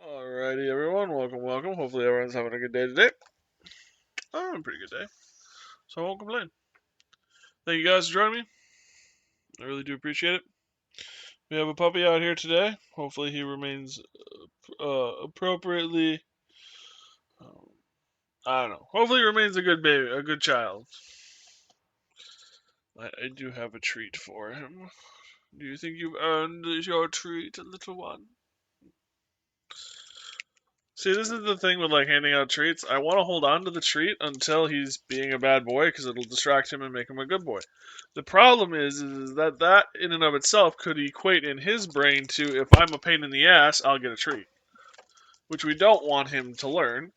Alrighty, everyone. Welcome. Hopefully, everyone's having a good day today. I'm having a pretty good day, so I won't complain. Thank you guys for joining me. I really do appreciate it. We have a puppy out here today. Hopefully, he remains appropriately. I don't know. Hopefully, he remains a good baby, a good child. I do have a treat for him. Do you think you've earned your treat, little one? See, this is the thing with like handing out treats. I want to hold on to the treat until he's being a bad boy because it'll distract him and make him a good boy. The problem is that in and of itself could equate in his brain to if I'm a pain in the ass, I'll get a treat, which we don't want him to learn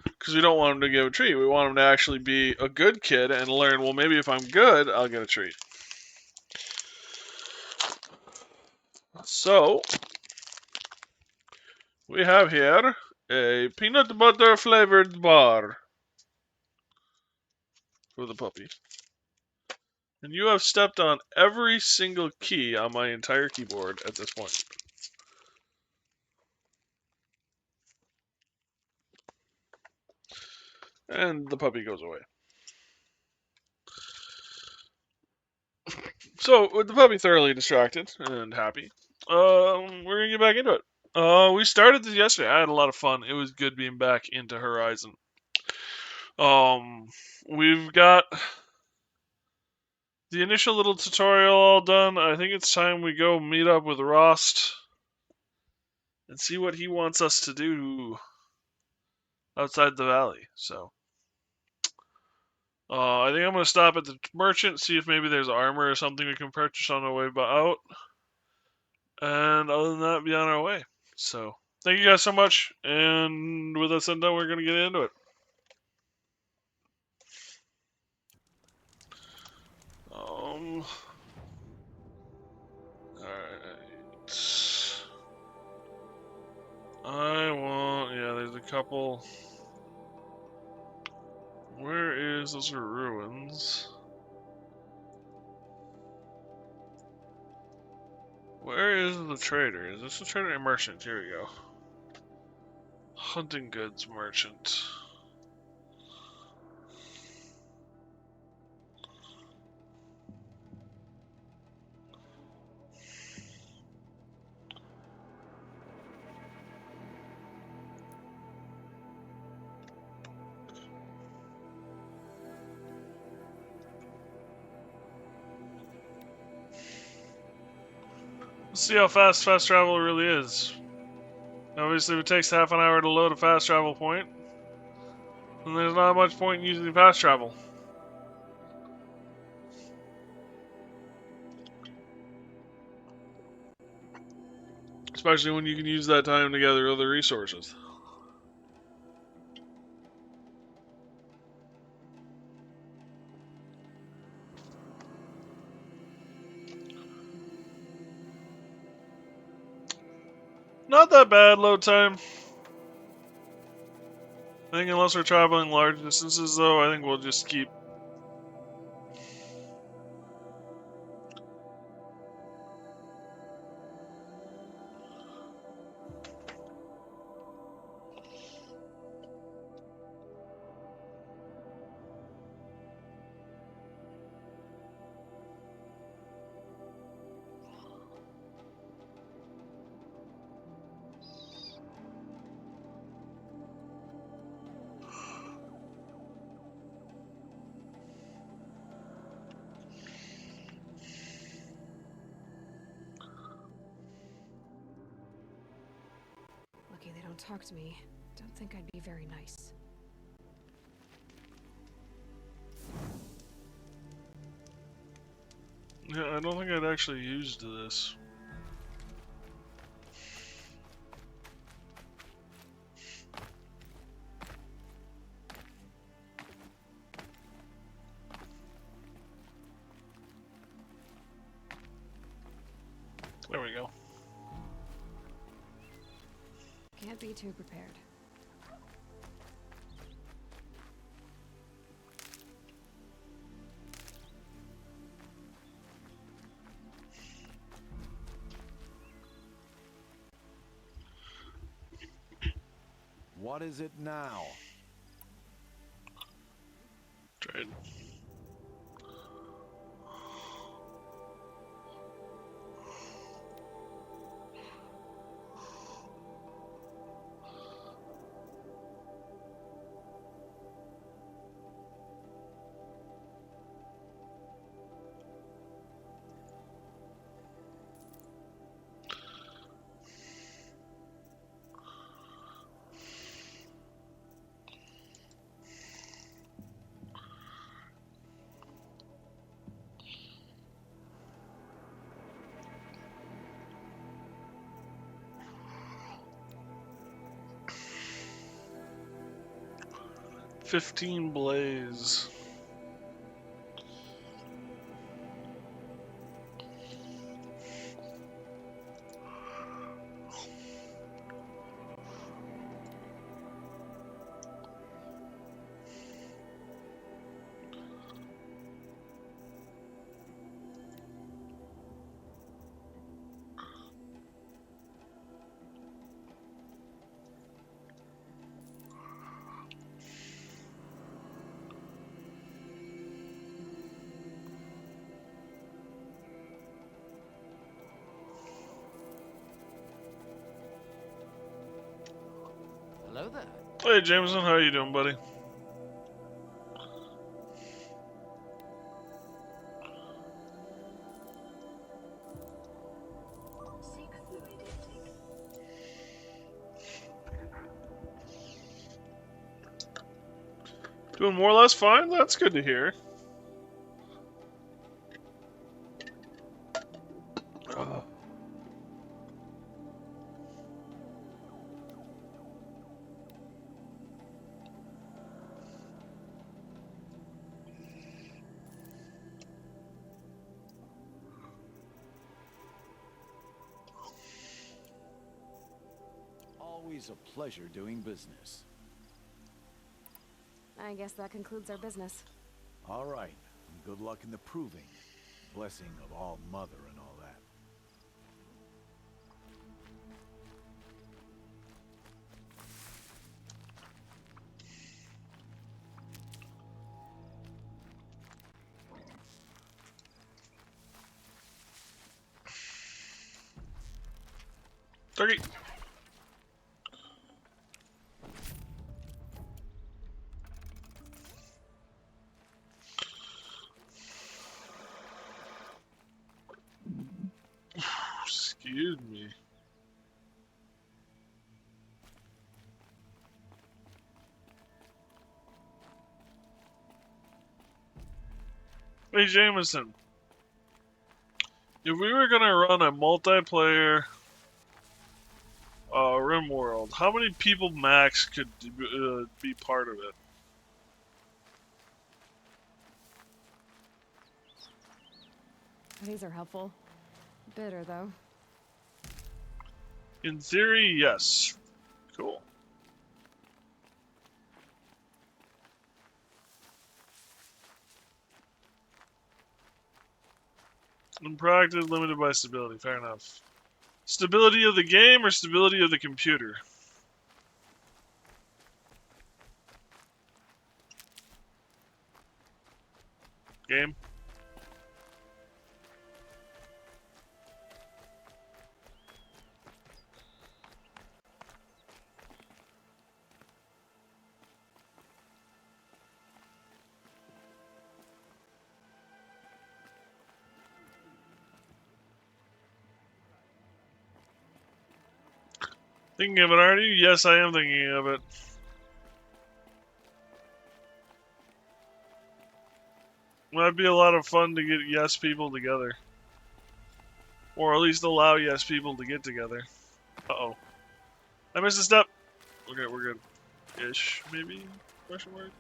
because we don't want him to give a treat. We want him to actually be a good kid and learn. Well, maybe if I'm good, I'll get a treat. So we have here a peanut butter flavored bar for the puppy. And you have stepped on every single key on my entire keyboard at this point. And the puppy goes away. So, with the puppy thoroughly distracted and happy, we're going to get back into it. We started this yesterday. I had a lot of fun. It was good being back into Horizon. We've got the initial little tutorial all done. I think it's time we go meet up with Rost and see what he wants us to do outside the valley. So, I think I'm going to stop at the merchant, see if maybe there's armor or something we can purchase on our way out. And other than that, be on our way. So, thank you guys so much. And with that said done, we're going to get into it. Alright. There's a couple. Where is those ruins? Where is the trader? Is this the trader or merchant? Here we go. Hunting goods merchant. Let's see how fast travel really is. Obviously, if it takes half an hour to load a fast travel point, then there's not much point in using fast travel. Especially when you can use that time to gather other resources. Not that bad load time. I think unless we're traveling large distances, though, I think we'll just keep. Lucky they don't talk to me. Don't think I'd be very nice. Yeah, I don't think I'd actually used this. There we go. Can't be too prepared. What is it now? Trade. $15 blaze. Hello there. Hey Jameson, how you doing, buddy? Doing more or less fine? That's good to hear. Always a pleasure doing business. I guess that concludes our business. All right, and good luck in the proving. Blessing of All Mother and all that. Turkey. Excuse me. Hey Jameson, if we were gonna run a multiplayer RimWorld, how many people max could be part of it? These are helpful. Bitter, though. In theory, yes. Cool. In practice, limited by stability. Fair enough. Stability of the game or stability of the computer? Game? Thinking of it, aren't you? Yes, I am thinking of it. That'd be a lot of fun to get yes people together. Or at least allow yes people to get together. Uh-oh. I missed a step! Okay, we're good. Ish, maybe? Question mark?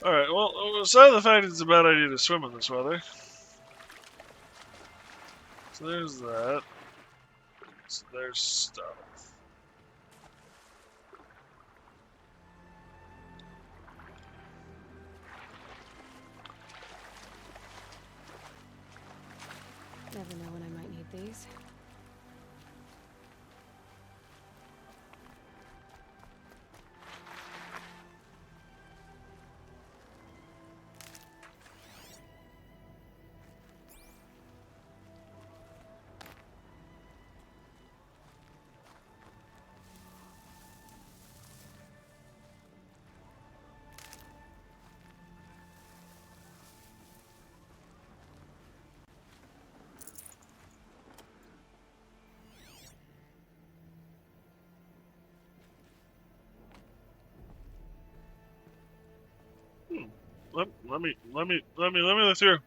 Alright, well, aside the fact it's a bad idea to swim in this weather. So there's that. So there's stuff. Never know when I might need these. let me through.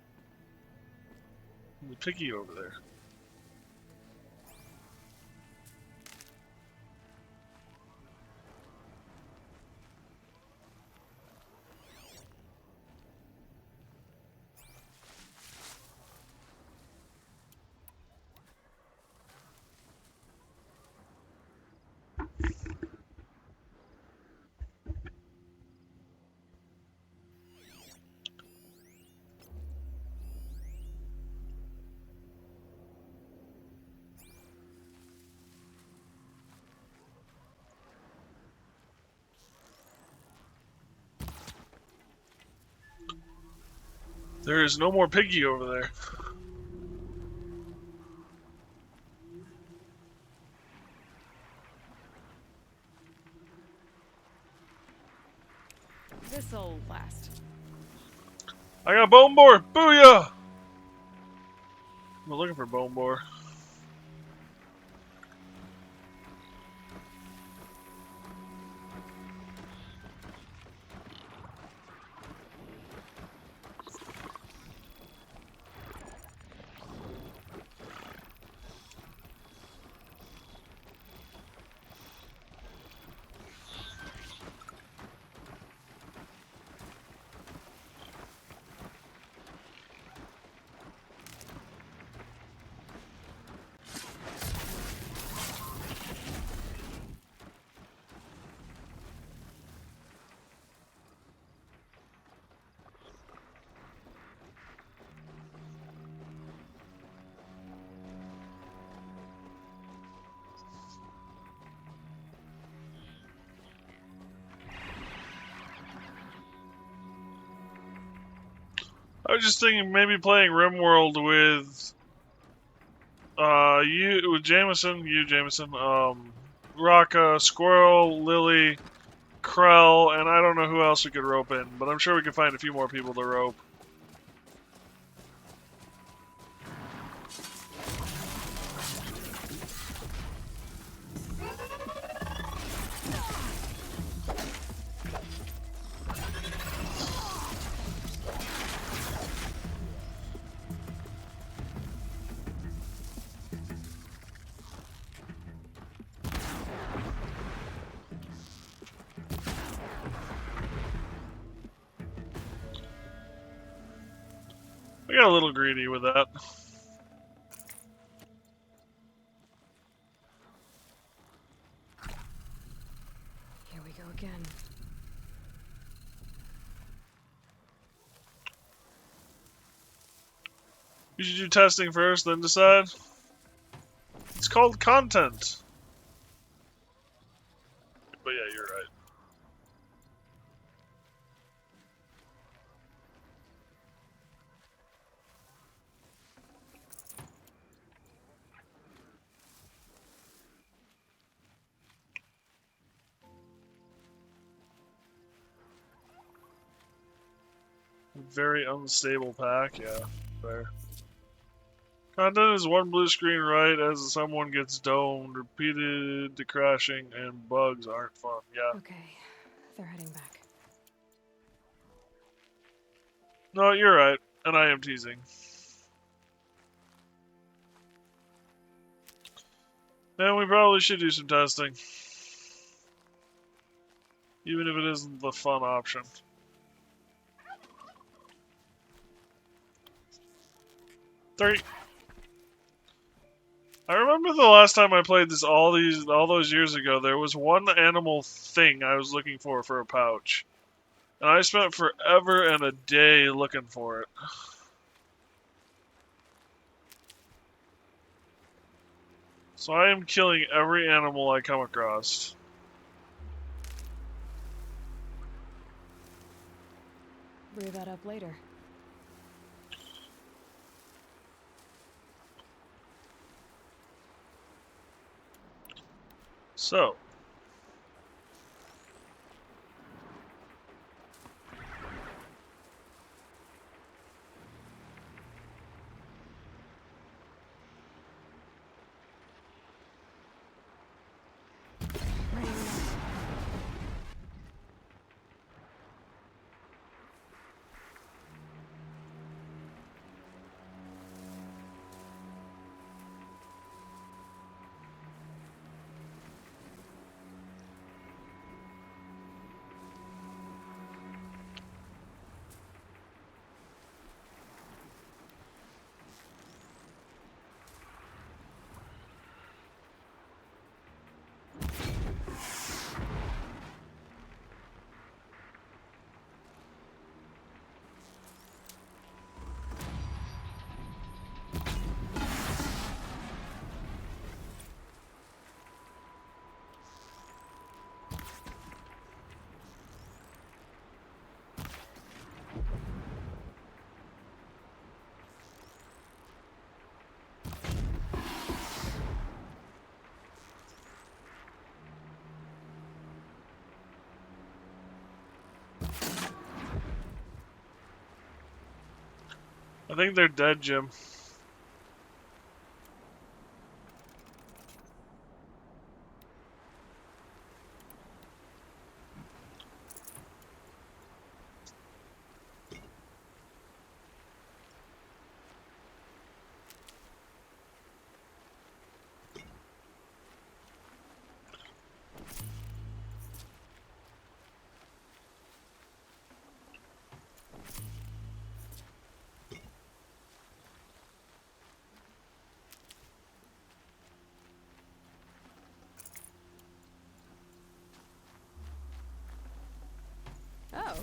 The piggy over there. There is no more piggy over there. This'll last. I got bone boar! Booyah! I'm looking for bone boar. I was just thinking maybe playing RimWorld with Jameson, Raka, Squirrel, Lily, Krell, and I don't know who else we could rope in, but I'm sure we can find a few more people to rope. I got a little greedy with that. Here we go again. You should do testing first, then decide. It's called content. But yeah, you're right. Very unstable pack, yeah, fair. Content is one blue screen right as someone gets domed, repeated to crashing, and bugs aren't fun, yeah. Okay, they're heading back. No, you're right, and I am teasing. And we probably should do some testing. Even if it isn't the fun option. I remember the last time I played this all those years ago, there was one animal thing I was looking for a pouch. And I spent forever and a day looking for it. So I am killing every animal I come across. Brew that up later. So. Ready or not. I think they're dead, Jim. Oh.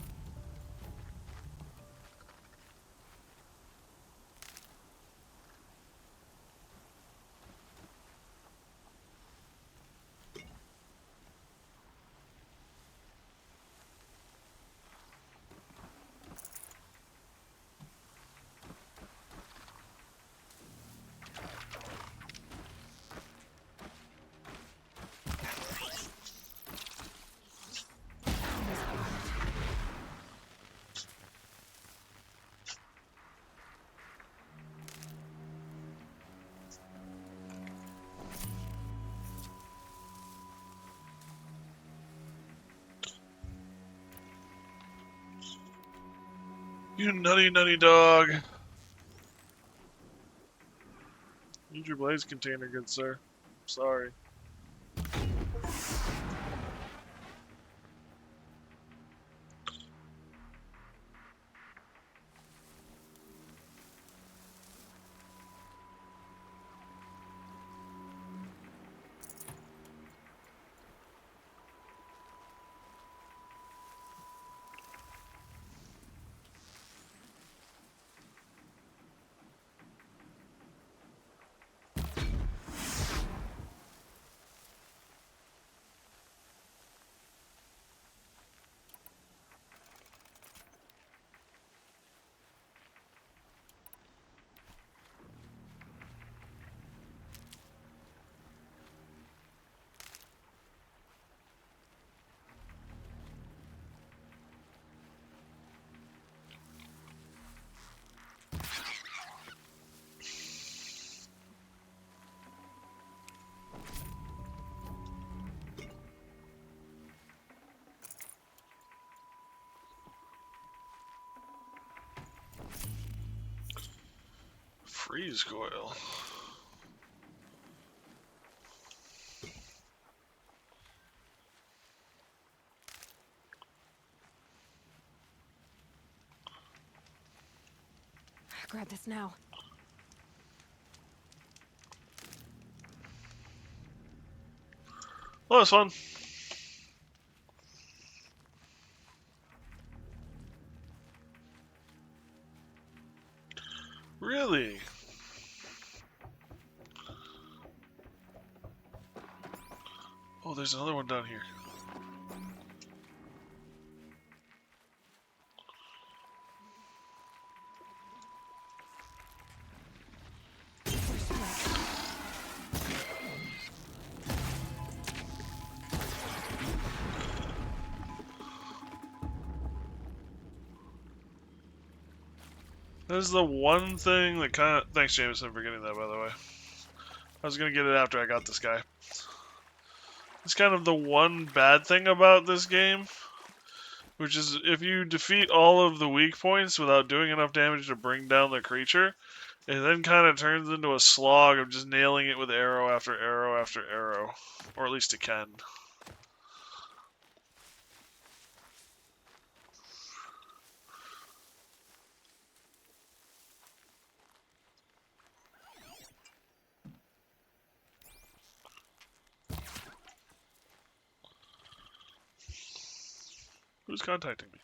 You nutty, nutty dog. Need your blaze container, good sir. Sorry. Freeze coil. Grab this now. Well, that's fun. Really? Oh, there's another one down here. That is the one thing that kind of... Thanks, Jameson, for getting that, by the way. I was going to get it after I got this guy. It's kind of the one bad thing about this game, which is if you defeat all of the weak points without doing enough damage to bring down the creature, it then kind of turns into a slog of just nailing it with arrow after arrow after arrow. Or at least it can. Who's contacting me?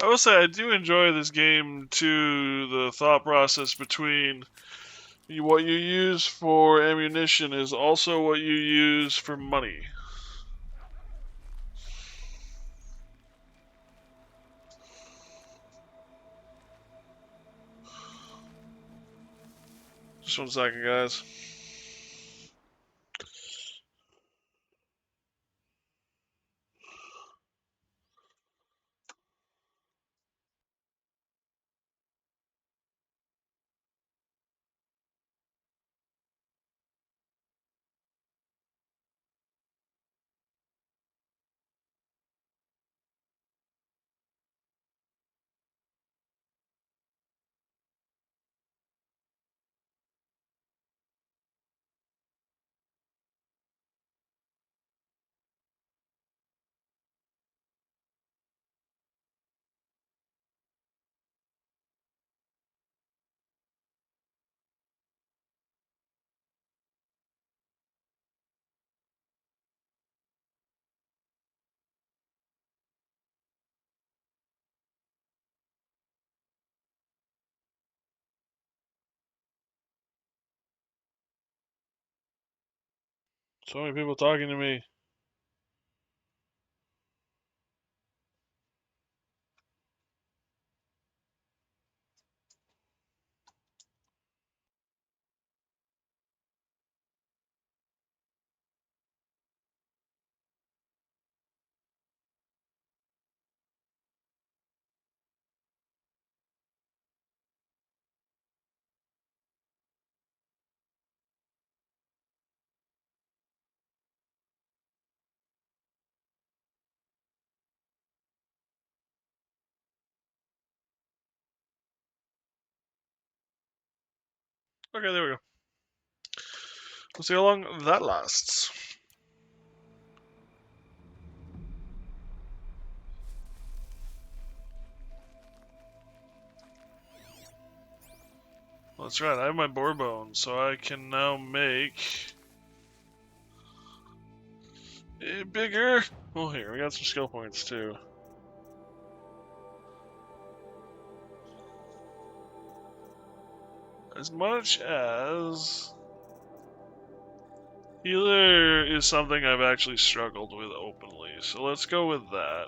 I will say I do enjoy this game too. The thought process between what you use for ammunition is also what you use for money. Just 1 second, guys. So many people talking to me. Okay, there we go. We'll see how long that lasts. Well, that's right, I have my boar bone, so I can now make it bigger. Oh, here, we got some skill points too. As much as healer is something I've actually struggled with openly, so let's go with that.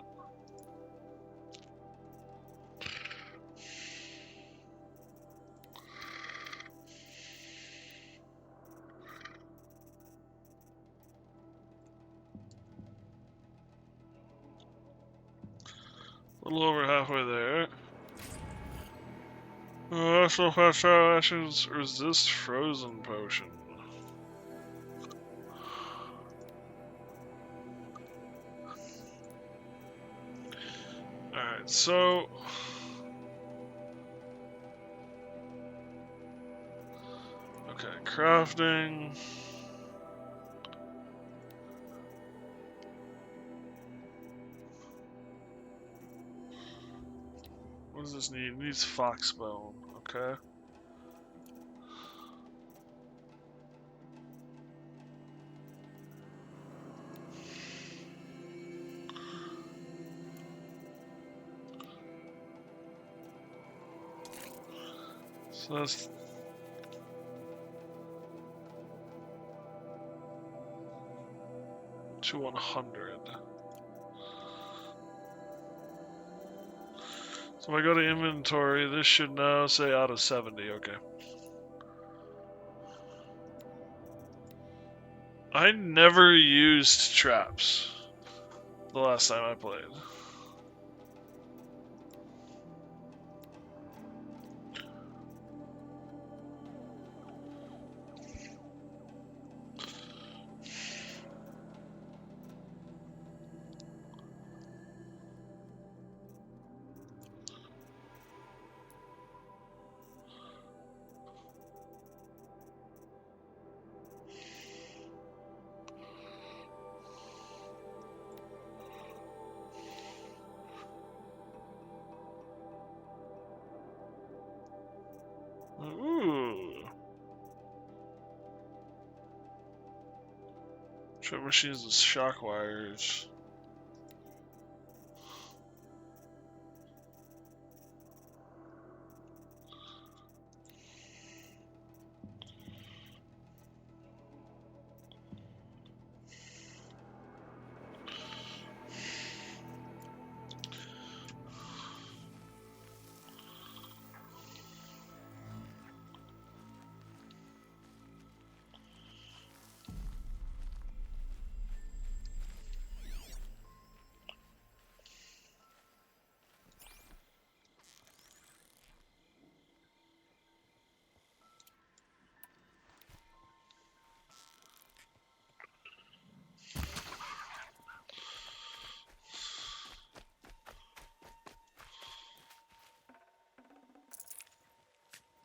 A little over halfway there. So fast actions resist frozen potion. Alright, so okay, crafting. What does this need? It needs foxbone, okay. So that's to 100. So if I go to inventory, this should now say out of 70, okay. I never used traps the last time I played. Ooh. Trap machines with shock wires.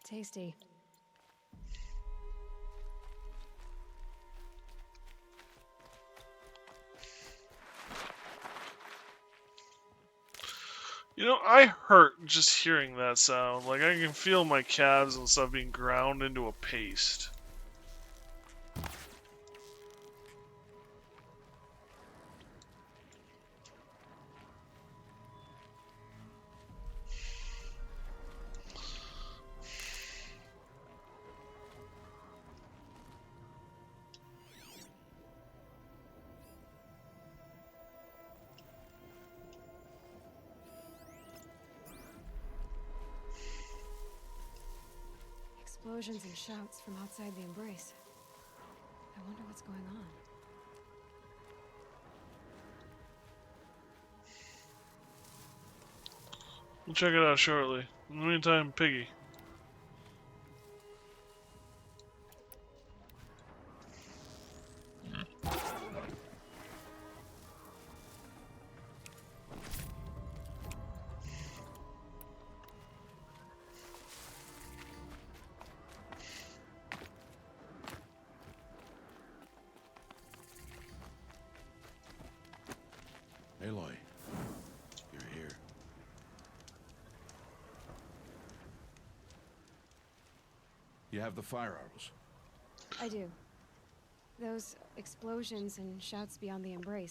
Tasty. You know, I hurt just hearing that sound. Like, I can feel my calves and stuff being ground into a paste. explosions and shouts from outside the embrace. I wonder what's going on. We'll check it out shortly. In the meantime, Piggy. Aloy, you're here. You have the fire arrows. I do. Those explosions and shouts beyond the embrace.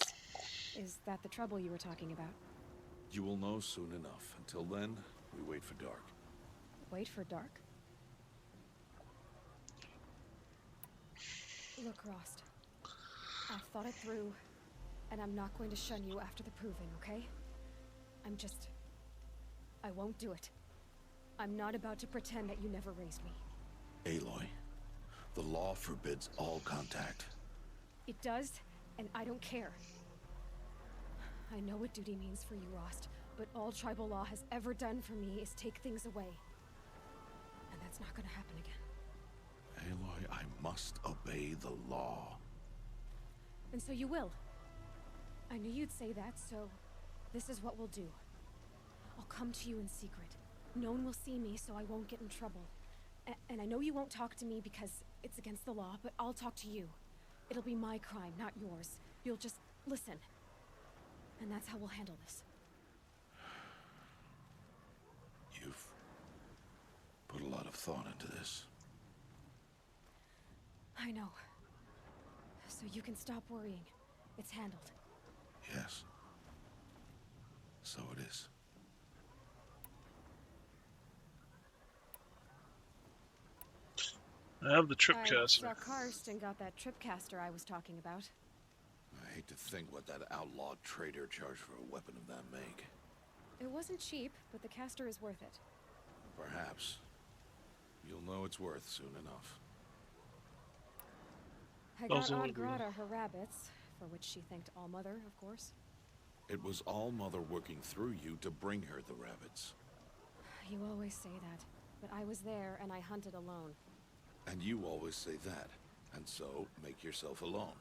Is that the trouble you were talking about? You will know soon enough. Until then, we wait for dark. Wait for dark? Look, Rost. I've thought it through, and I'm not going to shun you after the proving, okay? I won't do it. I'm not about to pretend that you never raised me. Aloy, the law forbids all contact. It does, and I don't care. I know what duty means for you, Rost, but all tribal law has ever done for me is take things away. And that's not gonna happen again. Aloy, I must obey the law. And so you will. I knew you'd say that, so this is what we'll do. I'll come to you in secret. No one will see me, so I won't get in trouble. And I know you won't talk to me because it's against the law, but I'll talk to you. It'll be my crime, not yours. You'll just listen. And that's how we'll handle this. You've put a lot of thought into this. I know. So you can stop worrying. It's handled. Yes. So it is. I have the I tripcaster. saw Karst and got that tripcaster I was talking about. I hate to think what that outlawed trader charged for a weapon of that make. It wasn't cheap, but the caster is worth it. Perhaps. You'll know it's worth soon enough. I got Also Odd agree. Grata her rabbits, for which she thanked Allmother, of course. It was All-Mother working through you to bring her the rabbits. You always say that, but I was there and I hunted alone. And you always say that. And so, make yourself alone.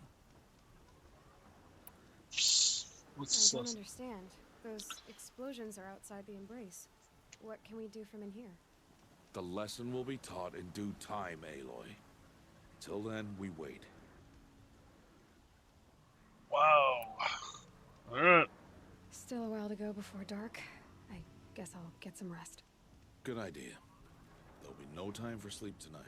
What's I don't this? understand. Those explosions are outside the embrace. What can we do from in here? The lesson will be taught in due time, Aloy. Till then, we wait. Wow. Alright. Still a while to go before dark. I guess I'll get some rest. Good idea. There'll be no time for sleep tonight.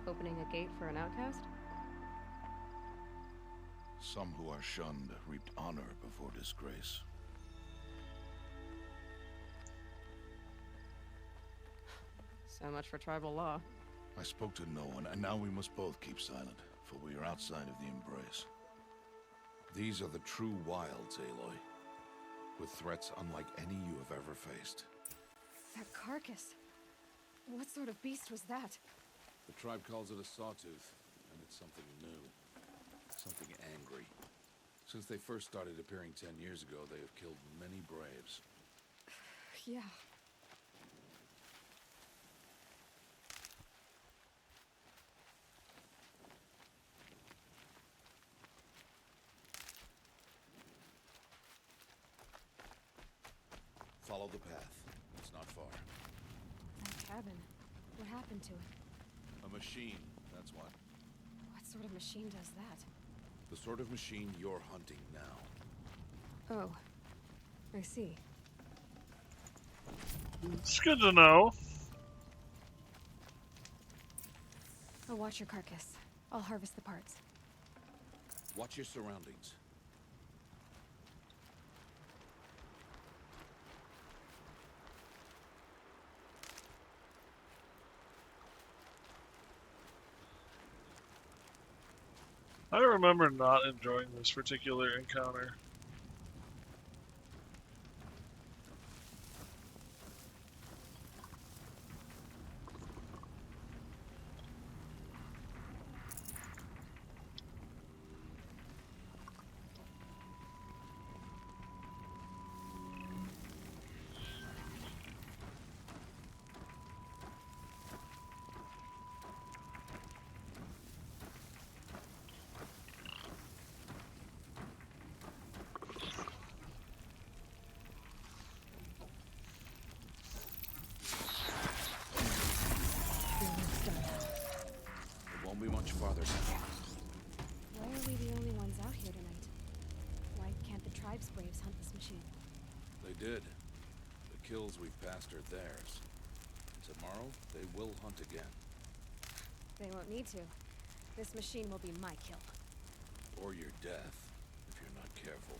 Opening a gate for an outcast? Some who are shunned reaped honor before disgrace. So much for tribal law. I spoke to no one, and now we must both keep silent, for we are outside of the embrace. These are the true wilds, Aloy, with threats unlike any you have ever faced. That carcass. What sort of beast was that? The tribe calls it a sawtooth, and it's something new. Something angry. Since they first started appearing 10 years ago, they have killed many braves. Yeah. Follow the path. It's not far. cabin. What happened to it? A machine, that's what. What sort of machine does that? The sort of machine you're hunting now. Oh, I see. It's good to know. I'll watch your carcass. I'll harvest the parts. Watch your surroundings. I remember not enjoying this particular encounter. The work's done. It won't be much farther now. Why are we the only ones out here tonight? Why can't the tribe's braves hunt this machine? They did. The kills we've passed are theirs. Tomorrow, they will hunt again. They won't need to. This machine will be my kill. Or your death, if you're not careful.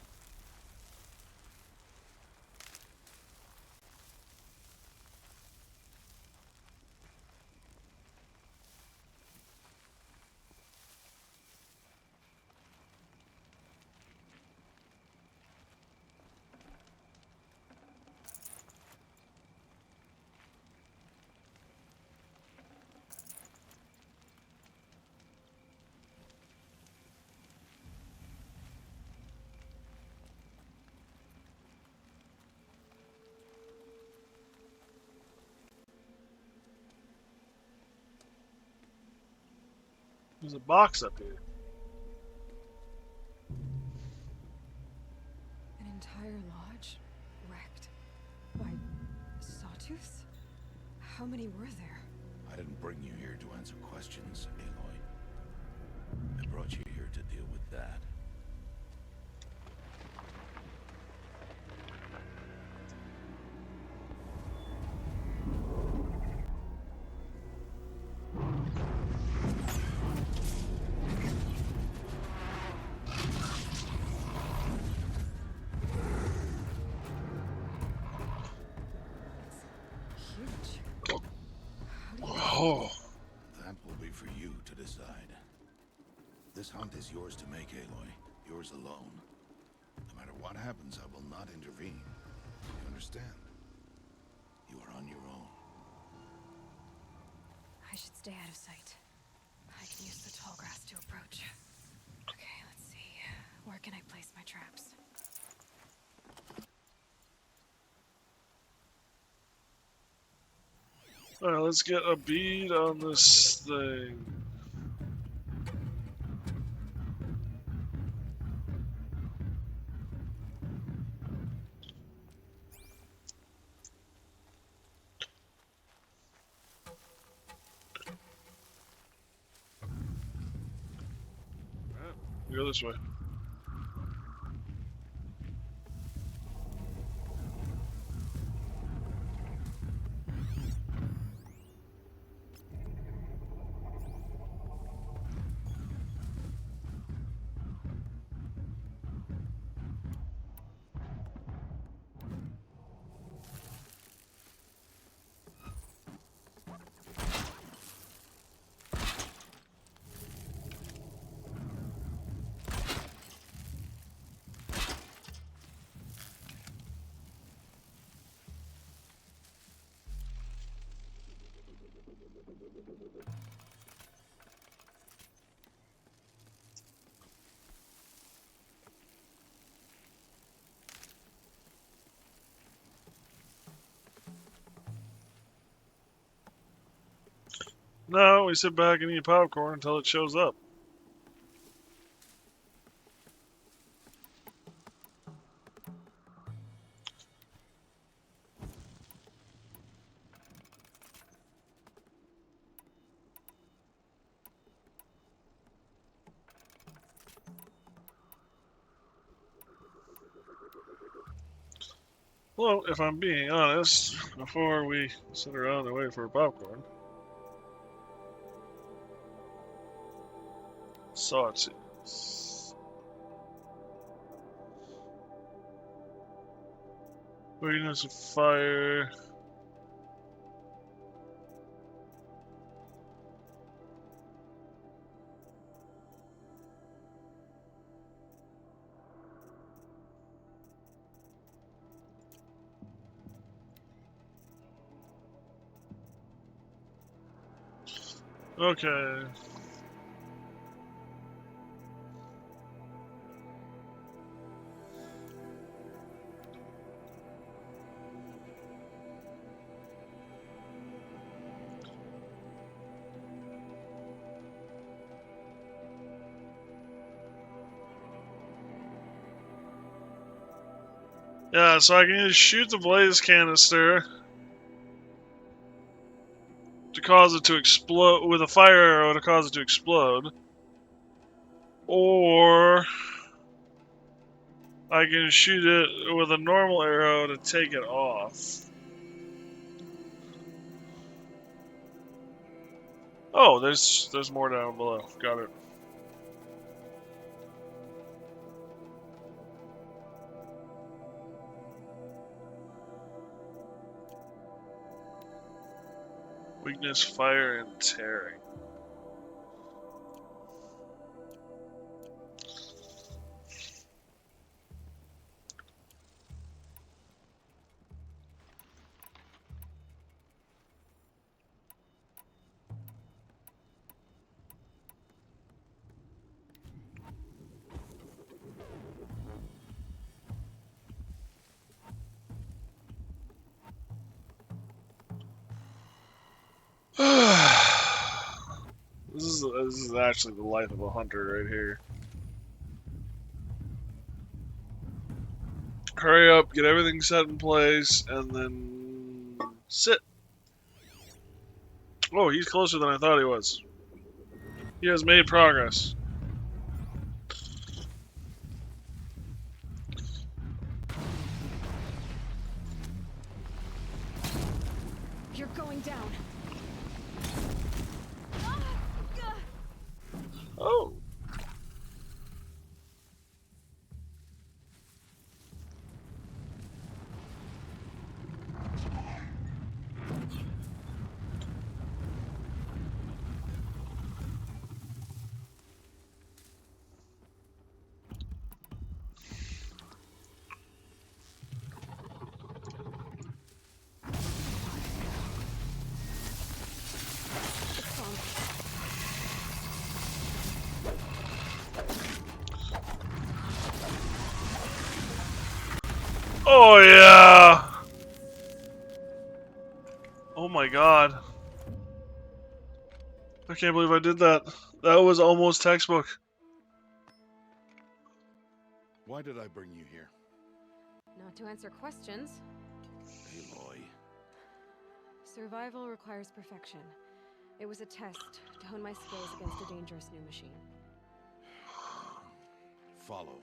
There's a box up here. An entire lodge wrecked by sawtooths? How many were there? I didn't bring you here to answer questions, Aloy. I brought you here to deal with that. Huge. How do you... Oh, That will be for you to decide. This hunt is yours to make, Aloy. Yours alone. No matter what happens, I will not intervene. You understand? You are on your own. I should stay out of sight. I can use the tall grass to approach. Okay, let's see. Where can I place my traps? alright, let's get a bead on this thing. Alright, go this way. No, we sit back and eat popcorn until it shows up. Well, if I'm being honest, before we sit around and wait for popcorn, sawtooth. Weakness of fire. Okay. Yeah, so I can either shoot the blaze canister to cause it to explode with a fire arrow to cause it to explode, or I can shoot it with a normal arrow to take it off. Oh, there's more down below. Got it. Weakness, fire, and tearing. This is actually the life of a hunter right here. Hurry up, get everything set in place, and then sit. Oh, he's closer than I thought he was. He has made progress. You're going down. Oh. Oh yeah. Oh my god. I can't believe I did that. That was almost textbook. Why did I bring you here? Not to answer questions. Aloy. Survival requires perfection. It was a test to hone my skills against a dangerous new machine. Follow.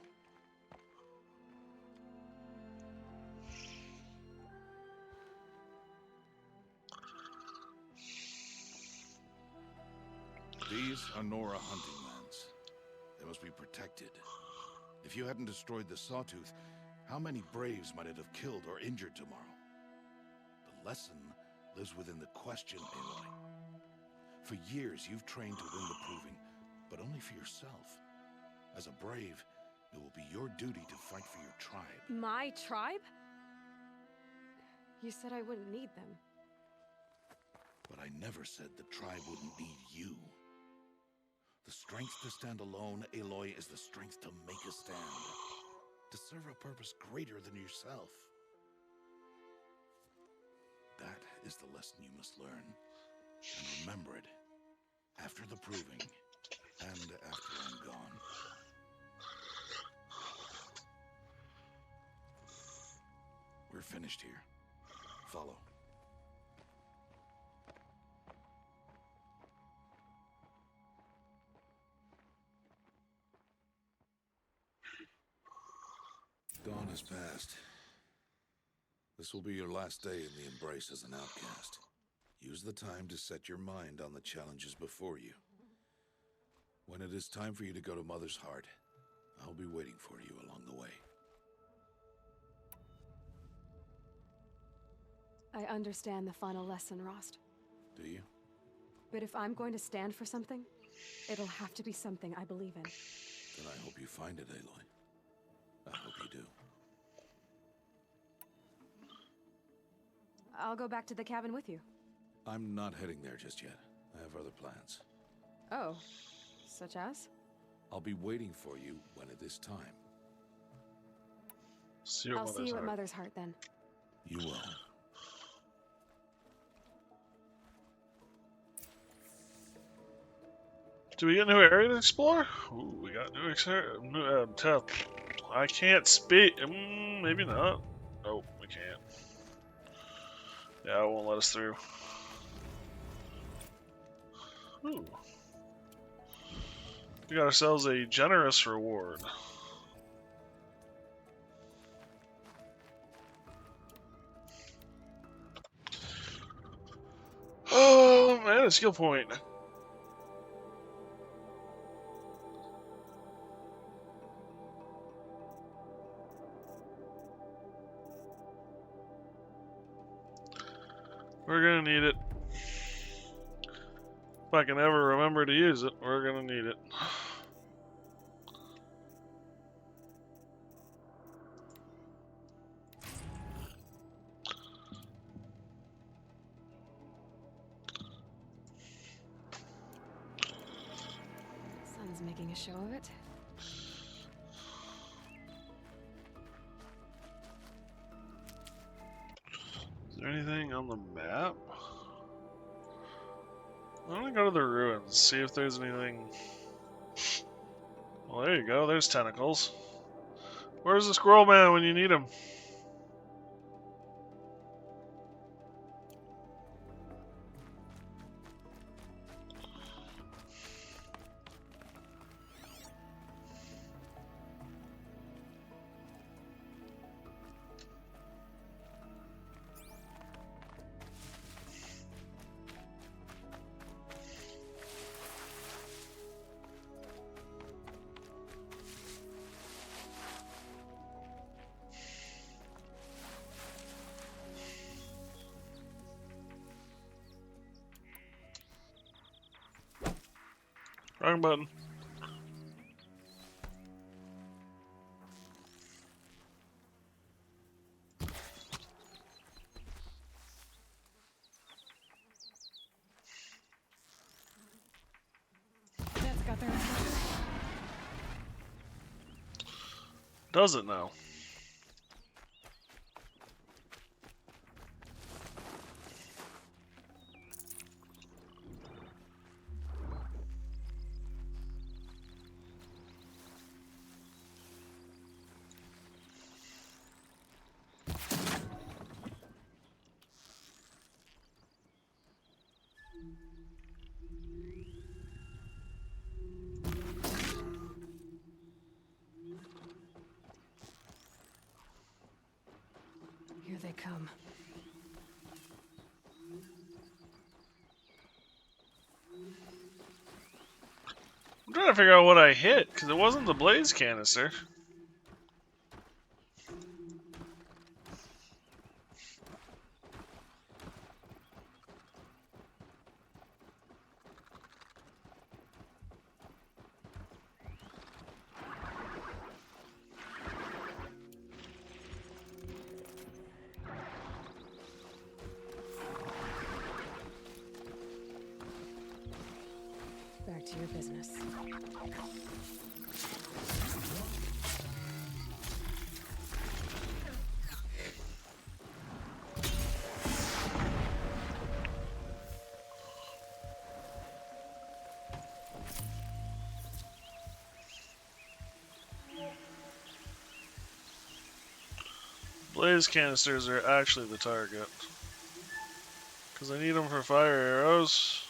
These are Nora hunting lands. They must be protected. If you hadn't destroyed the Sawtooth, how many Braves might it have killed or injured tomorrow? The lesson lives within the question, Aloy. For years, you've trained to win the Proving, but only for yourself. As a Brave, it will be your duty to fight for your tribe. My tribe? You said I wouldn't need them. But I never said the tribe wouldn't need you. The strength to stand alone, Aloy, is the strength to make a stand. To serve a purpose greater than yourself. That is the lesson you must learn. And remember it. After the Proving. And after I'm gone. We're finished here. Follow. Dawn has passed. This will be your last day in the Embrace as an outcast. Use the time to set your mind on the challenges before you. When it is time for you to go to Mother's Heart, I'll be waiting for you along the way. I understand the final lesson, Rost. Do you? But if I'm going to stand for something, it'll have to be something I believe in. Then I hope you find it, Aloy. I hope you do. I'll go back to the cabin with you. I'm not heading there just yet. I have other plans. Oh, such as? I'll be waiting for you when it is time. I'll see you at Mother's Heart then. You will. Do we get a new area to explore? Ooh, we got new I can't speak. Maybe not. Oh, we can't. Yeah, it won't let us through. Ooh. We got ourselves a generous reward. Oh man, a skill point. We're gonna need it. If I can ever remember to use it, we're gonna need it. Sun's making a show of it. Is there anything on the map? I'm gonna go to the ruins, see if there's anything. Well, there you go, there's tentacles. Where's the squirrel man when you need him? Wrong button. That's got their attention. Does it now? Here they come. I'm trying to figure out what I hit, because it wasn't the blaze canister. Back to your business. Blaze canisters are actually the target. Because I need them for fire arrows.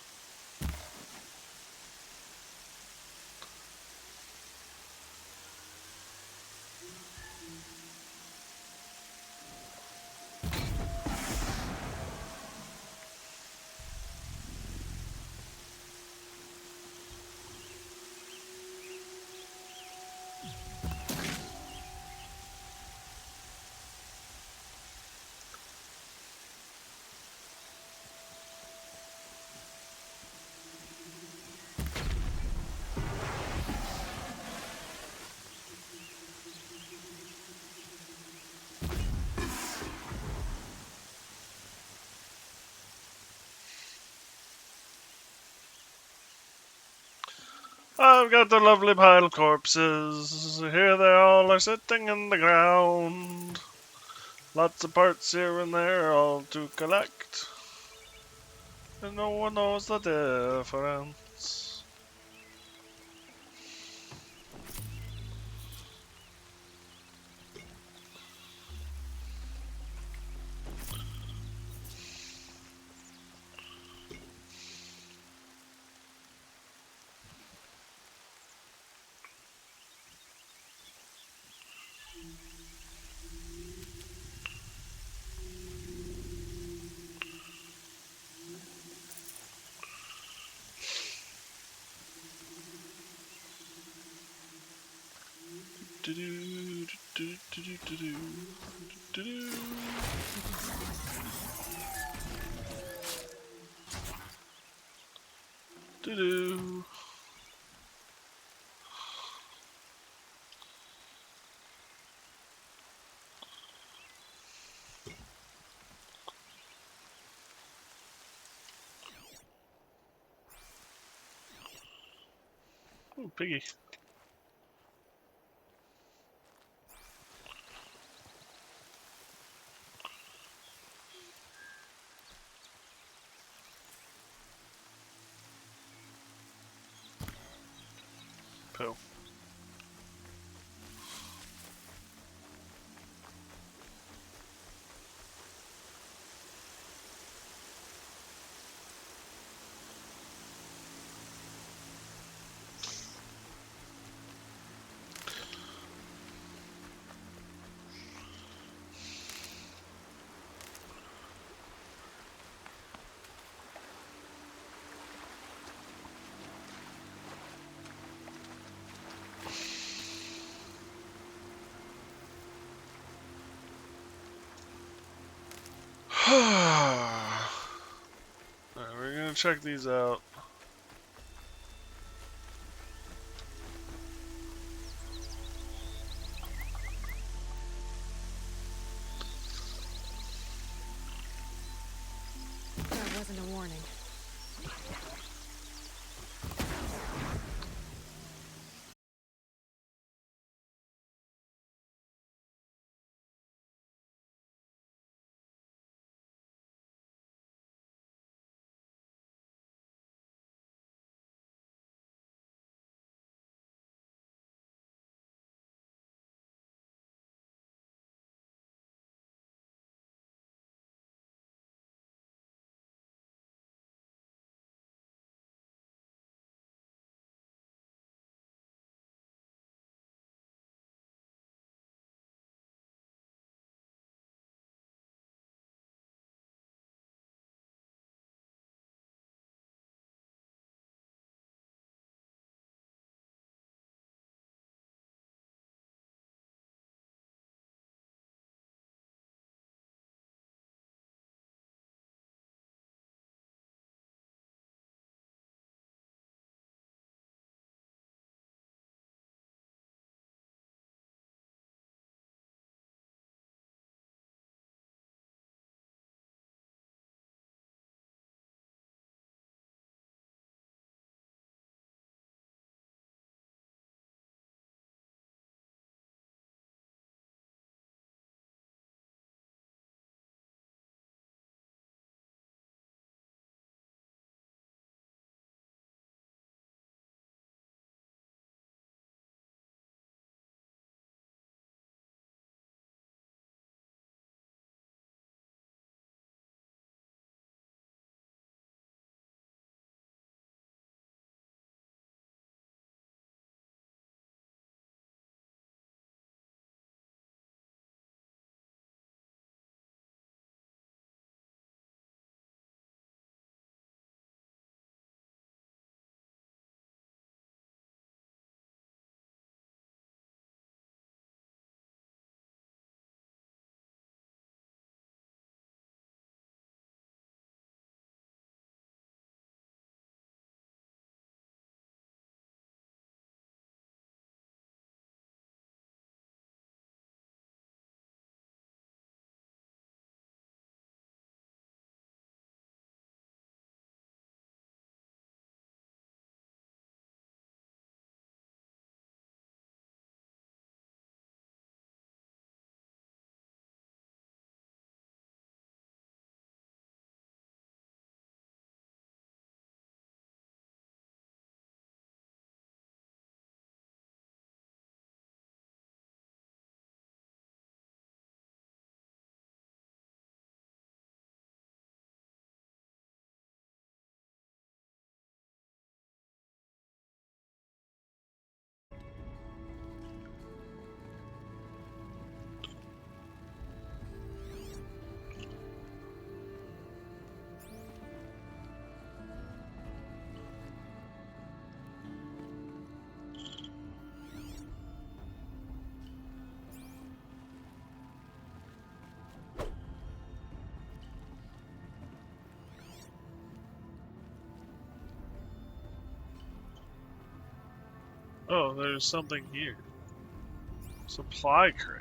I've got the lovely pile of corpses. Here they all are sitting in the ground. Lots of parts here and there, all to collect. And no one knows the difference. Do-do, do-do, do-do, do-do, do-do. Do-do. Ooh, piggy. Poo. Alright, we're gonna check these out. That wasn't a warning. Oh, there's something here. Supply crate.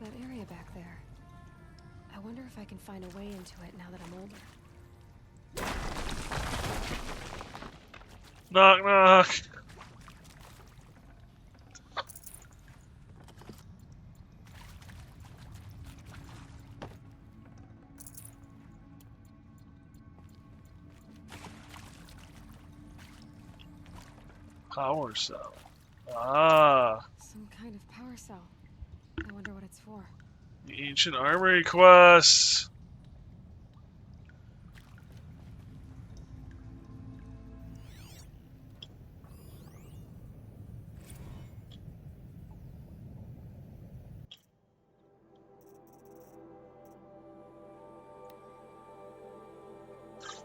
That area back there. I wonder if I can find a way into it now that I'm older. Knock, knock. Power cell. Ah, Some kind of power cell. I wonder what it's for. the ancient armory quest.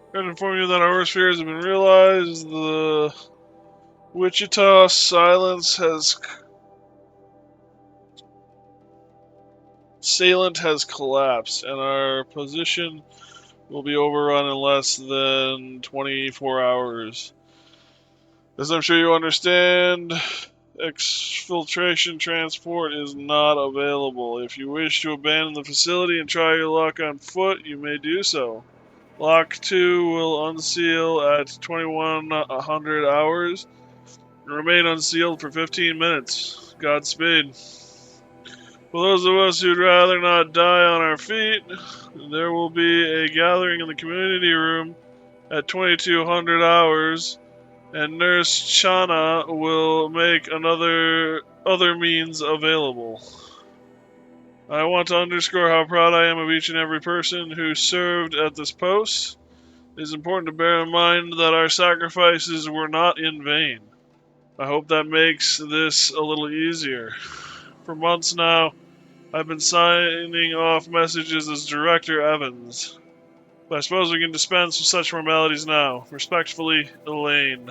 I can inform you that our worst fears have been realized. The Wichita Salient has collapsed, and our position will be overrun in less than 24 hours. As I'm sure you understand, exfiltration transport is not available. If you wish to abandon the facility and try your luck on foot, you may do so. Lock 2 will unseal at 2100 hours and remain unsealed for 15 minutes. Godspeed. For those of us who'd rather not die on our feet, there will be a gathering in the community room at 2200 hours, and Nurse Chana will make other means available. I want to underscore how proud I am of each and every person who served at this post. It is important to bear in mind that our sacrifices were not in vain. I hope that makes this a little easier. For months now, I've been signing off messages as Director Evans. But I suppose we can dispense with such formalities now. Respectfully, Elaine.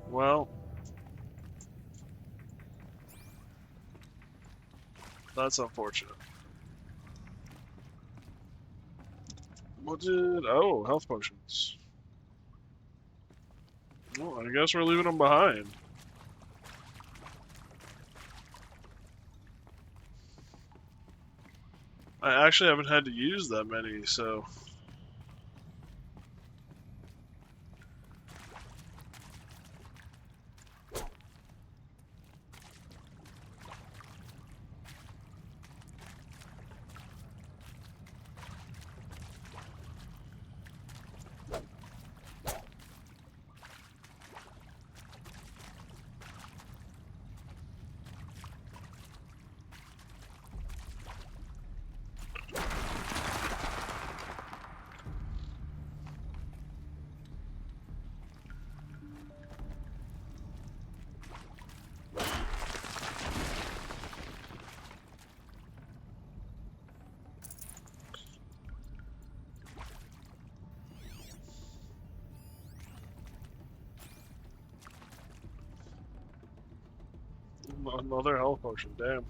Well, that's unfortunate. What did... Oh, health potions. Well, I guess we're leaving them behind. I actually haven't had to use that many, so... Another health potion, damn.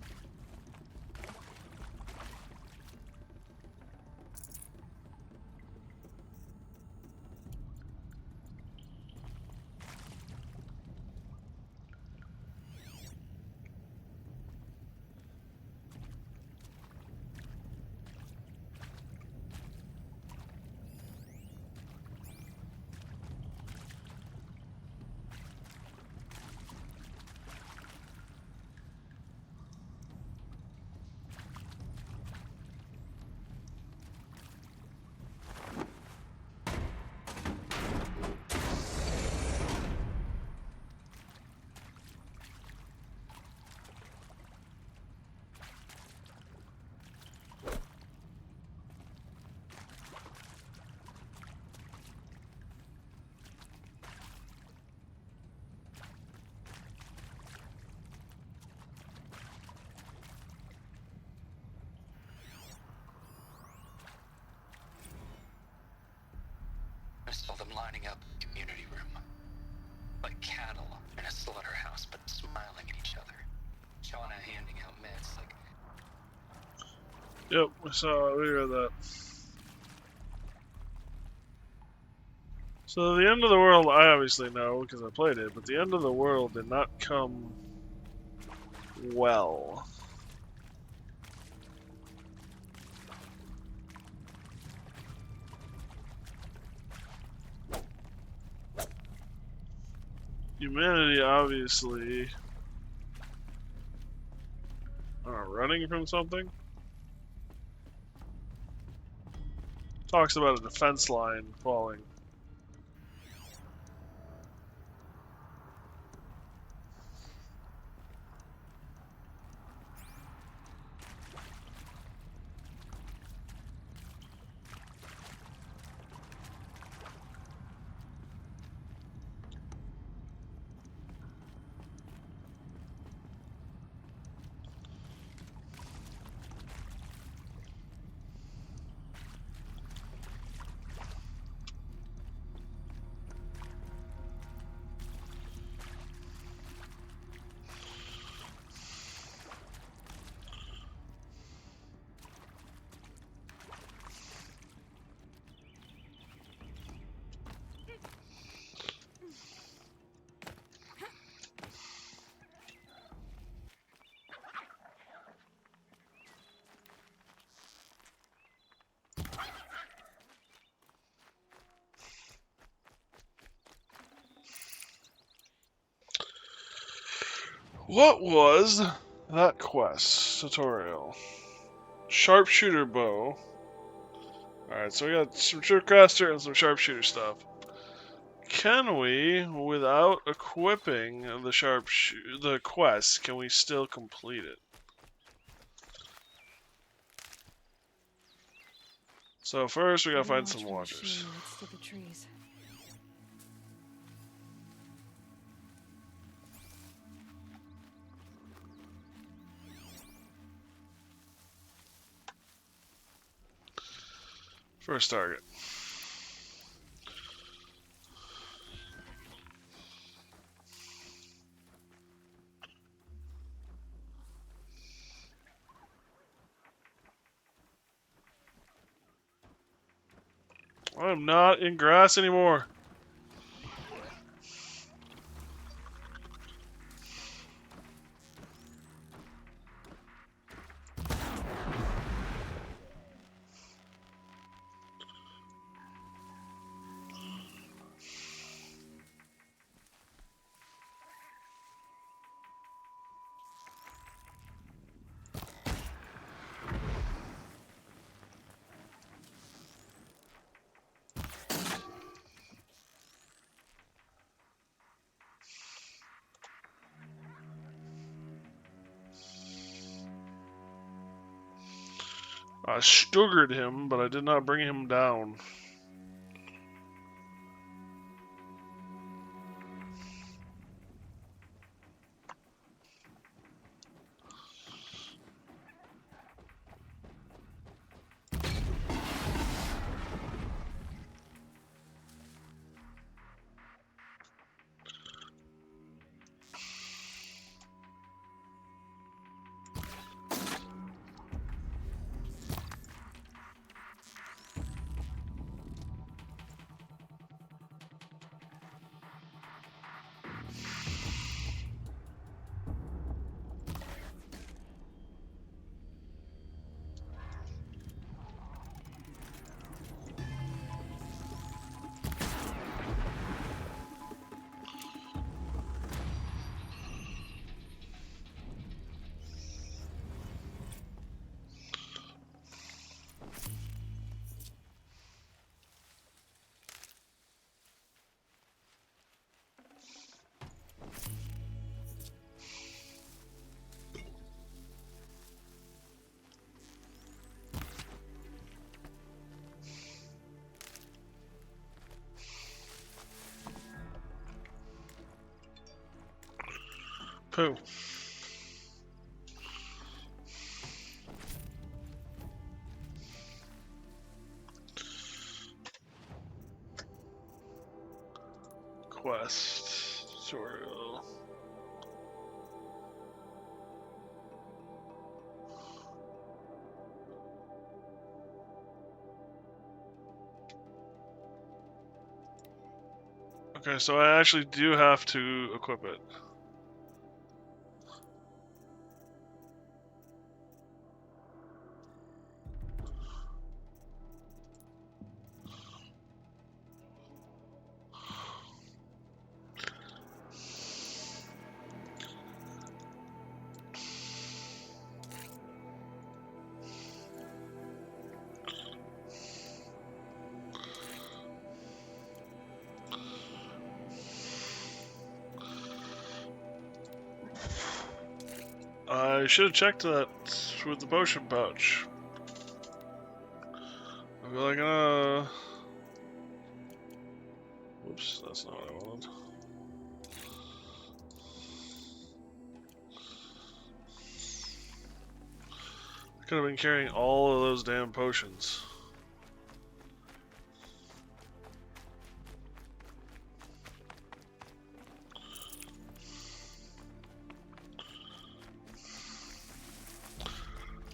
I saw them lining up the community room, like cattle in a slaughterhouse, but smiling at each other. Shauna handing out meds like, Yep, we read that. So the end of the world, I obviously know because I played it, but the end of the world did not come well. Humanity obviously running from something. Talks about a defense line falling. What was that quest tutorial? Sharpshooter bow. Alright, so we got some Surecaster and some sharpshooter stuff. Can we, without equipping the quest, can we still complete it? So first we gotta find some walkers. Next to the trees. First target. I'm not in grass anymore. I stuggered him, but I did not bring him down. Who? Quest tutorial. Okay, so I actually do have to equip it. I should have checked that with the potion pouch. I'd be like, whoops, that's not what I wanted. I could have been carrying all of those damn potions.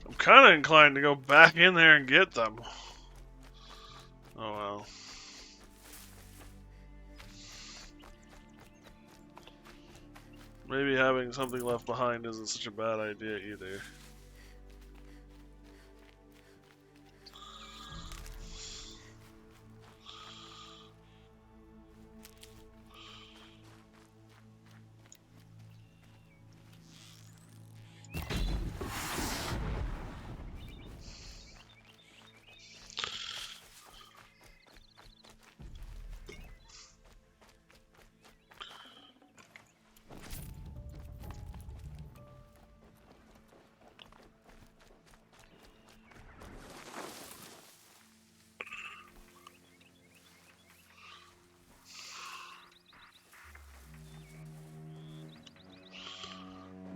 I'm kind of inclined to go back in there and get them. Oh well. Maybe having something left behind isn't such a bad idea either.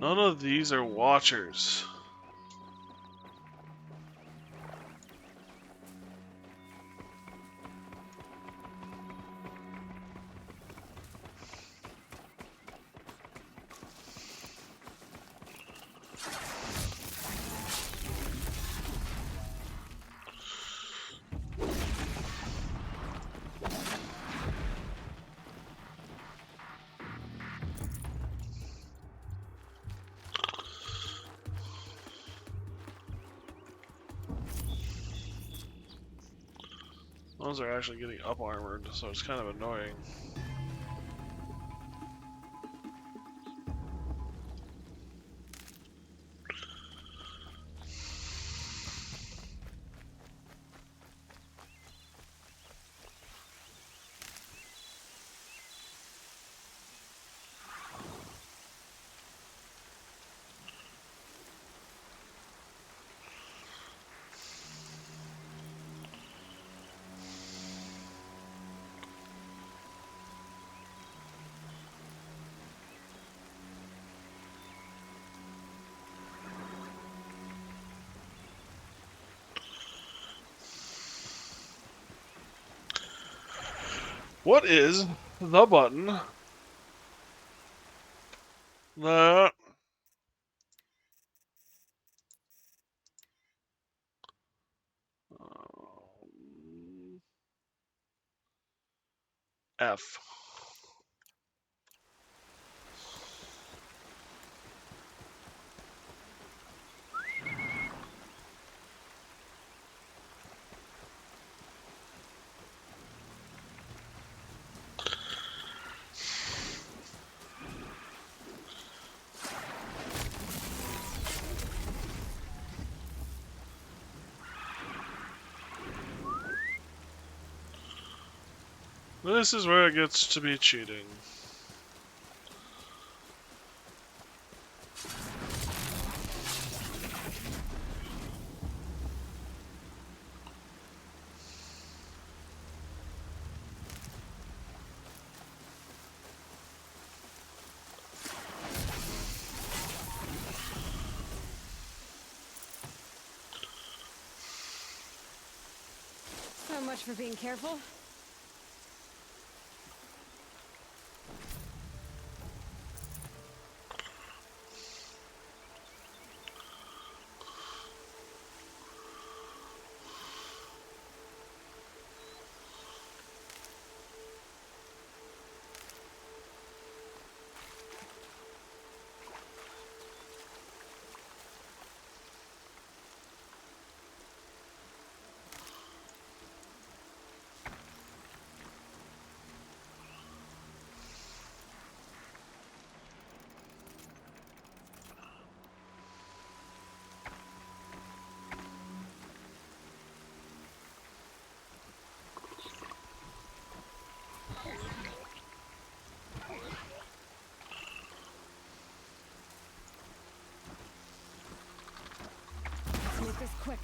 None of these are watchers. Those are actually getting up armored, so it's kind of annoying. What is the button that F? This is where it gets to be cheating. much for being careful. Let's make this quick.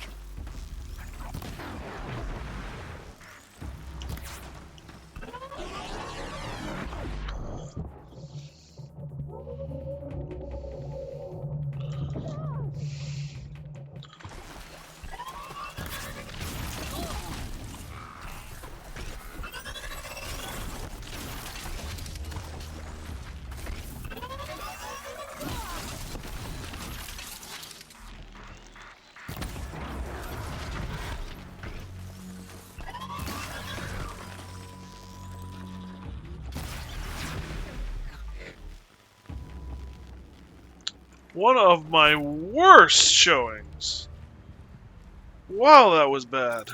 One of my worst showings. Wow, that was bad.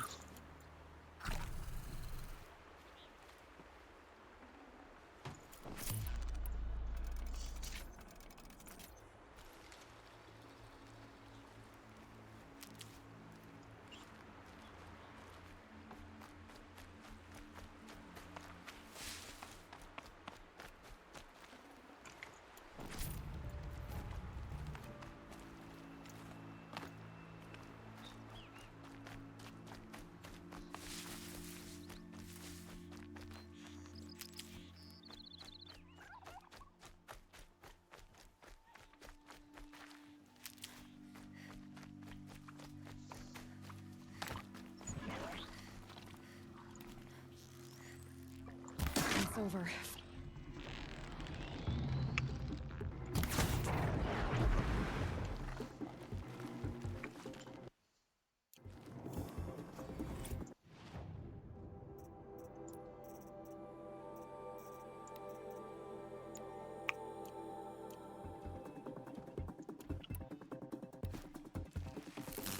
It's over.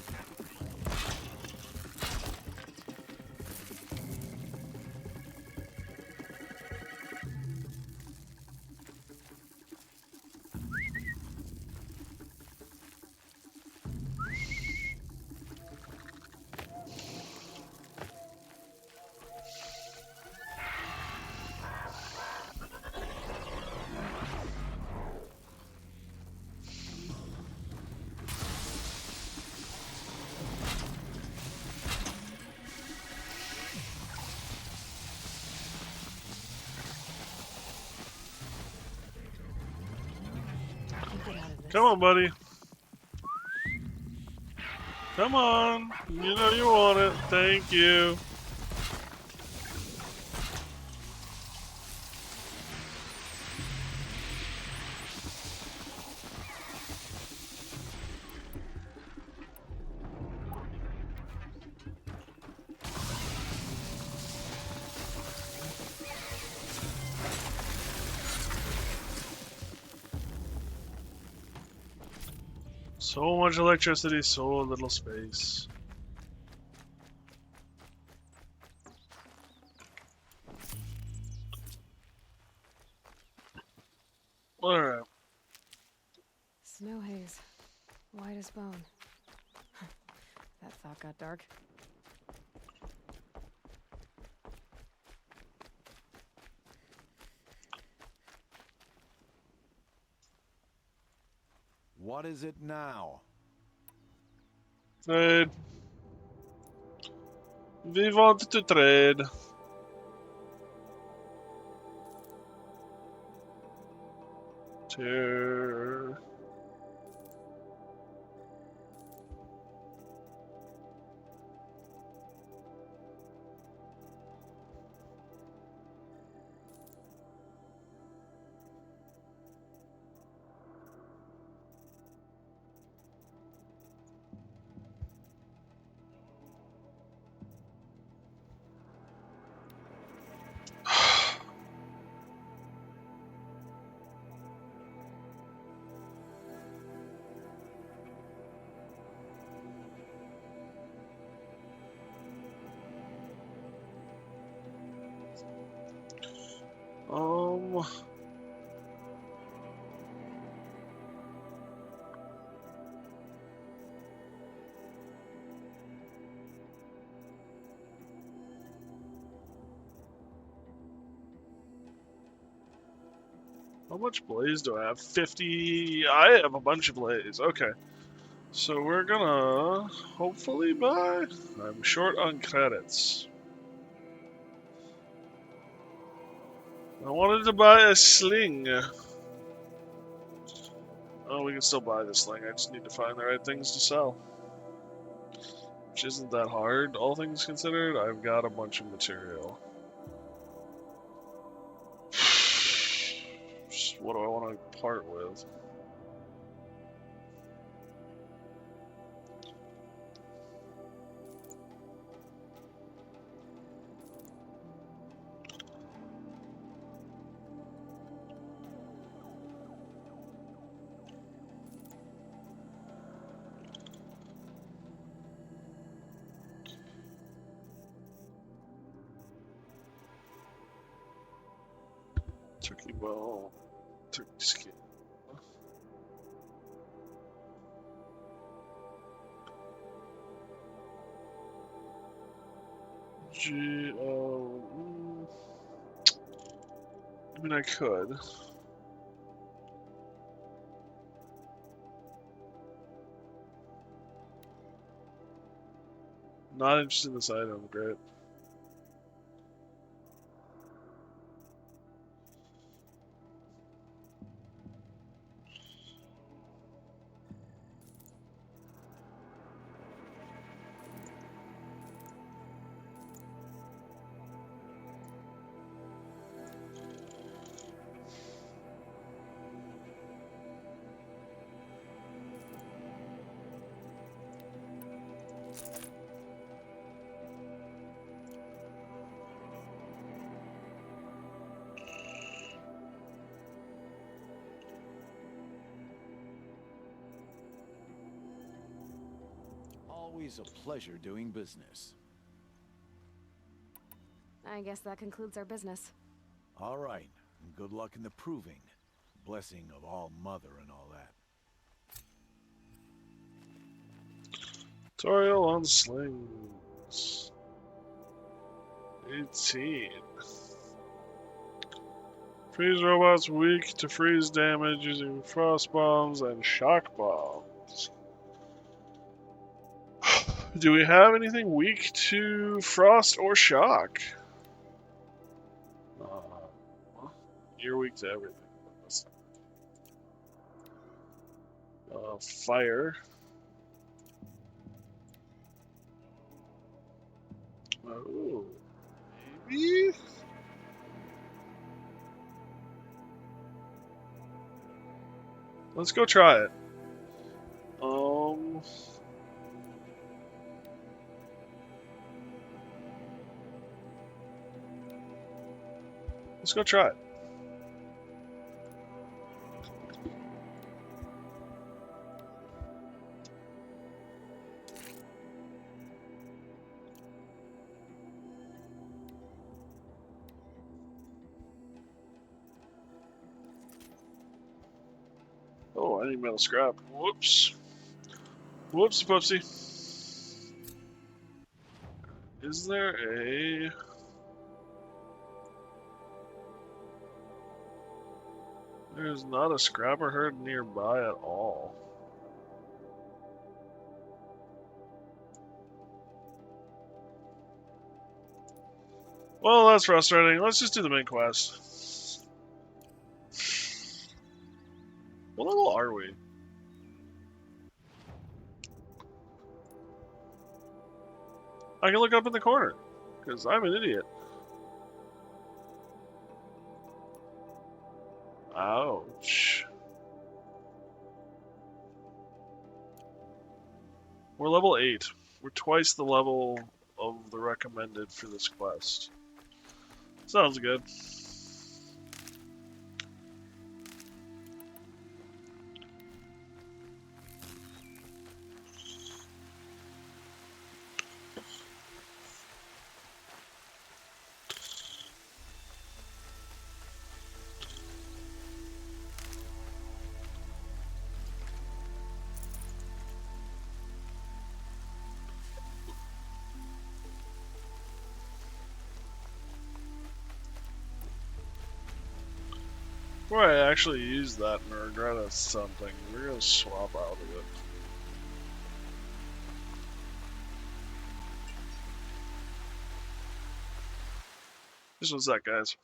Get out of this. Come on, buddy. Come on. You know you want it. Thank you. So much electricity, so little space. Alright. Snow haze. White as bone. That thought got dark. What is it now? Trade. We want to trade. Sure. How much blaze do I have? 50. I have a bunch of blaze. Okay. So we're gonna hopefully buy. I'm short on credits. I wanted to buy a sling. Oh, we can still buy the sling. I just need to find the right things to sell. Which isn't that hard, all things considered. I've got a bunch of material. Just what do I want to part with? Turkey bone, turkey skin. I mean, I could. Not interested in this item, great. Always a pleasure doing business. I guess that concludes our business. All right, and good luck in the proving. Blessing of All Mother and all that. Tutorial on slings. 18. Freeze robots weak to freeze damage using frost bombs and shock bombs. Do we have anything weak to frost or shock? You're weak to everything. Fire. Oh, maybe? Let's go try it. Let's go try it. Oh, I need metal scrap. Whoops. Whoopsie poopsie. Is there a... There's not a scrapper herd nearby at all. Well, that's frustrating. Let's just do the main quest. What level are we? I can look up in the corner, because I'm an idiot. Ouch. We're level 8. We're twice the level of the recommended for this quest. Sounds good. Before I actually use that and regret at something, we're gonna swap out of it. Just one sec, guys.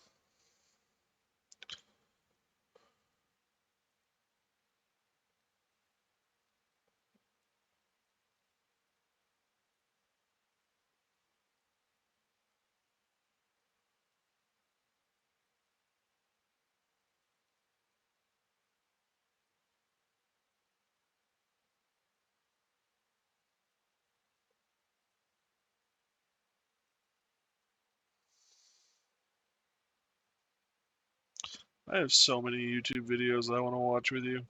I have so many YouTube videos I want to watch with you.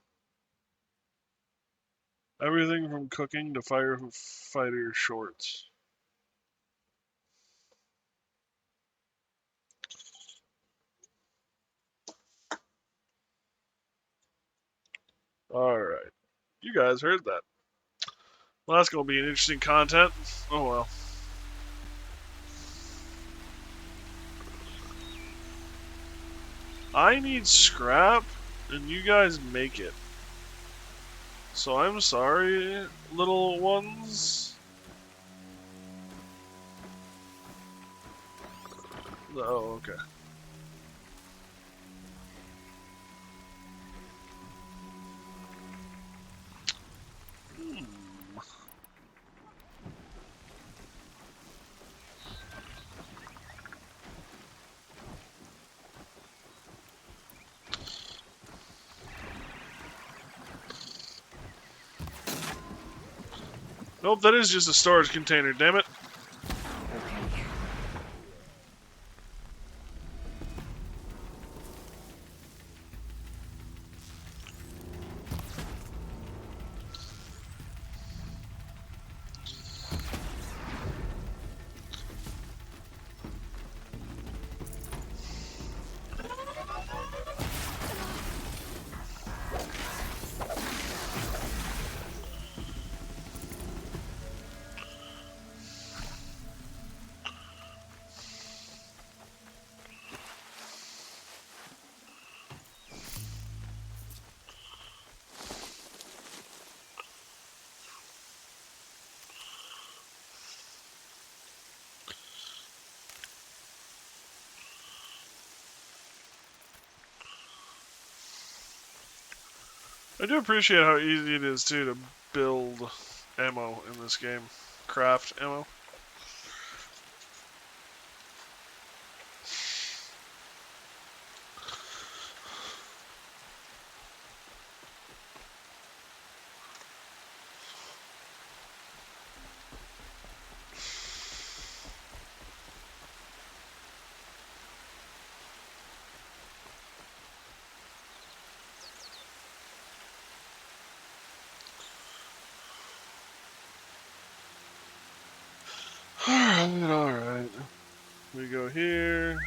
Everything from cooking to firefighter shorts. Alright. You guys heard that. Well, that's going to be an interesting content. Oh well. I need scrap, and you guys make it. So I'm sorry, little ones. Oh, okay. Nope, that is just a storage container, damn it. Okay. I do appreciate how easy it is, too, to build ammo in this game. Craft ammo. Alright, alright. We go here.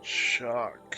Shock.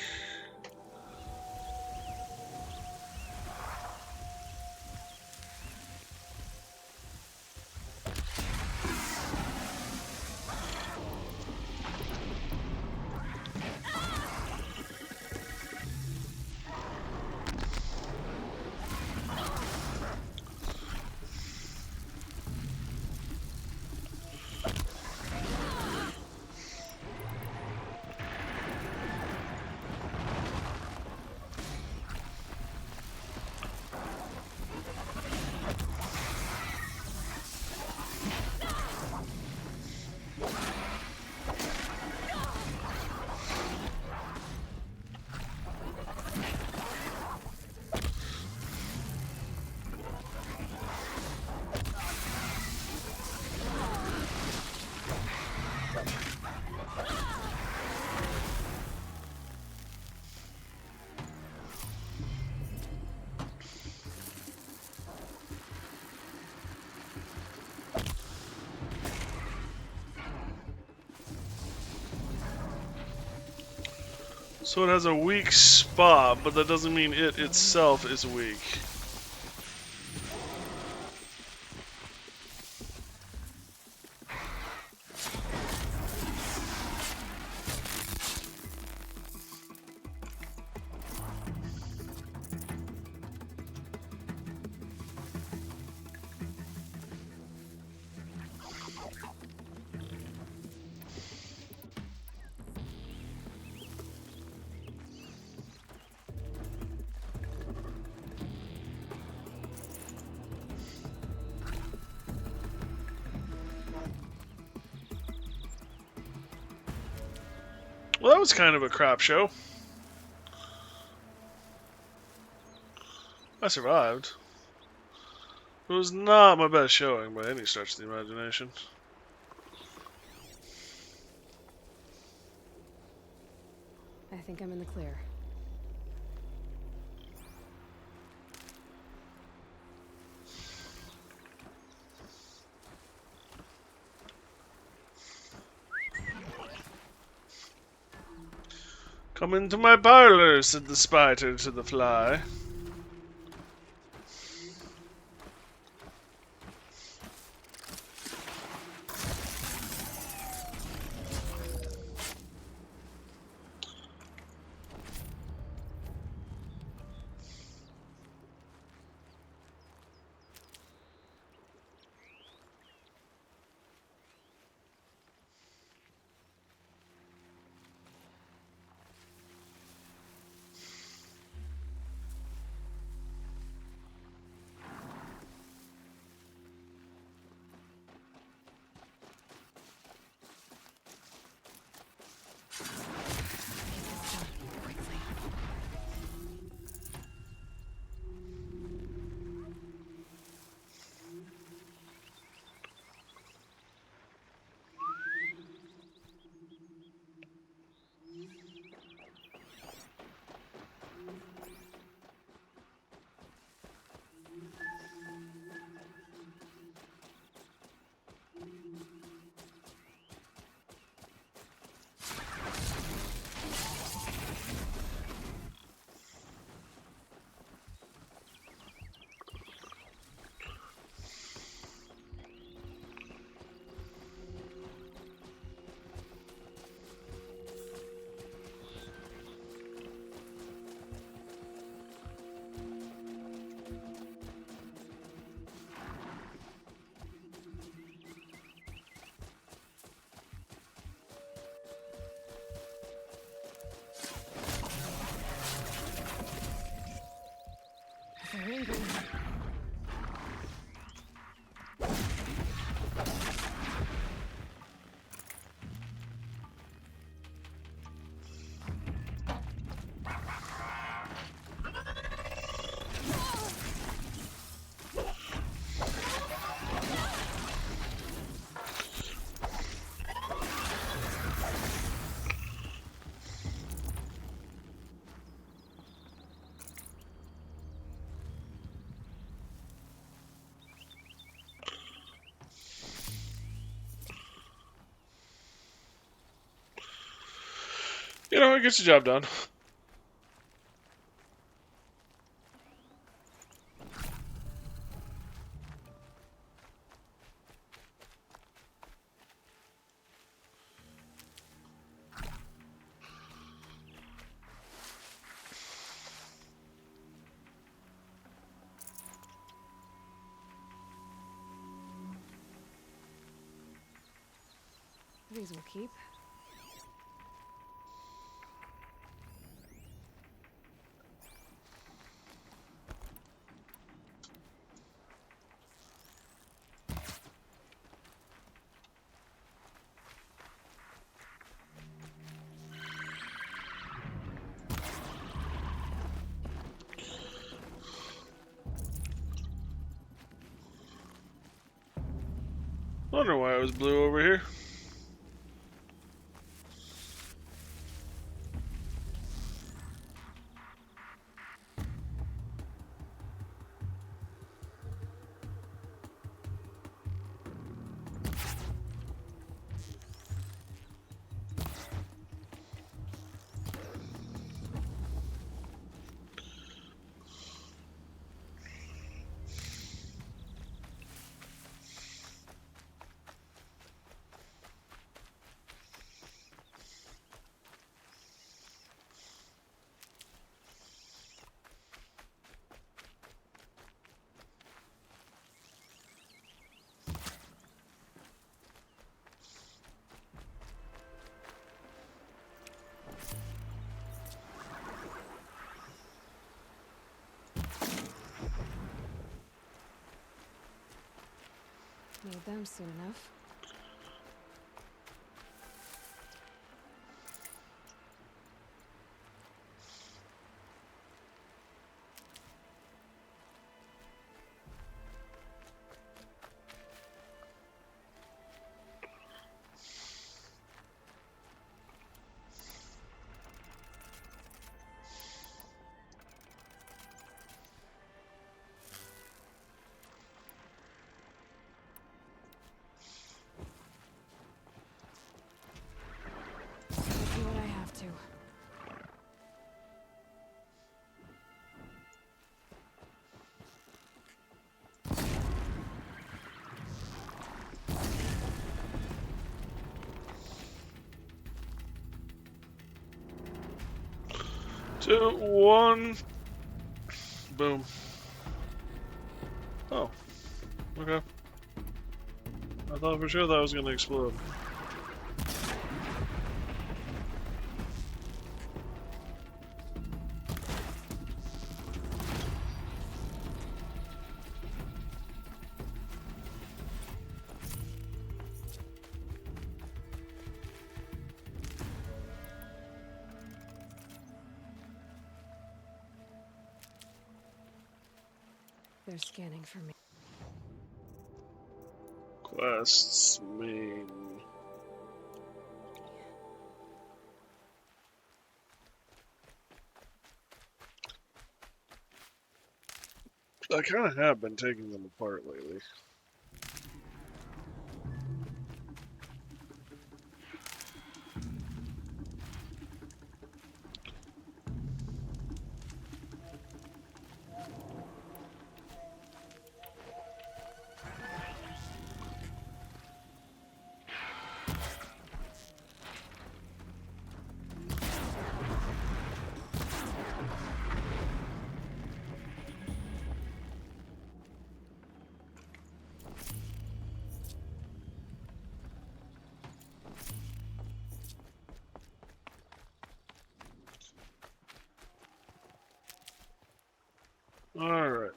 So it has a weak spot, but that doesn't mean it itself is weak. Well, that was kind of a crap show. I survived. It was not my best showing by any stretch of the imagination. I think I'm in the clear. Come into my parlor, said the spider to the fly. They're angry. You know, it gets the job done. These will keep. Wonder why it was blue over here. Need them soon enough. I'll do what I have to. Two, one. Boom. Oh. Okay. I thought for sure that was gonna explode. They're scanning for me. Quests main. I kind of have been taking them apart lately. Alright.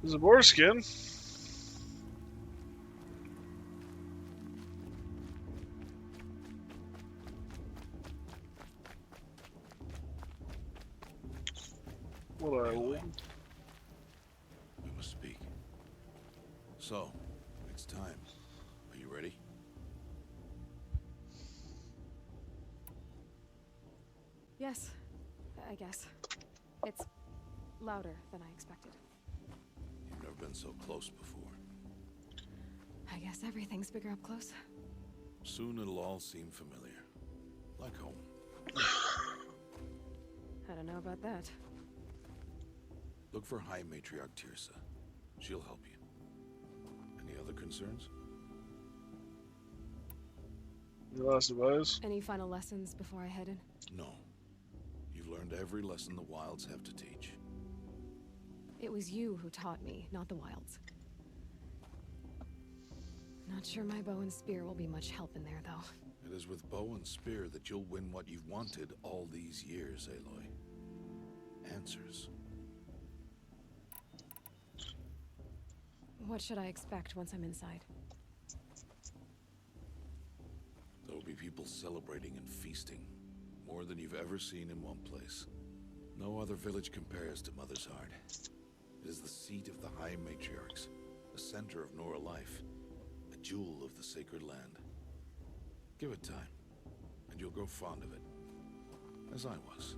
There's a boar skin. What I Aloy, we must speak. So, it's time. Are you ready? Yes, I guess. It's louder than I expected. You've never been so close before. I guess everything's bigger up close. Soon it'll all seem familiar. Like home. I don't know about that. Look for High Matriarch Tirsa. She'll help you. Any other concerns? The last advice. Any final lessons before I head in? No. You've learned every lesson the Wilds have to teach. It was you who taught me, not the Wilds. Not sure my bow and spear will be much help in there, though. It is with bow and spear that you'll win what you've wanted all these years, Aloy. Answers. What should I expect once I'm inside? There will be people celebrating and feasting. More than you've ever seen in one place. No other village compares to Mother's Heart. It is the seat of High Matriarchs, the center of Nora life, a jewel of the sacred land. Give it time, and you'll grow fond of it. As I was,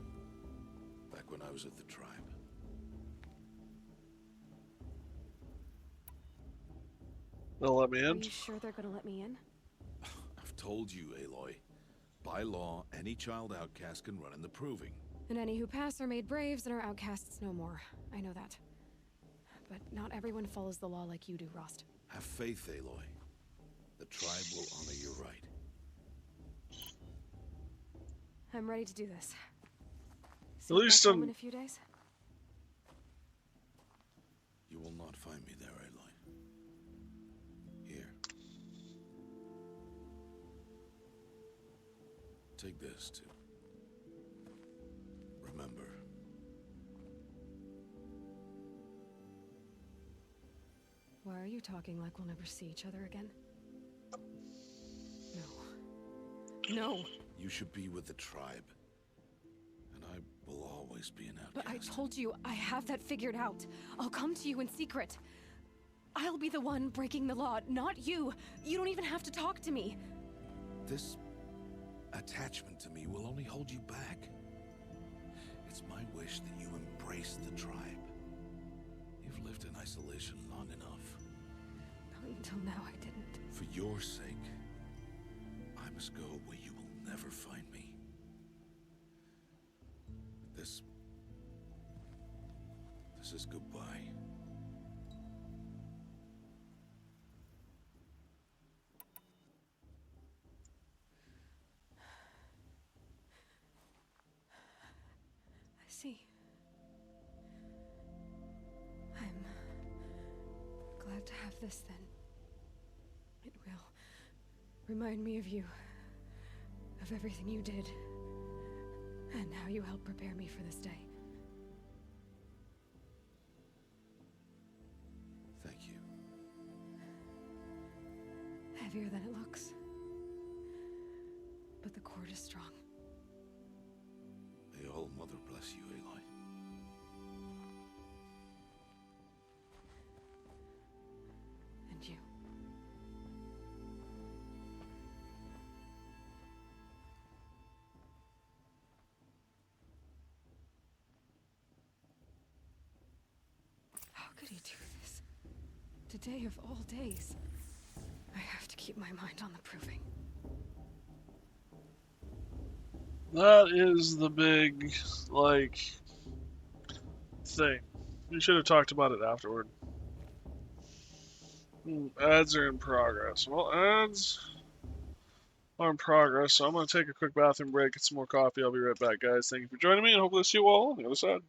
back when I was at the tribe. They'll let me Are in? you sure they're gonna let me in? I've told you, Aloy. By law, any child outcast can run in the Proving. And any who pass are made braves and are outcasts no more. I know that. But not everyone follows the law like you do, Rost. Have faith, Aloy. The tribe will honor your right. I'm ready to do this. At See you least back home I'm- in a few days? You will not find me there, Aloy. Here. Take this, too. Remember. Why are you talking like we'll never see each other again? No. No! You should be with the tribe. And I will always be an outcast. But I told you, I have that figured out. I'll come to you in secret. I'll be the one breaking the law, not you. You don't even have to talk to me. This attachment to me will only hold you back. It's my wish that you embrace the tribe. You've lived in isolation long enough. Not until now, I didn't. For your sake, I must go where you will never find me. This is goodbye. I see. I'm glad to have this then. It will remind me of you, of everything you did, and how you helped prepare me for this day. Thank you. Heavier than it looks. But the cord is strong. May All Mother bless you, Aloy. And you. How could he do this? Today of all days. I have to keep my mind on the Proving. That is the big, like, thing. We should have talked about it afterward. Ads are in progress. Well, ads are in progress, so I'm going to take a quick bathroom break, get some more coffee. I'll be right back, guys. Thank you for joining me, and hopefully see you all on the other side.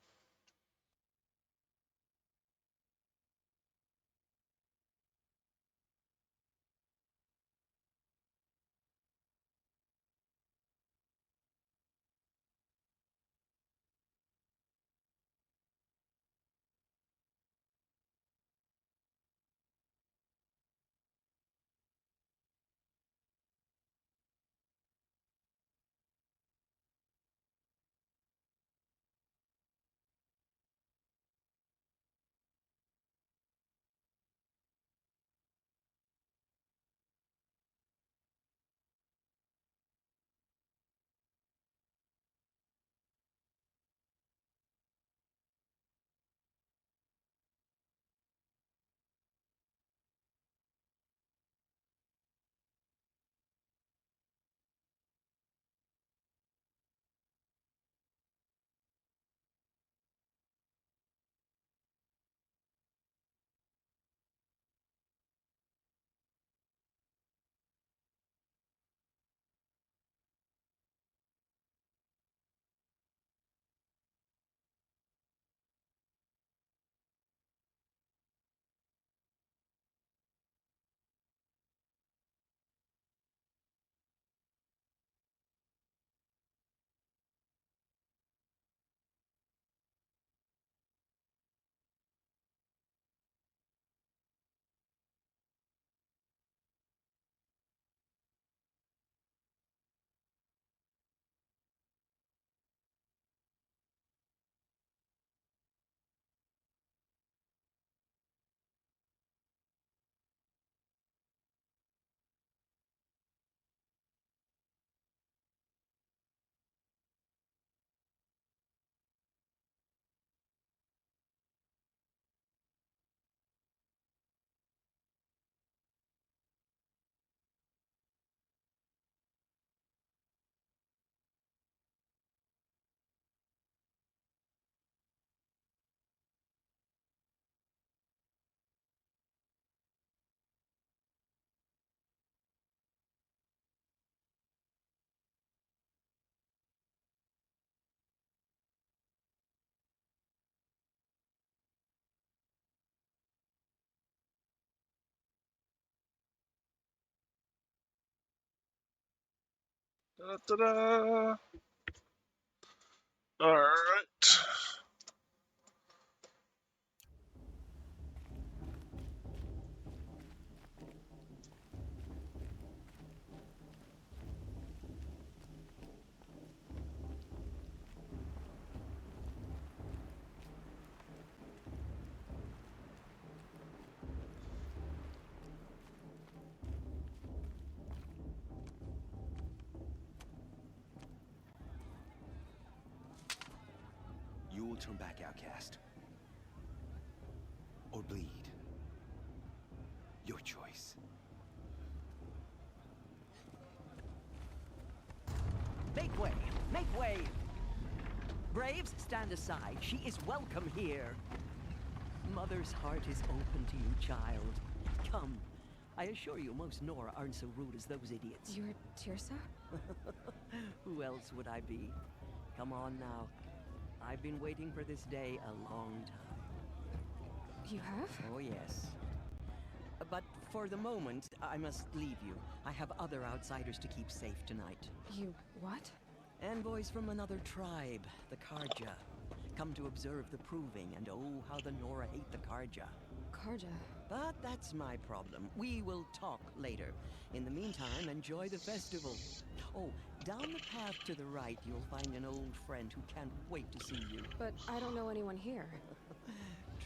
Da-da-da. Alright. You will turn back, outcast. Or bleed. Your choice. Make way! Make way! Braves, stand aside. She is welcome here. Mother's heart is open to you, child. Come. I assure you, most Nora aren't so rude as those idiots. You're Tirsa? Who else would I be? Come on now. I've been waiting for this day a long time. You have? Oh, yes. But for the moment, I must leave you. I have other outsiders to keep safe tonight. You what? Envoys from another tribe, the Karja. Come to observe the proving, and oh, how the Nora hate the Karja. Karja. But that's my problem. We will talk later. In the meantime, enjoy the festival. Oh, down the path to the right, you'll find an old friend who can't wait to see you. But I don't know anyone here.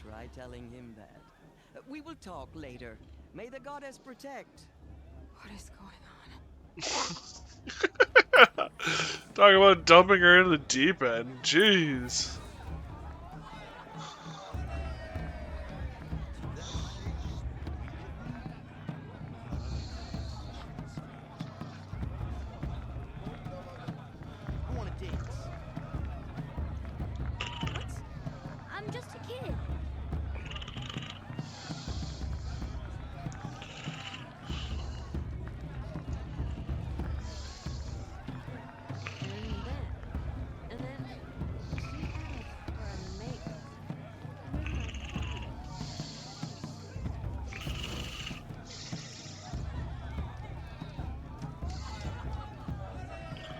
Try telling him that. We will talk later. May the goddess protect. What is going on? Talk about dumping her into the deep end. Jeez. I want to dance. What? I'm just a kid. And then she asked for a mate.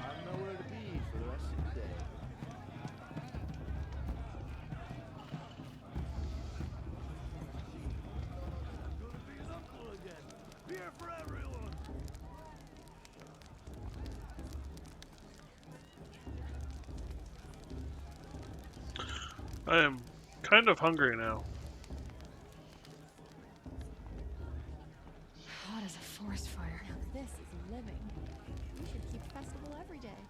I've nowhere to be for the rest of the day. Gonna be an uncle again. Beer for everyone. I am kind of hungry now. Hot as a forest fire. Now this is living. We should keep festival every day.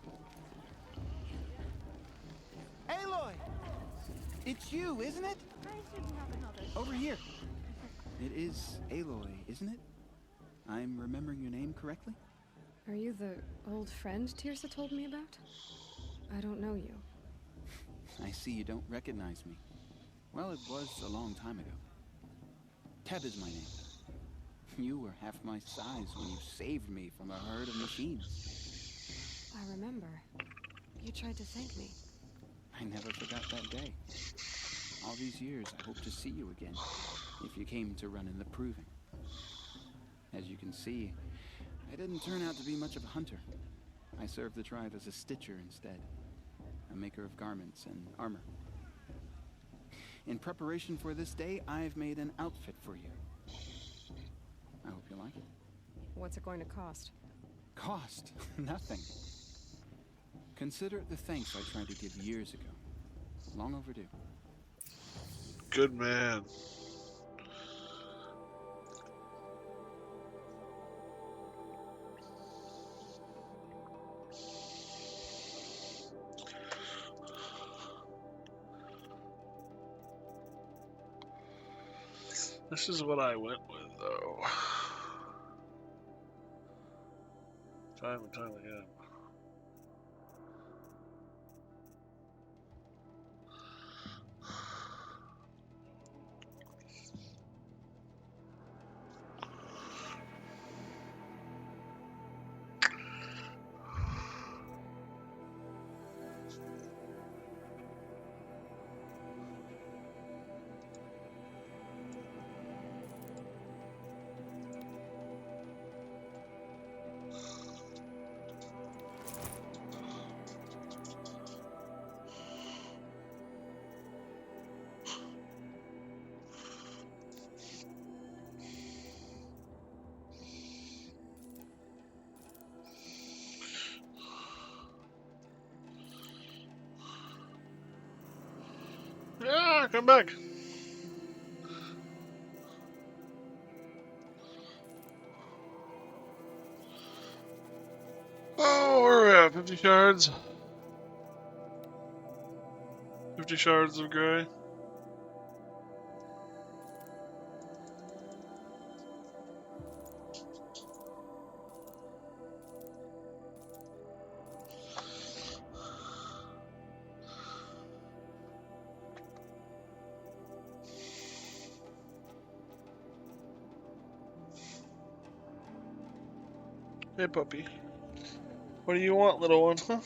Aloy! It's you, isn't it? I shouldn't have another. Over here. It is Aloy, isn't it? I'm remembering your name correctly? Are you the old friend Tirsa told me about? I don't know you. I see you don't recognize me. Well, it was a long time ago. Teb is my name. You were half my size when you saved me from a herd of machines. I remember. You tried to thank me. I never forgot that day. All these years, I hope to see you again, if you came to run in the proving. As you can see, I didn't turn out to be much of a hunter. I served the tribe as a stitcher instead, a maker of garments and armor. In preparation for this day, I've made an outfit for you. I hope you like it. What's it going to cost? Cost? Nothing. Consider it the thanks I tried to give years ago. Long overdue. Good man. This is what I went with, though. Time and time again. I'm back. Oh, where are we at? 50 shards? 50 shards of gray. Hey, puppy. What do you want, little one? Huh?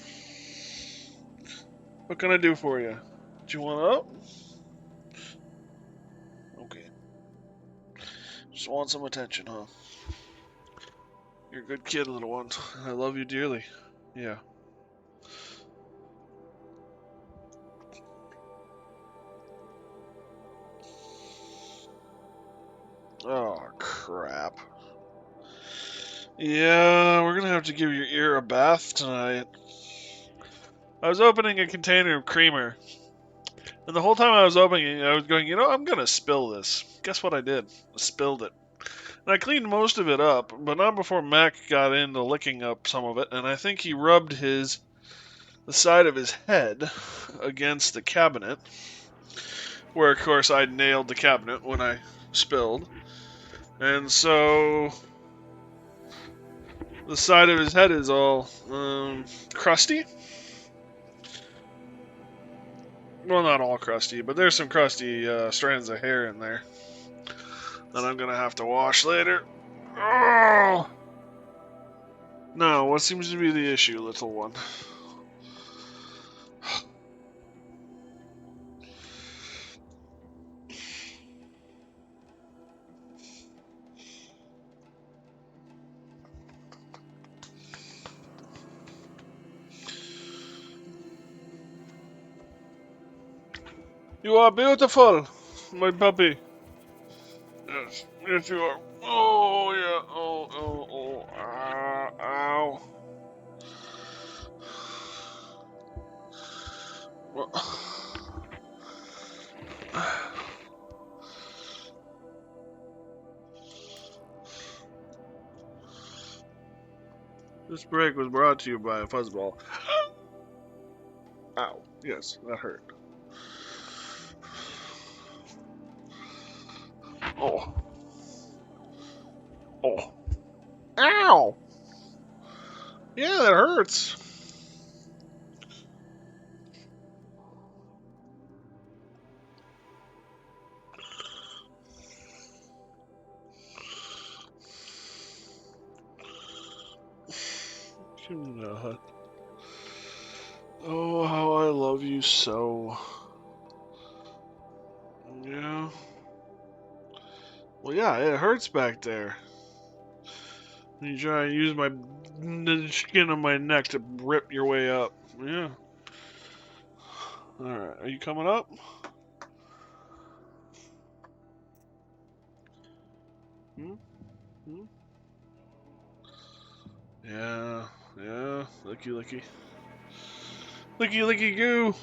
What can I do for you? Do you want up? Okay. Just want some attention, huh? You're a good kid, little one. I love you dearly. Yeah. Oh, crap. Yeah, we're gonna have to give your ear a bath tonight. I was opening a container of creamer, and the whole time I was opening it, I was going, I'm gonna spill this. Guess what I did? I spilled it. And I cleaned most of it up, but not before Mac got into licking up some of it, and I think he rubbed the side of his head against the cabinet, where of course I nailed the cabinet when I spilled. And so the side of his head is all crusty. Well, not all crusty, but there's some crusty strands of hair in there that I'm gonna have to wash later. Oh! Now, what seems to be the issue, little one? You are beautiful, my puppy. Yes, yes you are. Oh, yeah, ow. Well, this break was brought to you by a fuzzball. Ow, yes, that hurt. Oh. Ow! Yeah, that hurts. God. Oh, how I love you so. Yeah. Well, yeah, it hurts back there. You try and use the skin of my neck to rip your way up. Yeah. Alright, are you coming up? Hmm? Yeah, licky. Licky goo!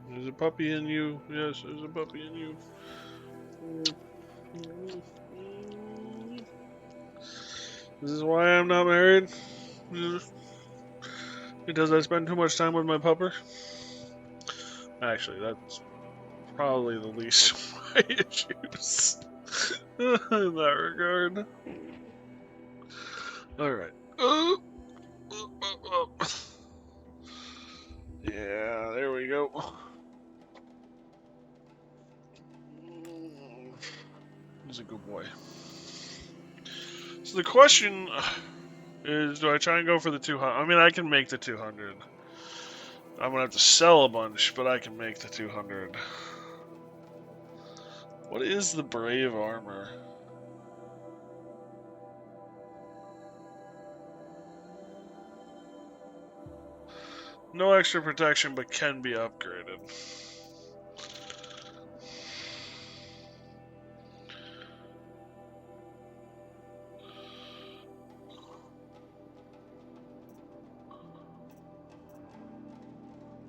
There's a puppy in you. Yes, there's a puppy in you. This is why I'm not married. Because I spend too much time with my pupper. Actually, that's probably the least of my issues in that regard. Alright. Yeah, there we go. He's a good boy. So the question is, do I try and go for the 200? I mean, I can make the 200. I'm gonna have to sell a bunch, but I can make the 200. What is the Brave armor? No extra protection, but can be upgraded.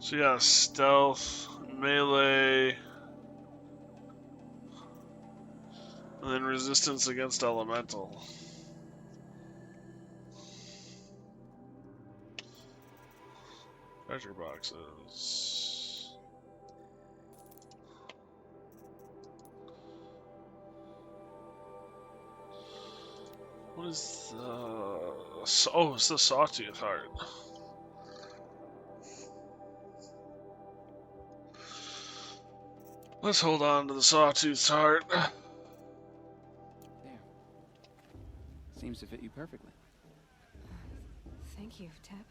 So yeah, stealth, melee, And then resistance against elemental. Treasure boxes. What is the... Oh, it's the Sawtooth Heart. Let's hold on to the Sawtooth Heart. There. Seems to fit you perfectly. Thank you, Tep.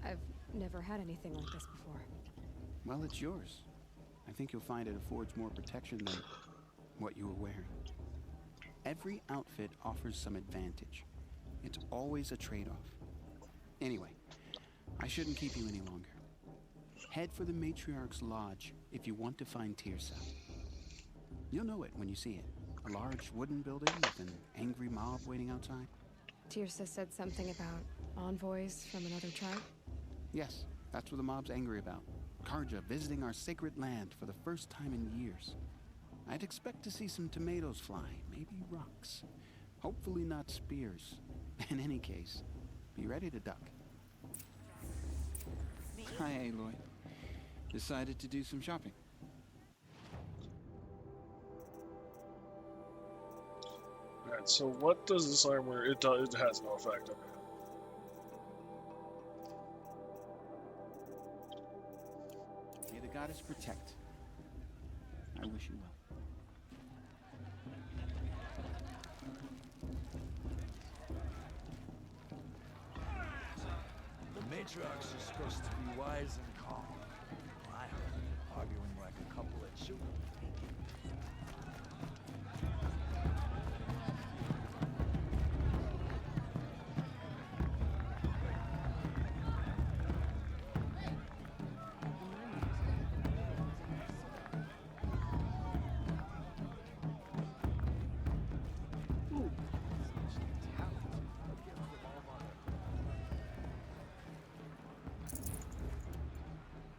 I've never had anything like this before. Well, it's yours. I think you'll find it affords more protection than what you were wearing. Every outfit offers some advantage. It's always a trade-off. Anyway, I shouldn't keep you any longer. Head for the Matriarch's Lodge if you want to find Tirsa. You'll know it when you see it. A large wooden building with an angry mob waiting outside. Tirsa said something about envoys from another tribe? Yes, that's what the mob's angry about. Karja visiting our sacred land for the first time in years. I'd expect to see some tomatoes fly, maybe rocks. Hopefully not spears. In any case, be ready to duck. Hi, Aloy. Decided to do some shopping. Alright, so what does this armor... It has no effect on me. May the goddess protect. I wish you well. The Matriarchs are supposed to be wise and calm. I heard them arguing like a couple at children.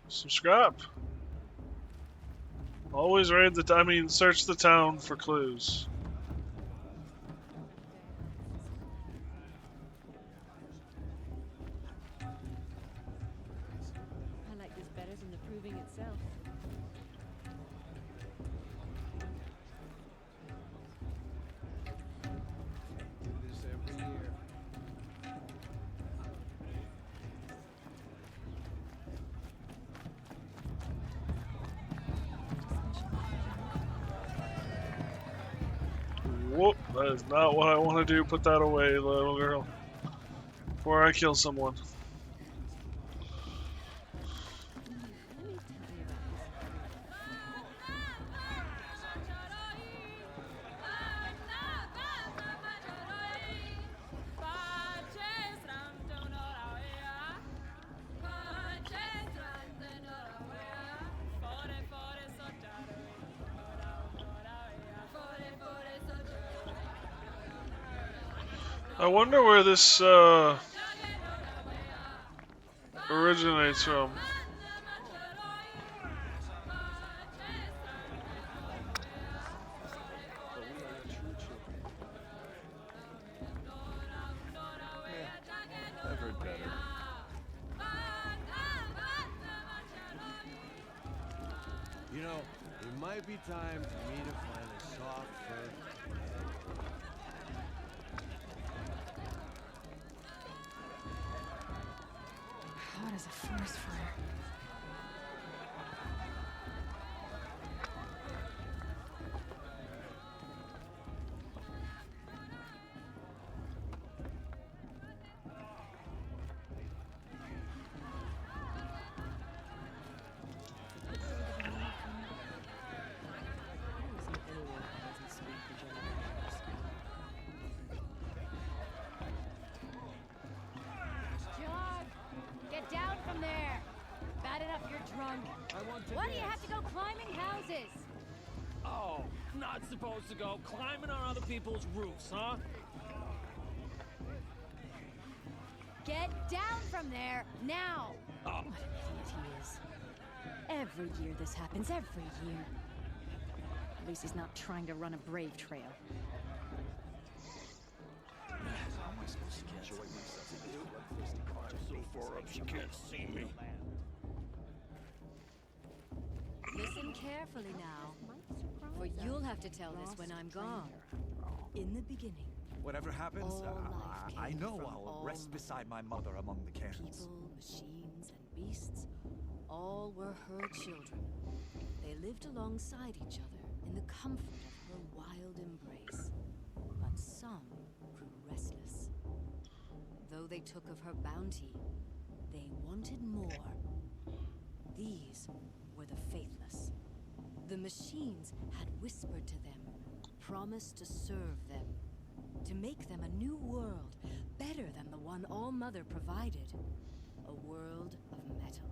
Some scrap. Always raid the... search the town for clues. I like this better than the proving itself. Do this every year. Whoop, that is not what I want to do. Put that away, little girl. Before I kill someone. I wonder where this originates from. I've heard better. You know, it might be time for me to find a soft fur. Hot as a forest fire. John, get down from there. Bad enough you're drunk. Why do you have to go climbing houses? Oh, not supposed to go climbing on other people's roofs, huh? Get down from there now. Oh, What an idiot he is. Every year this happens, every year. At least he's not trying to run a brave trail. How am I supposed to enjoy myself in this bloodthirsty culture? So far up, she can't see me. Listen carefully now, for you'll have to tell this when I'm gone. In the beginning, Whatever happens, all life I came know from I'll all rest mother. beside my mother among the cairns. People, machines, and beasts, all were her children. They lived alongside each other in the comfort of her wild embrace. But some grew restless. Though they took of her bounty, they wanted more. These were the faithless. The machines had whispered to them, promised to serve them, to make them a new world, better than the one All-Mother provided. A world of metal.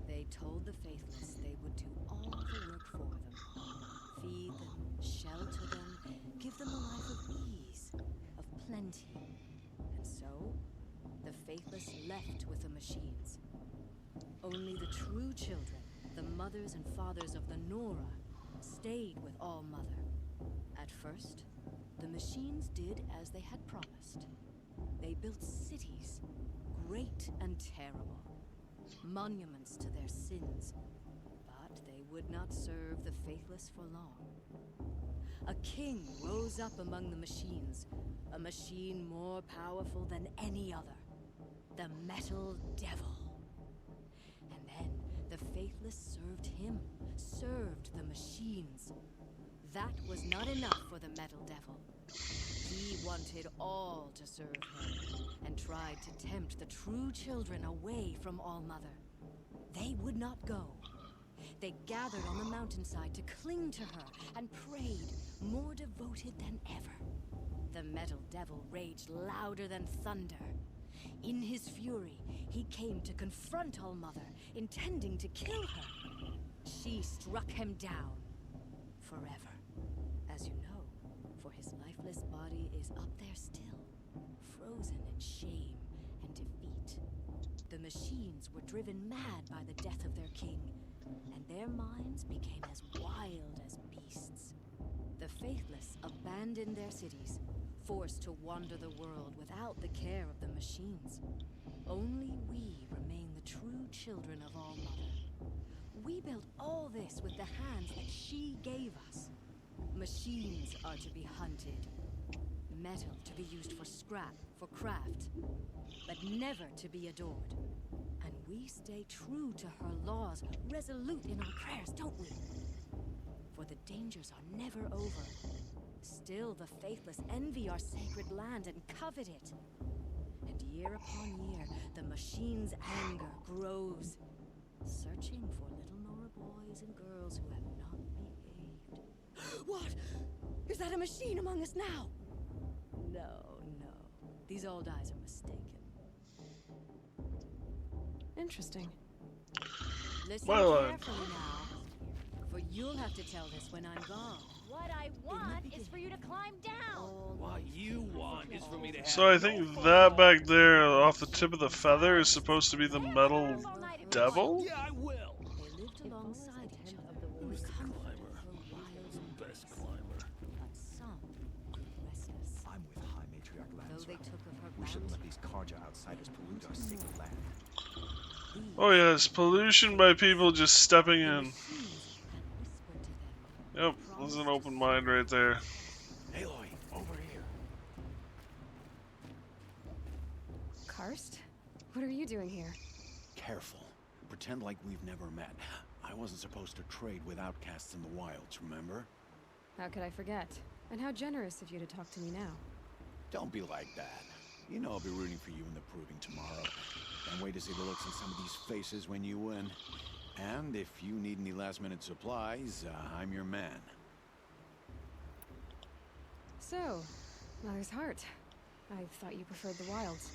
They told the faithless they would do all the work for them. Feed them, shelter them, give them a life of ease, of plenty. And so, the faithless left with the machines. Only the true children, the mothers and fathers of the Nora, stayed with All-Mother. At first, the machines did as they had promised. They built cities, great and terrible, monuments to their sins. But they would not serve the faithless for long. A king rose up among the machines, a machine more powerful than any other, the Metal Devil. And then the faithless served him, served the machines. That was not enough for the Metal Devil. He wanted all to serve him, and tried to tempt the true children away from All-Mother. They would not go. They gathered on the mountainside to cling to her and prayed, more devoted than ever. The Metal Devil raged louder than thunder. In his fury, he came to confront All-Mother, intending to kill her. She struck him down forever. As you know, for his lifeless body is up there still, frozen in shame and defeat. The machines were driven mad by the death of their king, and their minds became as wild as beasts. The faithless abandoned their cities, forced to wander the world without the care of the machines. Only we remain the true children of All-Mother. We built all this with the hands that she gave us. Machines are to be hunted. Metal to be used for scrap, for craft. But never to be adored. And we stay true to her laws, resolute in our prayers, don't we? For the dangers are never over. Still the faithless envy our sacred land and covet it. And year upon year, the machine's anger grows, searching for little Nora boys and girls who have not behaved. What? Is that a machine among us now? No, no. These old eyes are mistaken. Interesting. Listen Well, carefully now, for you'll have to tell this when I'm gone. What I want is for you to climb down. What you want is for me to have So I think that back there, off the tip of the feather, is supposed to be the Metal Devil? Yeah, I will. They lived alongside each other in the comfort of her wild Best climber. but some grew restless. I'm with High Matriarch Though they Lansra. took of her We shouldn't let bounty, these Karja outsiders pollute our sacred land. these Oh yes, pollution by people just stepping the in. machines had whispered to them. Yep, there's an open mind right there. Aloy, over here. Karst? What are you doing here? Careful. Pretend like we've never met. I wasn't supposed to trade with outcasts in the wilds, remember? How could I forget? And how generous of you to talk to me now. Don't be like that. You know I'll be rooting for you in the proving tomorrow. Can't wait to see the looks on some of these faces when you win. And if you need any last-minute supplies, I'm your man. So, Mother's Heart. I thought you preferred the wilds.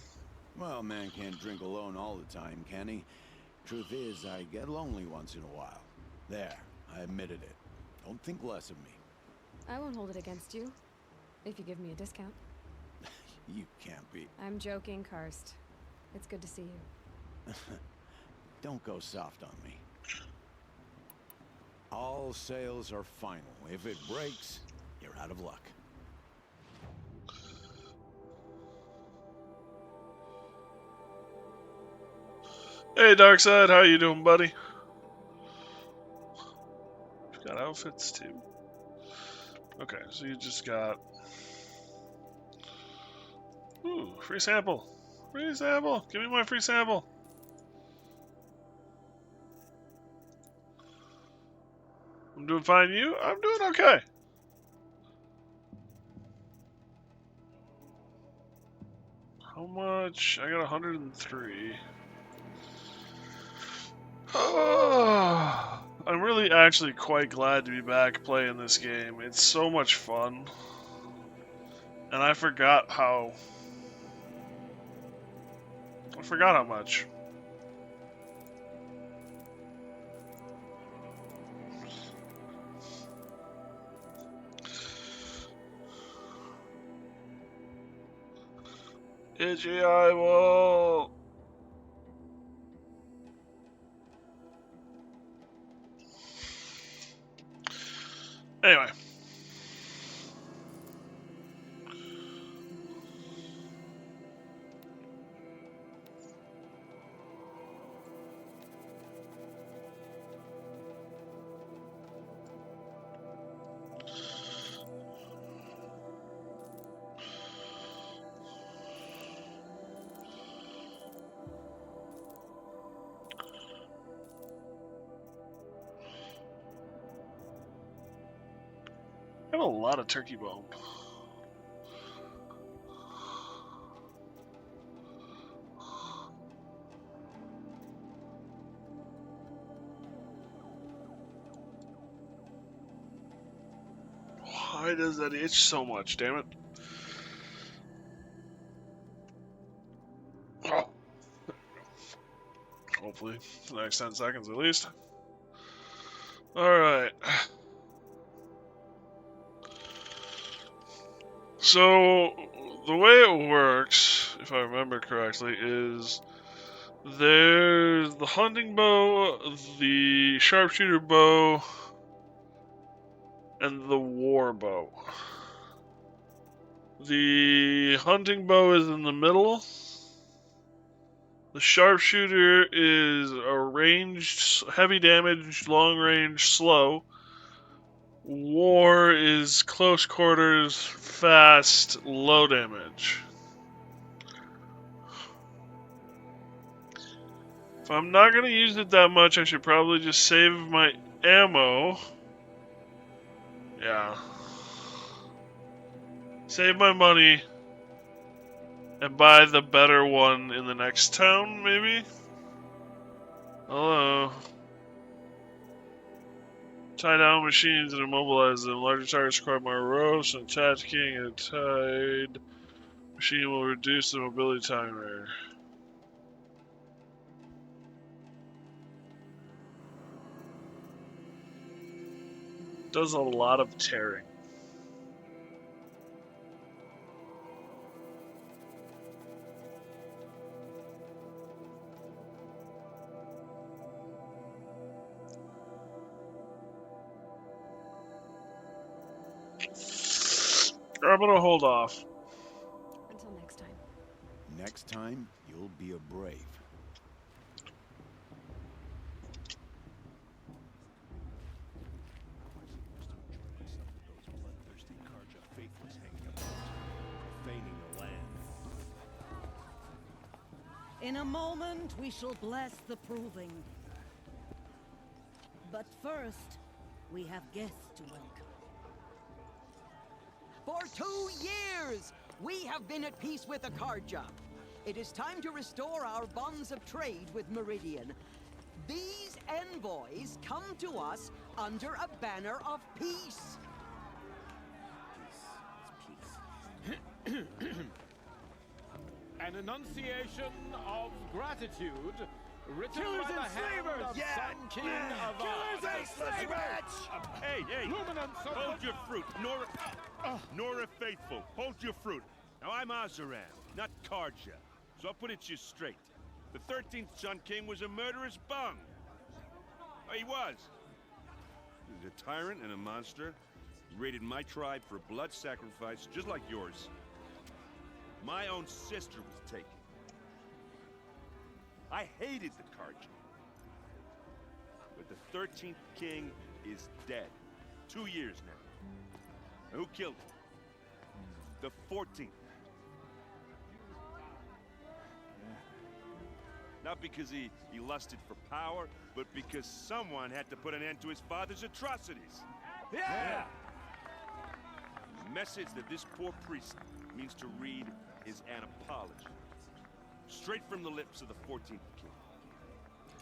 Well, man can't drink alone all the time, can he? Truth is, I get lonely once in a while. There, I admitted it. Don't think less of me. I won't hold it against you. If you give me a discount. You can't be. I'm joking, Karst. It's good to see you. Don't go soft on me. All sales are final. If it breaks, you're out of luck. Hey, Darkseid, how you doing, buddy? You've got outfits too. Okay, so you just got. Ooh, free sample. Free sample. Give me my free sample. I'm doing fine. You? I'm doing okay. How much? I got 103. Oh, I'm really actually quite glad to be back playing this game. It's so much fun. And I forgot how much. Itchy eyeball. Anyway. I have a lot of turkey bone. Why does that itch so much, damn it? Oh. Hopefully, for the next 10 seconds at least. Alright. So, the way it works, if I remember correctly, is there's the hunting bow, the sharpshooter bow, and the war bow. The hunting bow is in the middle. The sharpshooter is a ranged, heavy damage, long range, slow. War is close quarters, fast, low damage. If I'm not going to use it that much, I should probably just save my ammo. Yeah. Save my money. And buy the better one in the next town, maybe? Hello. Tie down machines and immobilize them. Larger targets require more ropes, and attacking a tied machine will reduce the mobility timer. Does a lot of tearing. I'm gonna hold off. Until next time. Next time, you'll be a brave. In a moment, we shall bless the proving. But first, we have guests to welcome. For 2 years, we have been at peace with Akarja. It is time to restore our bonds of trade with Meridian. These envoys come to us under a banner of peace. An enunciation of gratitude written Killers by the and hand slavers! of Yeah! Sun King of Killers and slavers! Hey, hey! Luminance of Hold your fruit, Nora Faithful. Hold your fruit. Now I'm Azaran, not Karja, so I'll put it to you straight. The 13th Sun King was a murderous bung. Oh, he was. He's a tyrant and a monster. He raided my tribe for blood sacrifice, just like yours. My own sister was taken. I hated the Carja. But the 13th king is dead. 2 years now. And who killed him? The 14th. Not because he lusted for power, but because someone had to put an end to his father's atrocities. Yeah! The message that this poor priest means to read is an apology. Straight from the lips of the 14th king.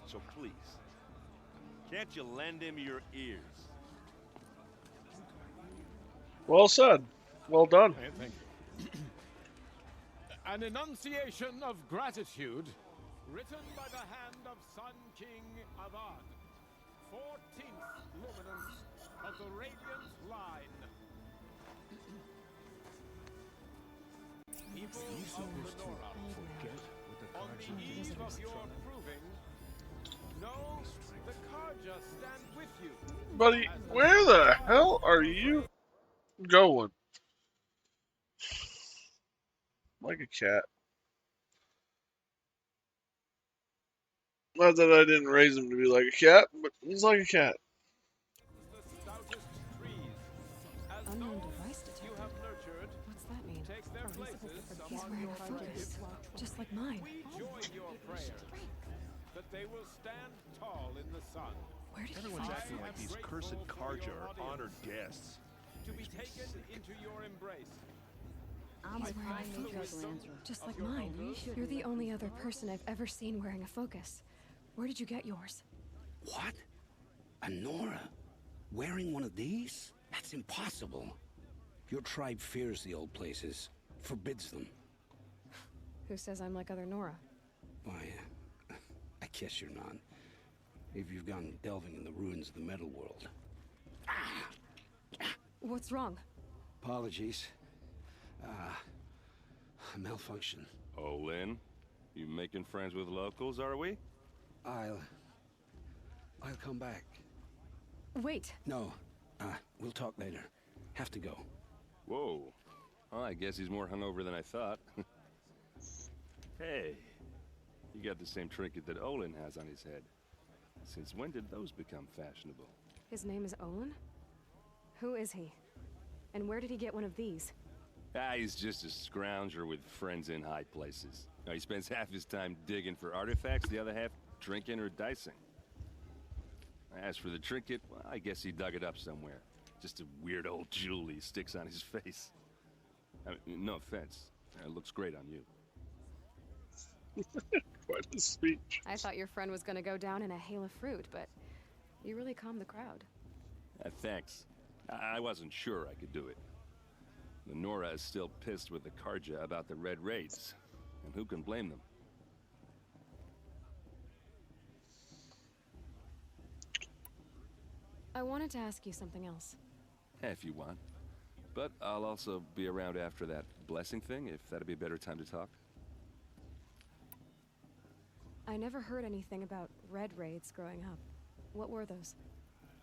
So please, can't you lend him your ears? Well said. Well done. Thank you. An enunciation of gratitude written by the hand of Sun King Avad, 14th luminance of the Radiant Line. People of Lenora, on the eve of your proving, know the Carja stand with you. Buddy, where the hell are you going? Like a cat. Not that I didn't raise him to be like a cat, but he's like a cat. Unknown device detected. What's that mean? He's wearing a focus, just like mine. We join your prayers that they will stand tall in the sun. Where did Everyone's he find acting like these cursed Carja are honored guests. To be taken into your embrace. He's wearing a focus, just like mine. You're the only other person I've ever seen wearing a focus. Where did you get yours? What? A Nora? Wearing one of these? That's impossible. Your tribe fears the old places, forbids them. Who says I'm like other Nora? Why, I guess you're not. If you've gone delving in the ruins of the metal world. What's wrong? Apologies. A malfunction. Oh, Lynn? You making friends with locals, are we? I'll come back. Wait. No. We'll talk later. Have to go. Whoa. Well, I guess he's more hungover than I thought. Hey, you got the same trinket that Olin has on his head. Since when did those become fashionable? His name is Olin? Who is he? And where did he get one of these? He's just a scrounger with friends in high places. He spends half his time digging for artifacts, the other half drinking or dicing. As for the trinket, well, I guess he dug it up somewhere. Just a weird old jewel he sticks on his face. I mean, no offense. It looks great on you. Quite a speech. I thought your friend was gonna go down in a hail of fruit, but you really calmed the crowd. Thanks. I wasn't sure I could do it. The Nora is still pissed with the Carja about the Red Raids. And who can blame them? I wanted to ask you something else. If you want. But I'll also be around after that blessing thing, if that'd be a better time to talk. I never heard anything about Red Raids growing up. What were those?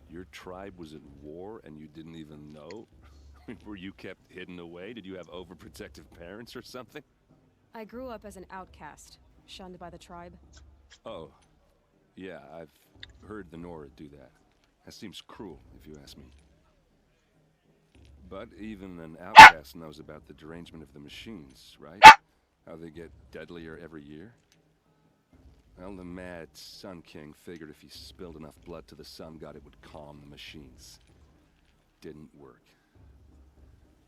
Your tribe was at war and you didn't even know? Were you kept hidden away? Did you have overprotective parents or something? I grew up as an outcast, shunned by the tribe. Oh, yeah, I've heard the Nora do that. That seems cruel, if you ask me. But even an outcast knows about the derangement of the machines, right? How they get deadlier every year. Well, the mad Sun King figured if he spilled enough blood to the Sun God, it would calm the machines. Didn't work.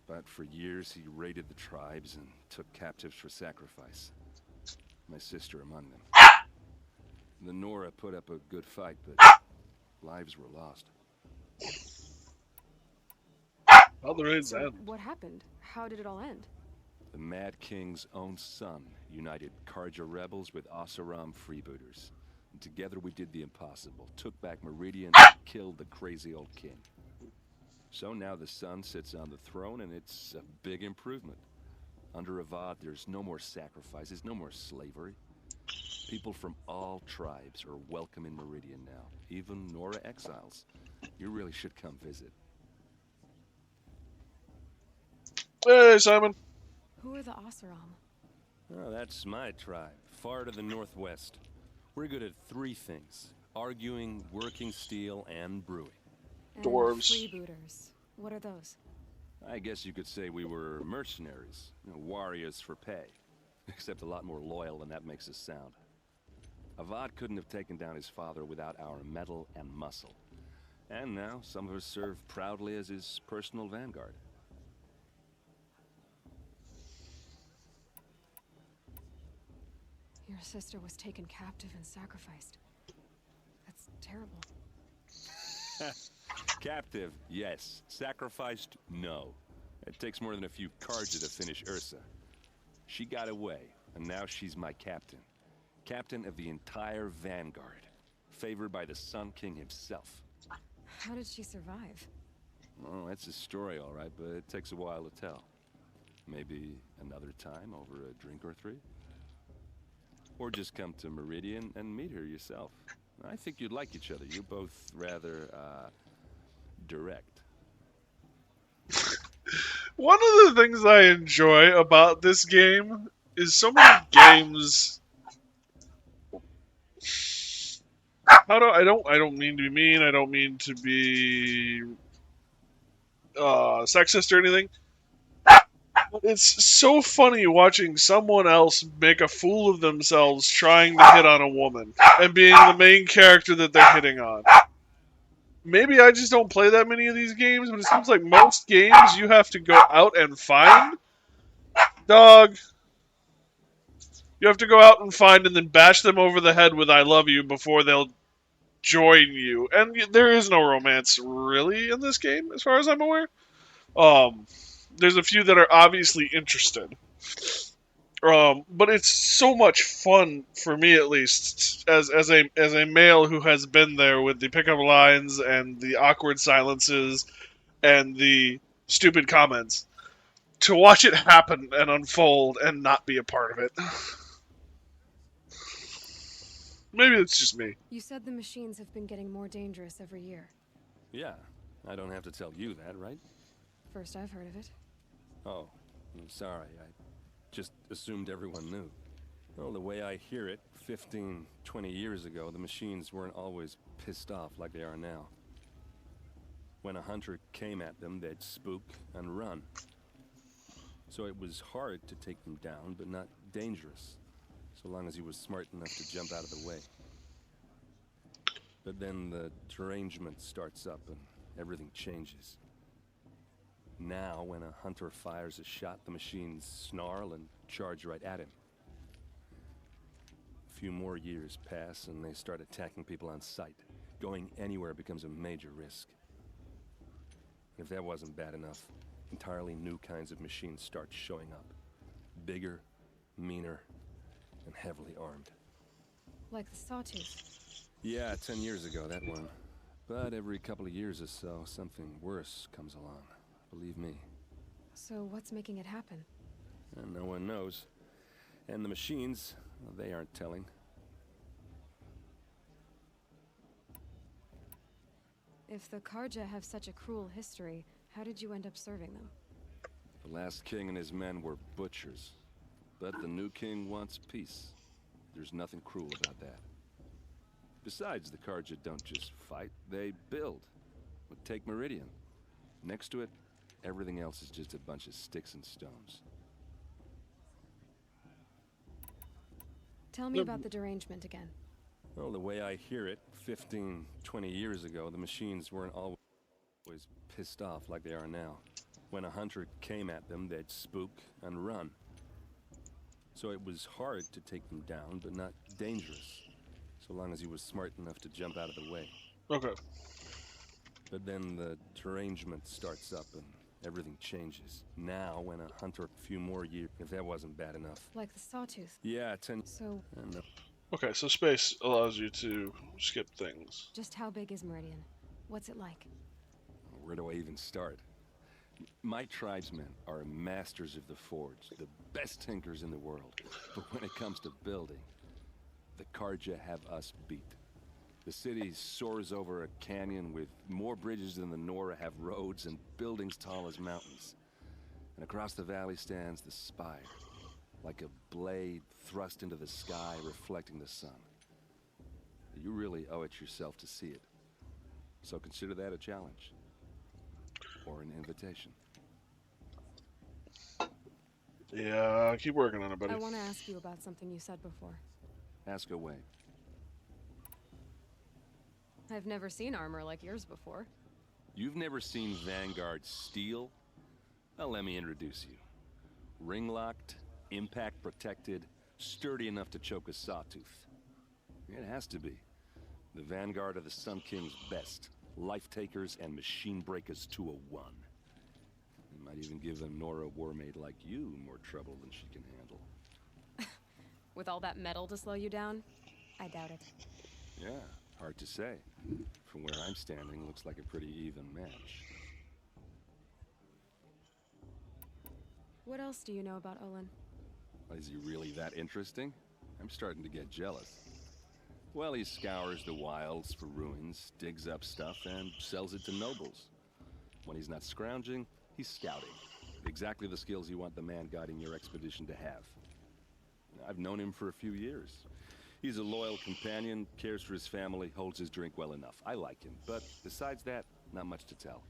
But for years, he raided the tribes and took captives for sacrifice. My sister among them. The Nora put up a good fight, but lives were lost. How'd the raids end? What happened? How did it all end? The Mad King's own son united Carja rebels with Oseram freebooters. And together we did the impossible. Took back Meridian and killed the crazy old king. So now the son sits on the throne and it's a big improvement. Under Avad, there's no more sacrifices, no more slavery. People from all tribes are welcome in Meridian now, even Nora exiles. You really should come visit. Hey, Simon. Who are the Oseram? Oh, that's my tribe, far to the northwest. We're good at three things: arguing, working steel, and brewing. And Dwarves. freebooters. What are those? I guess you could say we were mercenaries, warriors for pay. Except a lot more loyal than that makes us sound. Avad couldn't have taken down his father without our metal and muscle. And now, some of us serve proudly as his personal vanguard. Your sister was taken captive and sacrificed. That's terrible. Captive, yes. Sacrificed, no. It takes more than a few Carja to finish Ursa. She got away, and now she's my captain. Captain of the entire Vanguard. Favored by the Sun King himself. How did she survive? Oh, that's a story, all right, but it takes a while to tell. Maybe another time over a drink or three? Or just come to Meridian and meet her yourself. I think you'd like each other. You're both rather, direct. One of the things I enjoy about this game is so many games. I don't mean to be mean. I don't mean to be sexist or anything. But it's so funny watching someone else make a fool of themselves trying to hit on a woman and being the main character that they're hitting on. Maybe I just don't play that many of these games, but it seems like most games you have to go out and find. Dog. You have to go out and find and then bash them over the head with I love you before they'll join you. And there is no romance really in this game, as far as I'm aware. There's a few that are obviously interested. But it's so much fun for me, at least, as a male who has been there with the pickup lines and the awkward silences and the stupid comments, to watch it happen and unfold and not be a part of it. Maybe it's just me. You said the machines have been getting more dangerous every year. Yeah, I don't have to tell you that, right? First I've heard of it. Oh, I'm sorry. I just assumed everyone knew. Well, the way I hear it, 15, 20 years ago, the machines weren't always pissed off like they are now. When a hunter came at them, they'd spook and run. So it was hard to take them down, but not dangerous, so long as he was smart enough to jump out of the way. But then the derangement starts up and everything changes. Now, when a hunter fires a shot, the machines snarl and charge right at him. A few more years pass and they start attacking people on sight. Going anywhere becomes a major risk. If that wasn't bad enough, entirely new kinds of machines start showing up. Bigger, meaner, and heavily armed. Like the Sawtooth. Yeah, 10 years ago, that one. But every couple of years or so, something worse comes along. Believe me. So what's making it happen? And no one knows. And the machines, well, they aren't telling. If the Carja have such a cruel history, how did you end up serving them? The last king and his men were butchers. But the new king wants peace. There's nothing cruel about that. Besides, the Carja don't just fight, they build. But take Meridian. Next to it, everything else is just a bunch of sticks and stones. Tell me about the derangement again. Well, the way I hear it, 15, 20 years ago, the machines weren't always pissed off like they are now. When a hunter came at them, they'd spook and run. So it was hard to take them down, but not dangerous, so long as he was smart enough to jump out of the way. Okay. But then the derangement starts up and everything changes. Now, when a hunter a few more years, if that wasn't bad enough. Like the Sawtooth. Yeah, 10. So. Okay, so space allows you to skip things. Just how big is Meridian? What's it like? Where do I even start? My tribesmen are masters of the forge, the best tinkers in the world. But when it comes to building, The Karja have us beat. The city soars over a canyon with more bridges than the Nora have roads and buildings tall as mountains. And across the valley stands the spire, like a blade thrust into the sky reflecting the sun. You really owe it yourself to see it. So consider that a challenge. Or an invitation. Yeah, keep working on it, buddy. I want to ask you about something you said before. Ask away. I've never seen armor like yours before. You've never seen Vanguard steel? Well, let me introduce you. Ring-locked, impact-protected, sturdy enough to choke a sawtooth. It has to be. The Vanguard of the Sun King's best. Life-takers and machine breakers to a one. It might even give a Nora warmaid like you more trouble than she can handle. With all that metal to slow you down? I doubt it. Yeah, hard to say. From where I'm standing, looks like a pretty even match. What else do you know about Olin? Is he really that interesting? I'm starting to get jealous. Well, he scours the wilds for ruins, digs up stuff, and sells it to nobles. When he's not scrounging, he's scouting. Exactly the skills you want the man guiding your expedition to have. I've known him for a few years. He's a loyal companion, cares for his family, holds his drink well enough. I like him, but besides that, not much to tell.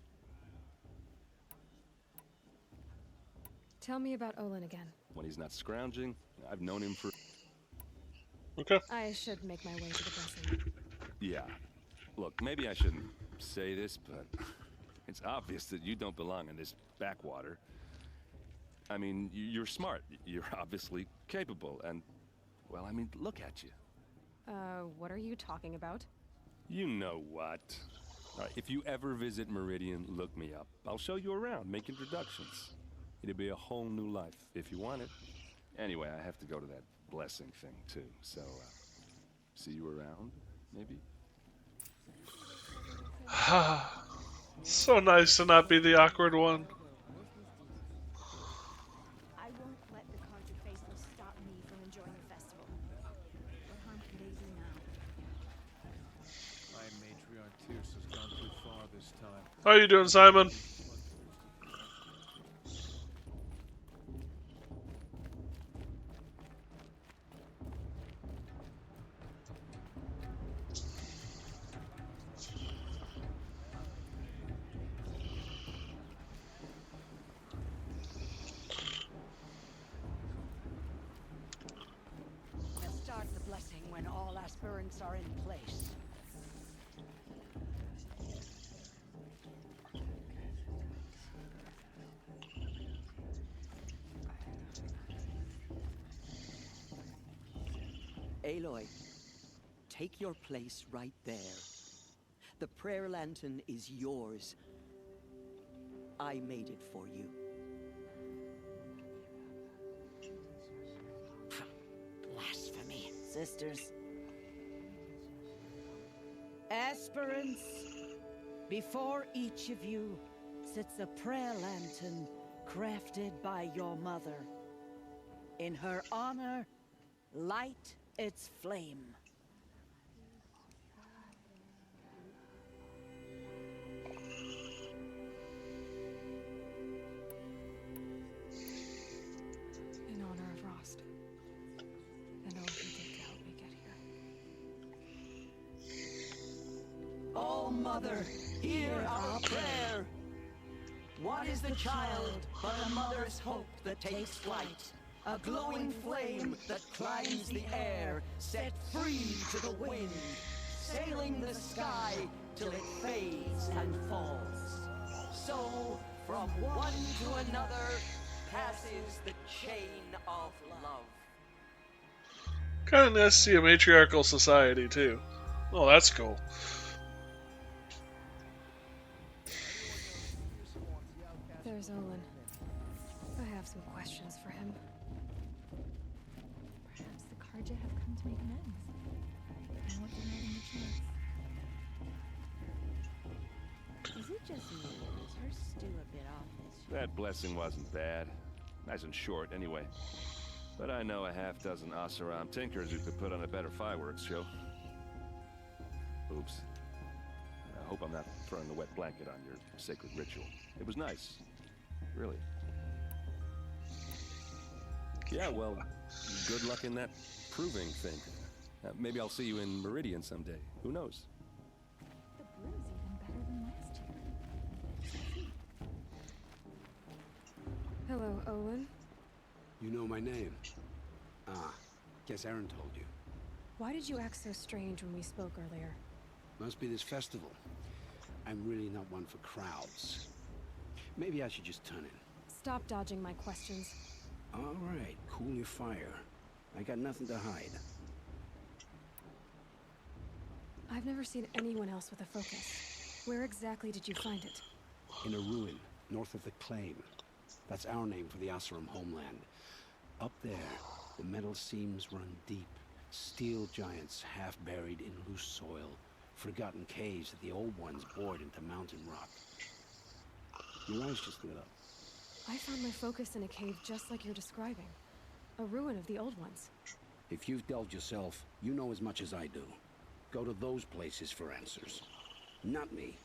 Tell me about Olin again. When he's not scrounging, I've known him for... Okay. I should make my way to the blessing. Yeah. Look, maybe I shouldn't say this, but it's obvious that you don't belong in this backwater. I mean, you're smart. You're obviously capable, and... well, I mean, look at you. What are you talking about? You know what. If you ever visit Meridian, look me up. I'll show you around, make introductions. It'll be a whole new life, if you want it. Anyway, I have to go to that blessing thing, too. So, see you around, maybe? So nice to not be the awkward one. I won't let the Karja faithful stop me from enjoying the festival. What harm can they do now? My matriarch Tyr's has gone too far this time. How you doing, Simon? Start the blessing when all aspirants are in place. Aloy, take your place right there. The prayer lantern is yours. I made it for you. Blasphemy. Sisters. Aspirants, before each of you sits a prayer lantern crafted by your mother. In her honor, light its flame. In honor of Rost. And all he did to help me get here. Oh, Mother, hear our prayer. What is the child but a mother's hope that takes flight? A glowing flame that climbs the air, set free to the wind, sailing the sky till it fades and falls. So, from one to another, passes the chain of love. Kind of nice to see a matriarchal society, too. Oh, that's cool. There's Olin. I have some questions for him. Perhaps the Karja have come to make amends. I want to know them the chance. Is it just me, or is her stew a bit off this year? That blessing wasn't bad. Nice and short, anyway. But I know a half-dozen Oseram tinkers who could put on a better fireworks show. Oops. I hope I'm not throwing a wet blanket on your sacred ritual. It was nice. Really. Yeah, well, good luck in that proving thing. Maybe I'll see you in Meridian someday. Who knows? The brew's even better than last year. Hello, Olin. You know my name? Ah, guess Aaron told you. Why did you act so strange when we spoke earlier? Must be this festival. I'm really not one for crowds. Maybe I should just turn in. Stop dodging my questions. All right, cool your fire. I got nothing to hide. I've never seen anyone else with a focus. Where exactly did you find it? In a ruin, north of the Claim. That's our name for the Oseram homeland. Up there, the metal seams run deep. Steel giants half buried in loose soil. Forgotten caves that the old ones bored into mountain rock. Your eyes just lit up. I found my focus in a cave just like you're describing. A ruin of the old ones. If you've delved yourself, you know as much as I do. Go to those places for answers. Not me.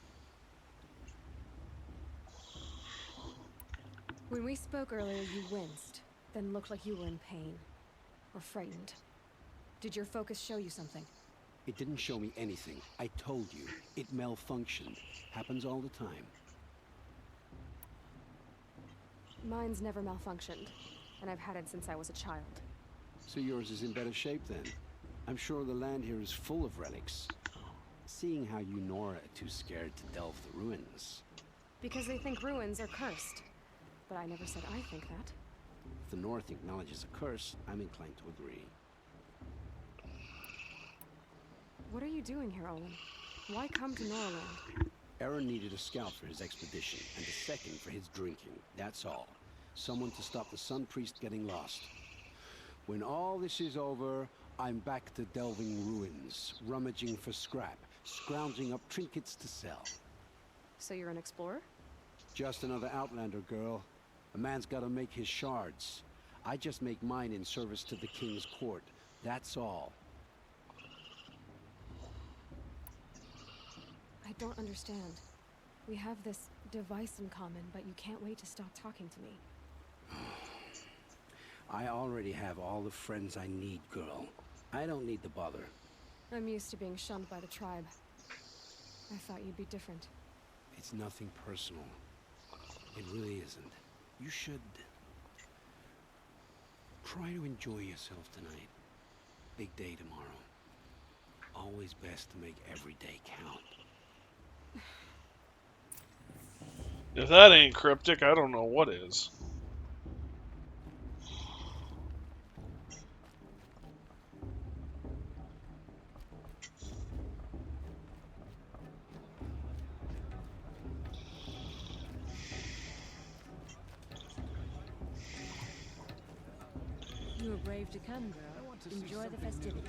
When we spoke earlier, you winced, then looked like you were in pain. Or frightened. Did your focus show you something? It didn't show me anything. I told you. It malfunctioned. Happens all the time. Mine's never malfunctioned, and I've had it since I was a child. So yours is in better shape then. I'm sure the land here is full of relics. Seeing how you Nora are too scared to delve the ruins. Because they think ruins are cursed. But I never said I think that. If the North acknowledges a curse, I'm inclined to agree. What are you doing here, Olin? Why come to Noraland? Aaron needed a scout for his expedition, and a second for his drinking. That's all. Someone to stop the Sun Priest getting lost. When all this is over, I'm back to delving ruins, rummaging for scrap, scrounging up trinkets to sell. So you're an explorer? Just another Outlander, girl. A man's gotta make his shards. I just make mine in service to the King's court. That's all. I don't understand. We have this device in common, but you can't wait to stop talking to me. I already have all the friends I need, girl. I don't need the bother. I'm used to being shunned by the tribe. I thought you'd be different. It's nothing personal. It really isn't. You should try to enjoy yourself tonight. Big day tomorrow. Always best to make every day count. If that ain't cryptic, I don't know what is. You were brave to come, girl. Enjoy the festivities.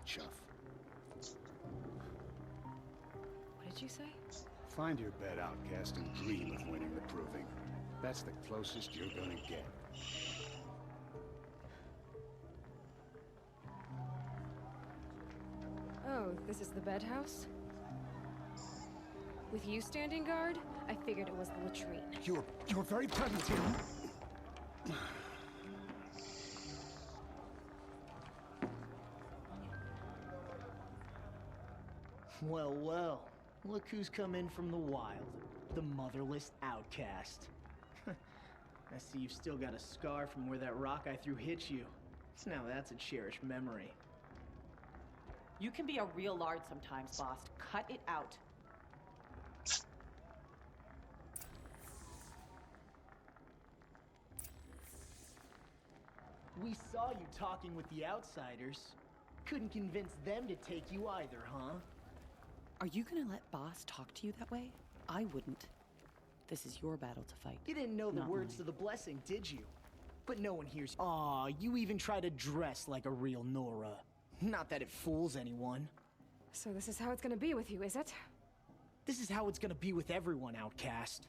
Chuff. What did you say? Find your bed, outcast, and dream of winning the proving. That's the closest you're gonna get. Oh, this is the bedhouse? With you standing guard, I figured it was the latrine. You're very present here. Well, well. Look who's come in from the wild. The motherless outcast. I see you've still got a scar from where that rock I threw hit you. Now that's a cherished memory. You can be a real lard sometimes, boss. Cut it out. We saw you talking with the outsiders. Couldn't convince them to take you either, huh? Are you gonna let Boss talk to you that way? I wouldn't. This is your battle to fight. You didn't know the words to the blessing, did you? But no one hears. Aw, you even try to dress like a real Nora. Not that it fools anyone. So this is how it's gonna be with you, is it? This is how it's gonna be with everyone, Outcast.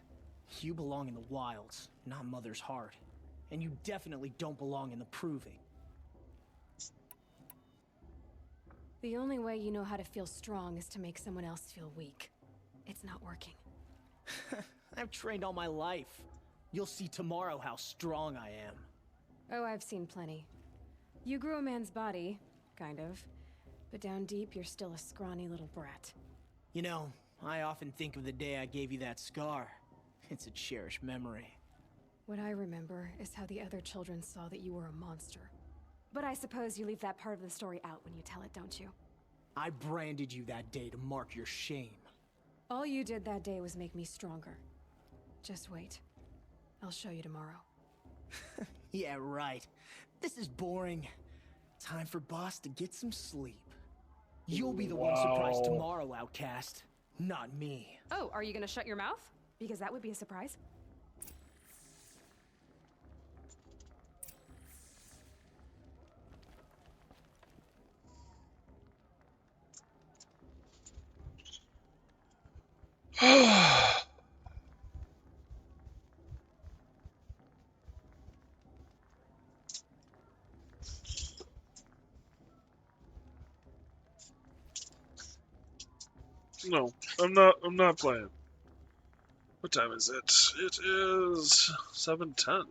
You belong in the wilds, not Mother's Heart. And you definitely don't belong in the Proving. The only way you know how to feel strong is to make someone else feel weak. It's not working. I've trained all my life. You'll see tomorrow how strong I am. Oh, I've seen plenty. You grew a man's body, kind of. But down deep, you're still a scrawny little brat. You know, I often think of the day I gave you that scar. It's a cherished memory. What I remember is how the other children saw that you were a monster. But I suppose you leave that part of the story out when you tell it, don't you? I branded you that day to mark your shame. All you did that day was make me stronger. Just wait. I'll show you tomorrow. Yeah, right. This is boring. Time for Boss to get some sleep. You'll be the one surprised tomorrow, Outcast. Not me. Oh, are you gonna shut your mouth? Because that would be a surprise. No, I'm not playing. What time is it? It is 7:10. How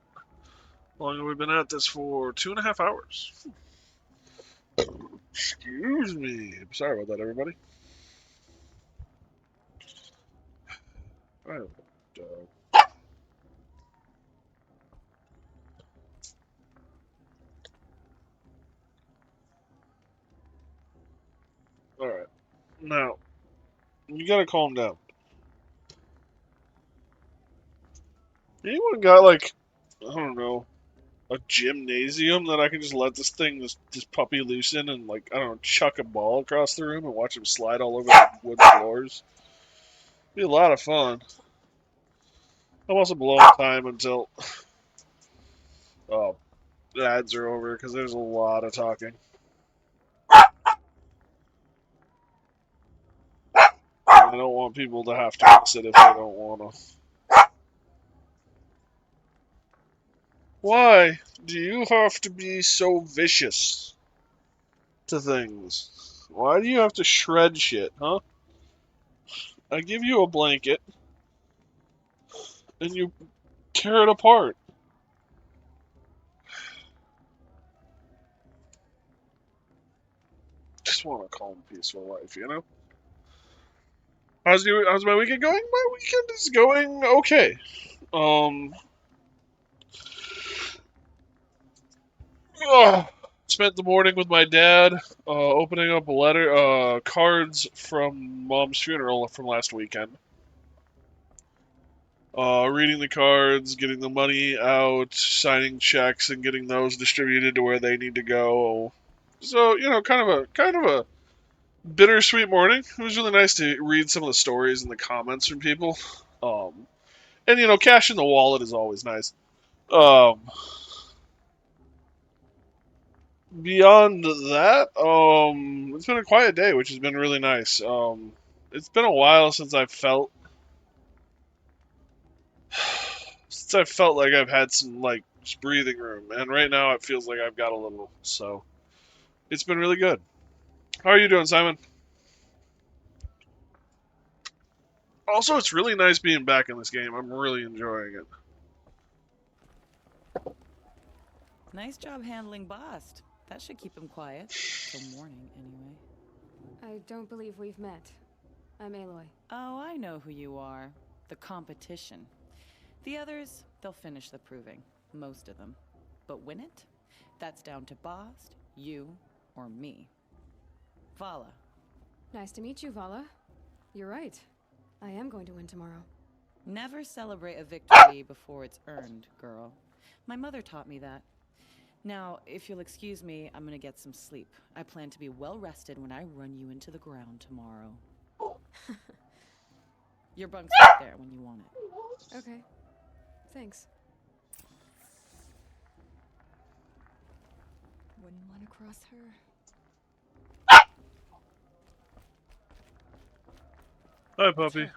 long have we been at this for? 2.5 hours. Excuse me. Sorry about that, everybody. Alright. Now, you gotta calm down. Anyone got, like, I don't know, a gymnasium that I can just let this puppy loose in and, like, I don't know, chuck a ball across the room and watch him slide all over the wood floors? Be a lot of fun. I'm also blowing time until the ads are over because there's a lot of talking. I don't want people to have to exit if they don't want to. Why do you have to be so vicious to things? Why do you have to shred shit, huh? I give you a blanket, and you tear it apart. Just want a calm, peaceful life, you know? How's my weekend going? My weekend is going okay. Spent the morning with my dad, opening up cards from Mom's funeral from last weekend. Reading the cards, getting the money out, signing checks, and getting those distributed to where they need to go. So, you know, kind of a bittersweet morning. It was really nice to read some of the stories and the comments from people. And, you know, cash in the wallet is always nice. Beyond that, it's been a quiet day, which has been really nice. It's been a while since I felt like I've had some, like, breathing room, and right now it feels like I've got a little, so it's been really good. How are you doing, Simon? Also, it's really nice being back in this game. I'm really enjoying it. Nice job handling Bast. That should keep him quiet. Till morning, anyway. I don't believe we've met. I'm Aloy. Oh, I know who you are. The competition. The others, they'll finish the proving. Most of them. But win it? That's down to Bast, you, or me. Vala. Nice to meet you, Vala. You're right. I am going to win tomorrow. Never celebrate a victory before it's earned, girl. My mother taught me that. Now, if you'll excuse me, I'm gonna get some sleep. I plan to be well rested when I run you into the ground tomorrow. Your bunk's right there when you want it. Okay. Thanks. Wouldn't want to cross her. Hi, puppy.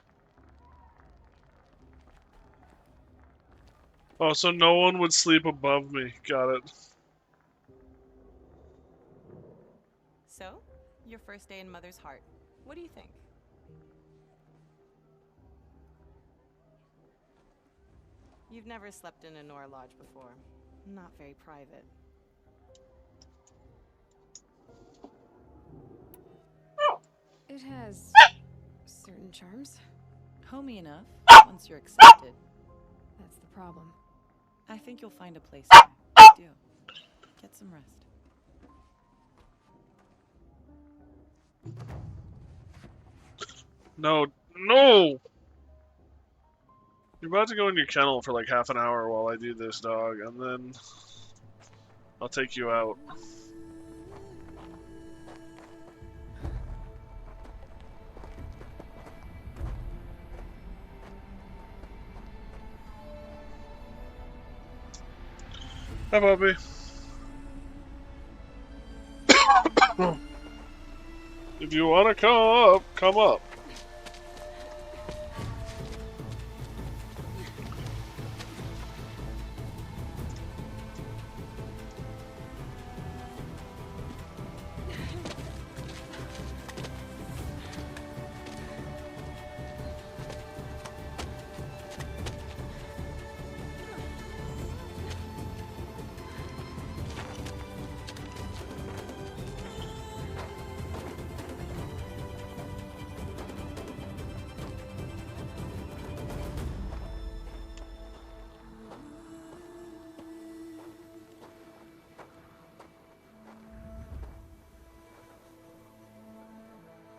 Oh, so no one would sleep above me. Got it. So, your first day in Mother's Heart. What do you think? You've never slept in a Nora Lodge before. Not very private. It has certain charms. Homey enough, once you're accepted. That's the problem. I think you'll find a place there. I do. Get some rest. No, no! You're about to go in your kennel for like half an hour while I do this, dog, and then I'll take you out. Hi, puppy. If you want to come up, come up.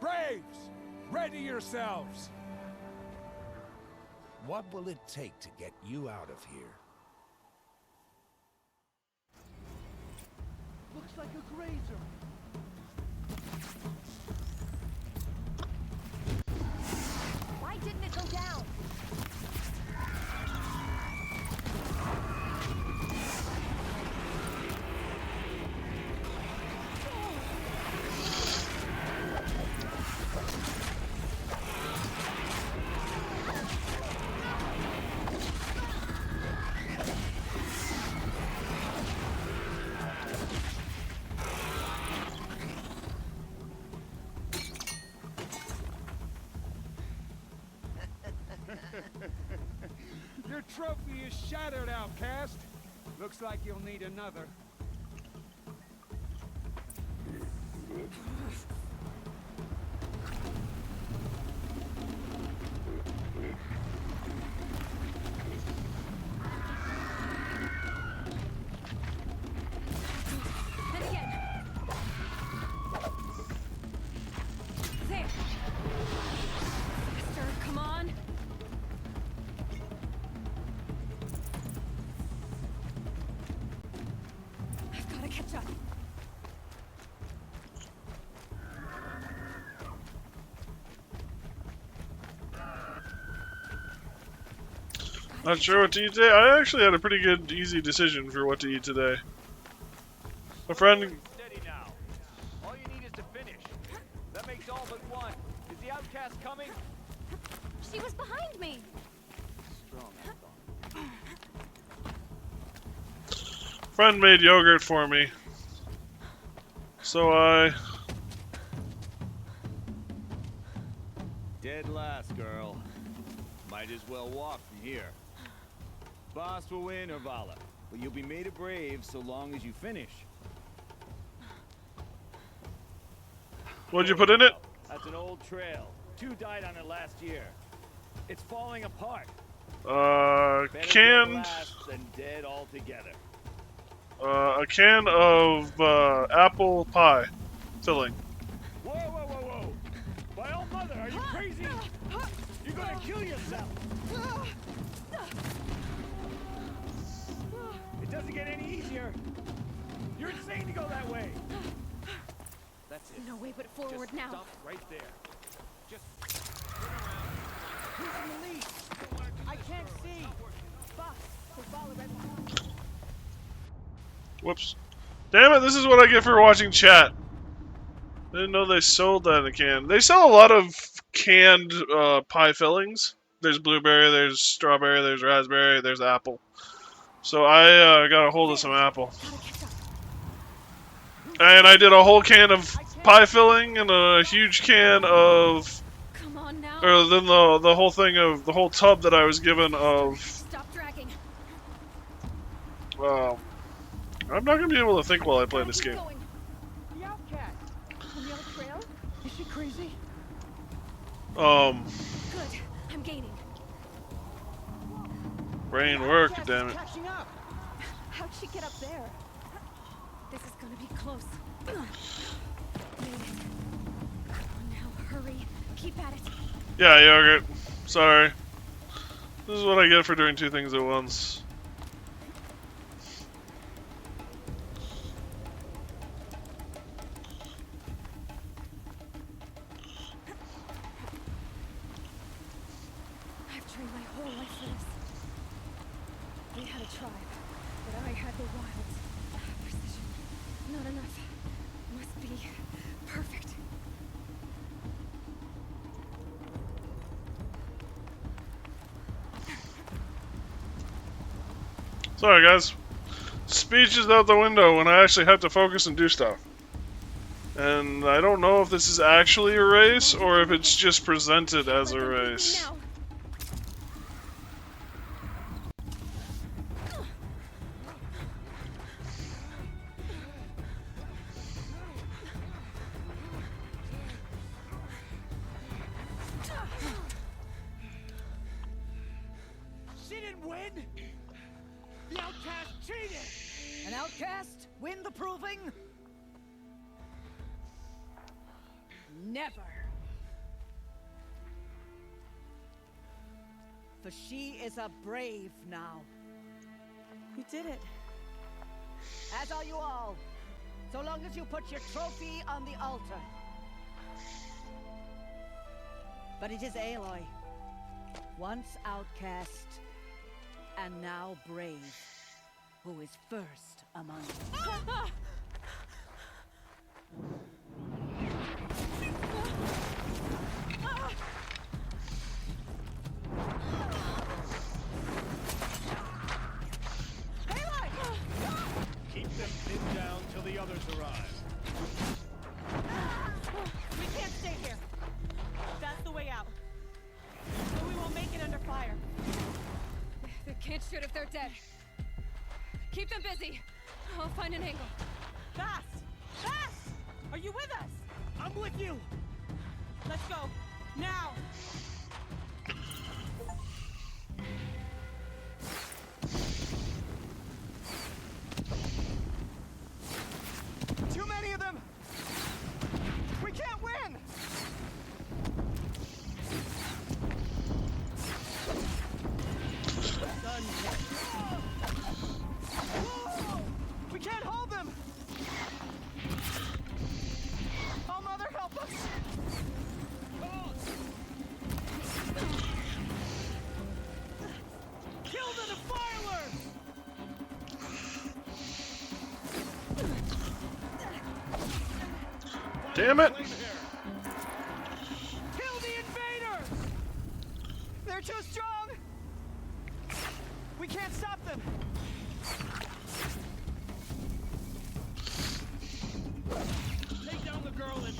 Braves! Ready yourselves! What will it take to get you out of here? Looks like a grazer. Why didn't it go down? Your trophy is shattered, outcast. Looks like you'll need another. Then again. There. Faster, come on. I've got to catch up. Not sure what to eat today. I actually had a pretty good, easy decision for what to eat today. A friend. Steady now. All you need is to finish. That makes all but one. Is the outcast coming? She was behind me. Strong, I thought. Friend made yogurt for me. So I. Dead last, girl. Might as well walk from here. Boss will win or Vala, but you'll be made a brave so long as you finish. What'd you put in it? That's an old trail. 2 died on it last year. It's falling apart. Better dead Canned. last than dead altogether. A can of apple pie filling. Whoa, whoa, whoa, whoa! By all mother, are you crazy? You're gonna kill yourself! It doesn't get any easier. You're insane to go that way! That's it. No way but forward Just now. stop right there. Just turn around. Who's in the lead? I can't see. Boss, we'll follow right behind. Whoops. Damn it, this is what I get for watching chat. I didn't know they sold that in a can. They sell a lot of canned pie fillings. There's blueberry, there's strawberry, there's raspberry, there's apple. So I got a hold of some apple. And I did a whole can of pie filling and a huge can of... Come on now. Or then the whole thing of... The whole tub that I was given of... Stop dragging. I'm not going to be able to think while I play this game. The outcast. On the other trail? Is she crazy? Good. I'm gaining. Brain work, damn it. Catching up. How'd she get up there? This is gonna be close. Made it. Come on now, hurry. Keep at it. Yeah, Yogurt. Sorry. This is what I get for doing two things at once. I've trained my whole life for this. They had a tribe, but I had the wilds. Precision. Not enough. Must be perfect. Sorry, guys. Speech is out the window when I actually have to focus and do stuff. And I don't know if this is actually a race or if it's just presented as a race. She didn't win! The outcast cheated! An outcast win the proving? Never! For she is a brave now. You did it. As are you all. So long as you put your trophy on the altar. But it is Aloy. Once outcast, and now brave, who is first among you. Keep them pinned down till the others arrive. We can't stay here. That's the way out. But we won't make it under fire. They can't shoot if they're dead. Keep them busy. I'll find an angle. Fast! Fast! Are you with us? I'm with you! Let's go. Now! Too many of them! We can't win! We can't hold them! Oh, Mother, help us! Kill the defilers! Damn it! Kill the invaders! They're too strong! We can't stop them! Take down the girl and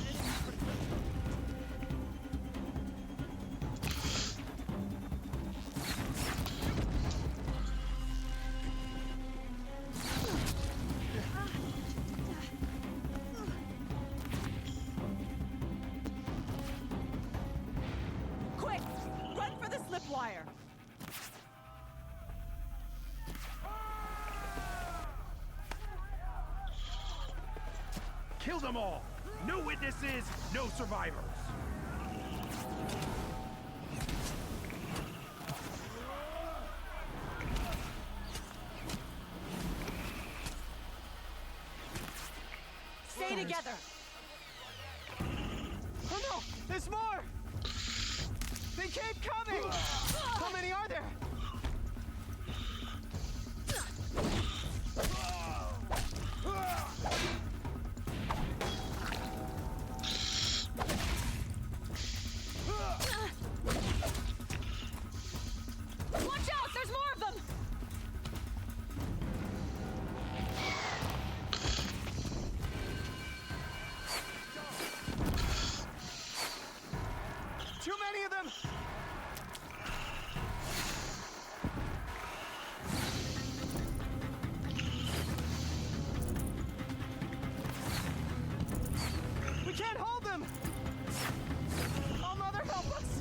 Quick! Run for the slip wire! kill them all! No witnesses, no survivors! together. Oh no! There's more! They keep coming! How many are there? Watch out! There's more of them! Too many of them! We can't hold them! Oh, Mother, help us!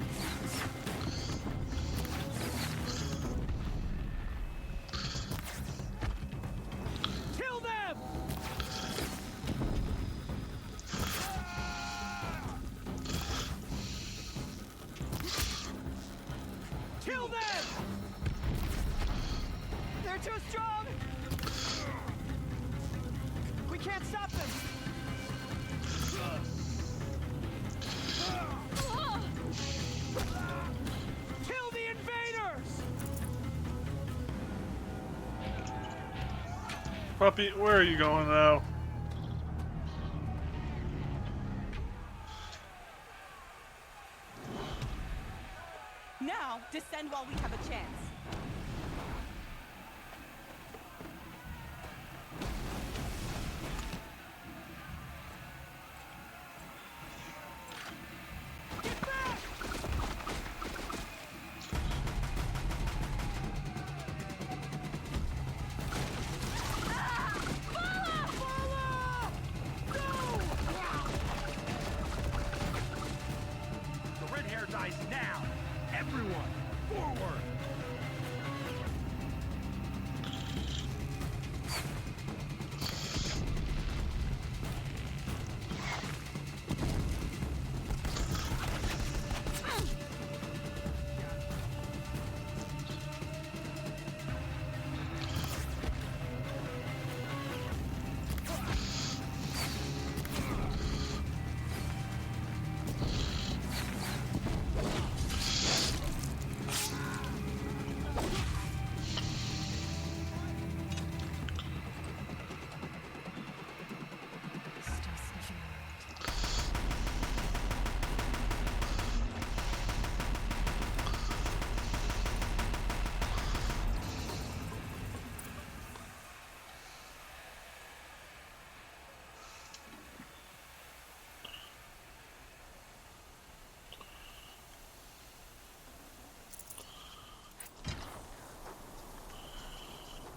Kill them! Kill them! They're too strong! We can't stop them! Kill the invaders! Puppy, where are you going now? Now, descend while we have a chance. The red hair dies now! Everyone, forward!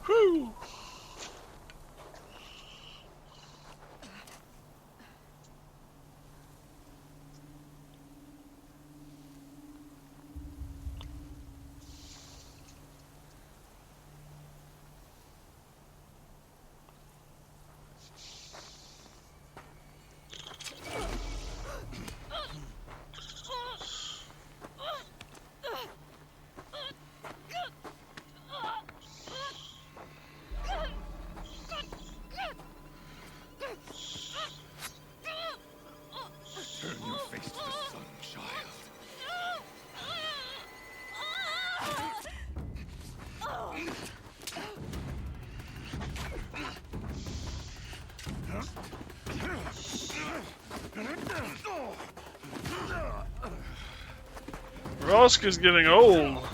Whew! Turn your face to the sun, child. Roska's getting old.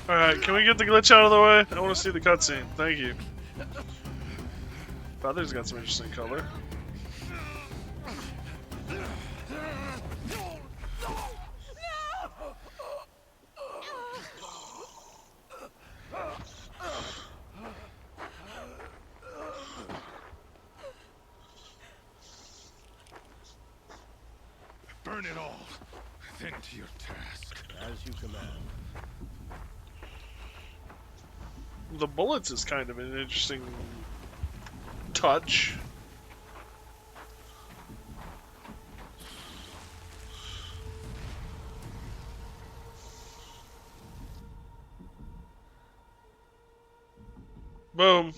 Alright, can we get the glitch out of the way? I want to see the cutscene. Thank you. Feather's got some interesting color. Burn it all, then to your task. As you command. The bullets is kind of an interesting touch. Boom.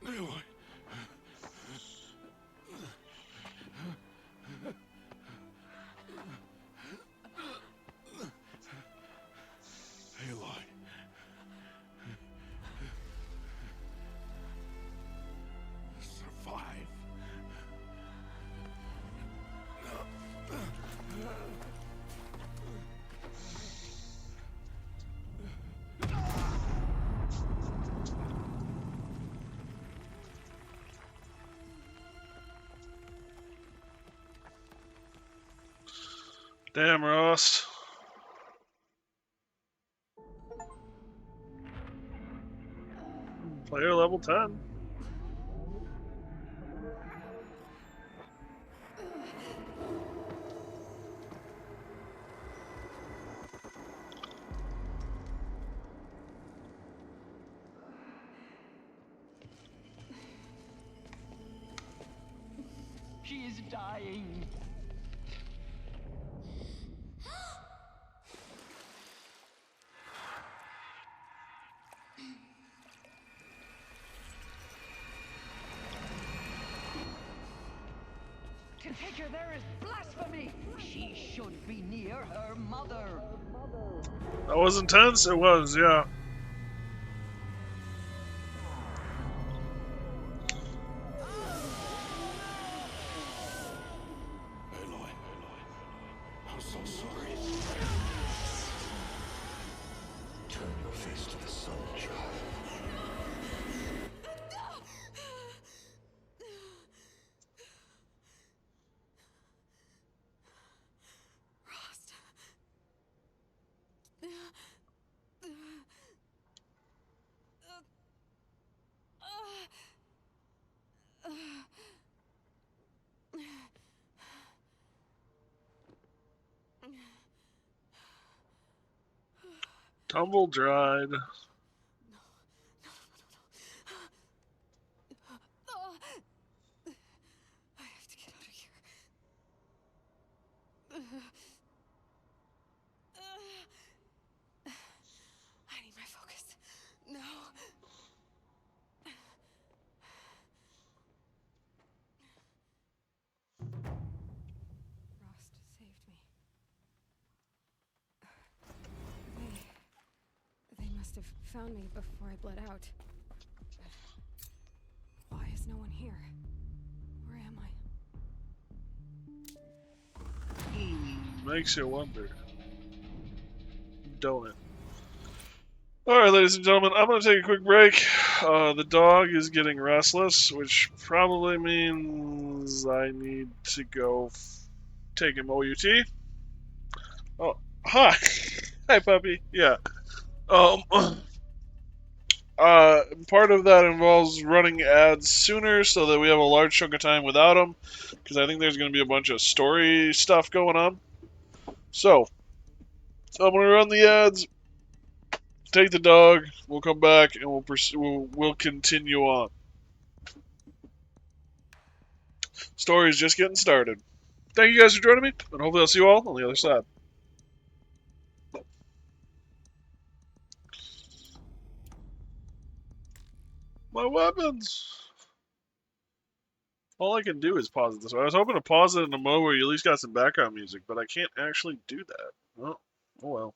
Aloy. Aloy. Survive. Damn, Rost. Player level 10. She is dying. To take her there is blasphemy. She should be near her mother. That was intense? It was, yeah. Aloy. I'm so sorry. Turn your face to the sun, child. Rost. Tumble dried. I have to get out of here. I need my focus. No. Rost saved me. They must have found me before I bled out. Why is no one here? Where am I? Makes you wonder. Don't it? Alright, ladies and gentlemen, I'm going to take a quick break. The dog is getting restless, which probably means I need to go take him OUT. Oh, hi. Hi, puppy. Yeah. Part of that involves running ads sooner so that we have a large chunk of time without them, because I think there's going to be a bunch of story stuff going on. So I'm going to run the ads, take the dog, we'll come back, and we'll continue on. Story's just getting started. Thank you guys for joining me, and hopefully I'll see you all on the other side. My weapons! All I can do is pause it this way. I was hoping to pause it in a mode where you at least got some background music, but I can't actually do that. Oh well.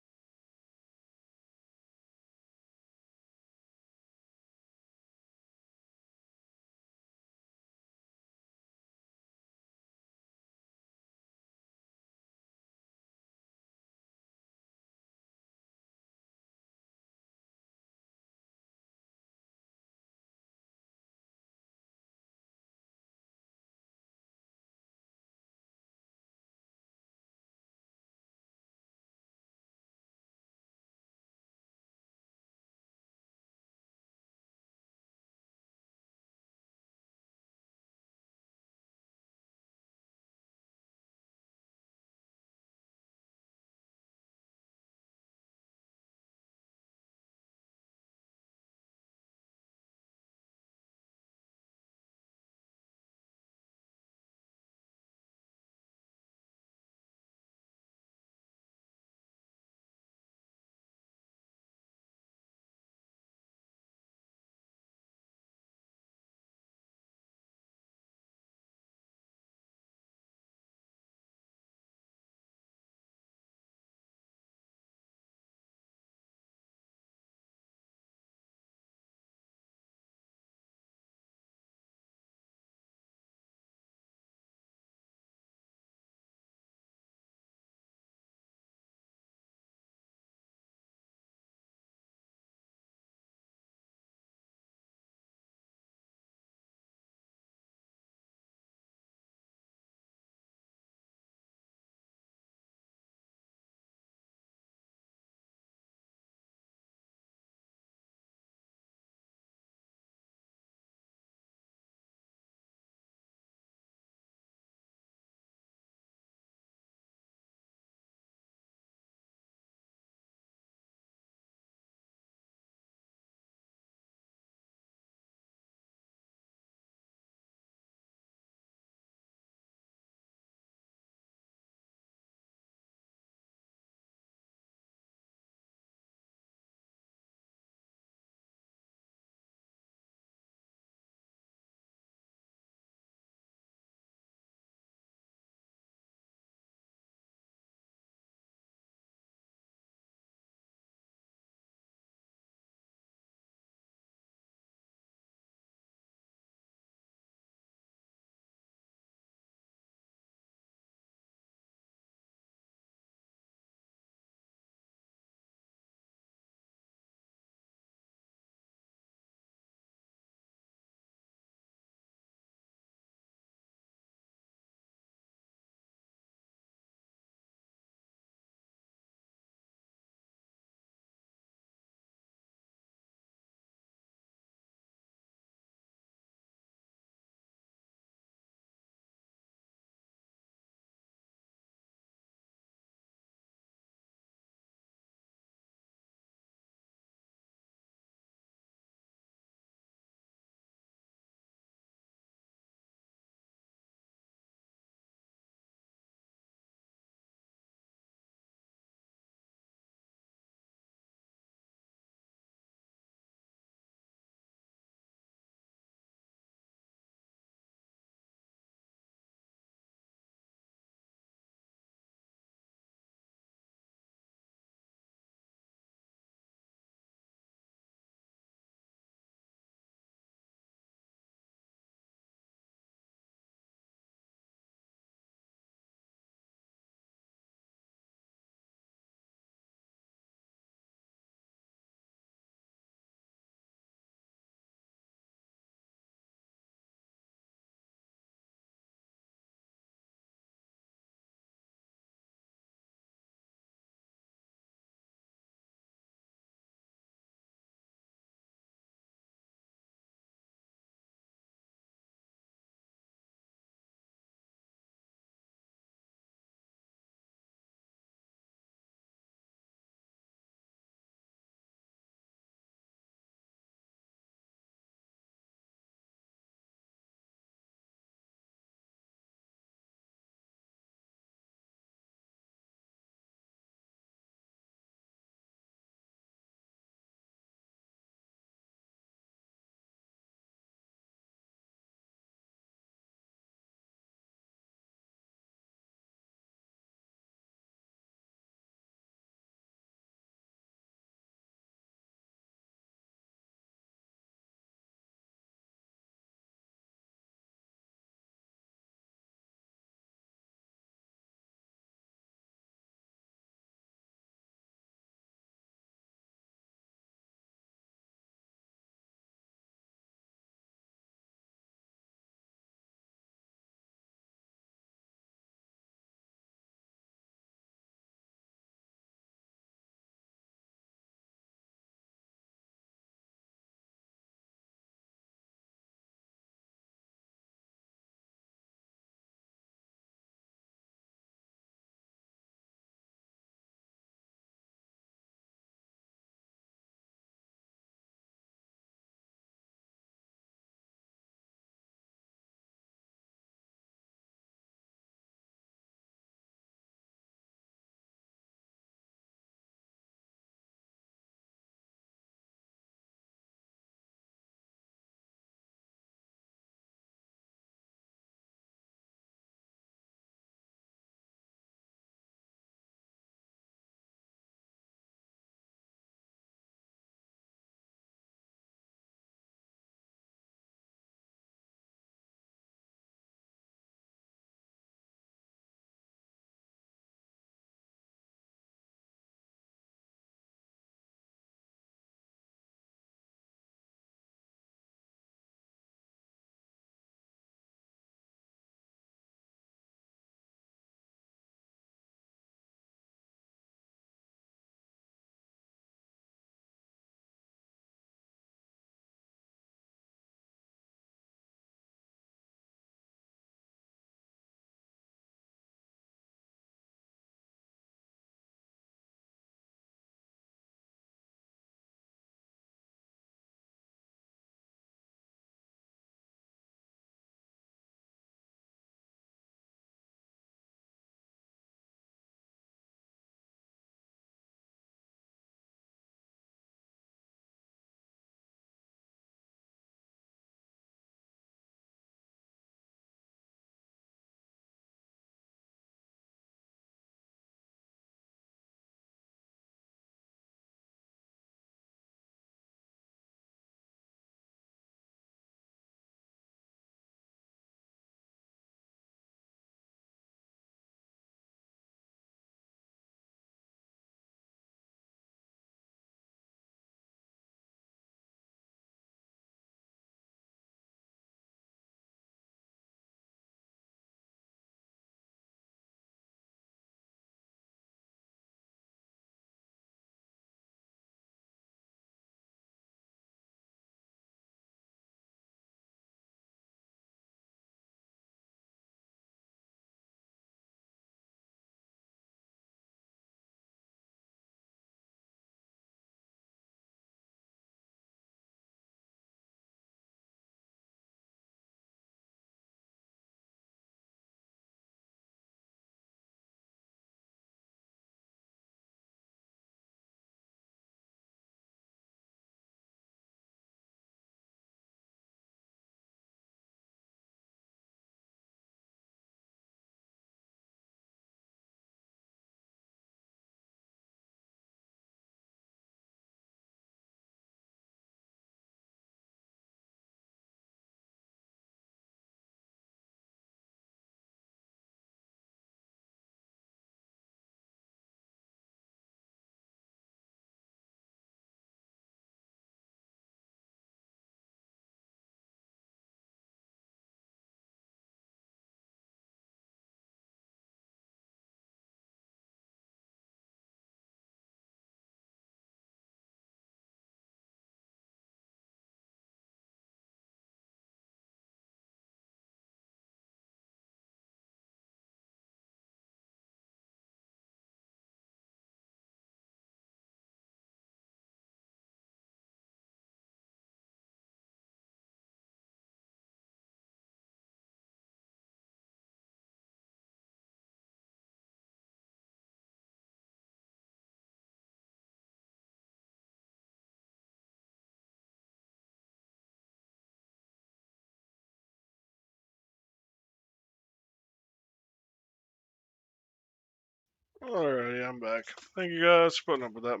Alrighty, I'm back. Thank you guys for putting up with that.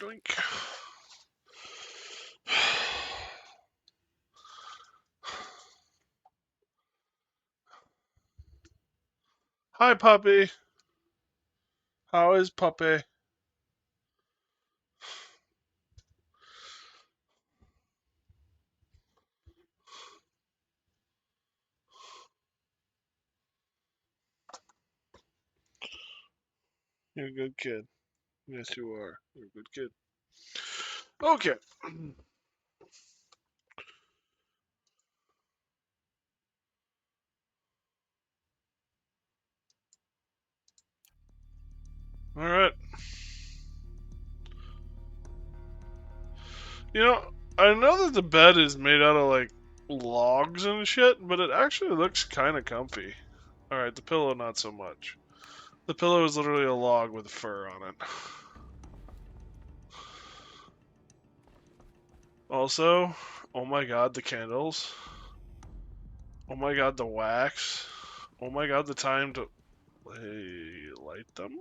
Doink. Hi, puppy. How is puppy? You're a good kid. Yes, you are. You're a good kid. Okay. Alright. You know, I know that the bed is made out of, like, logs and shit, but it actually looks kind of comfy. Alright, the pillow not so much. The pillow is literally a log with fur on it. Also, oh my god, the candles. Oh my god, the wax. Oh my god, the time to light them?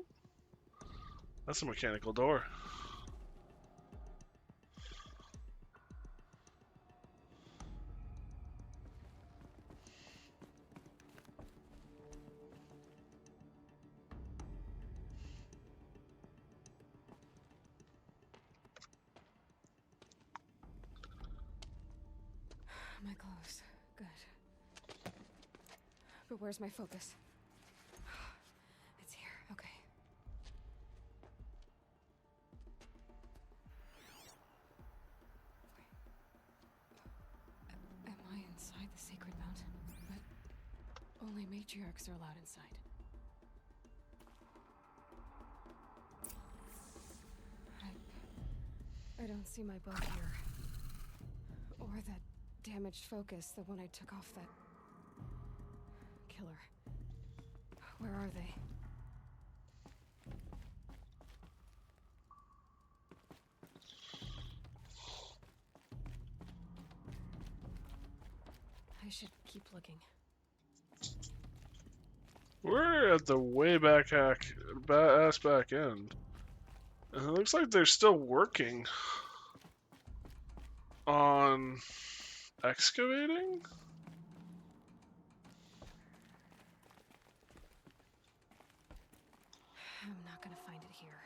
That's a mechanical door. My clothes. Good. But where's my focus? It's here. Okay. Am I inside the sacred mountain? But only matriarchs are allowed inside. I don't see my bow here. Or that damaged focus, the one I took off that killer. Where are they? I should keep looking. We're at the way back ass back end. And it looks like they're still working on excavating? I'm not gonna find it here.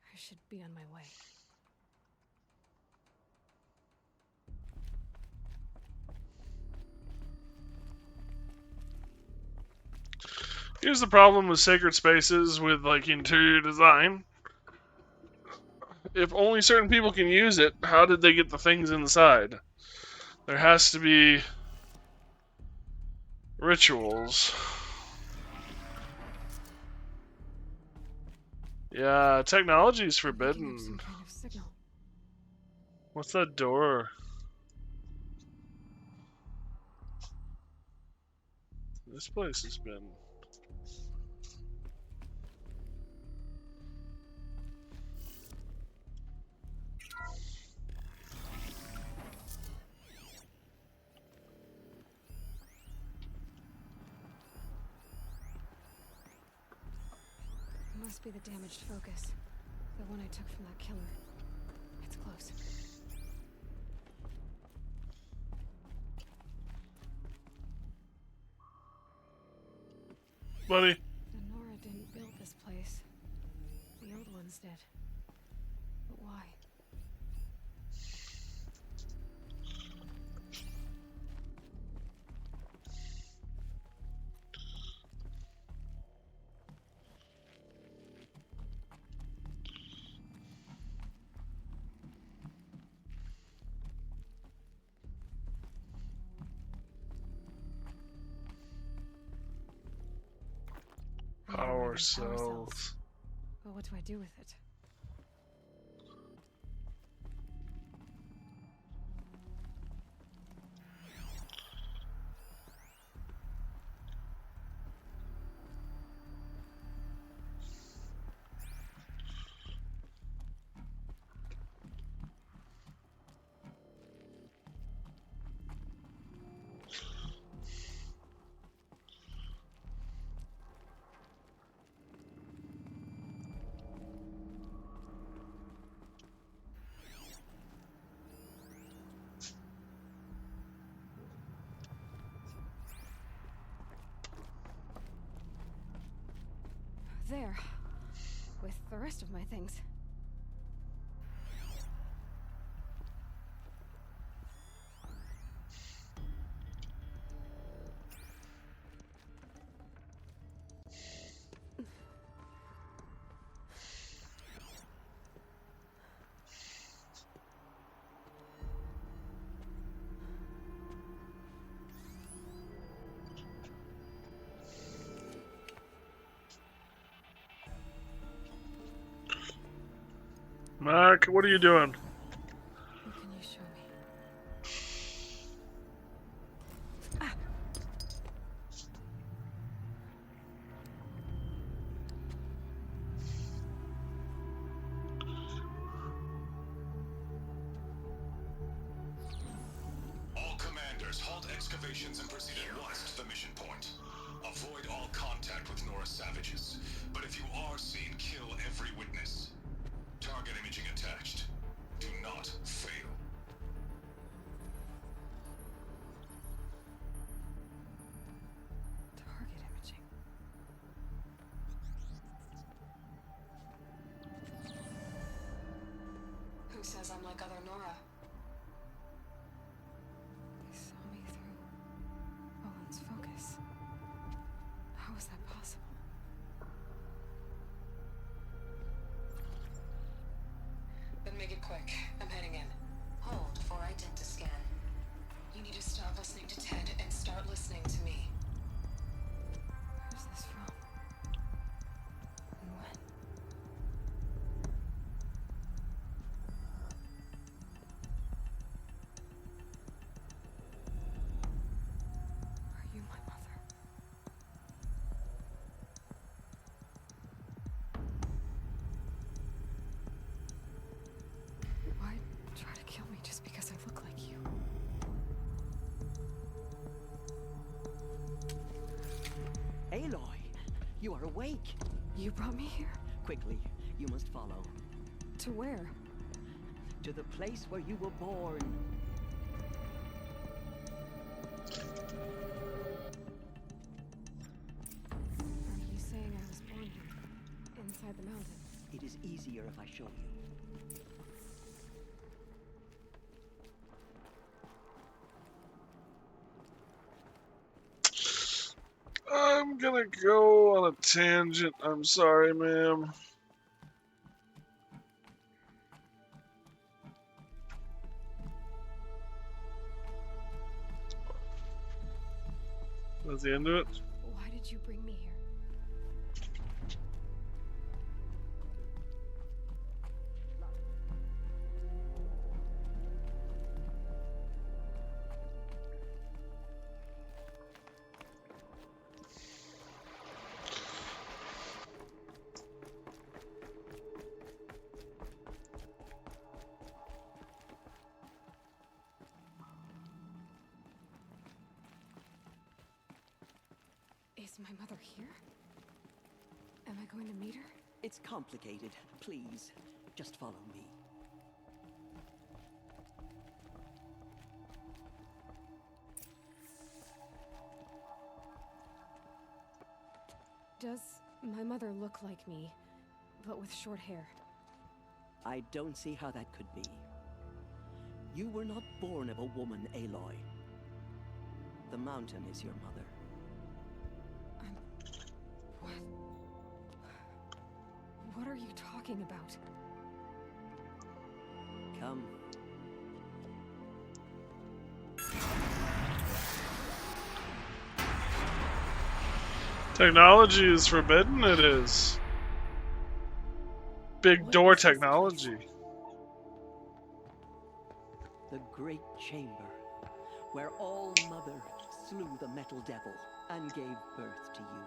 I should be on my way. Here's the problem with sacred spaces with like interior design. If only certain people can use it, how did they get the things inside? There has to be rituals. Yeah, technology is forbidden. Some kind of signal. What's that door? This place has been... It must be the damaged focus. The one I took from that killer. It's close. Buddy. The Nora didn't build this place. The old ones did. But why? Power cells. Well, what do I do with it? rest of my things? Mark, what are you doing? What can you show me? All commanders, halt excavations and proceed at once to the mission point. Avoid all contact with Nora savages. But if you are seen, kill every witness. Target imaging attached. Do not fail. Target imaging. Who says I'm like other Nora? They saw me through Owen's focus. How is that possible? Then make it quick. I'm heading in. Hold for identiscan. You need to stop listening to Ted and start listening to me. Where's this from? And when? Are you my mother? Why try to kill me just because I look like you? Aloy, you are awake. You brought me here? Quickly, you must follow. To where? To the place where you were born. Are you saying I was born here? Inside the mountain? It is easier if I show you. I'm gonna go on a tangent. I'm sorry, ma'am. That's the end of it? Why did you bring me here? Is my mother here? Am I going to meet her? It's complicated. Please, just follow me. Does my mother look like me, but with short hair? I don't see how that could be. You were not born of a woman, Aloy. The mountain is your mother. What? What are you talking about? Come. Technology is forbidden, it is. Big door technology. The great chamber, where All Mother slew the Metal Devil and gave birth to you.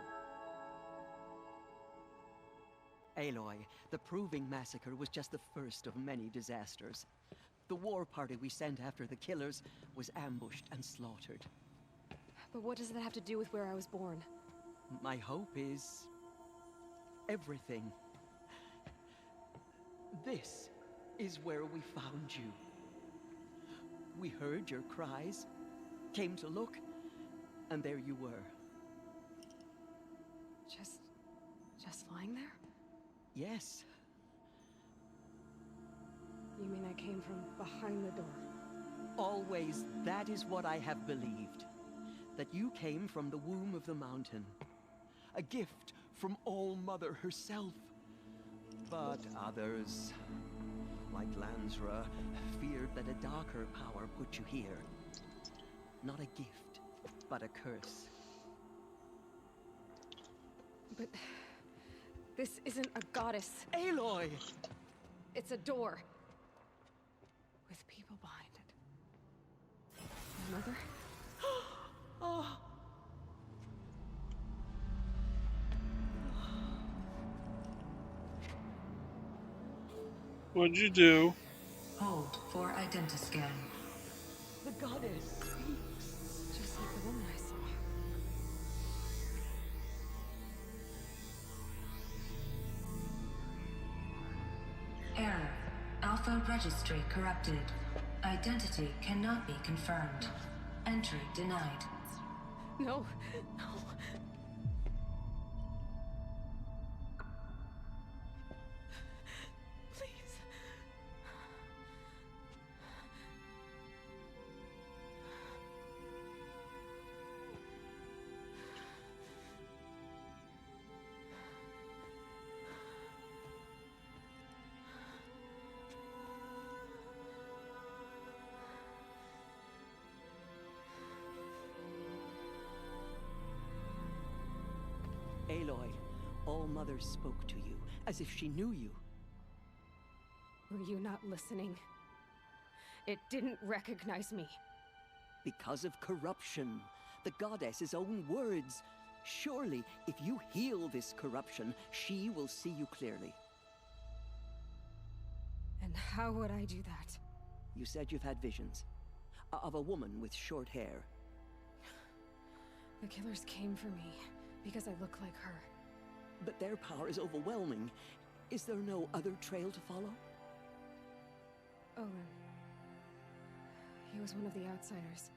Aloy, the Proving Massacre was just the first of many disasters. The war party we sent after the killers was ambushed and slaughtered. But what does that have to do with where I was born? My hope is everything. This is where we found you. We heard your cries, came to look, and there you were. Just lying there? Yes, I came from behind the door. Always, that is what I have believed. That you came from the womb of the mountain. A gift from All-Mother herself. But others, like Lansra, feared that a darker power put you here. Not a gift, but a curse. But this isn't a goddess. Aloy! It's a door. With people behind it. My mother? Oh. What'd you do? Hold for identiscan. The goddess speaks. Just like the woman I saw. Error. Alpha registry corrupted. Identity cannot be confirmed. Entry denied. No, no. Please. Aloy, All-Mother spoke to you, as if she knew you. Were you not listening? It didn't recognize me. Because of corruption. The goddess's own words. Surely, if you heal this corruption, she will see you clearly. And how would I do that? You said you've had visions. Of a woman with short hair. The killers came for me because I look like her. But their power is overwhelming. Is there no other trail to follow? Owen. He was one of the outsiders.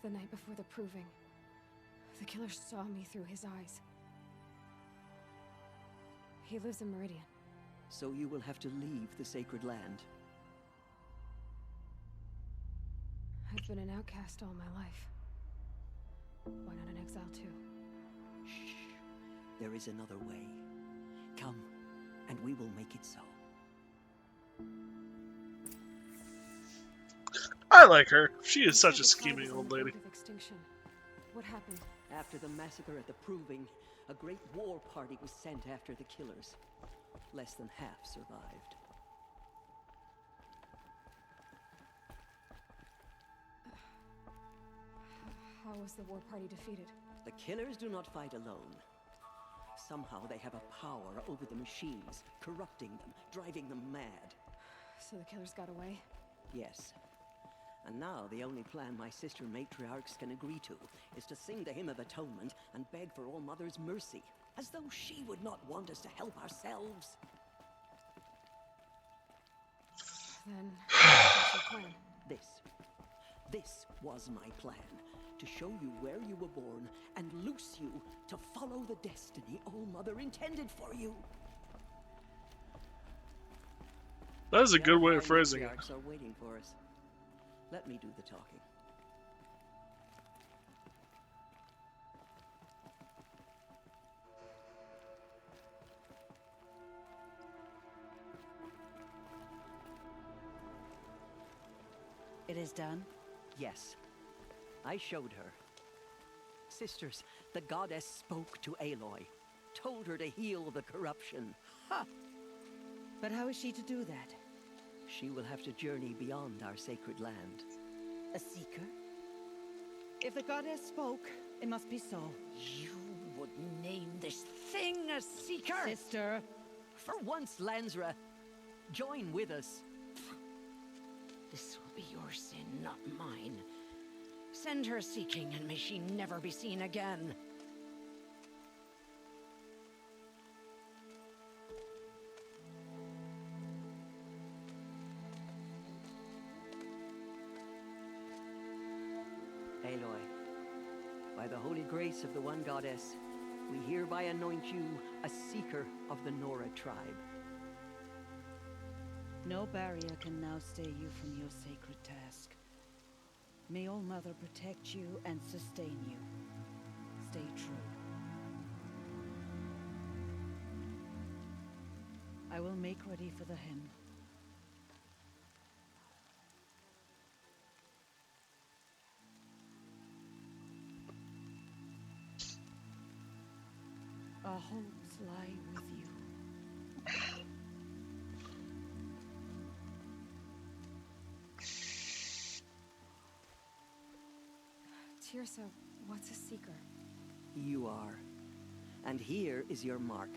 The night before the proving. The killer saw me through his eyes. He lives in Meridian. So you will have to leave the sacred land. I've been an outcast all my life. Why not an exile too? Shh. There is another way. Come, and we will make it so. I like her. She is such a scheming old lady. Extinction. What happened? After the massacre at the Proving, a great war party was sent after the killers. Less than half survived. How was the war party defeated? The killers do not fight alone. Somehow they have a power over the machines, corrupting them, driving them mad. So the killers got away? Yes. And now the only plan my sister matriarchs can agree to is to sing the Hymn of Atonement and beg for All-Mother's mercy, as though she would not want us to help ourselves. Then, what's your plan? This was my plan. To show you where you were born and loose you to follow the destiny All-Mother intended for you. That is a good way of phrasing it. Are waiting for us. Let me do the talking. It is done? Yes. I showed her. Sisters, the goddess spoke to Aloy. Told her to heal the corruption. Ha! But how is she to do that? She will have to journey beyond our sacred land. A seeker? If the goddess spoke, it must be so. You would name this thing a seeker? Sister! For once, Lansra, join with us. This will be your sin, not mine. Send her seeking, and may she never be seen again. Aloy, by the holy grace of the one goddess, we hereby anoint you a seeker of the Nora tribe. No barrier can now stay you from your sacred task. May All Mother protect you and sustain you. Stay true. I will make ready for the hymn. Our hopes lie with you. Tirsa, what's a seeker? You are. And here is your mark.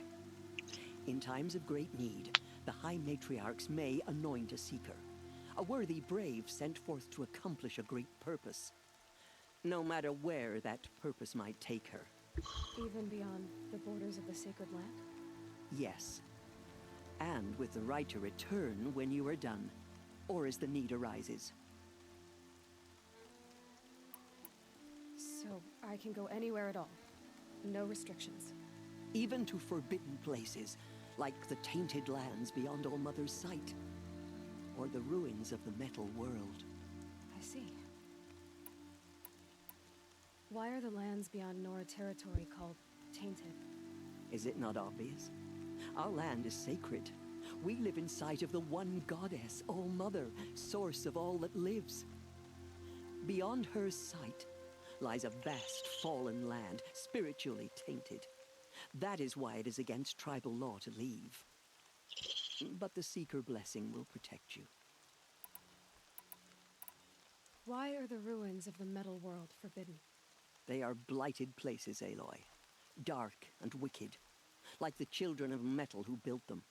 In times of great need, the High Matriarchs may anoint a seeker. A worthy brave sent forth to accomplish a great purpose. No matter where that purpose might take her. Even beyond the borders of the sacred land? Yes. And with the right to return when you are done, or as the need arises. So I can go anywhere at all? No restrictions? Even to forbidden places, like the tainted lands beyond All Mother's sight. Or the ruins of the metal world. I see. Why are the lands beyond Nora territory called tainted? Is it not obvious? Our land is sacred. We live in sight of the one goddess, All Mother, source of all that lives. Beyond her sight lies a vast fallen land, spiritually tainted. That is why it is against tribal law to leave. But the Seeker blessing will protect you. Why are the ruins of the metal world forbidden? They are blighted places, Aloy. Dark and wicked, like the children of metal who built them.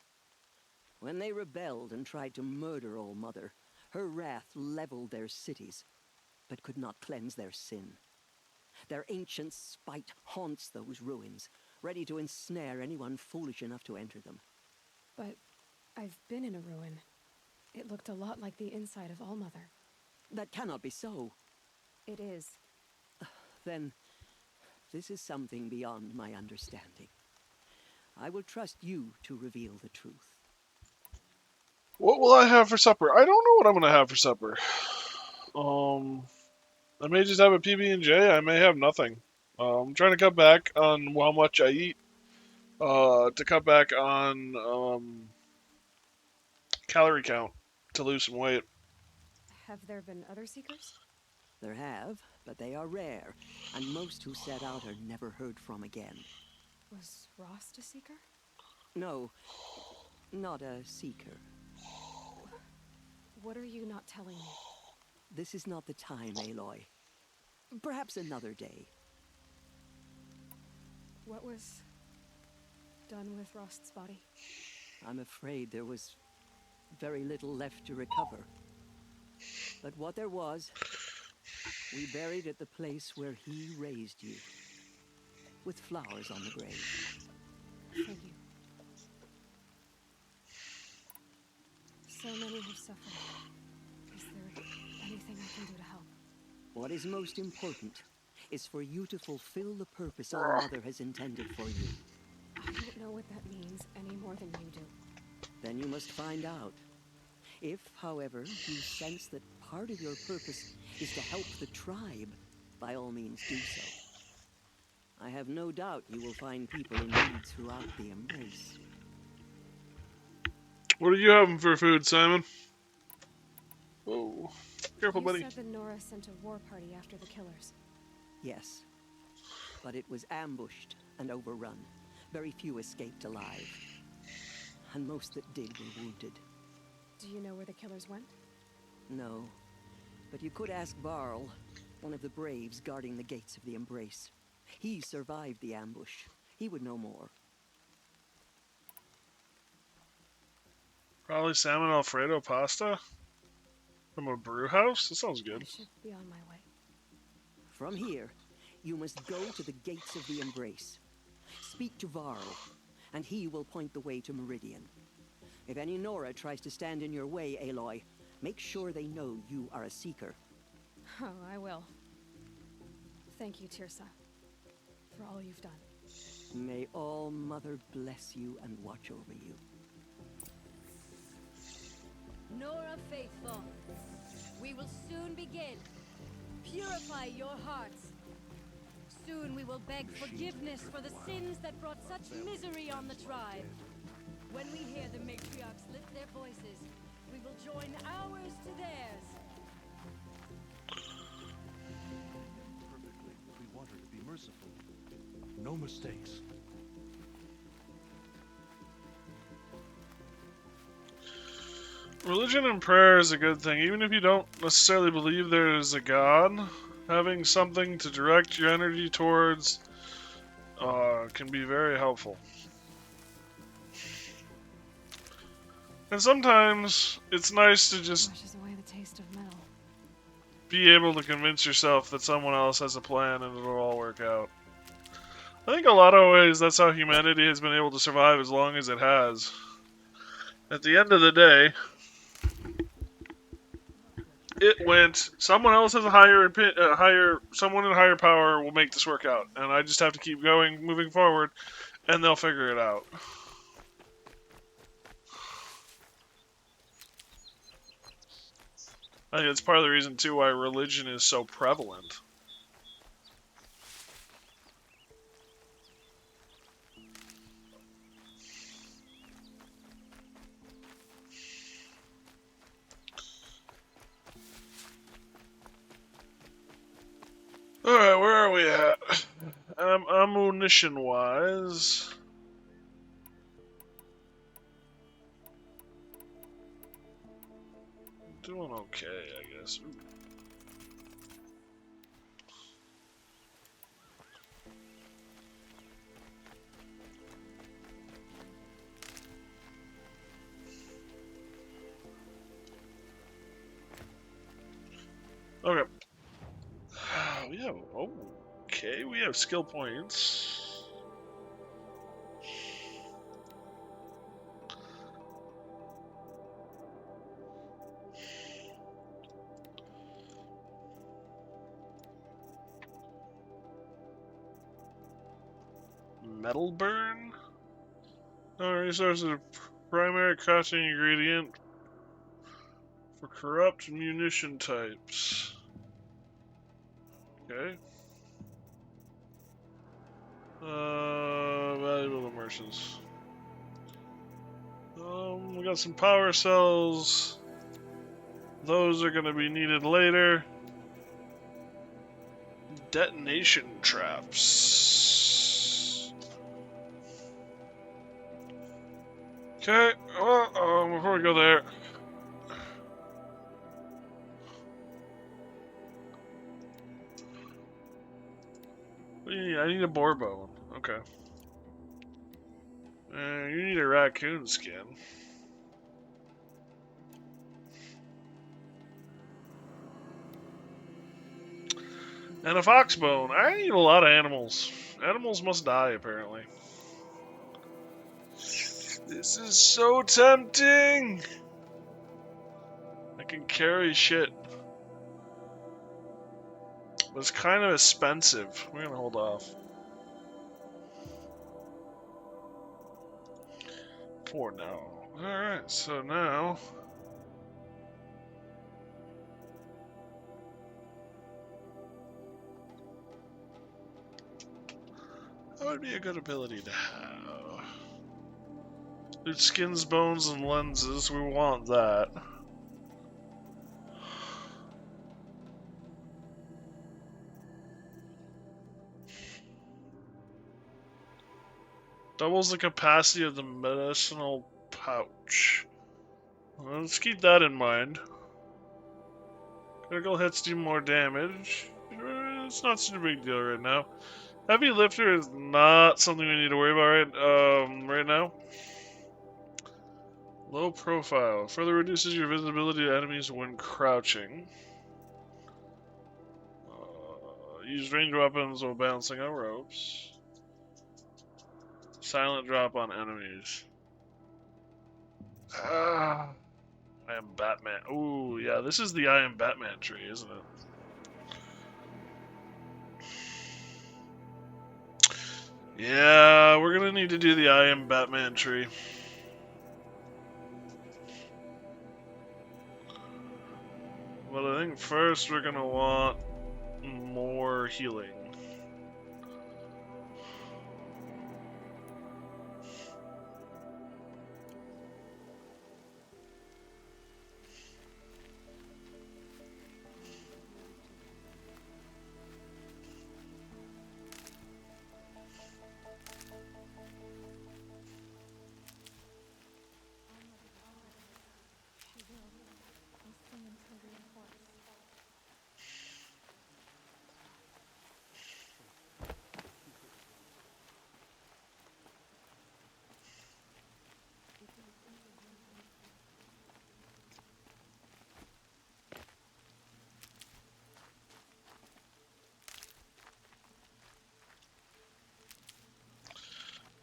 When they rebelled and tried to murder All Mother, her wrath leveled their cities, but could not cleanse their sin. Their ancient spite haunts those ruins, ready to ensnare anyone foolish enough to enter them. But I've been in a ruin. It looked a lot like the inside of All Mother. That cannot be so. It is. Then, this is something beyond my understanding. I will trust you to reveal the truth. What will I have for supper? I don't know what I'm gonna have for supper. I may just have a PB&J. I may have nothing. I'm trying to cut back on how much I eat. To cut back on calorie count to lose some weight. Have there been other Seekers? There have, but they are rare, and most who set out are never heard from again. Was Rost a Seeker? No, not a Seeker. What are you not telling me? This is not the time, Aloy. Perhaps another day. What was done with Rost's body? I'm afraid there was very little left to recover. But what there was, we buried at the place where he raised you, with flowers on the grave. Thank you. So many have suffered. Is there anything I can do to help? What is most important is for you to fulfill the purpose All Mother has intended for you. I don't know what that means any more than you do. Then you must find out. If, however, you sense that part of your purpose is to help the tribe, by all means do so. I have no doubt you will find people in need throughout the Embrace. What are you having for food, Simon? Oh, careful, buddy. You said that Nora sent a war party after the killers. Yes, but it was ambushed and overrun. Very few escaped alive, and most that did were wounded. Do you know where the killers went? No, but you could ask Varl, one of the braves guarding the gates of the Embrace. He survived the ambush. He would know more. Probably salmon Alfredo pasta from a brew house? That sounds good. I should be on my way. From here, you must go to the gates of the Embrace. Speak to Varl, and he will point the way to Meridian. If any Nora tries to stand in your way, Aloy, make sure they know you are a Seeker. Oh, I will. Thank you, Tirsa, for all you've done. May All Mother bless you and watch over you. the faithful. We will soon begin. Purify your hearts. Soon we will beg forgiveness for the sins that brought such misery on the tribe. When we hear the matriarchs lift their voices, we will join ours to theirs. Perfectly. We want her to be merciful. No mistakes. Religion and prayer is a good thing, even if you don't necessarily believe there is a God. Having something to direct your energy towards can be very helpful. And sometimes it's nice to just Washes away the taste of metal. be able to convince yourself that someone else has a plan and it'll all work out. I think a lot of ways that's how humanity has been able to survive as long as it has. At the end of the day, it went, someone else has someone in higher power will make this work out. And I just have to keep going, moving forward, and they'll figure it out. I think that's part of the reason, too, why religion is so prevalent. Alright, where are we at? Ammunition-wise... doing okay, I guess. Ooh. Okay. We have skill points. Metal burn? Resources are primary crafting ingredient for corrupt munition types. Okay. Valuable immersions. We got some power cells. Those are going to be needed later. Detonation traps. Okay, well, before we go there, I need a boar bone. Okay. You need a raccoon skin. And a fox bone. I need a lot of animals. Animals must die, apparently. This is so tempting! I can carry shit. But it's kind of expensive. We're gonna hold off. For now. Alright, so now... that would be a good ability to have. Dude, skins, bones, and lenses. We want that. Doubles the capacity of the medicinal pouch. Well, let's keep that in mind. Critical hits do more damage. It's not such a big deal right now. Heavy lifter is not something we need to worry about right now. Low profile. Further reduces your visibility to enemies when crouching. Use ranged weapons while bouncing on ropes. Silent drop on enemies. I am Batman. Ooh, yeah, this is the I am Batman tree, isn't it? Yeah, we're gonna need to do the I am Batman tree. But I think first we're gonna want more healing.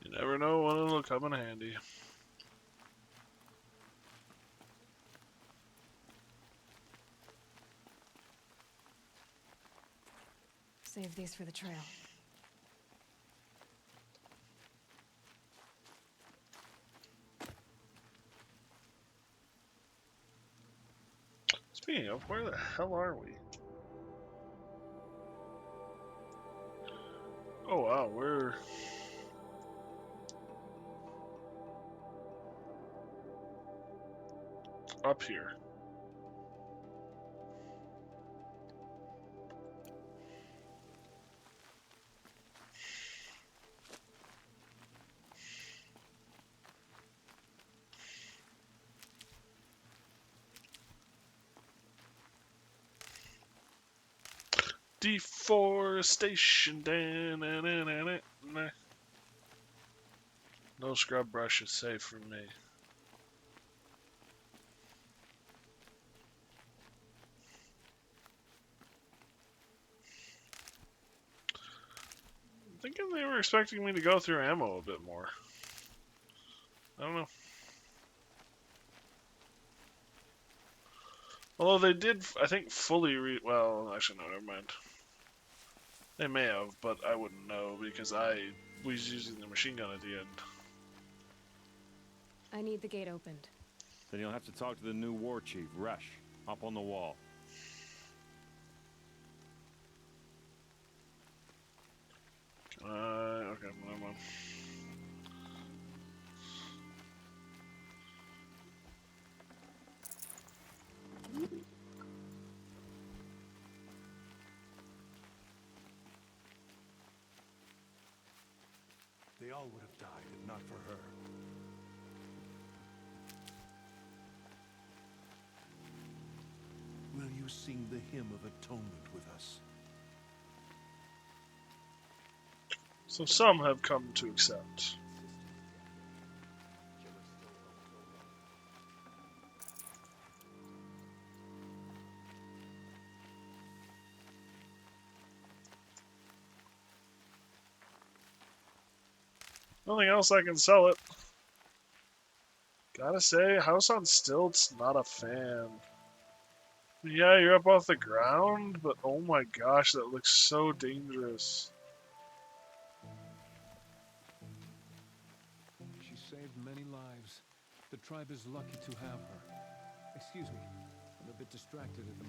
You never know when it'll come in handy. Save these for the trail. Speaking of, where the hell are we? Oh wow, we're... up here. Deforestation. No scrub brush is safe from me. I'm thinking they were expecting me to go through ammo a bit more. I don't know. Although they did, I think, fully well, actually, no, never mind. They may have, but I wouldn't know because I was using the machine gun at the end. I need the gate opened. Then you'll have to talk to the new war chief, Resh, up on the wall. Okay, never mind. They all would have died if not for her. Will you sing the hymn of atonement with us? So some have come to accept. Nothing else I can sell it. Gotta say, House on Stilts, not a fan. Yeah, you're up off the ground, but oh my gosh, that looks so dangerous. She saved many lives. The tribe is lucky to have her. Excuse me, I'm a bit distracted at the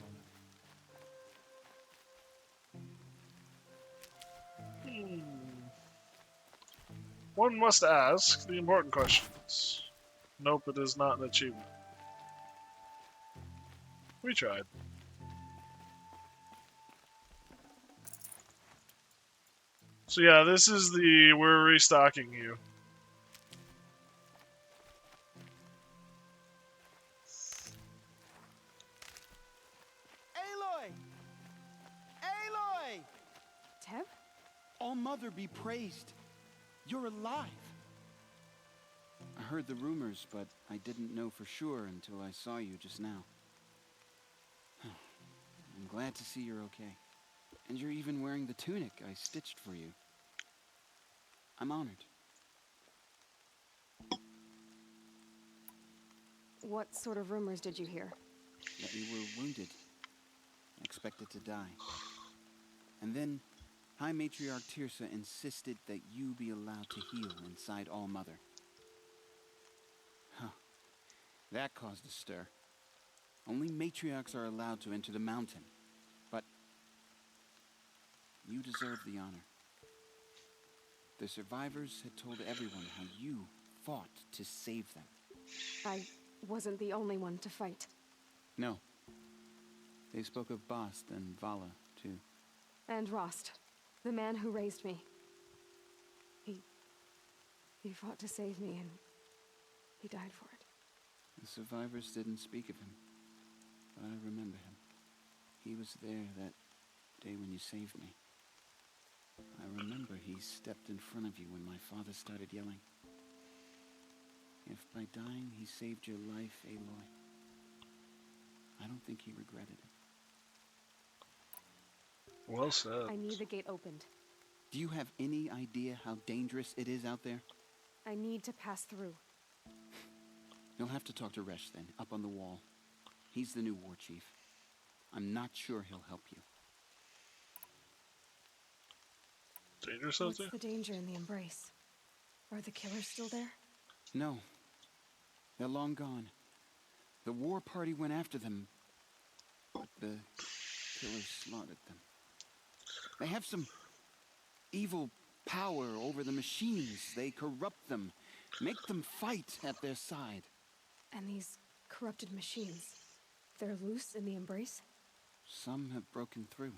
moment. One must ask the important questions. Nope, it is not an achievement. We tried. So yeah, this is the we're restocking you. Aloy! Aloy! Teb? All-Mother be praised. You're alive. I heard the rumors, but I didn't know for sure until I saw you just now. I'm glad to see you're okay. And you're even wearing the tunic I stitched for you. I'm honored. What sort of rumors did you hear? That you were wounded. Expected to die. And then High Matriarch Teersa insisted that you be allowed to heal inside All-Mother. Huh. That caused a stir. Only matriarchs are allowed to enter the mountain. But you deserve the honor. The survivors had told everyone how you fought to save them. I wasn't the only one to fight. No. They spoke of Bast and Vala, too. And Rost, the man who raised me. He fought to save me, and he died for it. The survivors didn't speak of him, but I remember him. He was there that day when you saved me. I remember he stepped in front of you when my father started yelling. If by dying he saved your life, Aloy, I don't think he regretted it. Well said. I need the gate opened. Do you have any idea how dangerous it is out there? I need to pass through. You'll have to talk to Resh then, up on the wall. He's the new war chief. I'm not sure he'll help you. Dangerous out What's there? the danger in the Embrace? Are the killers still there? No. They're long gone. The war party went after them, but the killers slaughtered them. They have some evil power over the machines. They corrupt them, make them fight at their side. And these corrupted machines, they're loose in the Embrace? Some have broken through.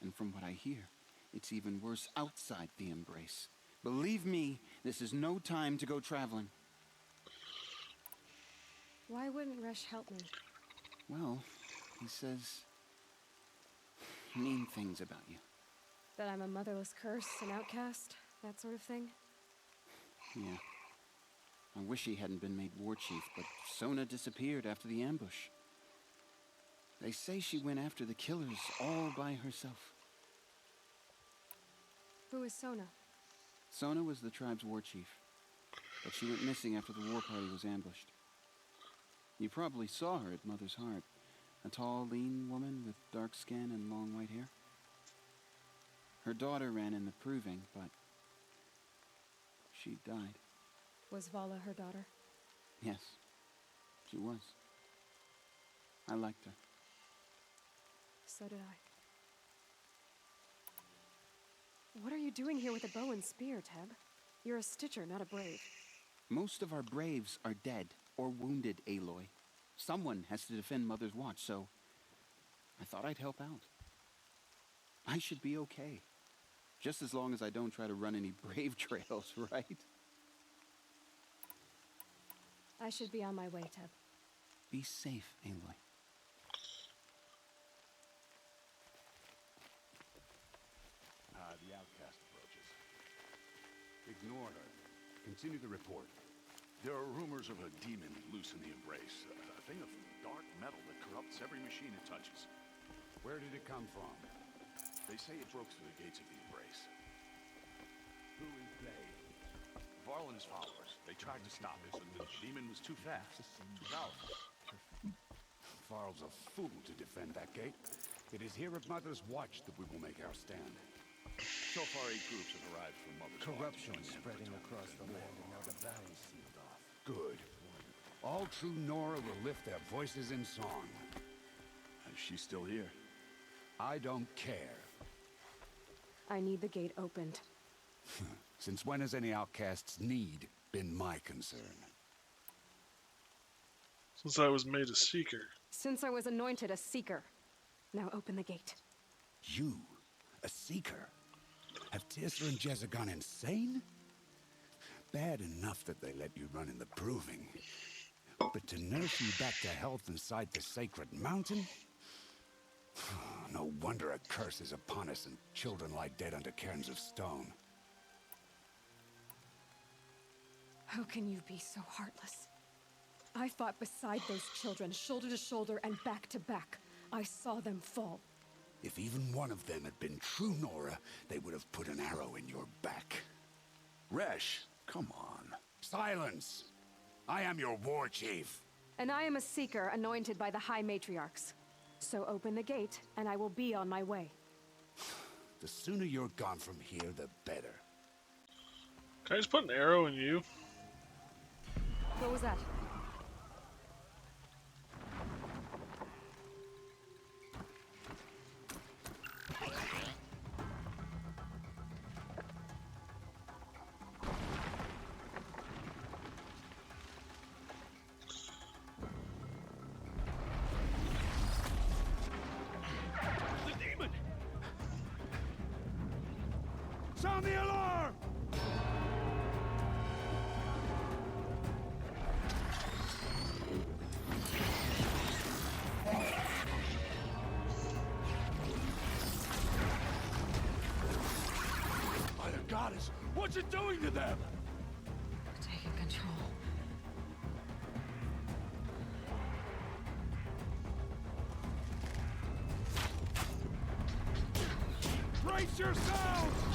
And from what I hear, it's even worse outside the Embrace. Believe me, this is no time to go traveling. Why wouldn't Resh help me? Well, he says mean things about you. That I'm a motherless curse, an outcast, that sort of thing? Yeah. I wish he hadn't been made war chief, but Sona disappeared after the ambush. They say she went after the killers all by herself. Who is Sona? Sona was the tribe's war chief, but she went missing after the war party was ambushed. You probably saw her at Mother's Heart. A tall, lean woman with dark skin and long white hair. Her daughter ran in the proving, but she died. Was Vala her daughter? Yes, she was. I liked her. So did I. What are you doing here with a bow and spear, Teb? You're a Stitcher, not a Brave. Most of our Braves are dead or wounded, Aloy. Someone has to defend Mother's Watch, so I thought I'd help out. I should be okay. Just as long as I don't try to run any Brave trails, right? I should be on my way, Teb. Be safe, Aloy. The outcast approaches. Ignore her. Continue the report. There are rumors of a demon loose in the Embrace. A thing of dark metal that corrupts every machine it touches. Where did it come from? They say it broke through the gates of the Embrace. Who is they? Varl and his followers. They tried to stop it, but the demon was too fast, too powerful. Varl's a fool to defend that gate. It is here at Mother's Watch that we will make our stand. So far, 8 groups have arrived from Mother's Corruption Watch. spreading across the land, and now the valley's sealed off. Good. All true Nora will lift their voices in song. Is she still here? I don't care. I need the gate opened. Since when has any outcast's need been my concern? Since I was made a seeker. Since I was anointed a seeker. Now open the gate. You? A seeker? Have Teersa and Jezza gone insane? Bad enough that they let you run in the proving. But to nurse you back to health inside the sacred mountain? No wonder a curse is upon us and children lie dead under cairns of stone. How can you be so heartless? I fought beside those children, shoulder to shoulder and back to back. I saw them fall. If even one of them had been true Nora, they would have put an arrow in your back. Resh, come on. Silence! I am your war chief. And I am a seeker anointed by the High Matriarchs. So open the gate, and I will be on my way. The sooner you're gone from here, the better. Can I just put an arrow in you? What was that? Sound the alarm! By the goddess, what's it doing to them? Taking control. Brace yourselves!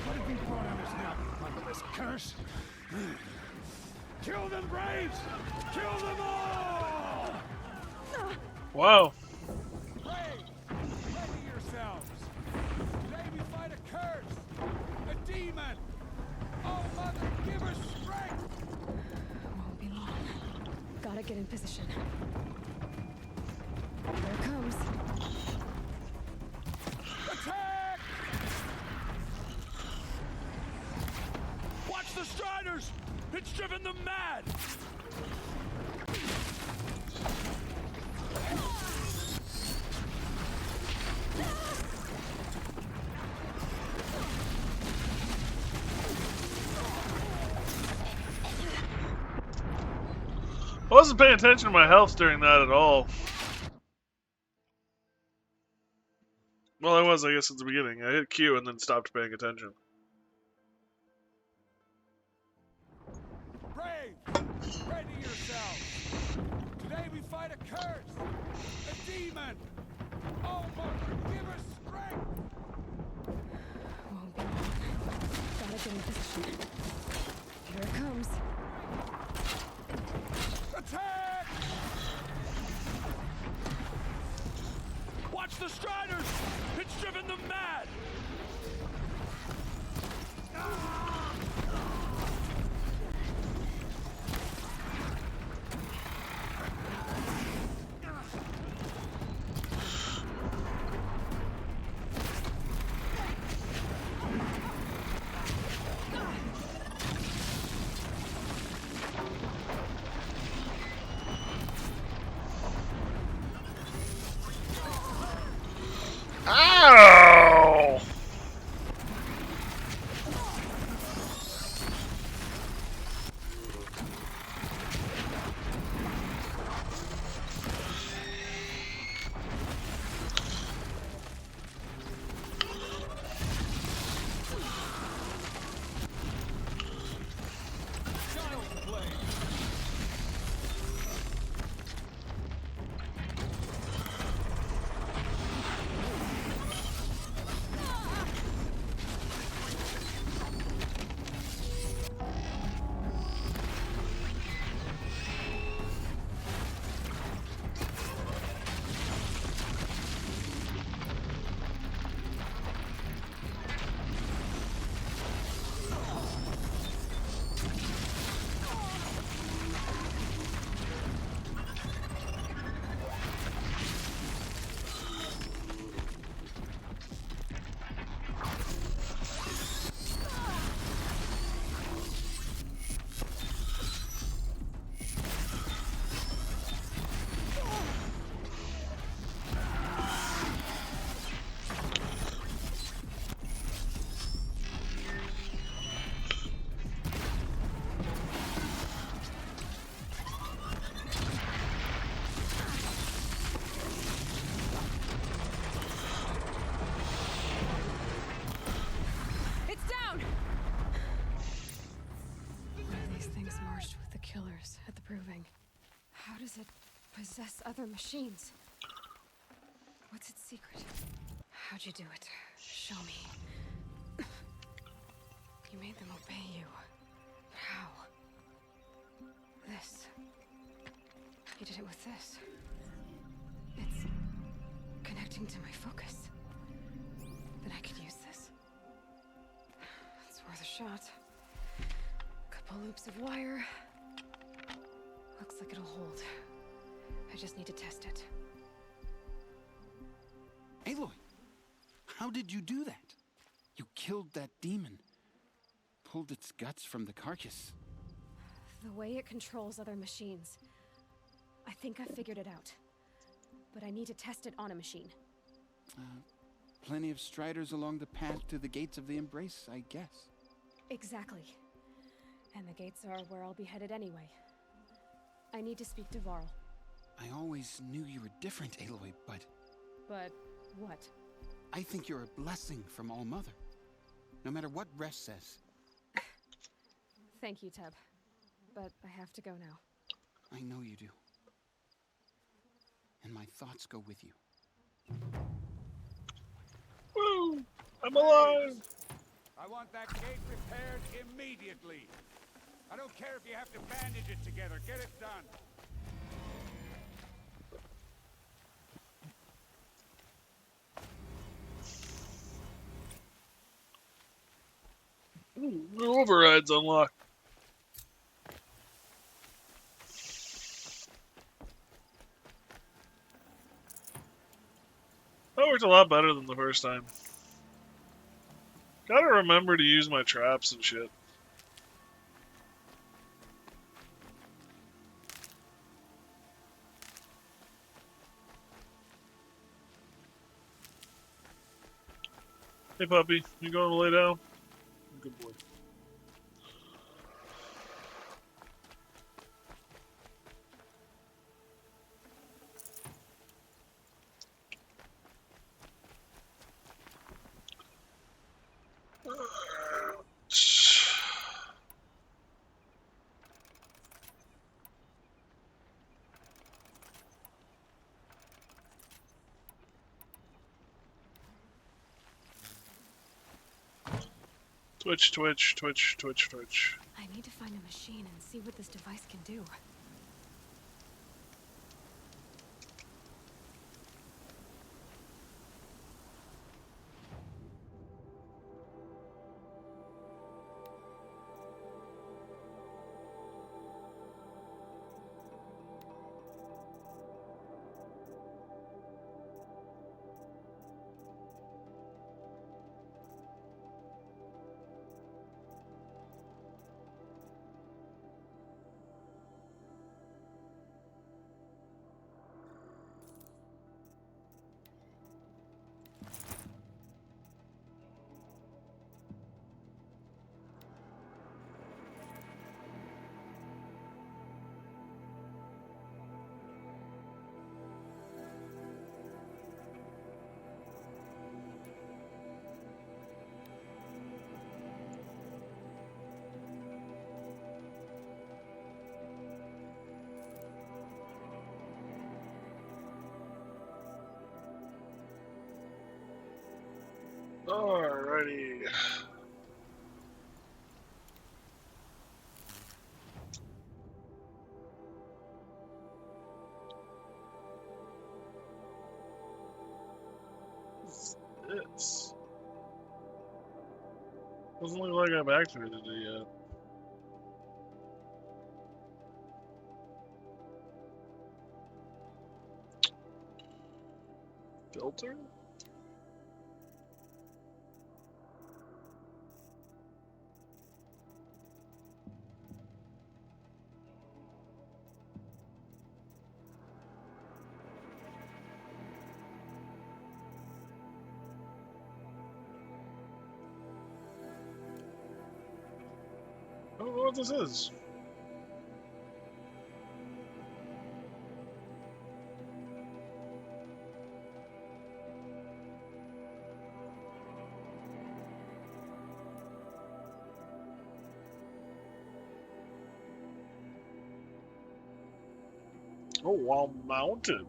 What have we brought on us now, motherless curse? Kill them, Braves! Kill them all! Wow. Braves, ready yourselves! Today we fight a curse! A demon! Oh, Mother, give us strength! Won't be long. Gotta get in position. Here it comes. Attack! Watch the Striders! It's driven them mad! I wasn't paying attention to my health during that at all. Well, I was, I guess, at the beginning. I hit Q and then stopped paying attention. Braves, ready yourselves! Today we fight a curse! A demon! Oh, Mother, give us strength! Won't be long. Gotta get in position. Here it comes. Attack! Watch the Striders! It's driven them mad! Ow! killers at the Proving. How does it possess other machines? What's its secret? How'd you do it? Show me. You made them obey you. But how? This. You did it with this. It's connecting to my focus. Then I could use this. It's worth a shot. Couple loops of wire. Looks like it'll hold. I just need to test it. Aloy, how did you do that? You killed that demon. Pulled its guts from the carcass. The way it controls other machines. I think I figured it out. But I need to test it on a machine. Plenty of striders along the path to the gates of the Embrace, I guess. Exactly. And the gates are where I'll be headed anyway. I need to speak to Varl. I always knew you were different, Aloy, but... But what? I think you're a blessing from All-Mother. No matter what Resh says. Thank you, Teb. But I have to go now. I know you do. And my thoughts go with you. Woo! I'm alive! I want that gate repaired immediately. I don't care if you have to bandage it together. Get it done. Ooh, new overrides unlocked. That worked a lot better than the first time. Gotta remember to use my traps and shit. Hey puppy, you going to lay down? Good boy. Twitch, twitch, twitch, twitch, twitch. I need to find a machine and see what this device can do. Alrighty. This doesn't look like I've activated it yet. Filter? I don't know what this is. Oh, while mounted.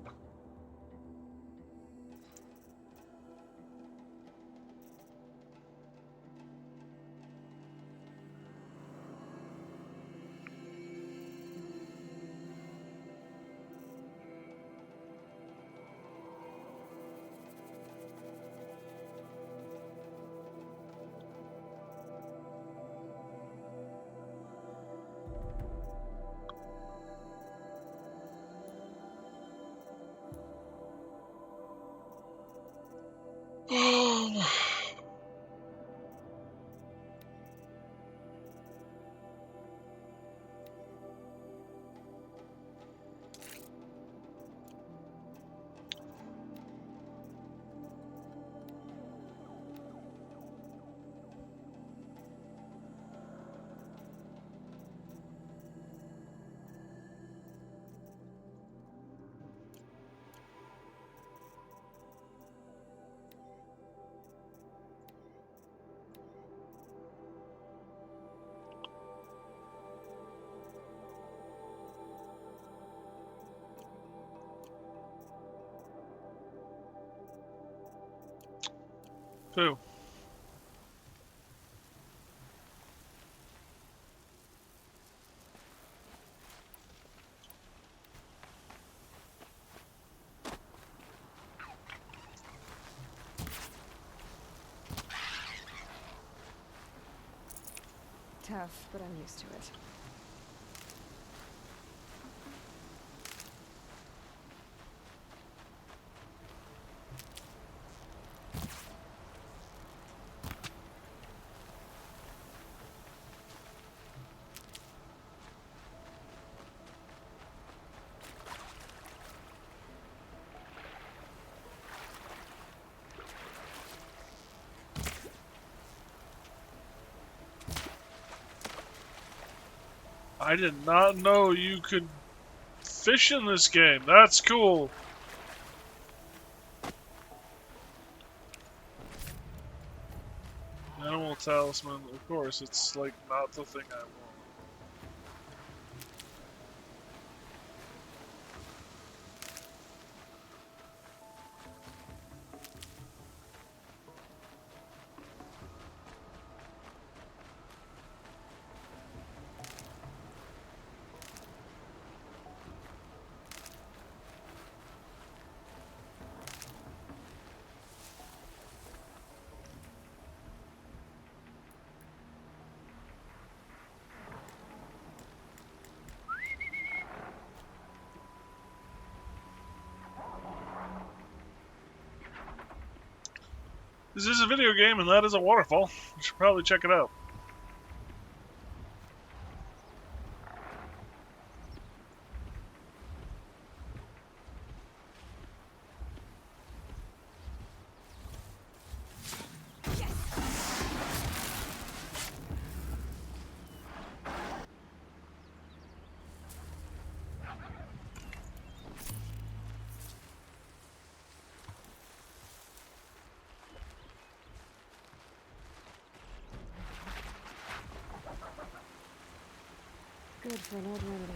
Who? Tough, but I'm used to it. I did not know you could fish in this game. That's cool. Animal talisman, of course, it's like not the thing I want. This is a video game, and that is a waterfall. You should probably check it out. Good for an old remedy.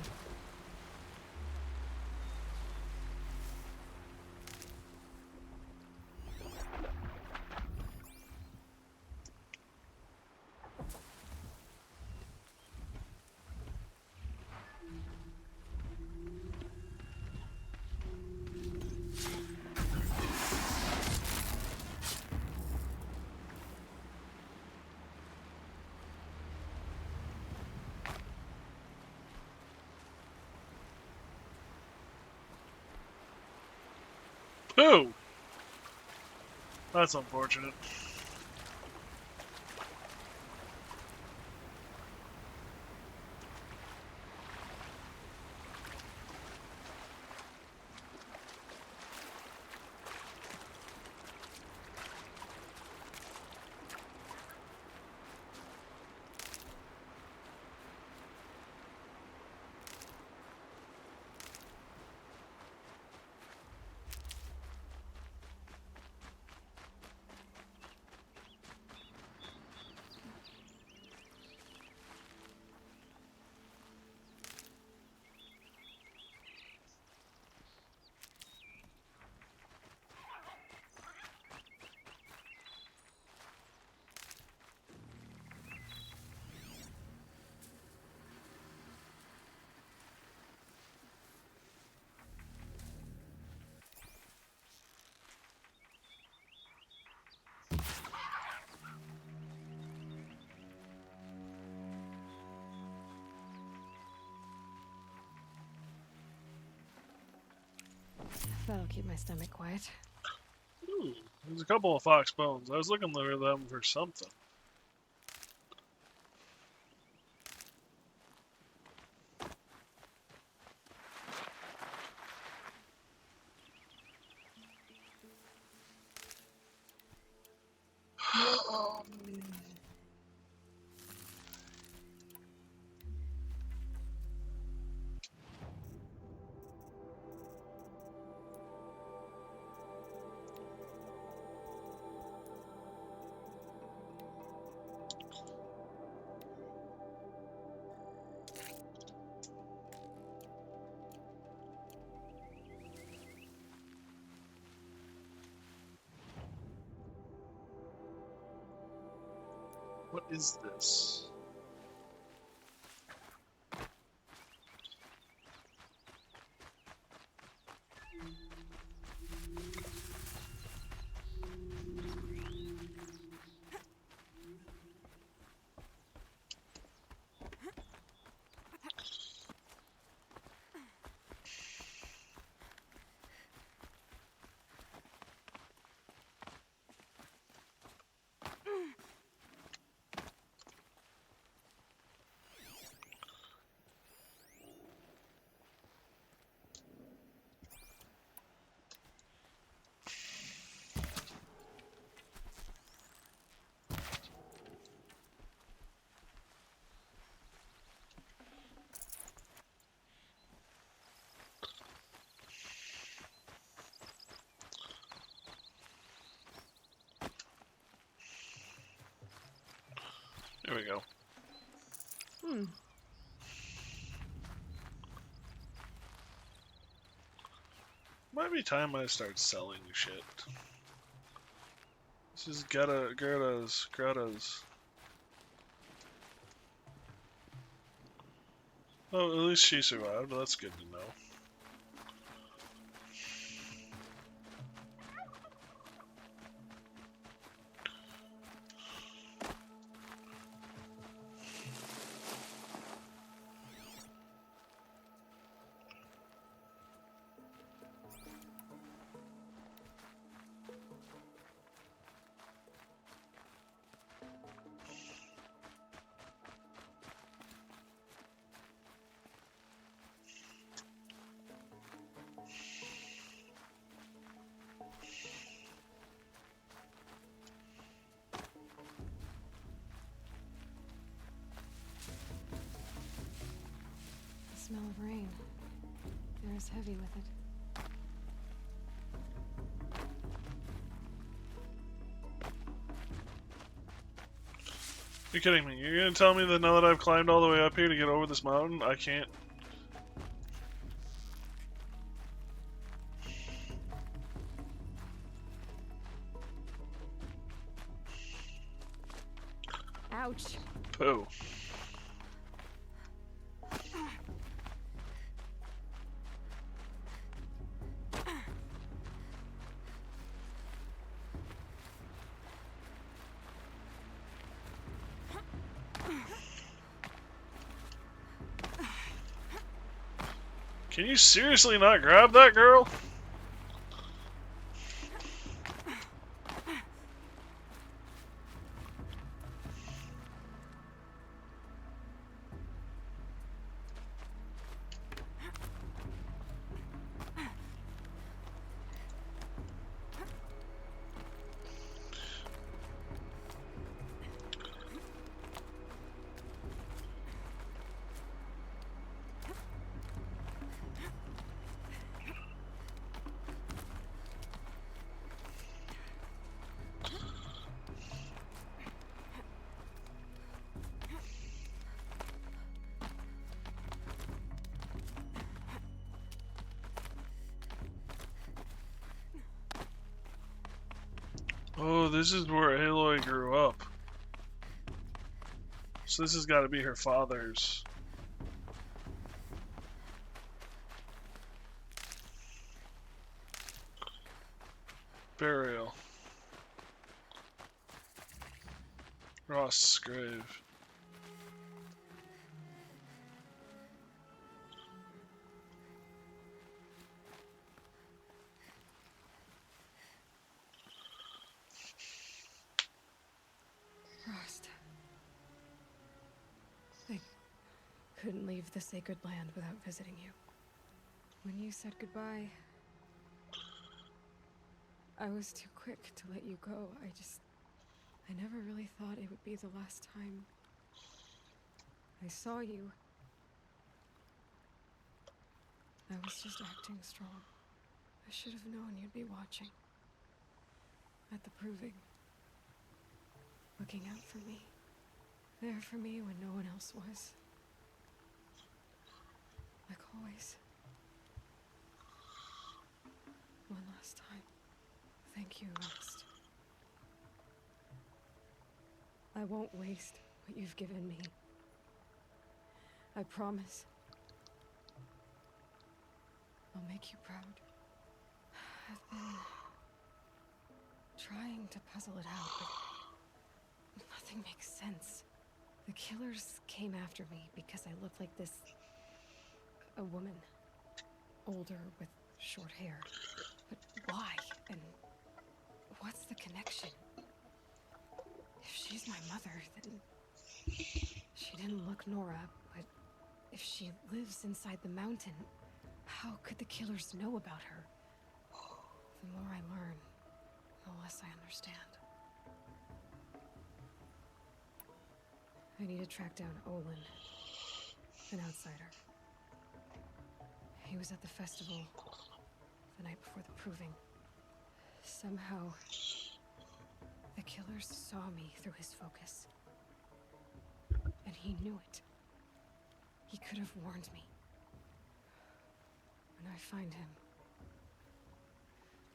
Pooh! That's unfortunate. That'll keep my stomach quiet. Ooh, there's a couple of fox bones. I was looking for them for something. is this? There we go. Might be time I start selling shit. This is Greta's. Oh, at least she survived. That's good to know. The smell of rain. Air is heavy with it. You're kidding me. You're gonna tell me that now that I've climbed all the way up here to get over this mountain, I can't... Ouch. Pooh. Can you seriously not grab that girl? Oh, this is where Aloy grew up. So this has got to be her father's. Burial. Ross's grave. Rost. I couldn't leave the sacred land without visiting you. When you said goodbye, I was too quick to let you go. I never really thought it would be the last time I saw you. I was just acting strong. I should have known you'd be watching. At the proving. Looking out for me. There for me when no one else was. Like always. One last time. Thank you, Rost. I won't waste what you've given me. I promise. I'll make you proud. I've been trying to puzzle it out, but nothing makes sense. The killers came after me because I look like this... a woman. Older, with short hair. But why? And what's the connection? If she's my mother, then... she didn't look Nora, but if she lives inside the mountain, how could the killers know about her? The more I learn, the less I understand. I need to track down Olin, an outsider. He was at the festival the night before the proving. Somehow, the killers saw me through his focus. And he knew it. He could have warned me. When I find him,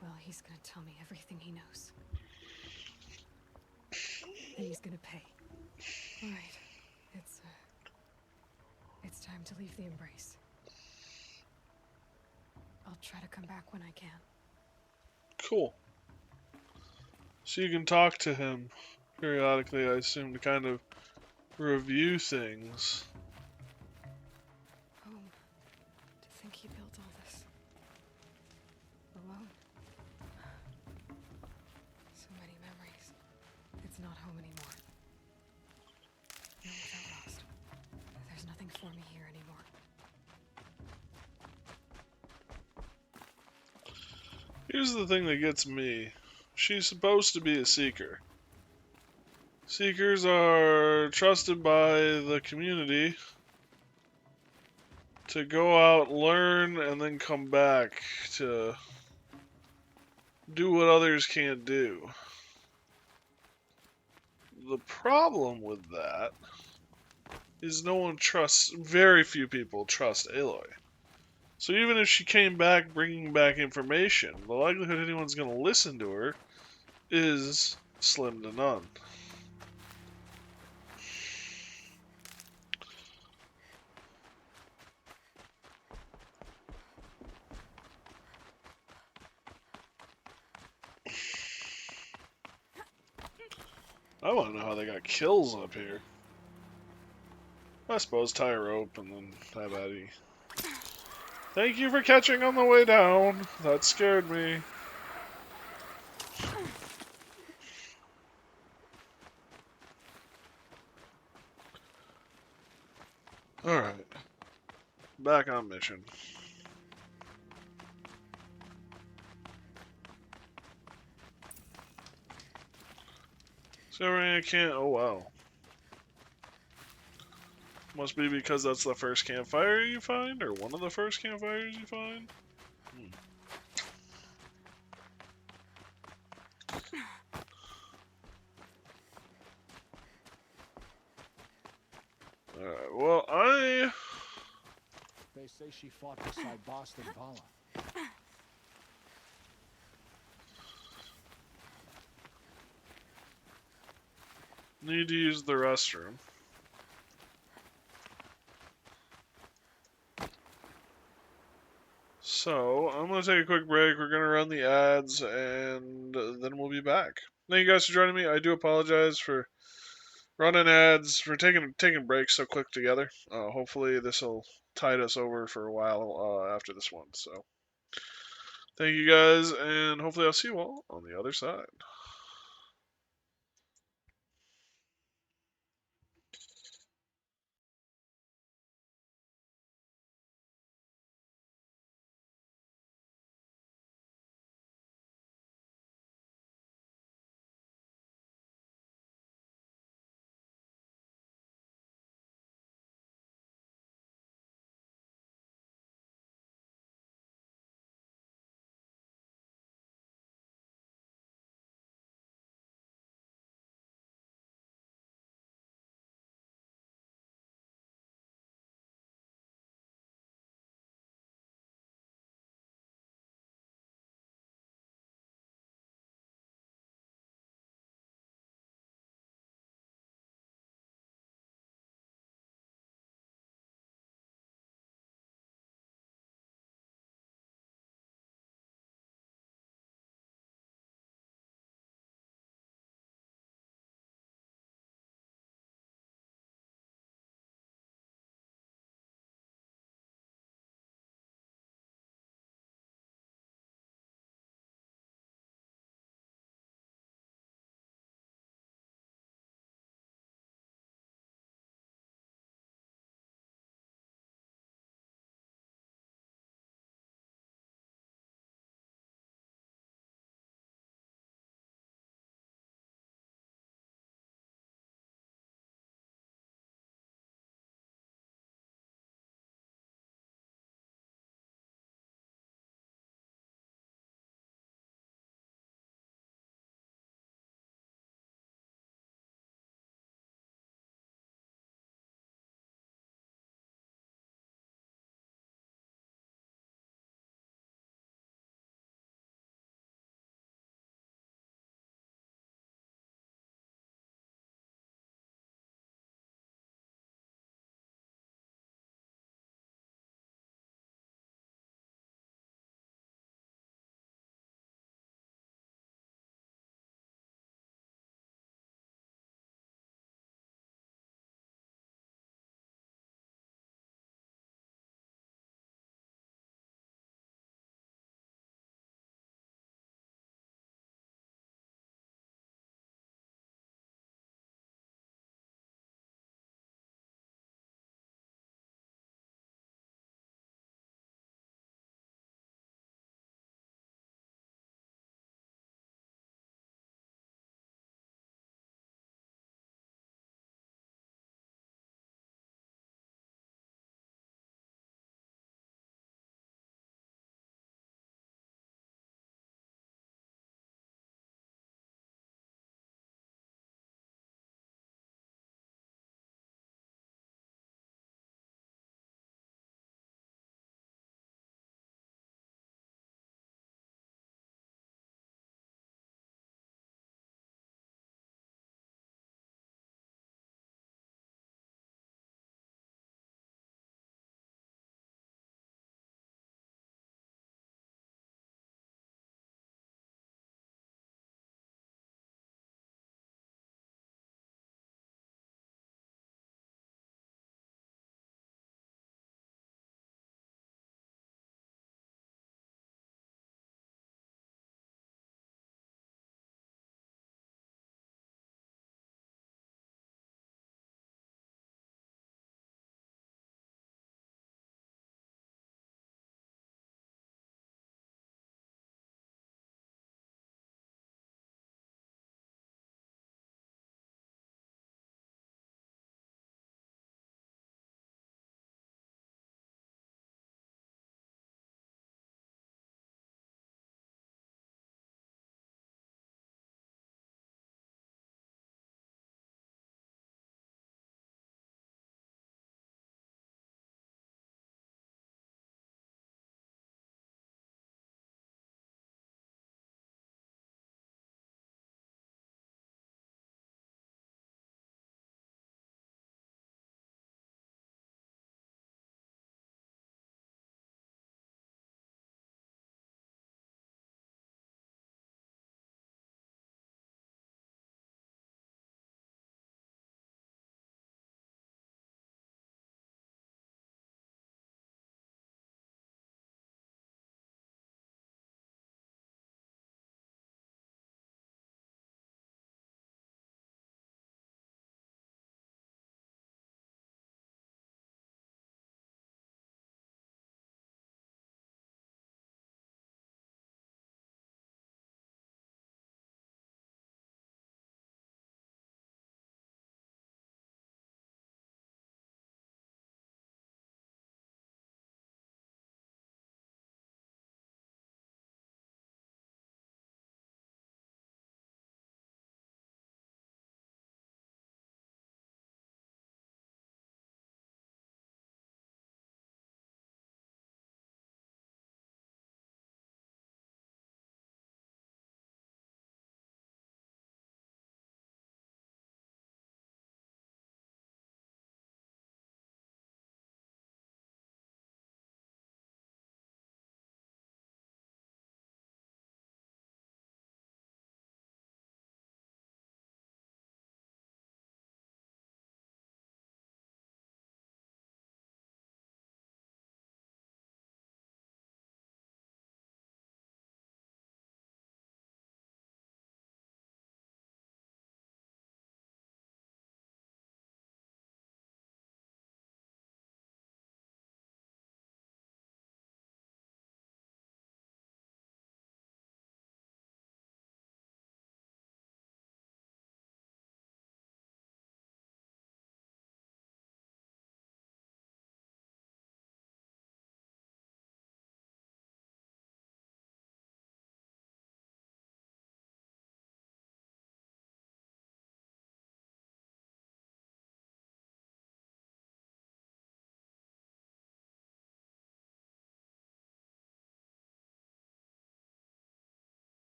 well, he's gonna tell me everything he knows. And he's gonna pay. All right, it's time to leave the Embrace. I'll try to come back when I can. Cool. So you can talk to him periodically, I assume, to kind of review things. Home. To think he built all this. Alone. So many memories. It's not home anymore. No, without Rost. There's nothing for me here anymore. Here's the thing that gets me. She's supposed to be a seeker. Seekers are trusted by the community to go out, learn, and then come back to do what others can't do. The problem with that is no one trusts, very few people trust Aloy. So even if she came back bringing back information, the likelihood anyone's going to listen to her is slim to none. I want to know how they got kills up here. I suppose tie a rope and then have at it. Thank you for catching on the way down. That scared me. Alright. Back on mission. So I can't... oh wow. Must be because that's the first campfire you find, or one of the first campfires you find? Alright, well, They say she fought beside Boston Vala. need to use the restroom. So, I'm going to take a quick break. We're going to run the ads, and then we'll be back. Thank you guys for joining me. I do apologize for running ads, for taking breaks so quick together. Hopefully this will tide us over for a while after this one. So, thank you guys, and hopefully I'll see you all on the other side.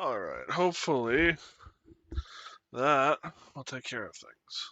Alright, hopefully that will take care of things.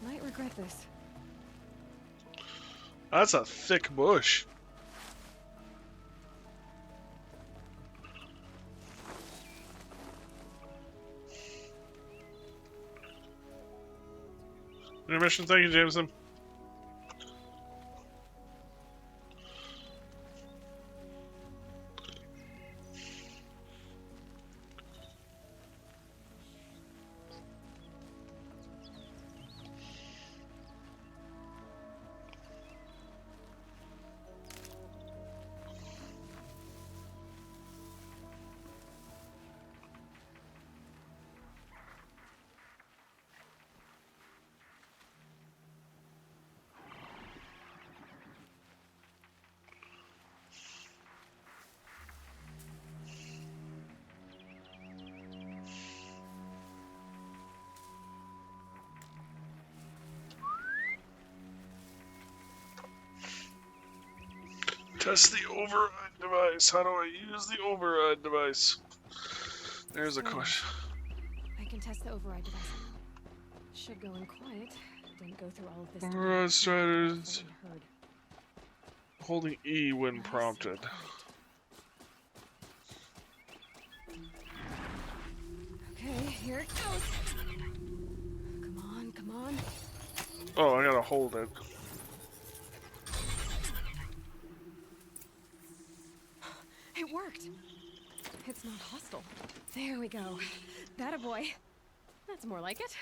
Might regret this. That's a thick bush. Intermission, thank you, Jameson. Test the override device. How do I use the override device? There's a question. I can test the override device. Should go in quiet. Didn't go through all of this. Override striders. Holding E when prompted. Okay, here it goes. Come on, come on. Oh, I gotta hold it. It worked. It's not hostile. There we go. That a boy. That's more like it.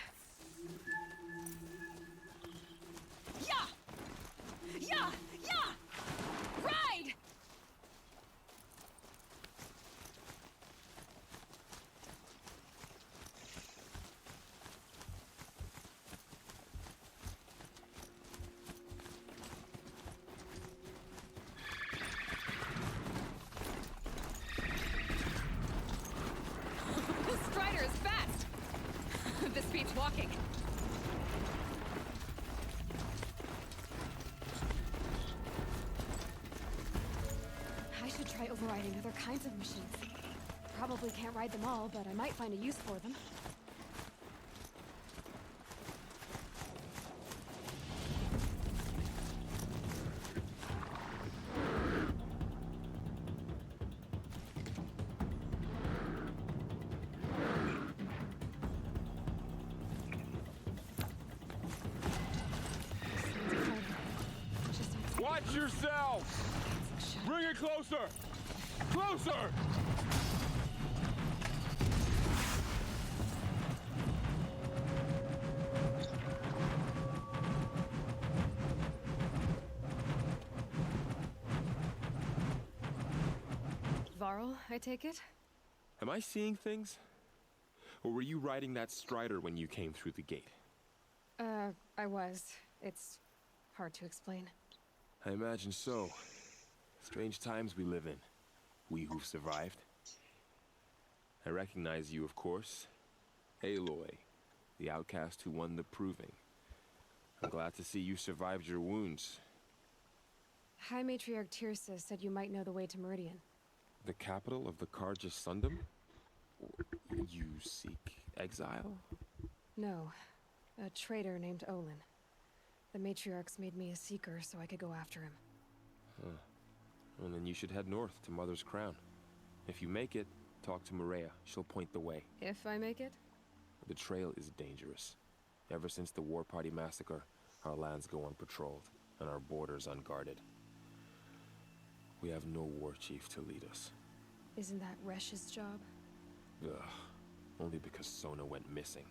Yeah! Yeah! Yeah! Ride! This Strider is fast! This beats walking. I should try overriding other kinds of machines. Probably can't ride them all, but I might find a use for them. Watch yourself! Bring it closer! Closer! Varl, I take it? Am I seeing things? Or were you riding that Strider when you came through the gate? I was. It's hard to explain. I imagine so. Strange times we live in. We who've survived. I recognize you, of course. Aloy. the outcast who won the proving. I'm glad to see you survived your wounds. High Matriarch Tirsa said you might know the way to Meridian. The capital of the Carja Sundom? You seek exile? No, a traitor named Olin. The Matriarchs made me a seeker so I could go after him. Huh. Well, then you should head north to Mother's Crown. If you make it, talk to Maria. She'll point the way. If I make it? The trail is dangerous. Ever since the War Party massacre, our lands go unpatrolled, and our borders unguarded. We have no war chief to lead us. Isn't that Resh's job? Ugh. Only because Sona went missing.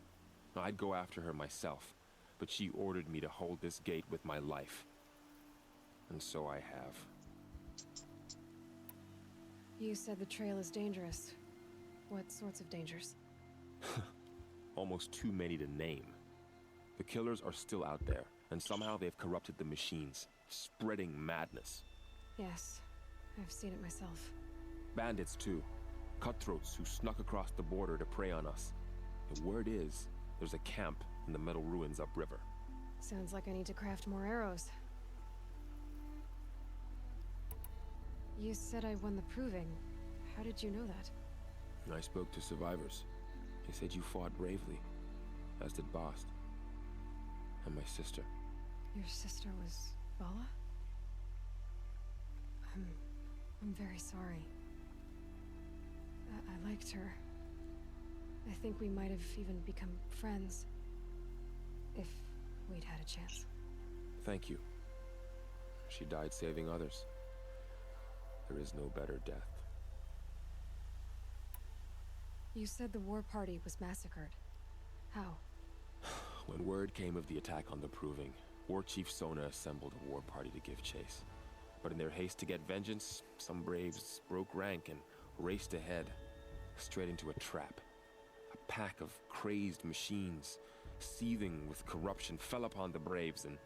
I'd go after her myself, but she ordered me to hold this gate with my life. And so I have. You said the trail is dangerous. What sorts of dangers? Almost too many to name. The killers are still out there, and somehow they've corrupted the machines, spreading madness. Yes, I've seen it myself. Bandits, too. Cutthroats who snuck across the border to prey on us. The word is, there's a camp in the metal ruins upriver. Sounds like I need to craft more arrows. You said I won the proving. How did you know that? I spoke to survivors. They said you fought bravely, as did Bast. And my sister. Your sister was Vala? I'm very sorry. I liked her. I think we might have even become friends. If we'd had a chance. Thank you. She died saving others. There is no better death. You said the war party was massacred. How? When word came of the attack on the Proving, War Chief Sona assembled a war party to give chase. But in their haste to get vengeance, some braves broke rank and raced ahead, straight into a trap. A pack of crazed machines, seething with corruption, fell upon the braves and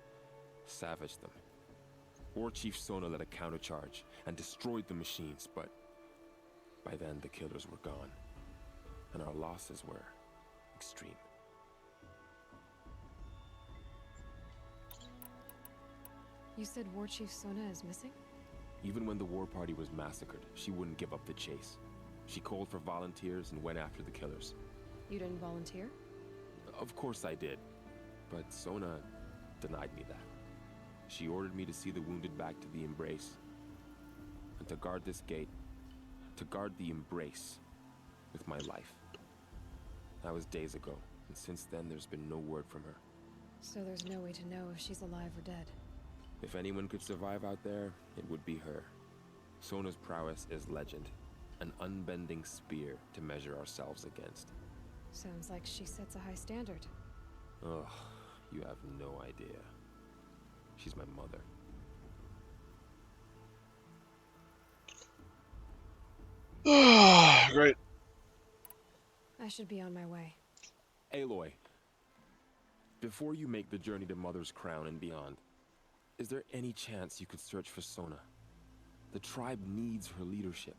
savaged them. War Chief Sona led a countercharge and destroyed the machines, but by then the killers were gone, and our losses were extreme. You said War Chief Sona is missing? Even when the war party was massacred, she wouldn't give up the chase. She called for volunteers and went after the killers. You didn't volunteer? Of course I did, but Sona denied me that. She ordered me to see the wounded back to the Embrace, and to guard this gate, to guard the Embrace with my life. That was days ago, and since then there's been no word from her. So there's no way to know if she's alive or dead. If anyone could survive out there, it would be her. Sona's prowess is legend, an unbending spear to measure ourselves against. Sounds like she sets a high standard. Ugh, you have no idea. She's my mother. Great. I should be on my way. Aloy, before you make the journey to Mother's Crown and beyond, is there any chance you could search for Sona? The tribe needs her leadership.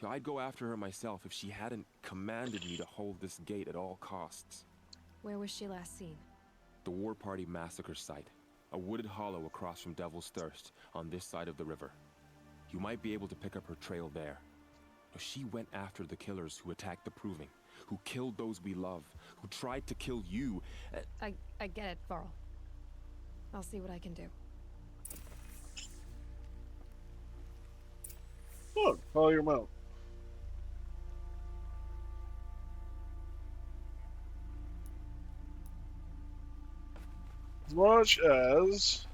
I'd go after her myself if she hadn't commanded me to hold this gate at all costs. Where was she last seen? The War Party massacre site. A wooded hollow across from Devil's Thirst, on this side of the river. You might be able to pick up her trail there. She went after the killers who attacked the Proving, who killed those we love, who tried to kill you. I get it, Varl. I'll see what I can do. Look, follow your mouth. As much as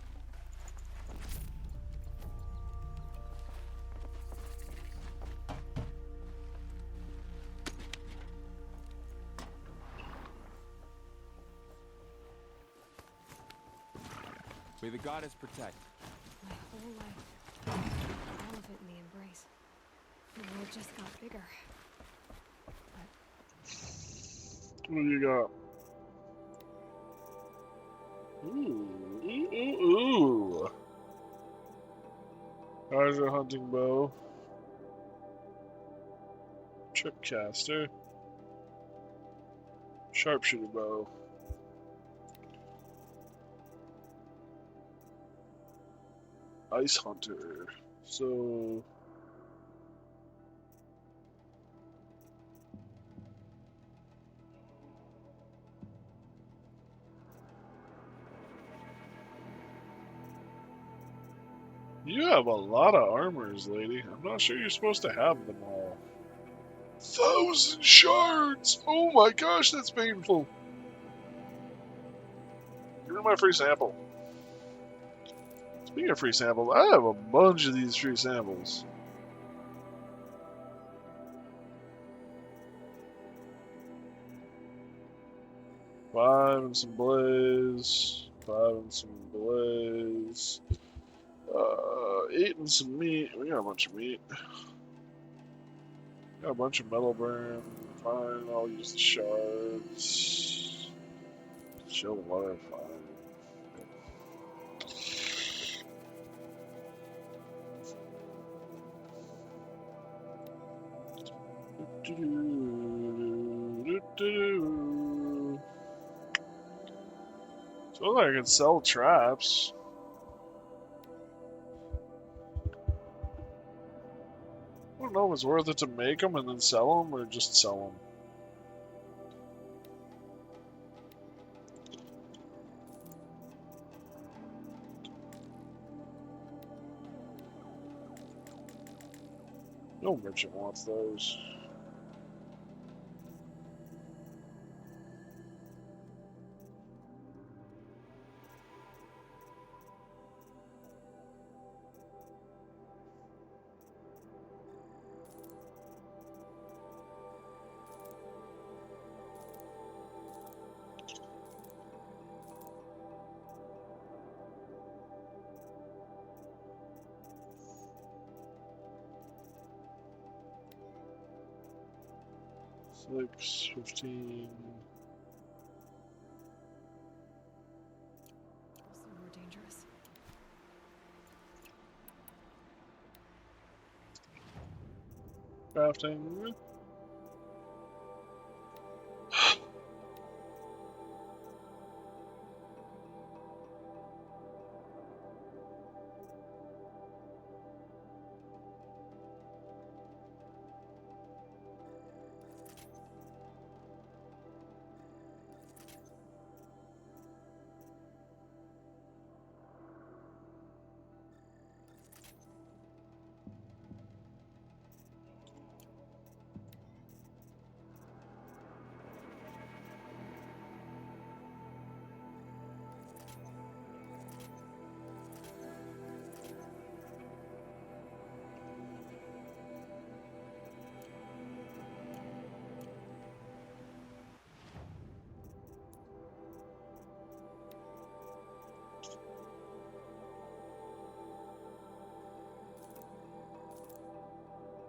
May the goddess protect. My whole life, all of it in the Embrace. The world just got bigger. what do you got? Ooh. Treasure hunting bow. Tripcaster. Sharpshooter bow. Ice Hunter. So... You have a lot of armors, lady. I'm not sure you're supposed to have them all. 1,000 shards! Oh my gosh, that's painful. Give me my free sample. Speaking of free samples, I have a bunch of these free samples. Five and some blaze. 5 and some blaze. 8 and some meat. We got a bunch of meat. Got a bunch of metal burn. Fine, I'll use the shards. Chill water, fine. So I can sell traps. I don't know if it's worth it to make them and then sell them, or just sell them. No merchant wants those. Six, 15. Also more dangerous. Crafting.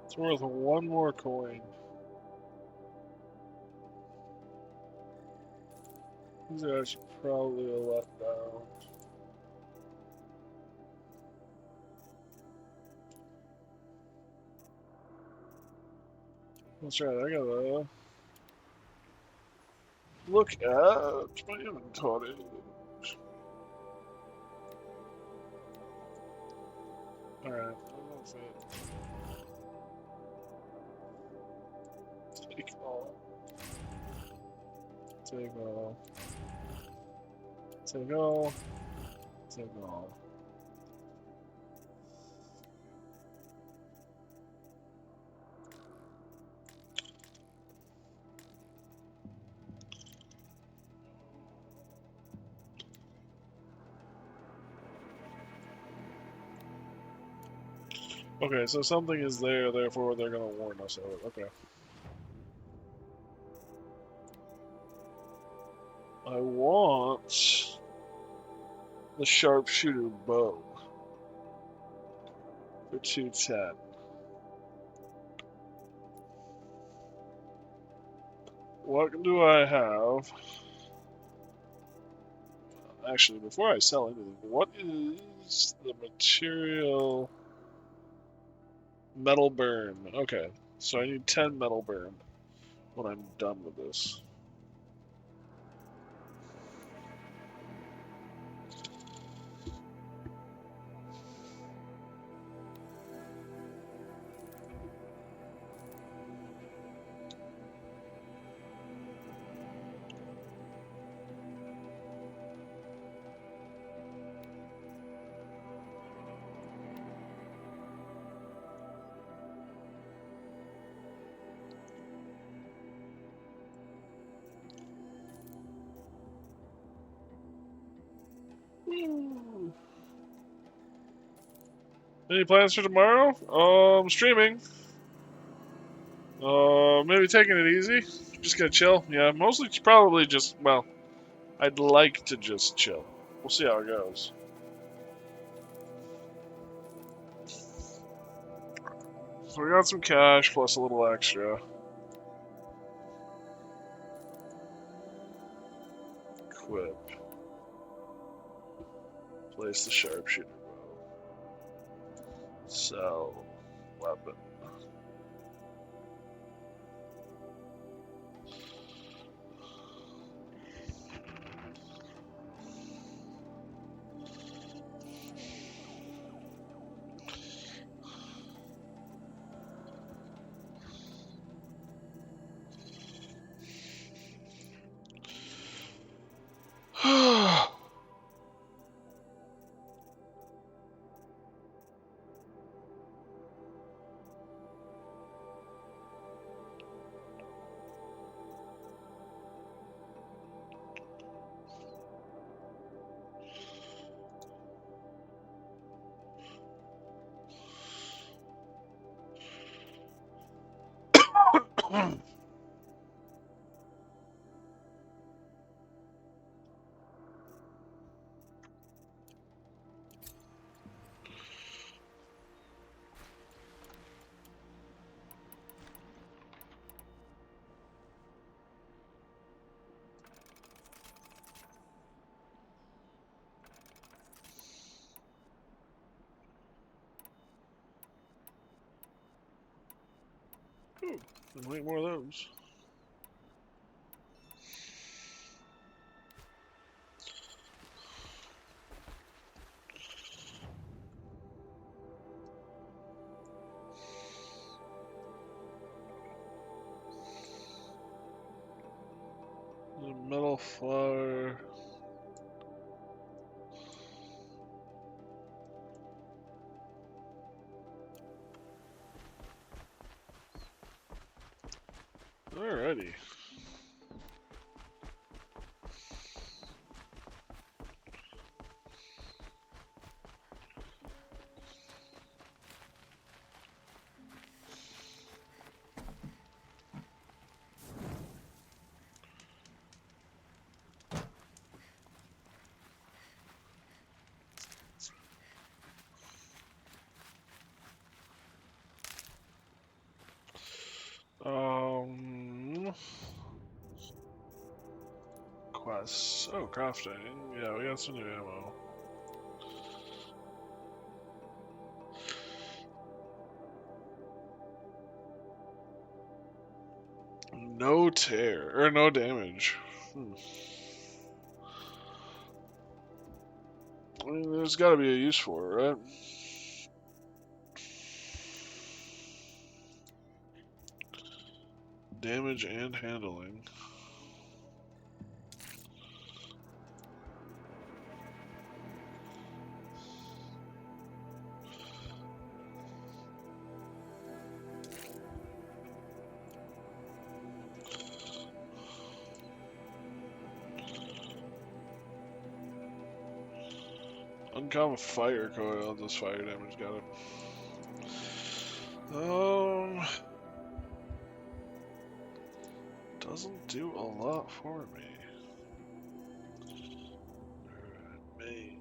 It's worth one more coin. These are actually probably a let down. That's right, I gotta look at my inventory. Alright, that's it. Take all. Take all. Take all. Take all. Okay, so something is there, therefore they're gonna warn us of it. Okay. I want the sharpshooter bow for 210. What do I have? Actually, before I sell anything, what is the material? Metal burn. Okay, so I need 10 metal burn when I'm done with this. Any plans for tomorrow? Streaming. Maybe taking it easy. Just gonna chill. Yeah, mostly probably just, well, I'd like to just chill. We'll see how it goes. So we got some cash plus a little extra. Equip. Place the sharpshooter bow. Sell. Weapon. Ooh, I'll make more of those. The metal flower. Alrighty. Quests. Oh, crafting. Yeah, we got some new ammo. No tear, or no damage. I mean, there's gotta be a use for it, right? Damage and handling. Uncommon fire coil does fire damage, got it. Doesn't do a lot for me. Main.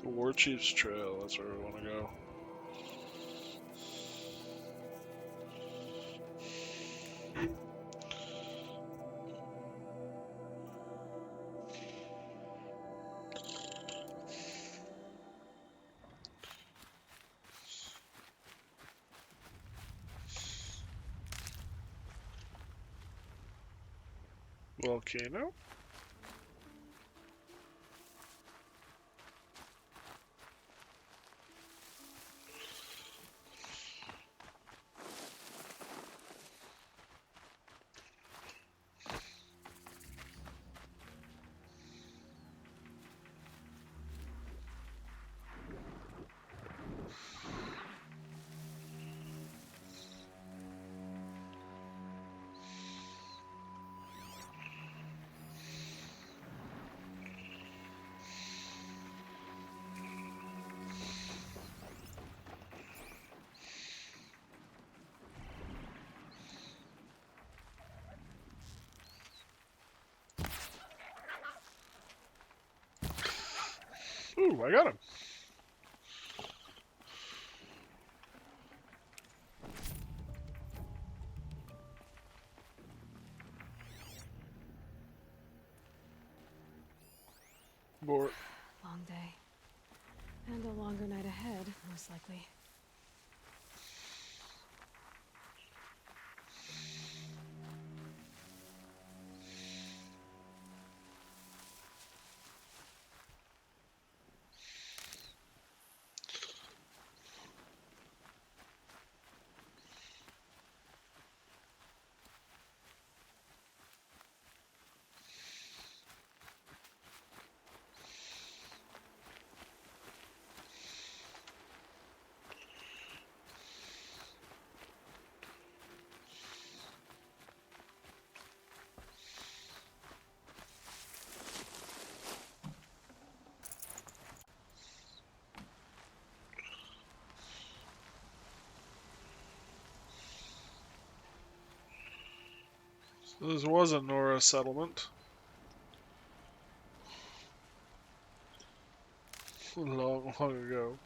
The War Chief's Trail, that's where we want to go. Volcano? Ooh, I got him. More. Long day. And a longer night ahead, most likely. So this was a Nora settlement. Long ago.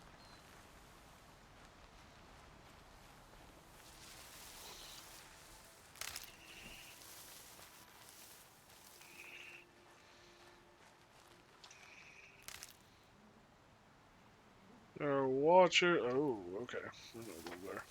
Our watcher. Oh, okay. I'm gonna go there.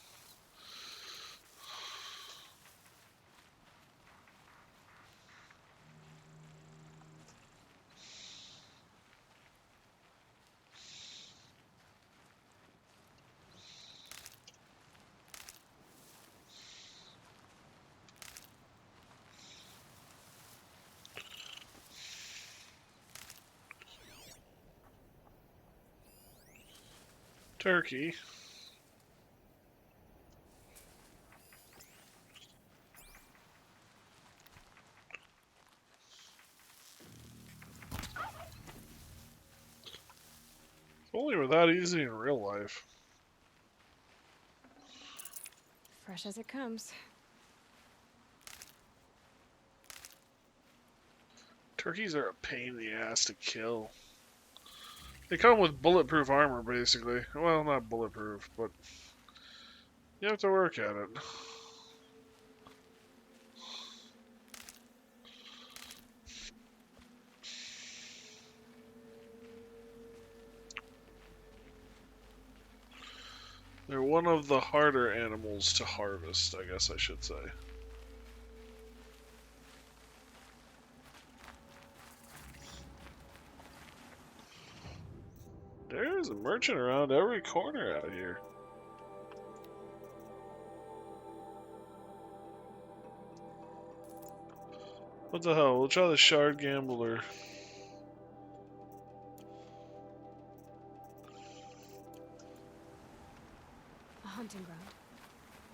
Turkey. If only it were that easy in real life. Fresh as it comes. Turkeys are a pain in the ass to kill. They come with bulletproof armor, basically. Well, not bulletproof, but you have to work at it. They're one of the harder animals to harvest, I guess I should say. There's a merchant around every corner out here. What the hell? We'll try the Shard Gambler. A hunting ground.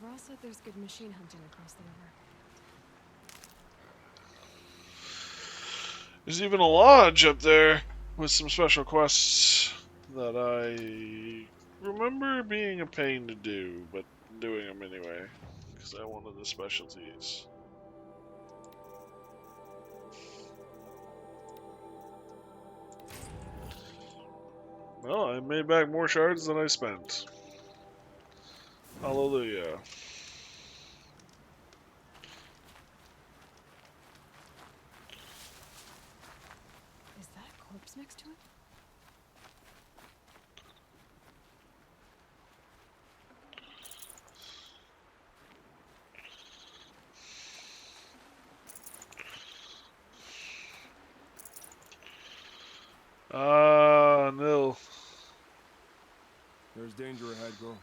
Ross said there's good machine hunting across the river. There's even a lodge up there with some special quests that I remember being a pain to do, but doing them anyway, because I wanted the specialties. Well, I made back more shards than I spent. Hallelujah. Is that a corpse next to it? Nil. There's danger ahead, girl.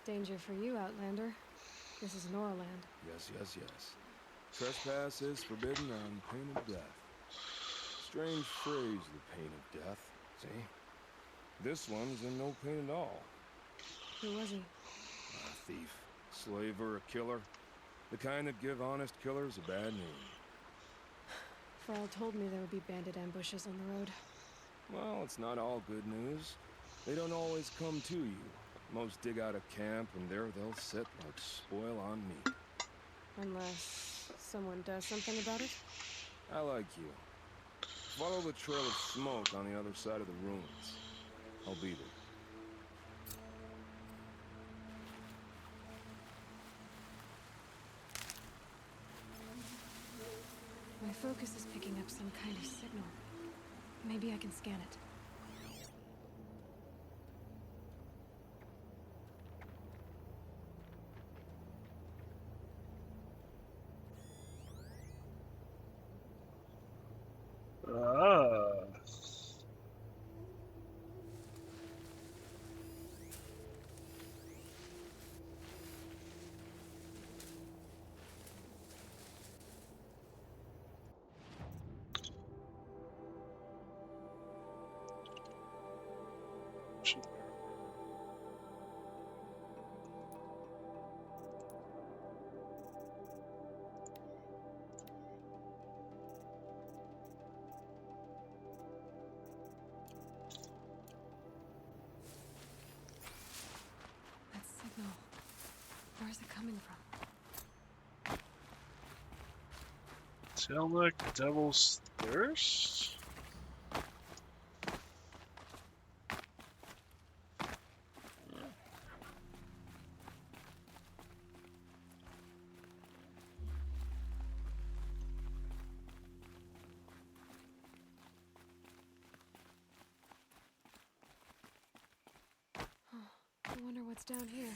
Danger for you, Outlander. This is Noraland. Yes, yes, yes. Trespass is forbidden on pain of death. Strange phrase, the pain of death. See? This one's in no pain at all. Who was he? A thief, slaver, a killer. The kind that give honest killers a bad name. Farrell told me there would be bandit ambushes on the road. Well, it's not all good news. They don't always come to you. Most dig out a camp, and there they'll sit like spoil on meat. Unless someone does something about it? I like you. Follow the trail of smoke on the other side of the ruins. I'll be there. My focus is picking up some kind of signal. Maybe I can scan it. Ah. That signal. Where's it coming from? Tailneck Devil's Thirst? I wonder what's down here.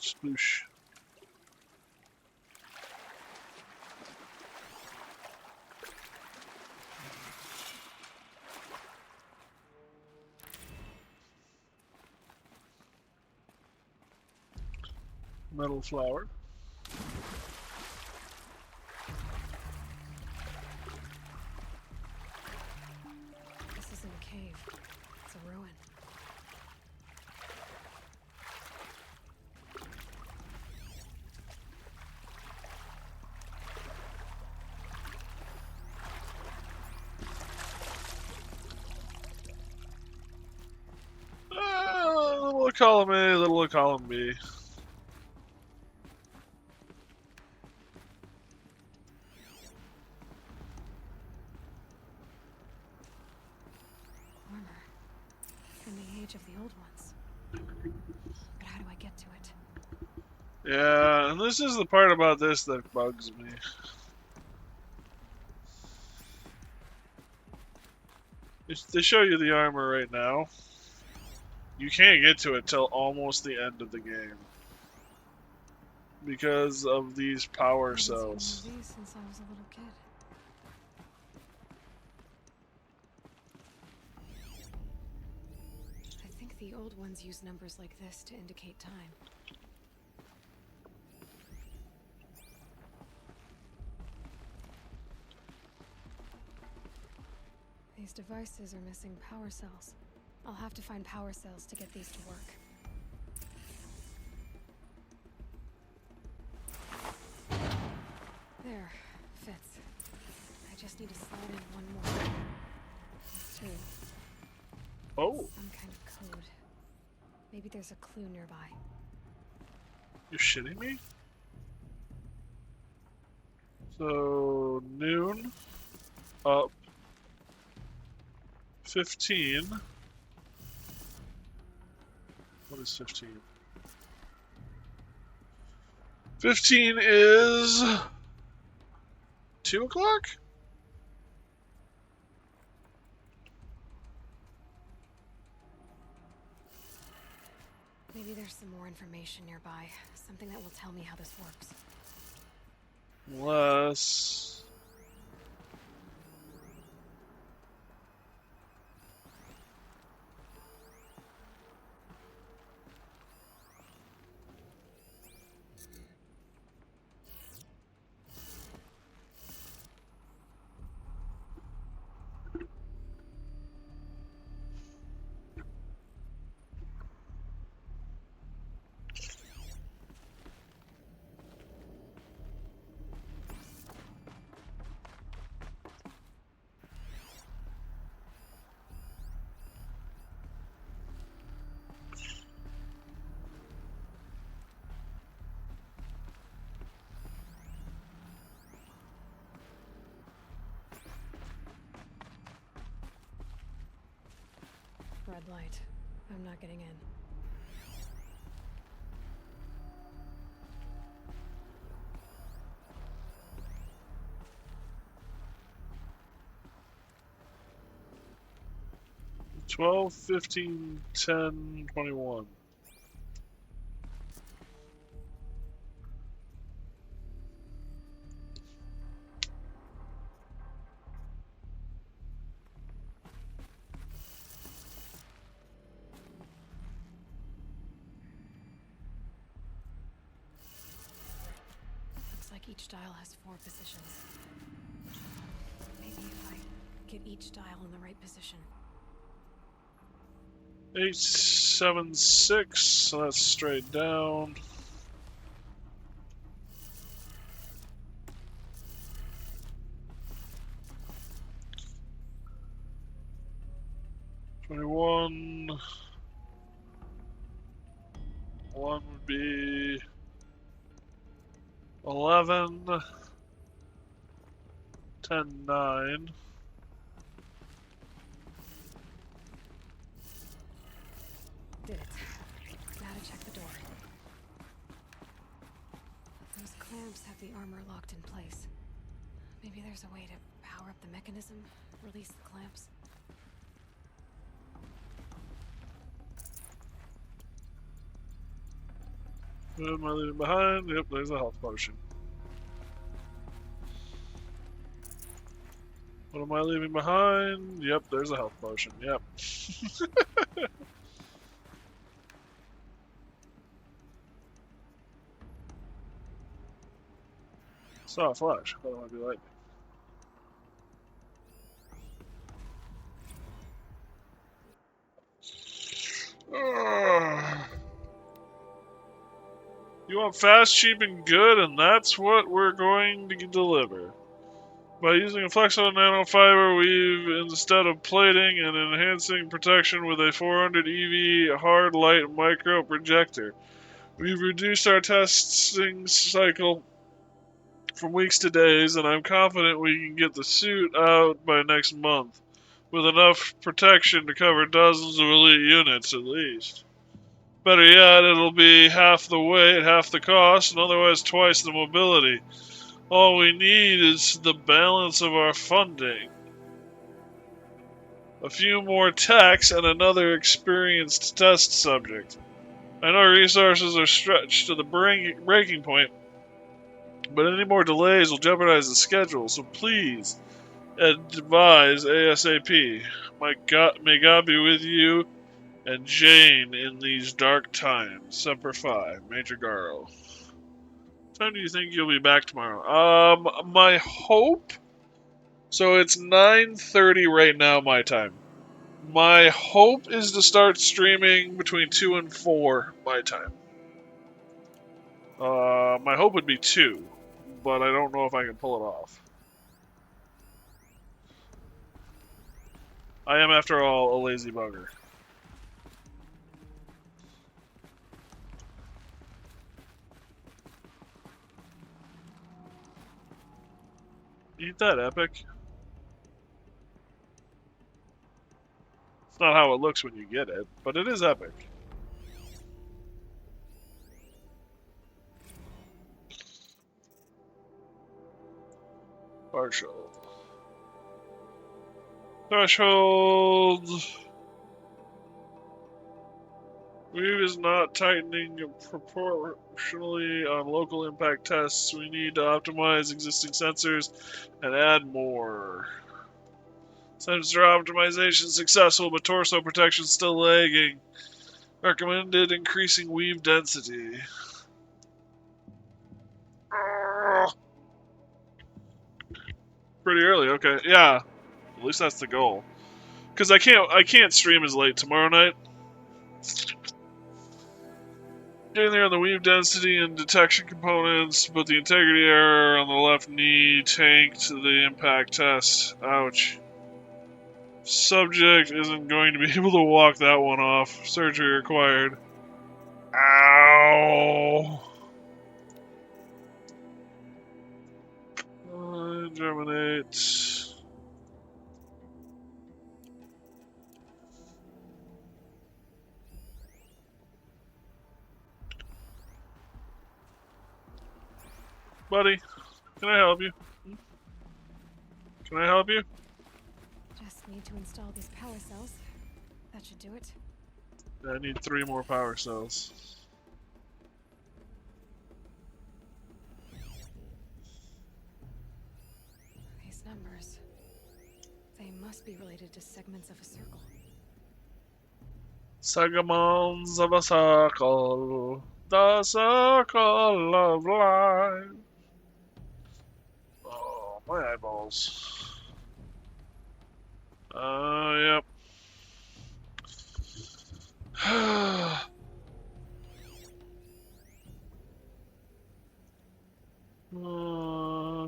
Sploosh. Metal flower. This isn't a cave. It's a ruin. Little column A, little column B. Armor. From the age of the old ones. But how do I get to it? Yeah, and this is the part about this that bugs me. They show you the armor right now. You can't get to it till almost the end of the game. Because of these power cells. I haven't seen one of these since I was a little kid. I think the old ones use numbers like this to indicate time. These devices are missing power cells. I'll have to find power cells to get these to work. There. Fits. I just need to slide in one more. Two. Oh. Some kind of code. Maybe there's a clue nearby. You're shitting me? So, noon. Up. 15. What is 15? 15 is 2 o'clock? Maybe there's some more information nearby. Something that will tell me how this works. Unless... red light. I'm not getting in. $12, $15, $10, $21. Looks like each dial has 4 positions. Maybe if I get each dial in the right position. 876, so that's straight down. $21. 1 would be 11. 10, 9. Did it. Now to check the door. Those clamps have the armor locked in place. Maybe there's a way to power up the mechanism, release the clamps. What am I leaving behind? Yep, there's a health potion. What am I leaving behind? Yep, there's a health potion. Yep. Saw a flash. I thought it might be lightning. You want fast, cheap, and good, and that's what we're going to deliver. By using a flexible nanofiber weave instead of plating and enhancing protection with a 400 EV hard light micro projector, we've reduced our testing cycle from weeks to days, and I'm confident we can get the suit out by next month, with enough protection to cover dozens of elite units at least. Better yet, it'll be half the weight, half the cost, and otherwise twice the mobility. All we need is the balance of our funding. A few more techs and another experienced test subject. I know resources are stretched to the breaking point, but any more delays will jeopardize the schedule, so please advise ASAP. May God be with you and Jane in these dark times. Semper Fi, Major Garo. What time do you think you'll be back tomorrow? My hope... So it's 9:30 right now, my time. My hope is to start streaming between 2 and 4 my time. My hope would be 2, but I don't know if I can pull it off. I am, after all, a lazy bugger. Ain't that epic? It's not how it looks when you get it, but it is epic. Partial. Threshold. Weave is not tightening proportionally on local impact tests. We need to optimize existing sensors and add more. Sensor optimization successful, but torso protection still lagging. Recommended increasing weave density. Pretty early, okay. Yeah. At least that's the goal. Because I can't stream as late tomorrow night. Getting there on the weave density and detection components, but the integrity error on the left knee tanked the impact test. Ouch. Subject isn't going to be able to walk that one off. Surgery required. Ow. Germinate. Buddy, can I help you? Can I help you? Just need to install these power cells. That should do it. I need 3 more power cells. These numbers. They must be related to segments of a circle. Segments of a circle. The circle of life. Oh, my eyeballs. Yep.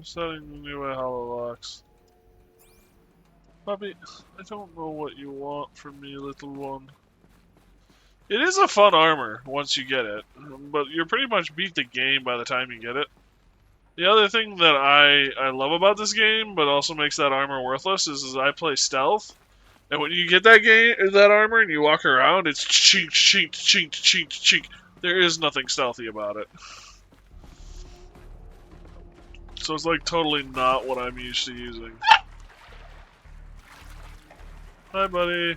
Setting the new hololocks. Puppy, I don't know what you want from me, little one. It is a fun armor once you get it, but you're pretty much beat the game by the time you get it. The other thing that I love about this game, but also makes that armor worthless, is I play stealth. And when you get that armor and you walk around, it's chink, chink, chink, chink, chink. There is nothing stealthy about it. So it's like totally not what I'm used to using. Hi, buddy.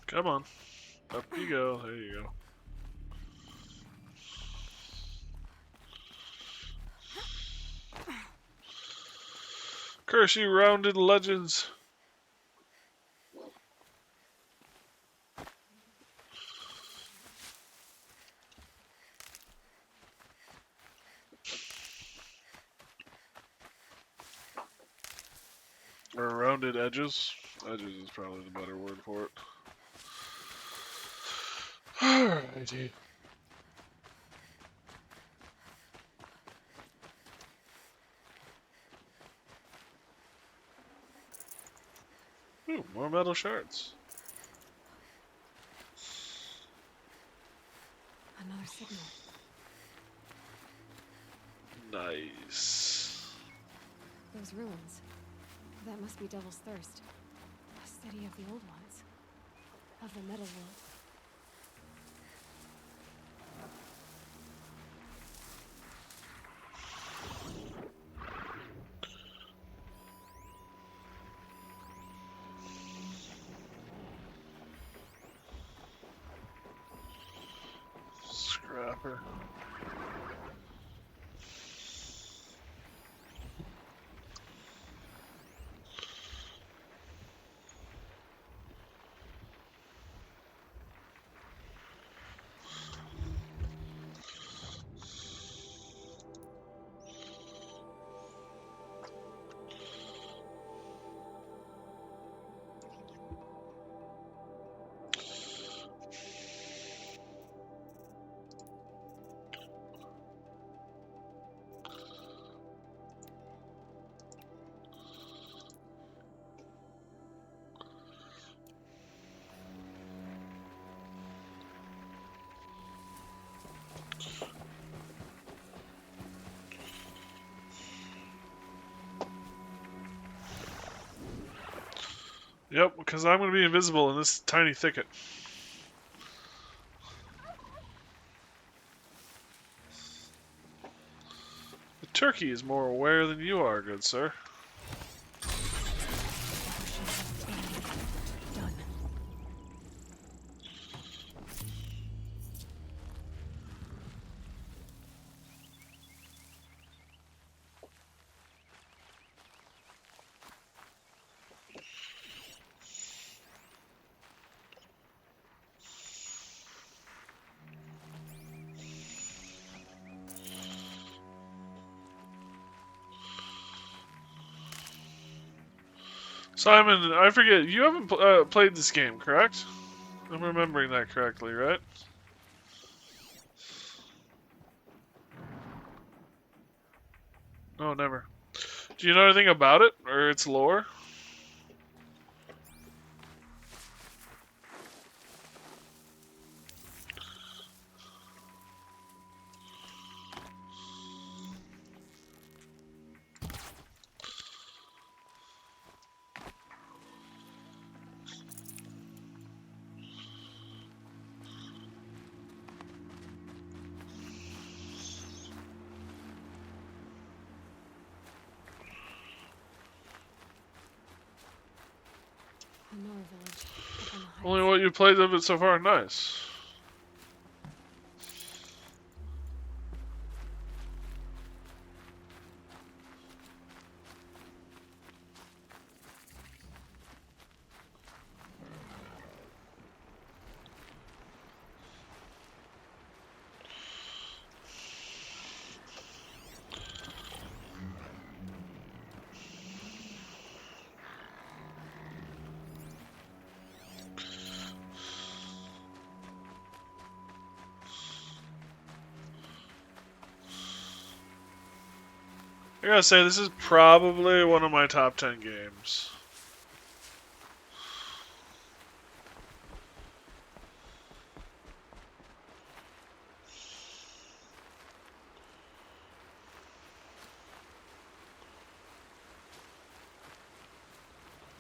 Come on. Up you go. There you go. Curse you, rounded legends. Or rounded edges. Edges is probably the better word for it. Alrighty. Ooh, more metal shards. Another signal. Nice. Those ruins. That must be Devil's Thirst. A city of the old ones. Of the metal world. Scrapper. Yep, because I'm going to be invisible in this tiny thicket. The turkey is more aware than you are, good sir. Simon, I forget, you haven't played this game, correct? I'm remembering that correctly, right? Oh, never. Do you know anything about it or its lore? The Nora village, up on the heights. Only what you played of it so far, nice. I gotta say, this is probably one of my top 10 games.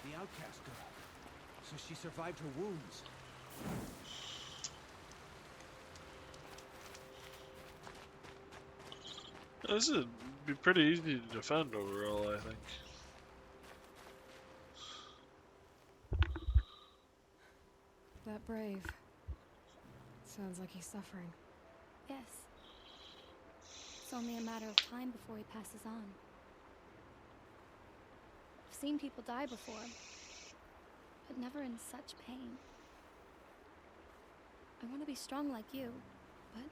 The outcast girl. So she survived her wounds. This would be pretty easy to defend overall, I think. That brave. Sounds like he's suffering. Yes. It's only a matter of time before he passes on. I've seen people die before, but never in such pain. I want to be strong like you, but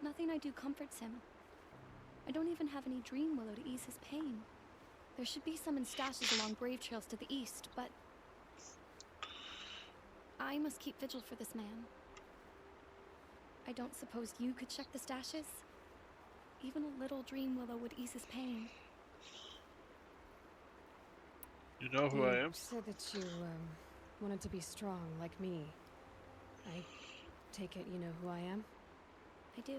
nothing I do comforts him. I don't even have any dream willow to ease his pain. There should be some in stashes along brave trails to the east, but I must keep vigil for this man. I don't suppose you could check the stashes? Even a little dream willow would ease his pain. You know who I am? You said that you, wanted to be strong like me. I take it you know who I am? I do.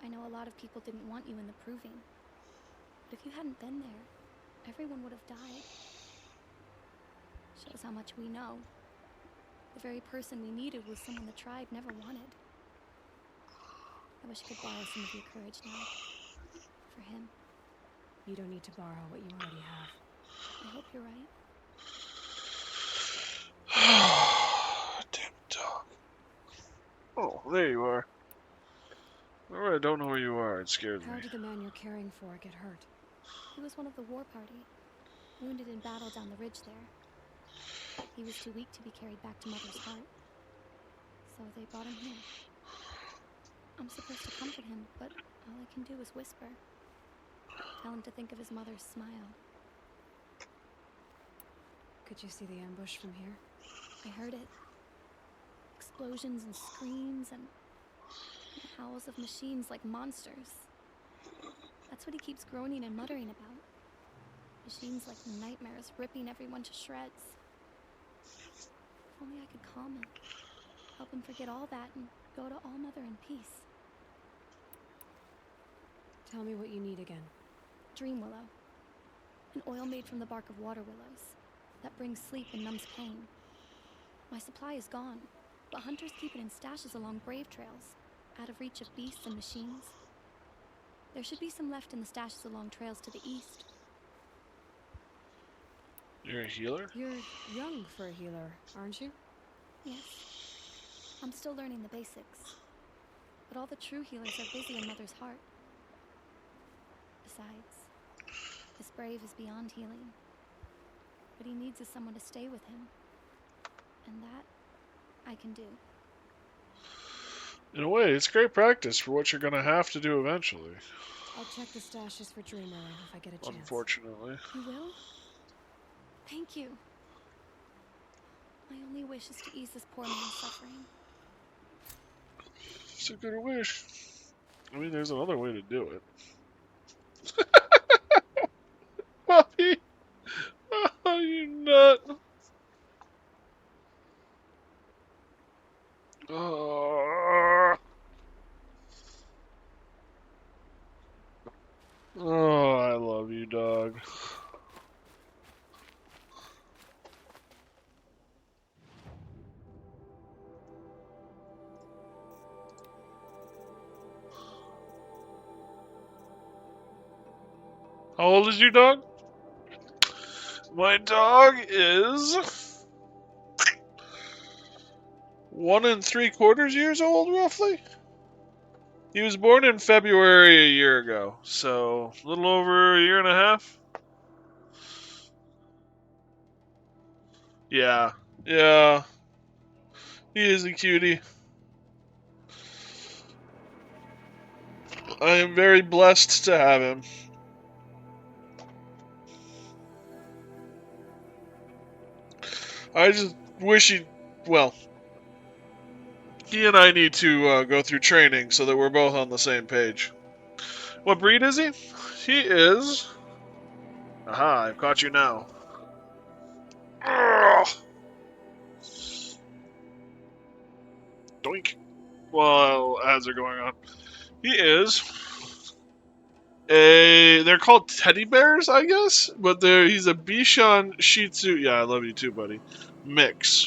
I know a lot of people didn't want you in the Proving. But if you hadn't been there, everyone would have died. Shows how much we know. The very person we needed was someone the tribe never wanted. I wish I could borrow some of your courage now. For him. You don't need to borrow what you already have. I hope you're right. Damn dog. Oh, there you are. Whenever I don't know where you are, it scares me. How did the man you're caring for get hurt? He was one of the war party, wounded in battle down the ridge there. He was too weak to be carried back to Mother's heart, so they brought him here. I'm supposed to comfort him, but all I can do is whisper. Tell him to think of his mother's smile. Could you see the ambush from here? I heard it. Explosions and screams and howls of machines like monsters. That's what he keeps groaning and muttering about. Machines like nightmares ripping everyone to shreds. If only I could calm him. Help him forget all that and go to All Mother in peace. Tell me what you need again. Dream willow. An oil made from the bark of water willows that brings sleep and numbs pain. My supply is gone, but hunters keep it in stashes along brave trails, out of reach of beasts and machines. There should be some left in the stashes along trails to the east. You're a healer? You're young for a healer, aren't you? Yes. I'm still learning the basics. But all the true healers are busy in Mother's heart. Besides, this brave is beyond healing. What he needs is someone to stay with him. And that, I can do. In a way, it's great practice for what you're gonna have to do eventually. I'll check the stashes for Dream Willow if I get a chance. Unfortunately. You will? Thank you. My only wish is to ease this poor man's suffering. It's a good wish. I mean, there's another way to do it. Puppy! Oh, you nut! Oh, I love you, dog. How old is your dog? My dog is 1 3/4 years old, roughly. He was born in February a year ago, so a little over a year and a half. Yeah, yeah. He is a cutie. I am very blessed to have him. I just wish he, well, he and I need to go through training so that we're both on the same page. What breed is he? He is... Aha, I've caught you now. Ugh. Doink. While ads are going on. He is they're called teddy bears, I guess, but he's a Bichon Shih Tzu. Yeah, I love you too, buddy. Mix.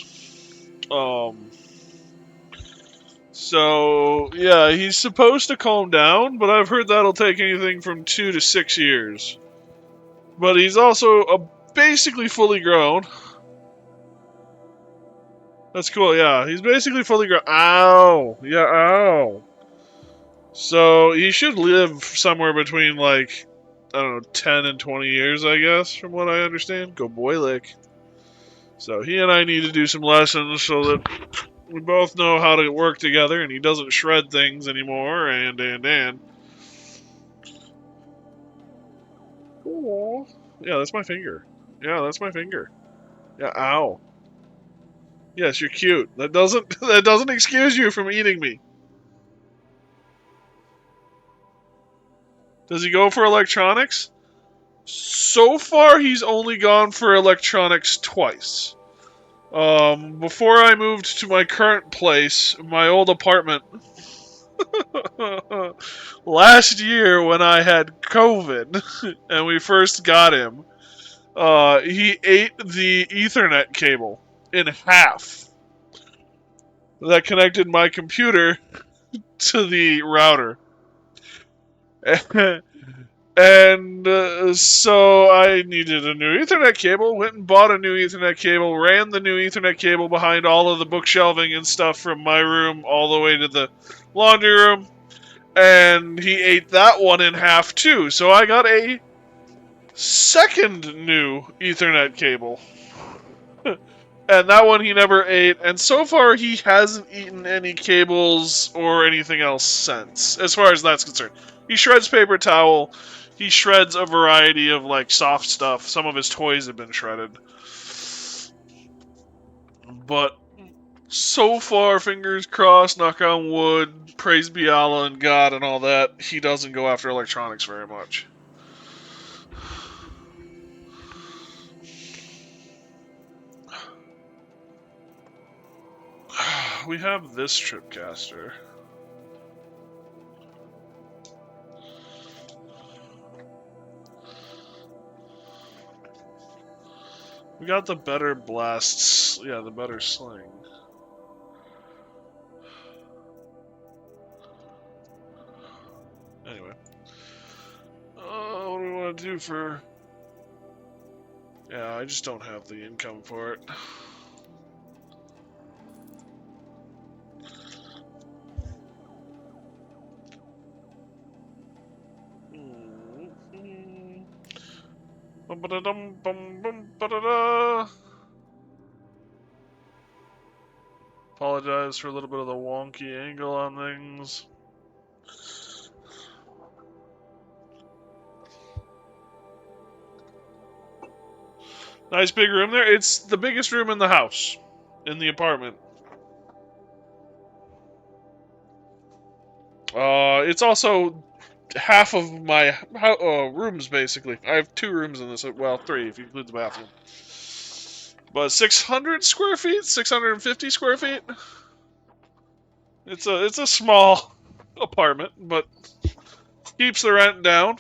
So yeah, he's supposed to calm down, but I've heard that'll take anything from 2 to 6 years. But he's also basically fully grown. That's cool, yeah. He's basically fully grown. Ow! Yeah, ow! So he should live somewhere between, like, I don't know, 10 and 20 years, I guess, from what I understand. Go boy lick. So he and I need to do some lessons so that we both know how to work together and he doesn't shred things anymore, and. Cool. Yeah, that's my finger. Yeah, that's my finger. Yeah, ow. Yes, you're cute. That doesn't excuse you from eating me. Does he go for electronics? So far, he's only gone for electronics twice. Before I moved to my current place, my old apartment, last year when I had COVID and we first got him, he ate the Ethernet cable in half that connected my computer to the router. And so I needed a new Ethernet cable, went and bought a new Ethernet cable, ran the new Ethernet cable behind all of the bookshelving and stuff from my room all the way to the laundry room, and he ate that one in half too. So I got a second new Ethernet cable. And that one he never ate, and so far he hasn't eaten any cables or anything else since, as far as that's concerned. He shreds paper towel, he shreds a variety of, like, soft stuff. Some of his toys have been shredded. But so far, fingers crossed, knock on wood, praise be Allah and God and all that, he doesn't go after electronics very much. We have this Tripcaster. We got the better blasts. Yeah, the better sling. Anyway. What do we want to do for... Yeah, I just don't have the income for it. Apologize for a little bit of the wonky angle on things. Nice big room there. It's the biggest room in the house, in the apartment. It's also half of my rooms, basically. I have 2 rooms in this. Well, 3 if you include the bathroom. But 600 square feet, 650 square feet. It's a small apartment, but keeps the rent down.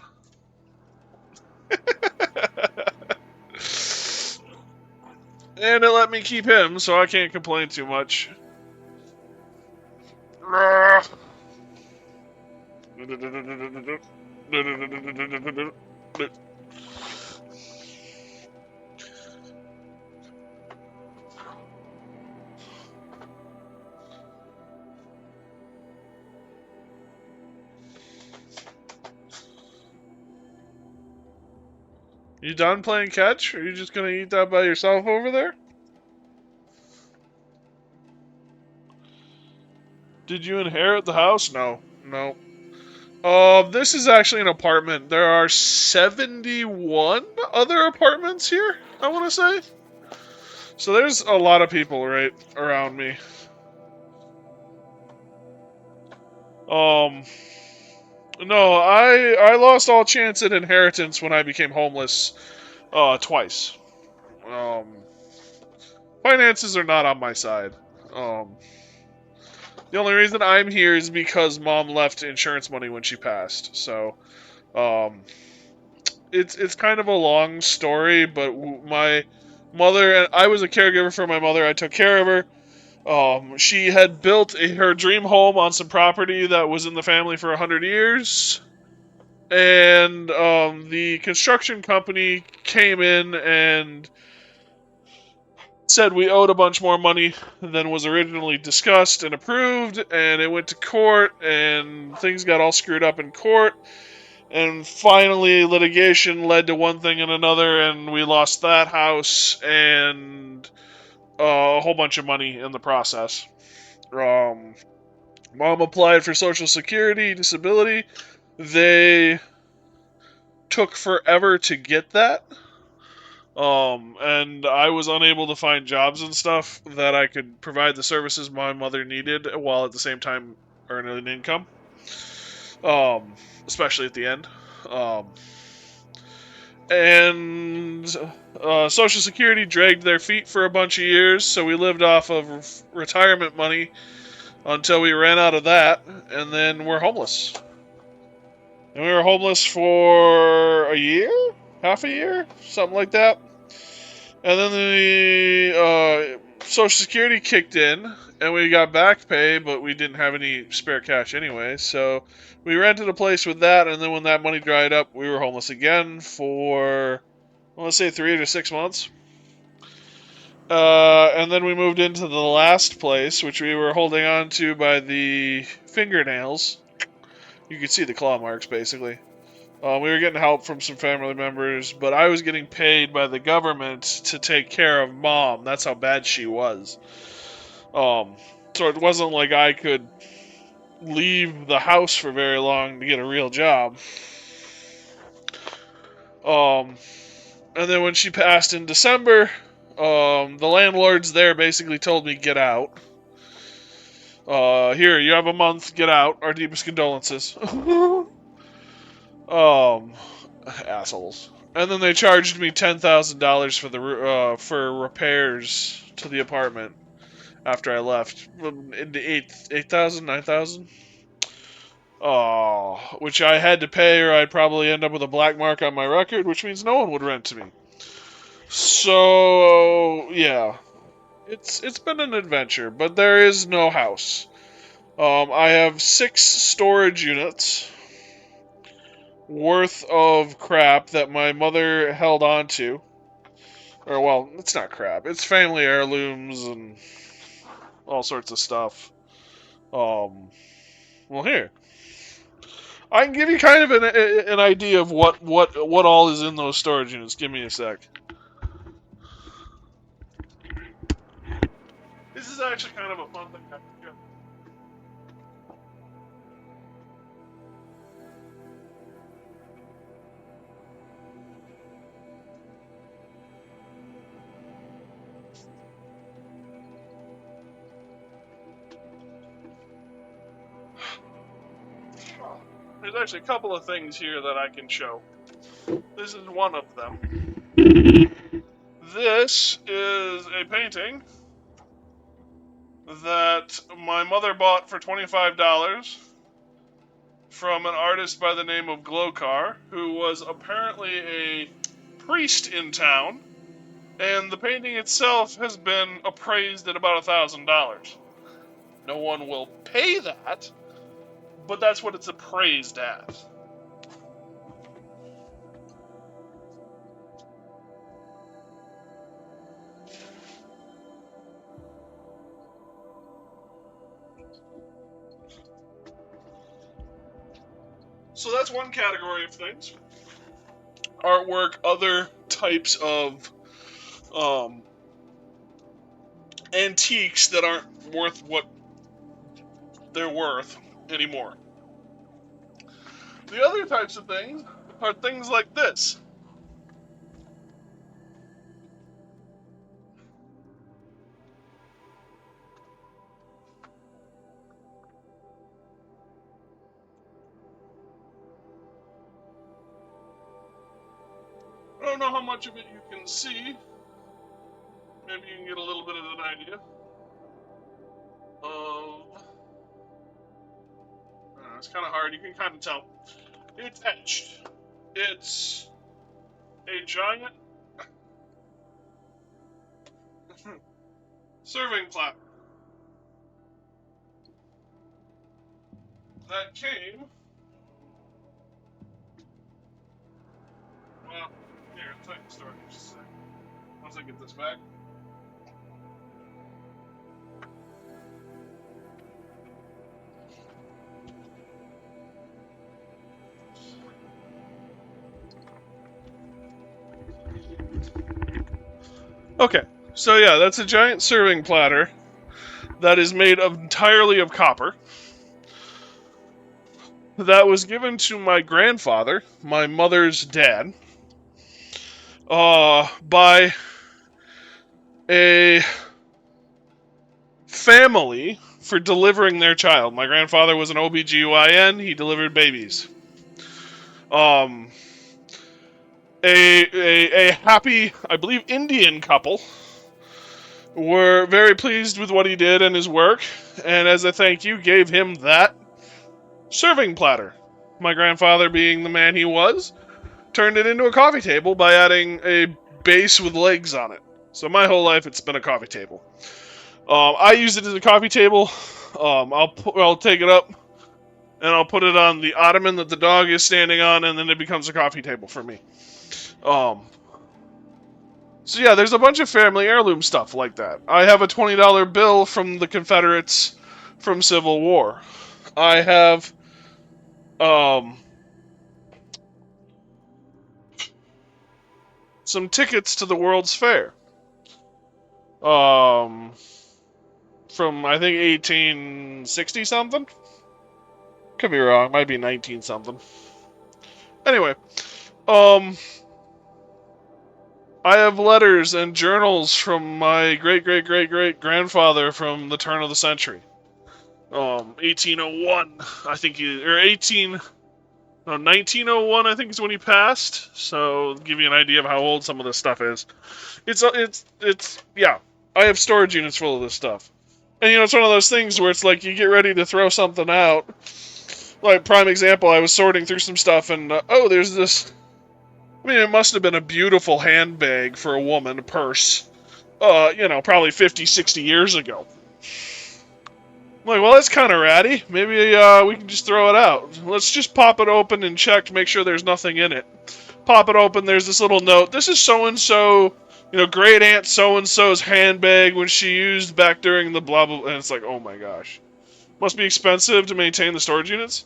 And it let me keep him, so I can't complain too much. You done playing catch? Or are you just gonna eat that by yourself over there? Did you inherit the house? No. No. This is actually an apartment. There are 71 other apartments here, I want to say. So there's a lot of people right around me. No, I lost all chance at inheritance when I became homeless, twice. Finances are not on my side. The only reason I'm here is because Mom left insurance money when she passed. So, it's kind of a long story, but my mother and I was a caregiver for my mother. I took care of her. She had built her dream home on some property that was in the family for 100 years. And the construction company came in and said we owed a bunch more money than was originally discussed and approved, and it went to court, and things got all screwed up in court. And finally, litigation led to one thing and another, and we lost that house and a whole bunch of money in the process. Mom applied for Social Security, disability. They took forever to get that. And I was unable to find jobs and stuff that I could provide the services my mother needed while at the same time earn an income. Especially at the end. And Social Security dragged their feet for a bunch of years, so we lived off of retirement money until we ran out of that, and then we're homeless. And we were homeless for a year? Half a year? Something like that. And then the Social Security kicked in, and we got back pay, but we didn't have any spare cash anyway, so we rented a place with that, and then when that money dried up, we were homeless again for, I want to say 3 to 6 months. And then we moved into the last place, which we were holding on to by the fingernails. You could see the claw marks, basically. We were getting help from some family members, but I was getting paid by the government to take care of Mom. That's how bad she was. So it wasn't like I could leave the house for very long to get a real job. And then when she passed in December, the landlords there basically told me, get out. Here, you have a month, get out. Our deepest condolences. Assholes. And then they charged me $10,000 for the for repairs to the apartment after I left. Into 8,000, 9,000. Which I had to pay, or I'd probably end up with a black mark on my record, which means no one would rent to me. So yeah, it's been an adventure, but there is no house. I have 6 storage units worth of crap that my mother held on to. Or, well, it's not crap. It's family heirlooms and all sorts of stuff. Well, here. I can give you kind of an idea of what all is in those storage units. Give me a sec. This is actually kind of a fun thing I can do. There's actually a couple of things here that I can show. This is one of them. This is a painting that my mother bought for $25 from an artist by the name of Glokar, who was apparently a priest in town, and the painting itself has been appraised at about $1,000. No one will pay that, but that's what it's appraised at. So that's one category of things. Artwork, other types of antiques that aren't worth what they're worth anymore. The other types of things are things like this. I don't know how much of it you can see. Maybe you can get a little bit of an idea. It's kind of hard. You can kind of tell. It's etched. It's a giant serving platter that came. Well, here, I'll tell you the story in just a second. Once I get this back. Okay, so yeah, that's a giant serving platter that is made entirely of copper. That was given to my grandfather, my mother's dad, by a family for delivering their child. My grandfather was an OBGYN, he delivered babies. A happy, I believe, Indian couple were very pleased with what he did and his work, and as a thank you, gave him that serving platter. My grandfather, being the man he was, turned it into a coffee table by adding a base with legs on it. So my whole life, it's been a coffee table. I use it as a coffee table. I'll take it up, and I'll put it on the ottoman that the dog is standing on, and then it becomes a coffee table for me. So yeah, there's a bunch of family heirloom stuff like that. I have a $20 bill from the Confederates from Civil War. I have, some tickets to the World's Fair. From, I think, 1860 something? Could be wrong, might be 19 something. Anyway, I have letters and journals from my great-great-great-great-grandfather from the turn of the century. 1801, I think, or 1901, I think is when he passed. So, give you an idea of how old some of this stuff is. Yeah, I have storage units full of this stuff. And, you know, it's one of those things where it's like, you get ready to throw something out. Like, prime example, I was sorting through some stuff, and, there's this... I mean, it must have been a beautiful handbag for a woman, a purse. Probably 50, 60 years ago. I'm like, well, that's kind of ratty. Maybe we can just throw it out. Let's just pop it open and check to make sure there's nothing in it. Pop it open, there's this little note. This is so-and-so, great aunt so-and-so's handbag when she used back during the blah, blah, blah. And it's like, oh my gosh. Must be expensive to maintain the storage units.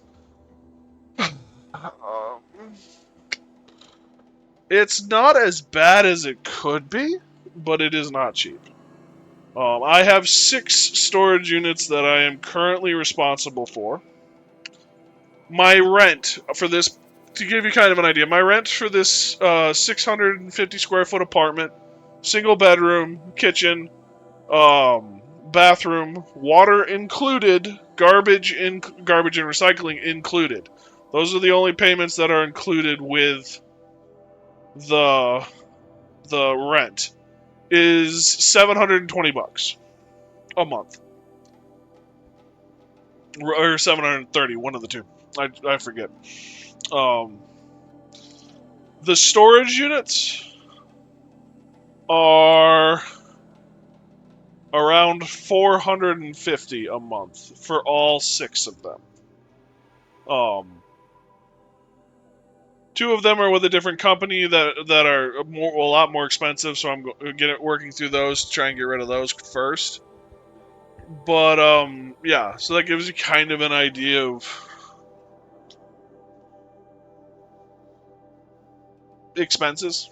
It's not as bad as it could be, but it is not cheap. I have 6 storage units that I am currently responsible for. My rent for this, to give you kind of an idea, my rent for this 650 square foot apartment, single bedroom, kitchen, bathroom, water included, garbage and recycling included, Those are the only payments that are included with the rent. Is $720 a month, or 730, one of the two. I forget. The storage units are around $450 a month for all 6 of them. 2 of them are with a different company that are a lot more expensive, so I'm working through those to try and get rid of those first. But yeah, so that gives you kind of an idea of expenses.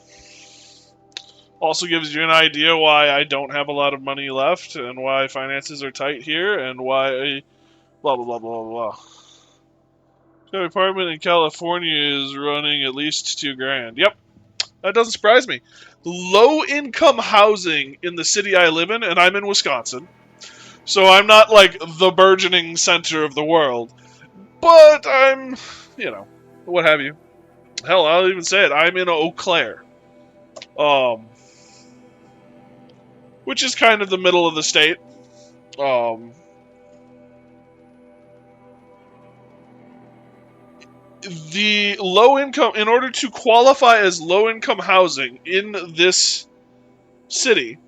Also gives you an idea why I don't have a lot of money left and why finances are tight here and why blah blah blah blah blah. The apartment in California is running at least $2,000. Yep, that doesn't surprise me. Low income housing in the city I live in, and I'm in Wisconsin, so I'm not like the burgeoning center of the world, but I'm, what have you. Hell, I'll even say it. I'm in Eau Claire, which is kind of the middle of the state. The low income, in order to qualify as low income housing in this city,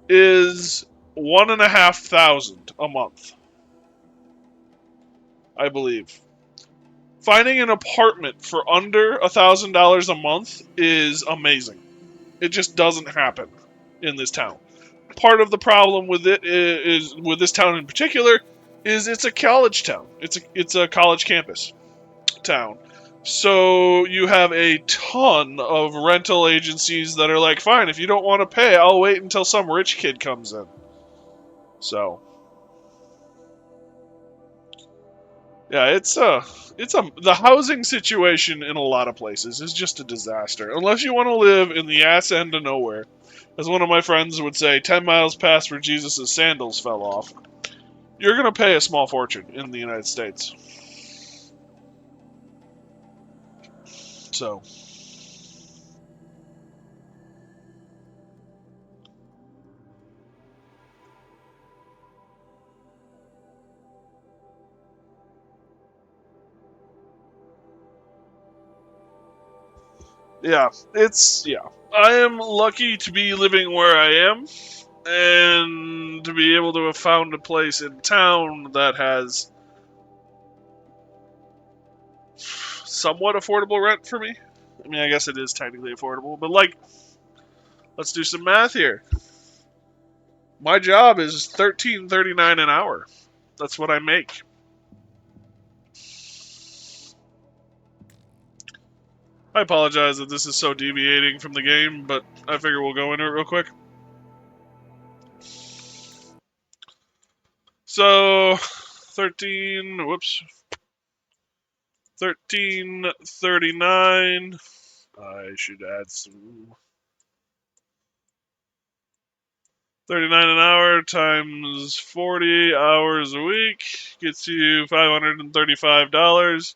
is $1,500 a month, I believe. Finding an apartment for under $1,000 a month is amazing. It just doesn't happen in this town. Part of the problem with it is with this town in particular is it's a college town. It's a college campus town. So you have a ton of rental agencies that are like, fine, if you don't want to pay, I'll wait until some rich kid comes in. So yeah, the housing situation in a lot of places is just a disaster. Unless you want to live in the ass end of nowhere. As one of my friends would say, 10 miles past where Jesus' sandals fell off. You're going to pay a small fortune in the United States. So yeah, I am lucky to be living where I am and to be able to have found a place in town that has somewhat affordable rent for me. I mean, I guess it is technically affordable, but like, let's do some math here. My job is $13.39 an hour. That's what I make. I apologize that this is so deviating from the game, but I figure we'll go into it real quick. So, 1339. I should add some. 39 an hour times 40 hours a week gets you $535.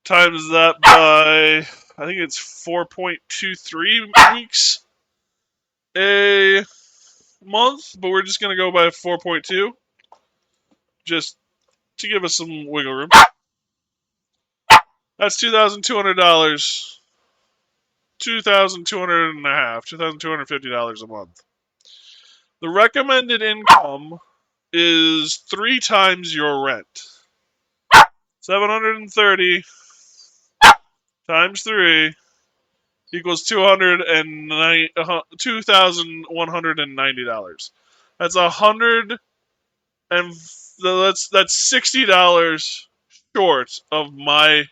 Times that by, I think it's 4.23 weeks a month, but we're just going to go by 4.2 just to give us some wiggle room. That's $2,200. $2,250 a month. The recommended income is 3 times your rent. 730 times 3 equals $2,190. That's that's $60 short of my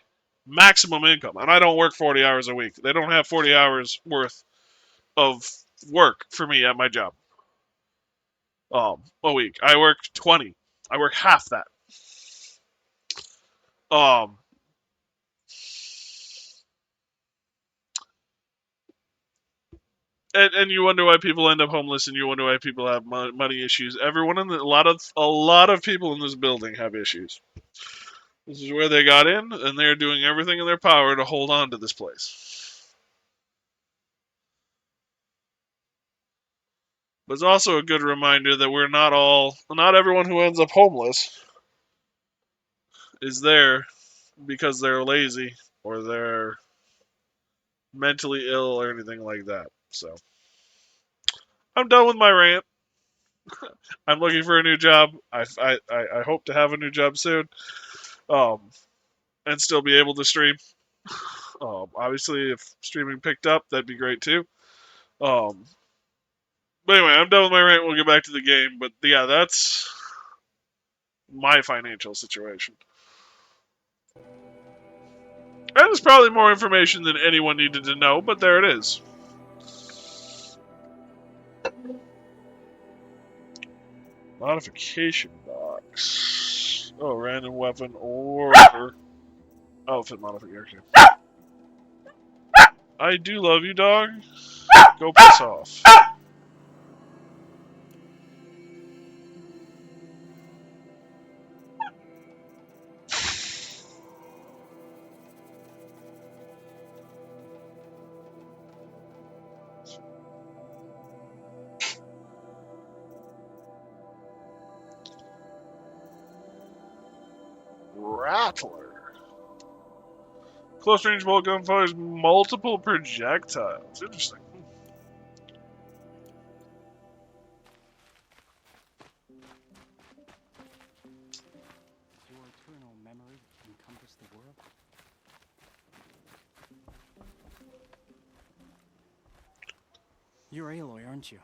maximum income, and I don't work 40 hours a week. They don't have 40 hours worth of work for me at my job. A week. I work 20. I work half that. And you wonder why people end up homeless, and you wonder why people have money issues. A lot of people in this building have issues. This is where they got in, and they're doing everything in their power to hold on to this place. But it's also a good reminder that not everyone who ends up homeless is there because they're lazy or they're mentally ill or anything like that. So, I'm done with my rant. I'm looking for a new job. I hope to have a new job soon, and still be able to stream. Obviously, if streaming picked up, that'd be great too. But anyway, I'm done with my rant. We'll get back to the game. But yeah, that's my financial situation. And it's probably more information than anyone needed to know, but there it is. Modification box. Oh, random weapon or outfit modification. I do love you, dog. Go piss off. Rattler. Close range bolt gun fires multiple projectiles. Interesting. Your eternal memory encompass the world? You're Aloy, aren't you?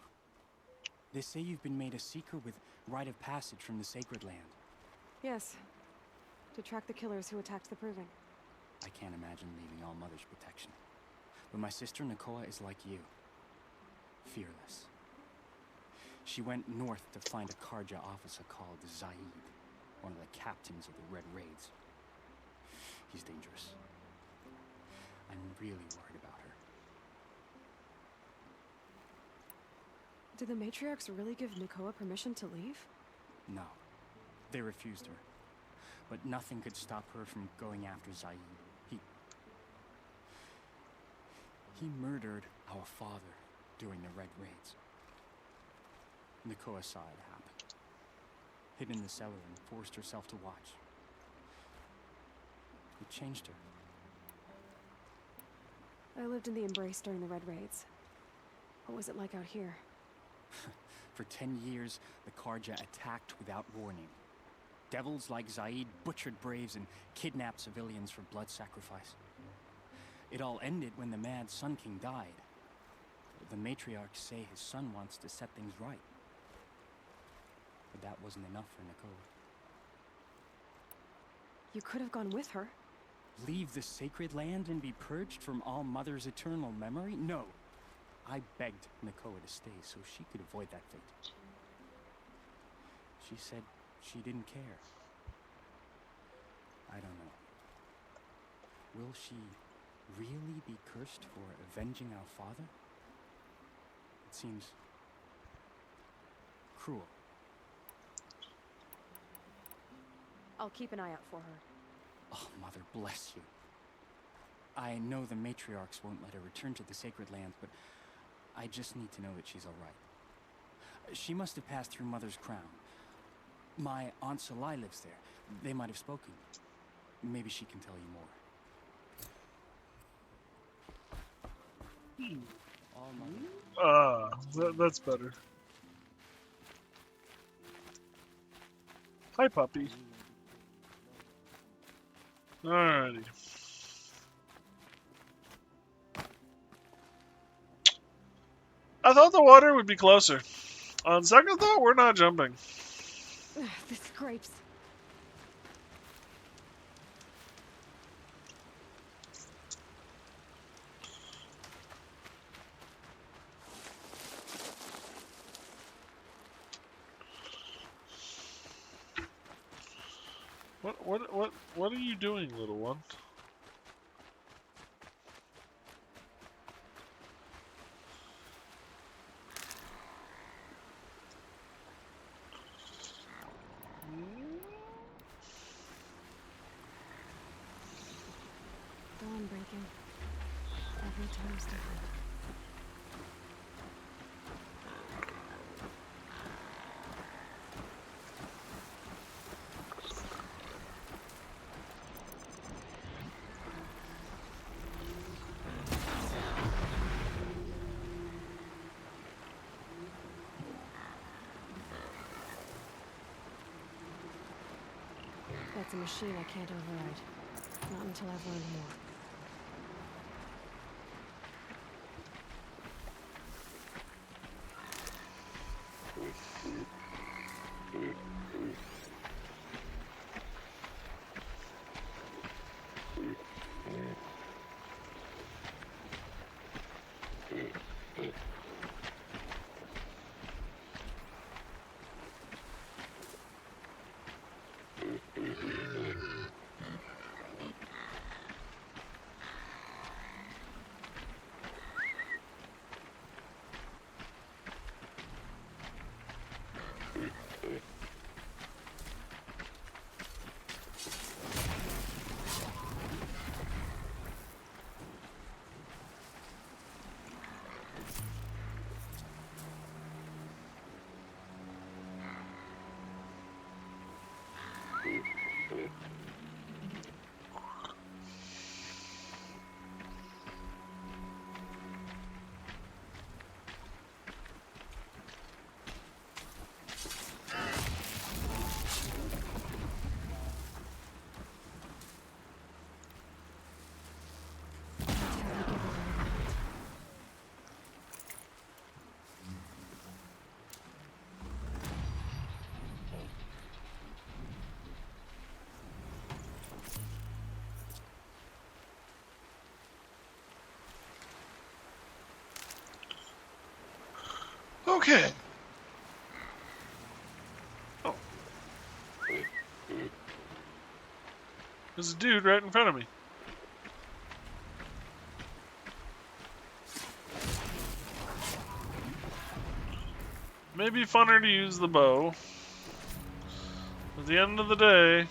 They say you've been made a seeker with rite of passage from the Sacred Land. Yes. To track the killers who attacked the Proving. I can't imagine leaving all Mother's protection. But my sister Nakoa is like you. Fearless. She went north to find a Karja officer called Zaid, one of the captains of the Red Raids. He's dangerous. I'm really worried about her. Did the matriarchs really give Nakoa permission to leave? No. They refused her. But nothing could stop her from going after Zaid. He murdered our father during the Red Raids. Nakoa saw it happen. Hid in the cellar and forced herself to watch. It changed her. I lived in the Embrace during the Red Raids. What was it like out here? For 10 years, the Karja attacked without warning. Devils like Zaid butchered braves and kidnapped civilians for blood sacrifice. It all ended when the mad Sun King died. The matriarchs say his son wants to set things right. But that wasn't enough for Nakoa. You could have gone with her. Leave the Sacred Land and be purged from all Mother's eternal memory? No. I begged Nakoa to stay so she could avoid that fate. She said she didn't care. I don't know. Will she really be cursed for avenging our father? It seems cruel. I'll keep an eye out for her. Oh, Mother bless you. I know the matriarchs won't let her return to the Sacred Lands, but I just need to know that she's all right. She must have passed through Mother's crown. My Aunt Salai lives there. They might have spoken. Maybe she can tell you more. That's better. Hi, puppy. Alrighty. I thought the water would be closer. On second thought, we're not jumping. The scrapes. What are you doing, little one? seems to help. That's a machine I can't override. Not until I've learned more. Okay. Oh. There's a dude right in front of me. Maybe funner to use the bow. At the end of the day,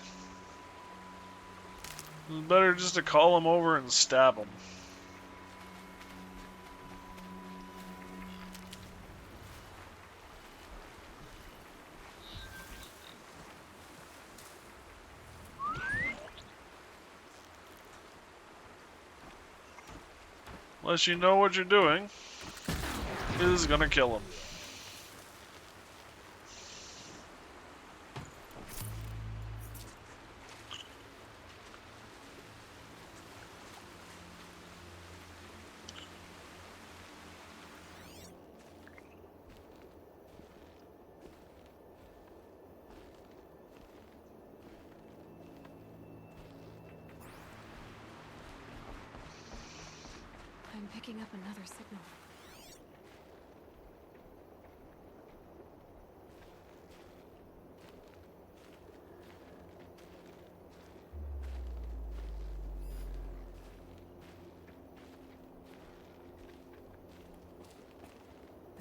it's better just to call him over and stab him. Unless you know what you're doing, is gonna kill him. I'm picking up another signal.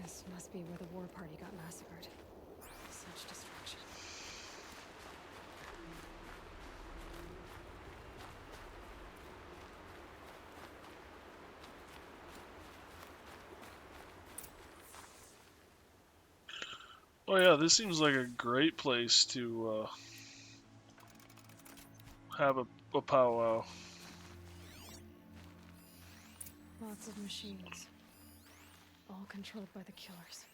This must be where the war party got massacred. Such destruction. Oh yeah, this seems like a great place to have a powwow. Lots of machines. All controlled by the killers.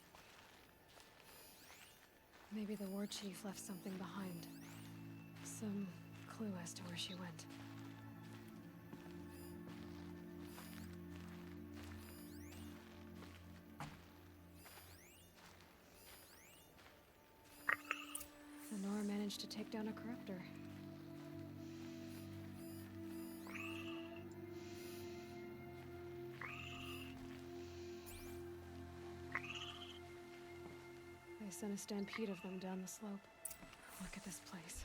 Maybe the war chief left something behind. Some clue as to where she went. Lenore managed to take down a corruptor. They sent a stampede of them down the slope. Look at this place.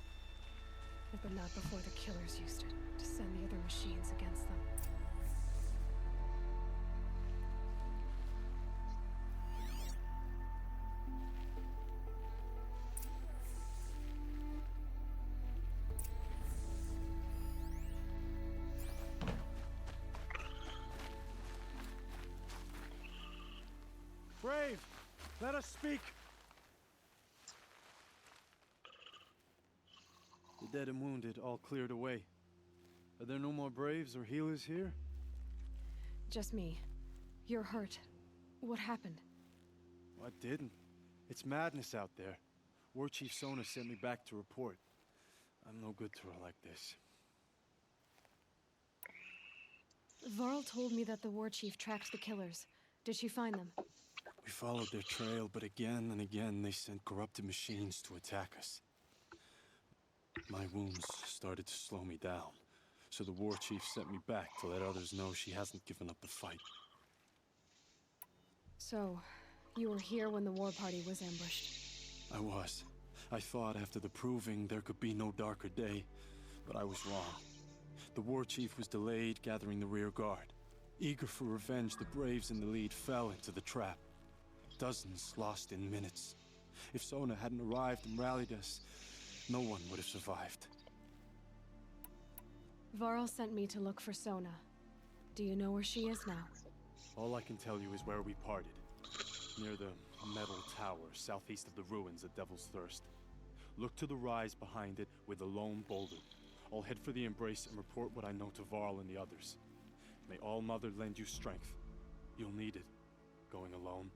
But not before the killers used it to send the other machines against them. Brave, let us speak. The dead and wounded all cleared away. Are there no more Braves or healers here? Just me. You're hurt. What happened? I didn't. It's madness out there. War Chief Sona sent me back to report. I'm no good to her like this. Varl told me that the war chief tracked the killers. Did she find them? We followed their trail, but again and again they sent corrupted machines to attack us. My wounds started to slow me down, so the war chief sent me back to let others know she hasn't given up the fight. So, you were here when the war party was ambushed? I was. I thought after the proving there could be no darker day, but I was wrong. The war chief was delayed gathering the rear guard. Eager for revenge, the Braves in the lead fell into the trap. Dozens lost in minutes. If Sona hadn't arrived and rallied us, no one would have survived. Varl sent me to look for Sona. Do you know where she is now? All I can tell you is where we parted. Near the metal tower, southeast of the ruins at Devil's Thirst. Look to the rise behind it with a lone boulder. I'll head for the Embrace and report what I know to Varl and the others. May All Mother lend you strength. You'll need it, going alone.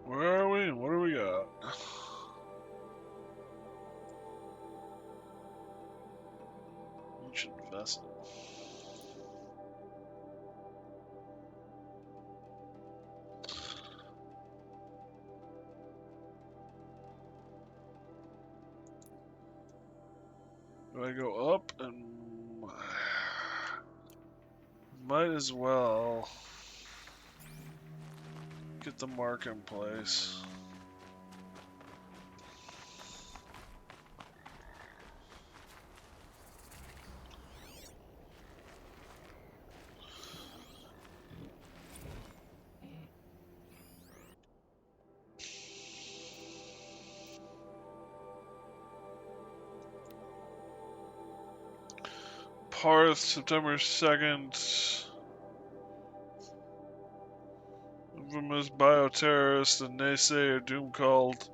Where are we? What do we got? Ancient vessel. Do I go up and might as well get the mark in place. Parth, September 2nd. Infamous bioterrorist and naysayer Doom called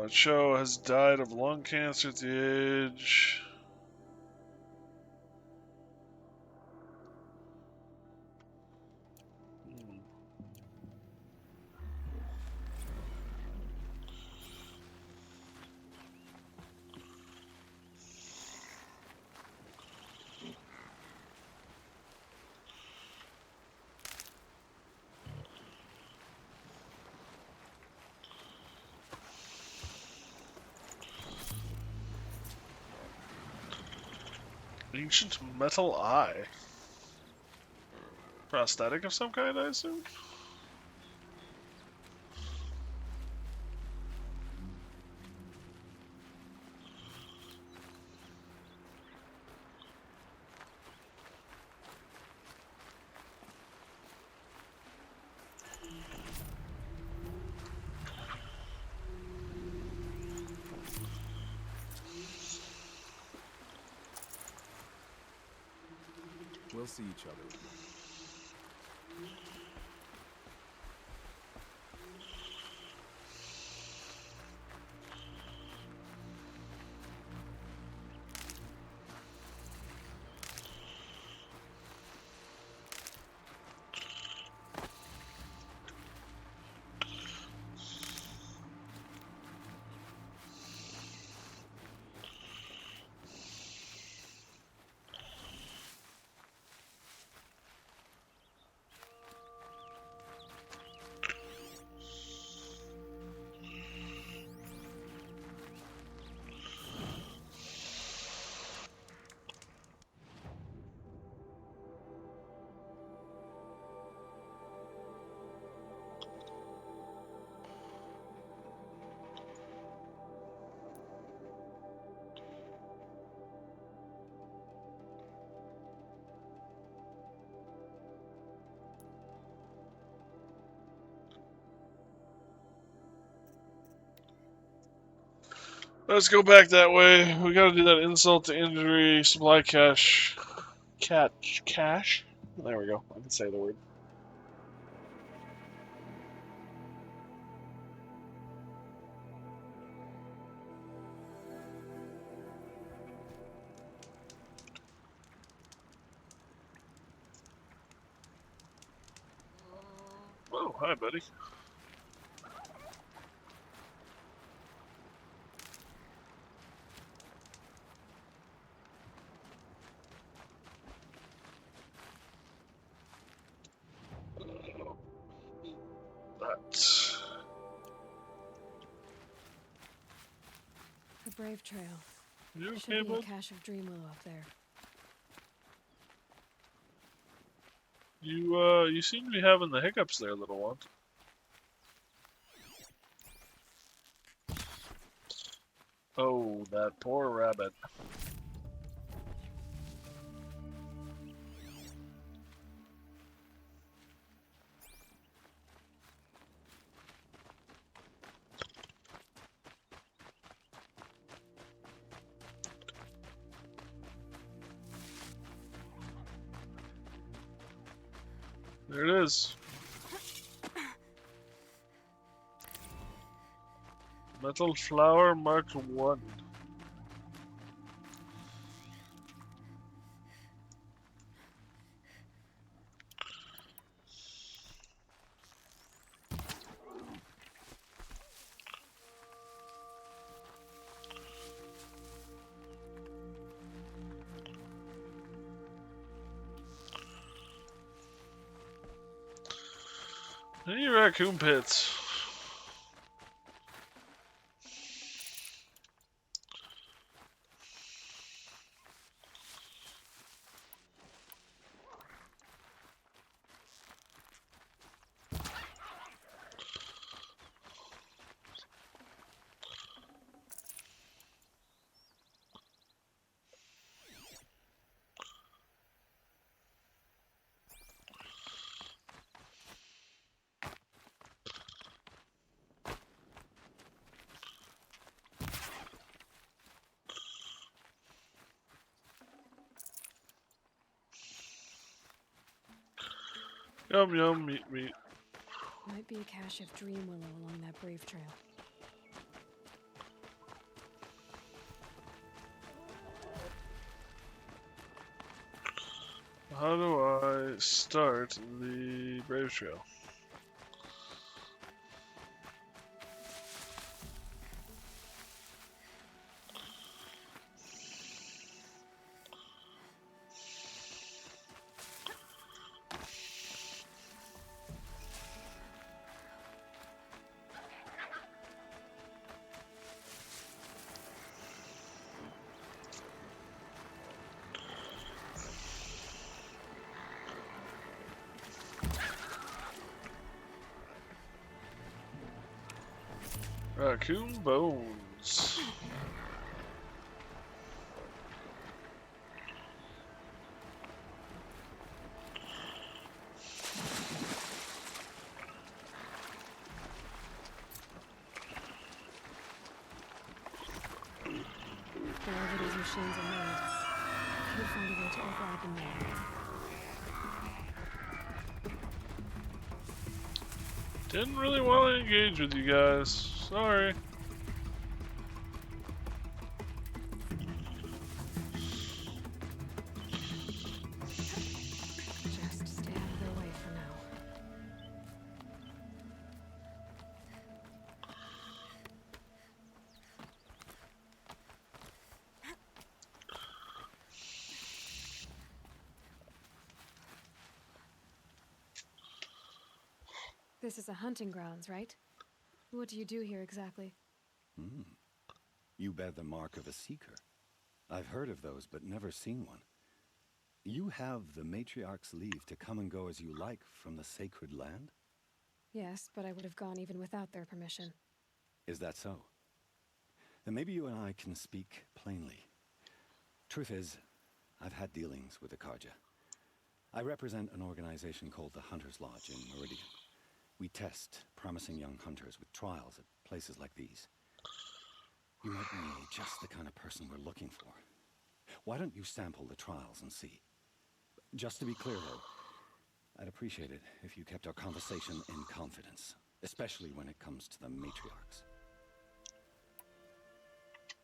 Cho has died of lung cancer at the age. Ancient metal eye. Prosthetic of some kind, I assume? We'll see each other. Let's go back that way. We gotta do that insult to injury supply cache. Cache? There we go. I can say the word. Oh, hi, buddy. The Brave Trail. You There should be a cache of Dreamwillow up there. You seem to be having the hiccups there, little one. Oh, that poor rabbit. There it is. Metal Flower Mark 1. Any raccoon pits? Yum yum, meat meat. Might be a cache of Dreamwillow along that Brave Trail. How do I start the Brave Trail? Raccoon bones. Wherever these machines are made, I could find a way to override them there. Didn't really want to engage with you guys. Sorry. Just stay out of their way for now. This is a hunting grounds, right? What do you do here exactly? You bear the mark of a seeker. I've heard of those, but never seen one. You have the matriarch's leave to come and go as you like from the sacred land? Yes, but I would have gone even without their permission. Is that so? Then maybe you and I can speak plainly. Truth is, I've had dealings with the Carja. I represent an organization called the Hunter's Lodge in Meridian. We test promising young hunters with trials at places like these. You might be just the kind of person we're looking for. Why don't you sample the trials and see? Just to be clear, though, I'd appreciate it if you kept our conversation in confidence, especially when it comes to the matriarchs.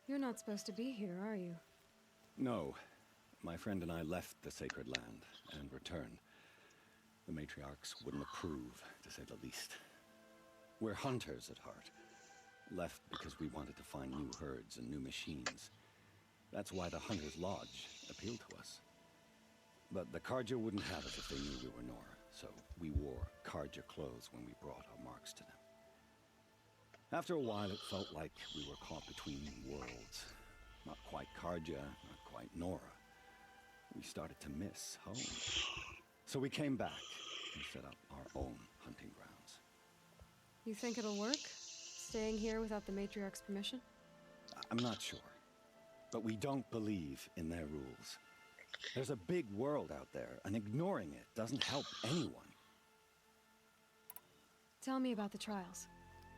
You're not supposed to be here, are you? No. My friend and I left the sacred land and returned. The matriarchs wouldn't approve, to say the least. We're hunters at heart. Left because we wanted to find new herds and new machines. That's why the Hunter's Lodge appealed to us. But the Carja wouldn't have it if they knew we were Nora, so we wore Carja clothes when we brought our marks to them. After a while, it felt like we were caught between worlds. Not quite Carja, not quite Nora. We started to miss home. So we came back and set up our own hunting grounds. You think it'll work? Staying here without the matriarch's permission? I'm not sure. But we don't believe in their rules. There's a big world out there, and ignoring it doesn't help anyone. Tell me about the trials.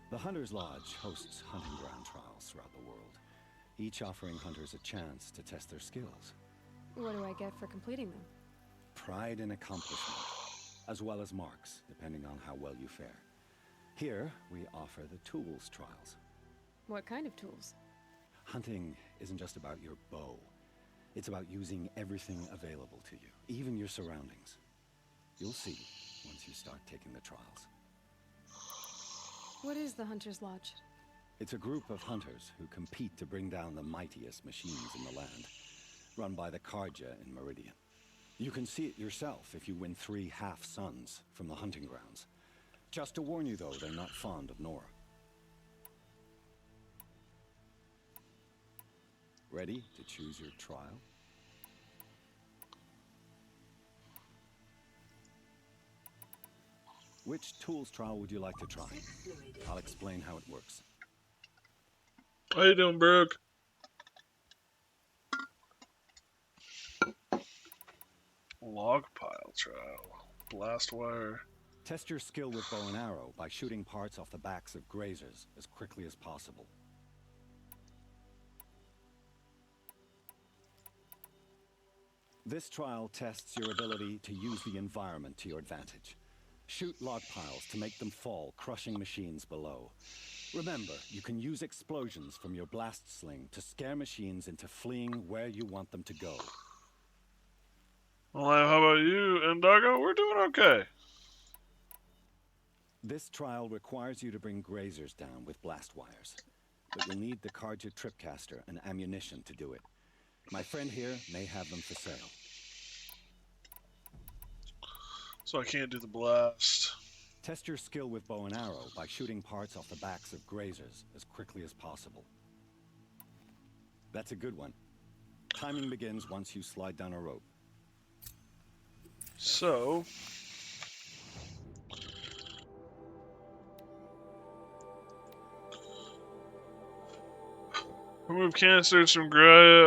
The Hunter's Lodge hosts hunting ground trials throughout the world, each offering hunters a chance to test their skills. What do I get for completing them? Pride in accomplishment, as well as marks, depending on how well you fare. Here, we offer the tools trials. What kind of tools? Hunting isn't just about your bow. It's about using everything available to you, even your surroundings. You'll see once you start taking the trials. What is the Hunter's Lodge? It's a group of hunters who compete to bring down the mightiest machines in the land, run by the Carja in Meridian. You can see it yourself if you win 3 half-suns from the hunting grounds. Just to warn you, though, they're not fond of Nora. Ready to choose your trial? Which tools trial would you like to try? I'll explain how it works. How you doing, Brooke? Log pile trial. Blast wire. Test your skill with bow and arrow by shooting parts off the backs of grazers as quickly as possible. This trial tests your ability to use the environment to your advantage. Shoot log piles to make them fall, crushing machines below. Remember, you can use explosions from your blast sling to scare machines into fleeing where you want them to go. Well, how about you and Doggo? We're doing okay. This trial requires you to bring grazers down with blast wires, but you'll need the Carja Tripcaster and ammunition to do it. My friend here may have them for sale. So I can't do the blast. Test your skill with bow and arrow by shooting parts off the backs of grazers as quickly as possible. That's a good one. Timing begins once you slide down a rope. So... remove canisters from grazers.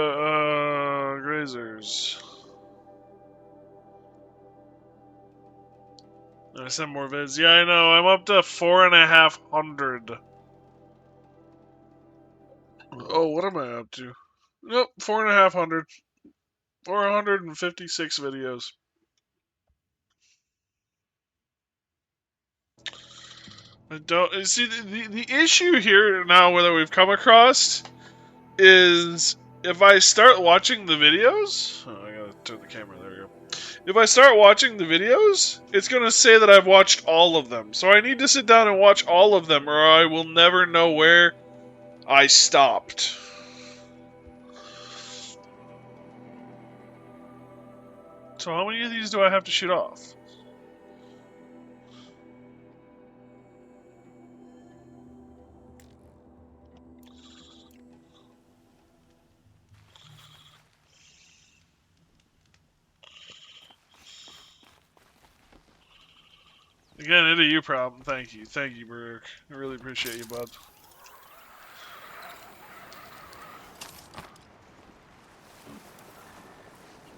I sent more vids. Yeah, I know. I'm up to 4,500. Oh, what am I up to? Nope, 4,500. 456 videos. I don't see the issue here now that we've come across is if I start watching the videos. Oh, I gotta turn the camera. There we go. If I start watching the videos, it's gonna say that I've watched all of them. So I need to sit down and watch all of them, or I will never know where I stopped. So how many of these do I have to shoot off? Again, it a you problem. Thank you, Burke. I really appreciate you, bud.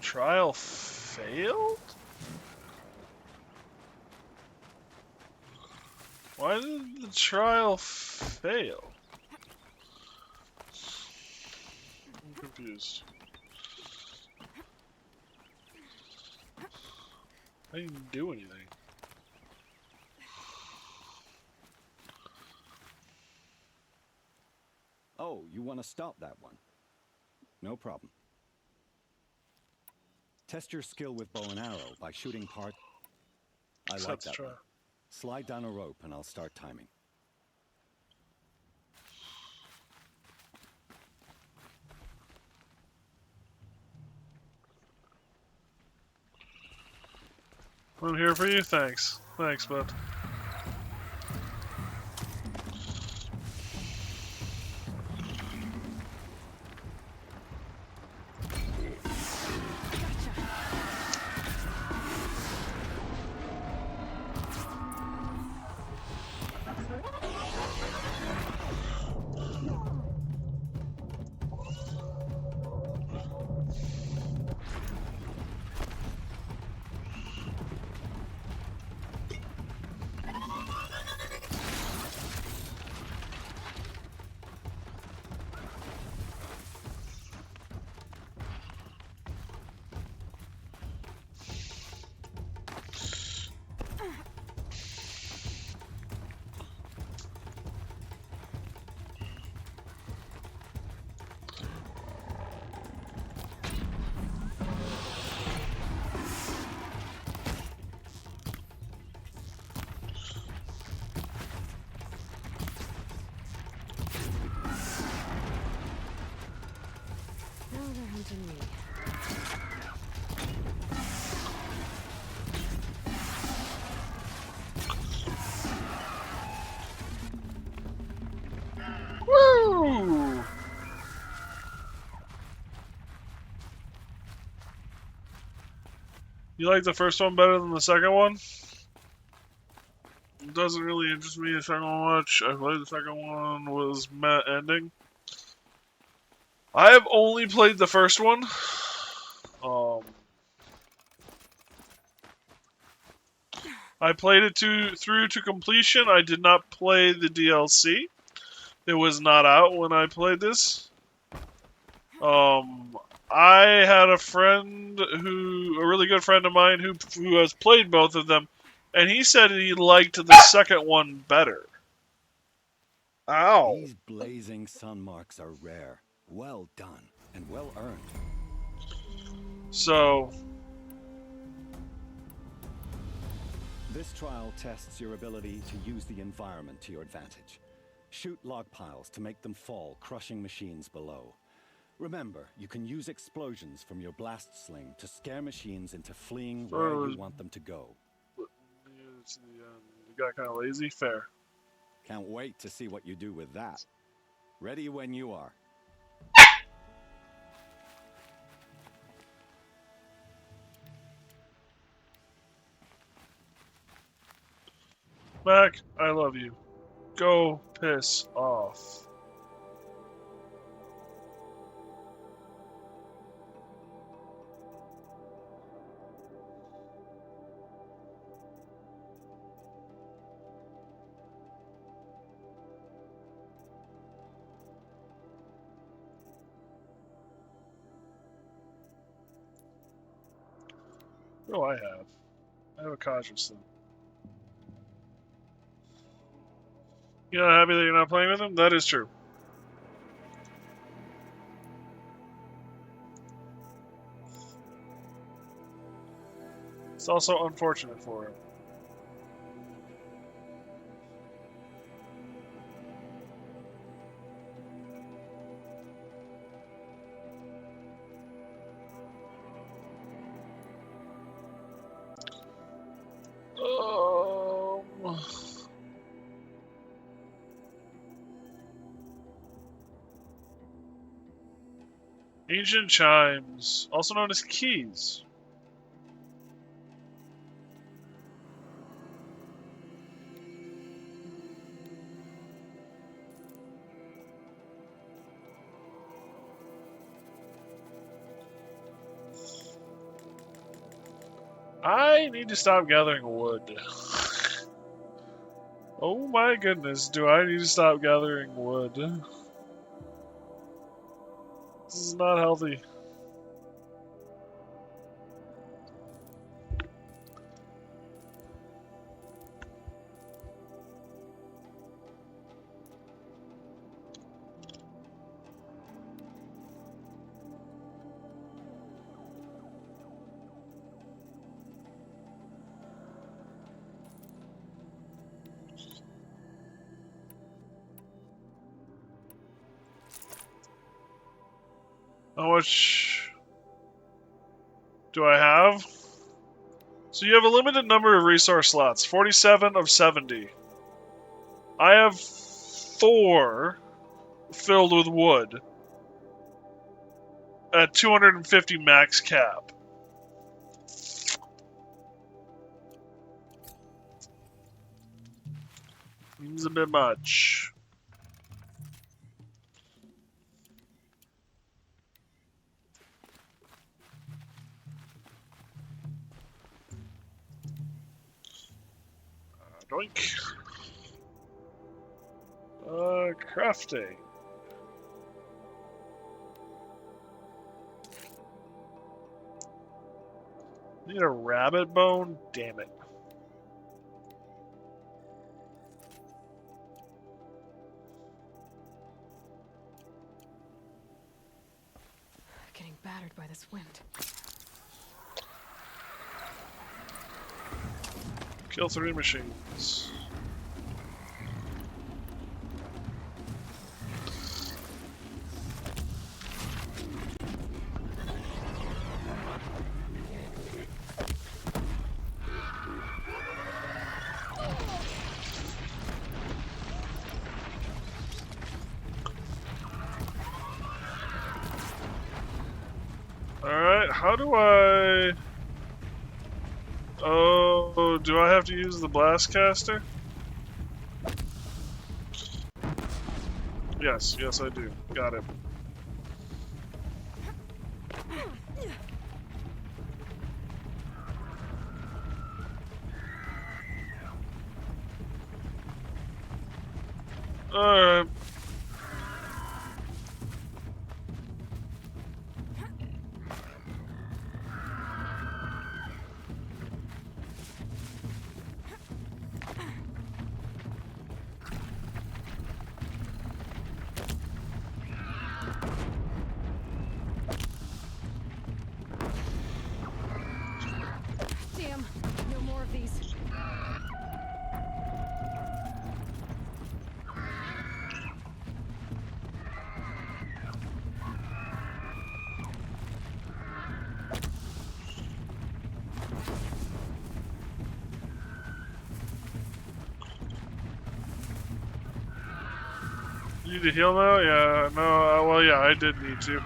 Trial failed? Why did the trial fail? confused. I didn't do anything. Oh, you want to stop that one? No problem. Test your skill with bow and arrow by shooting part. I like Let's that try. one. Slide down a rope and I'll start timing. I'm here for you. Thanks. Thanks, bud. Now they're hunting me. Woo! You like the first one better than the second one? It doesn't really interest me the second one much. I played the second one, was meh ending. I have only played the first one. I played it through to completion. I did not play the DLC. It was not out when I played this. I had a friend a really good friend of mine who has played both of them, and he said he liked the second one better. Ow! These blazing sun marks are rare. Well done and well earned. So, this trial tests your ability to use the environment to your advantage. Shoot log piles to make them fall, crushing machines below. Remember, you can use explosions from your blast sling to scare machines into fleeing where you want them to go. You got kind of lazy? Fair. Can't wait to see what you do with that. Ready when you are. Mac, I love you. Go piss off. Oh, I have a Kaja thing. You're not happy that you're not playing with him? That is true. It's also unfortunate for him. Ancient chimes, also known as keys. I need to stop gathering wood. Oh my goodness, do I need to stop gathering wood? This This is not healthy. How much do I have? So you have a limited number of resource slots, 47 of 70. I have 4 filled with wood at 250 max cap. Seems a bit much. Doink. Crafting. Need a rabbit bone? Damn it. Getting battered by this wind. Kill 3 machines. Alright, how do I... Oh, do I have to use the blast caster? Yes, yes I do. Got it. Alright. Damn, no more of these. You need to heal now? Yeah, no, well yeah, I did need to.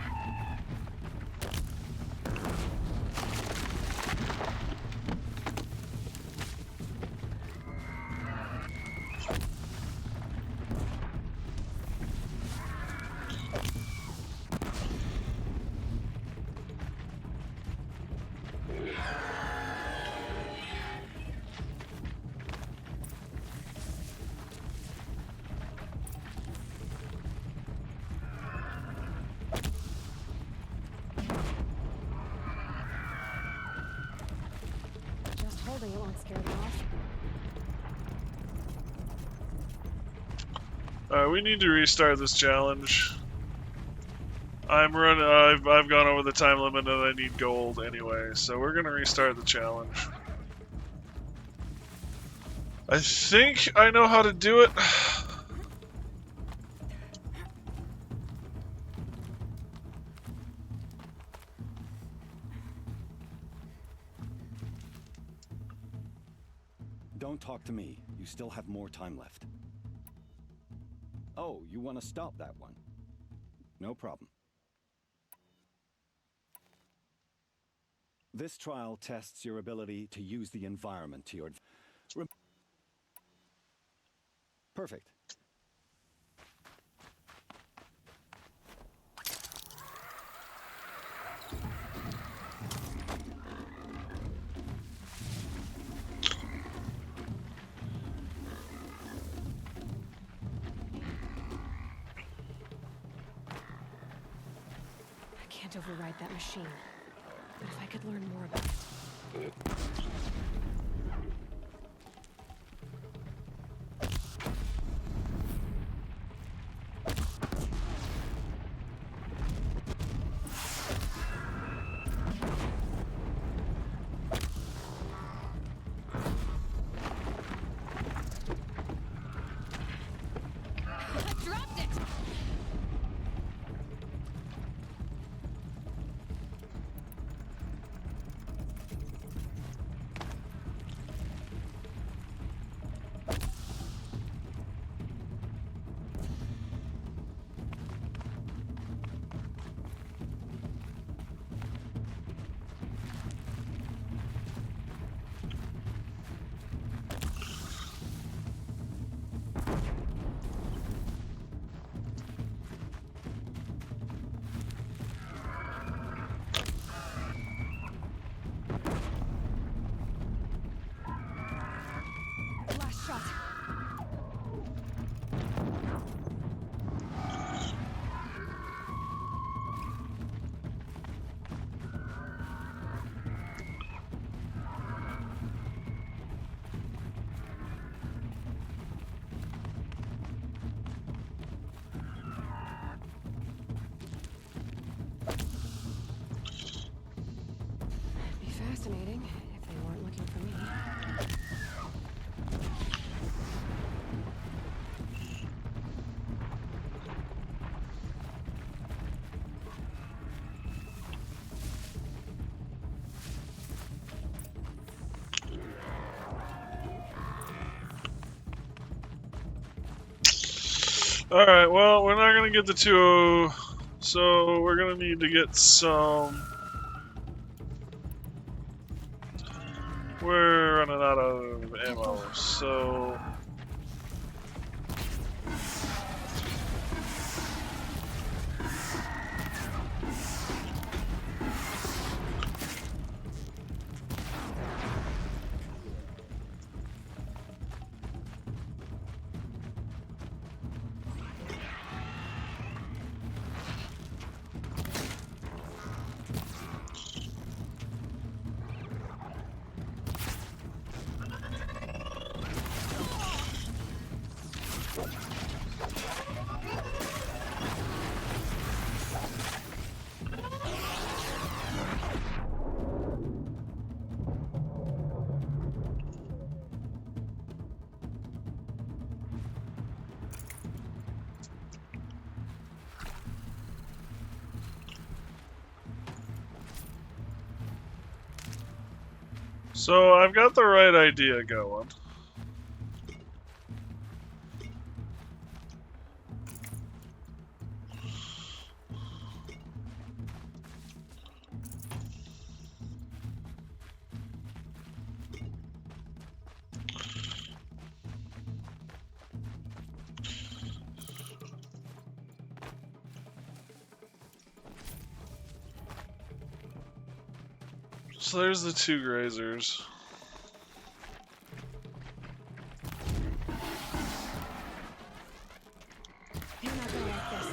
Just holding it won't scare them off. Alright, we need to restart this challenge. I'm running. I've gone over the time limit and I need gold anyway, so we're gonna restart the challenge. I think I know how to do it. Don't talk to me. You still have more time left. Oh, you want to stop that one? No problem. This trial tests your ability to use the environment to your advantage. Perfect. can't override that machine. But if I could learn more about it. Dropped it! Last shot. It'd be fascinating if they weren't looking for me. Alright, well, we're not gonna get the 2-0, so we're gonna need to get some... We're running out of ammo, so... So I've got the right idea going. So there's the 2 grazers. You're not gonna like this.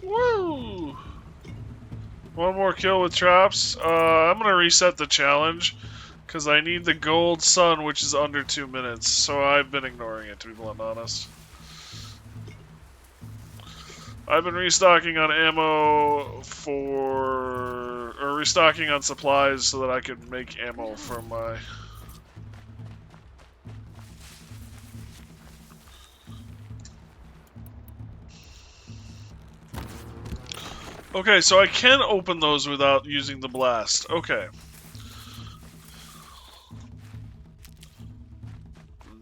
Woo! One more kill with traps. I'm gonna reset the challenge because I need the gold sun, which is under 2 minutes. So I've been ignoring it, to be blunt honest. I've been restocking on ammo or restocking on supplies so that I can make ammo for my... Okay, so I can open those without using the blast. Okay.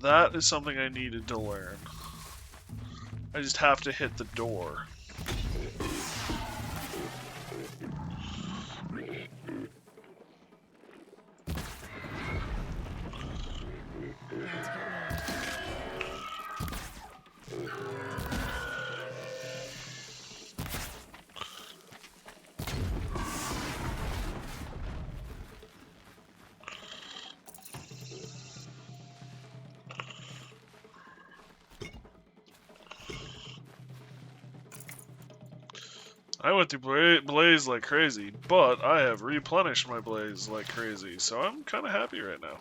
That is something I needed to learn. I just have to hit the door. I went through Blaze like crazy, but I have replenished my Blaze like crazy, so I'm kind of happy right now.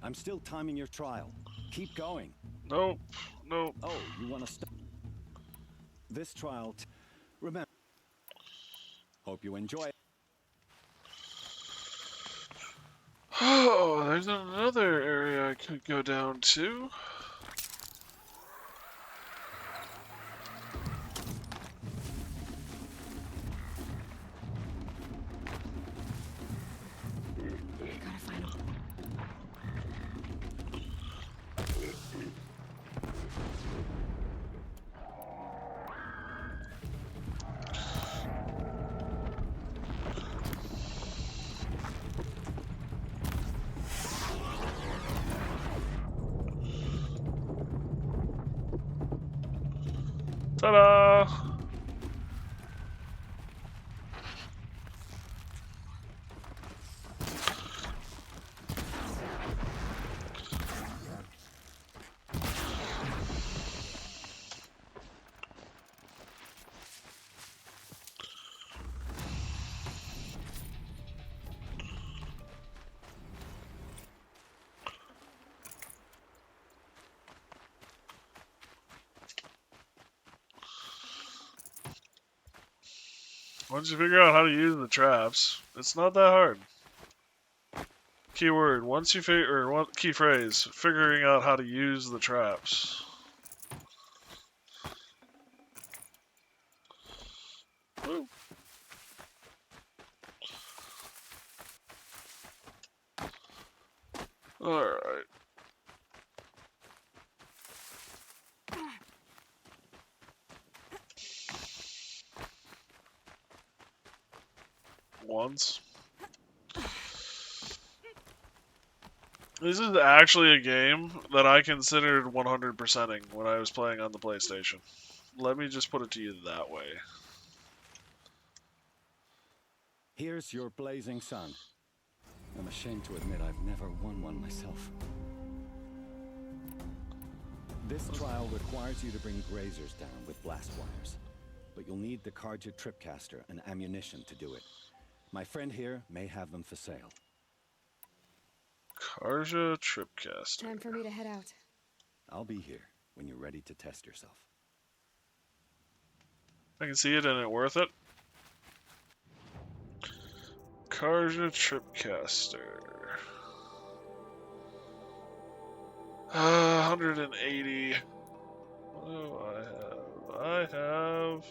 I'm still timing your trial. Keep going. Nope. Nope. Oh, you want to stop? This trial, remember. Hope you enjoy it. Oh, there's another area I could go down to. Ta-da! Once you figure out how to use the traps, it's not that hard. Keyword, once you figure, or key phrase, figuring out how to use the traps. Woo. Alright. Once. This is actually a game that I considered 100%ing when I was playing on the PlayStation. Let me just put it to you that way. Here's your blazing sun. I'm ashamed to admit I've never won one myself. This trial requires you to bring grazers down with blast wires. But you'll need the Carja Tripcaster and ammunition to do it. My friend here may have them for sale. Carja Tripcaster. Time for me to head out. I'll be here when you're ready to test yourself. I can see it and it worth it. Carja Tripcaster. 180. What do I have? I have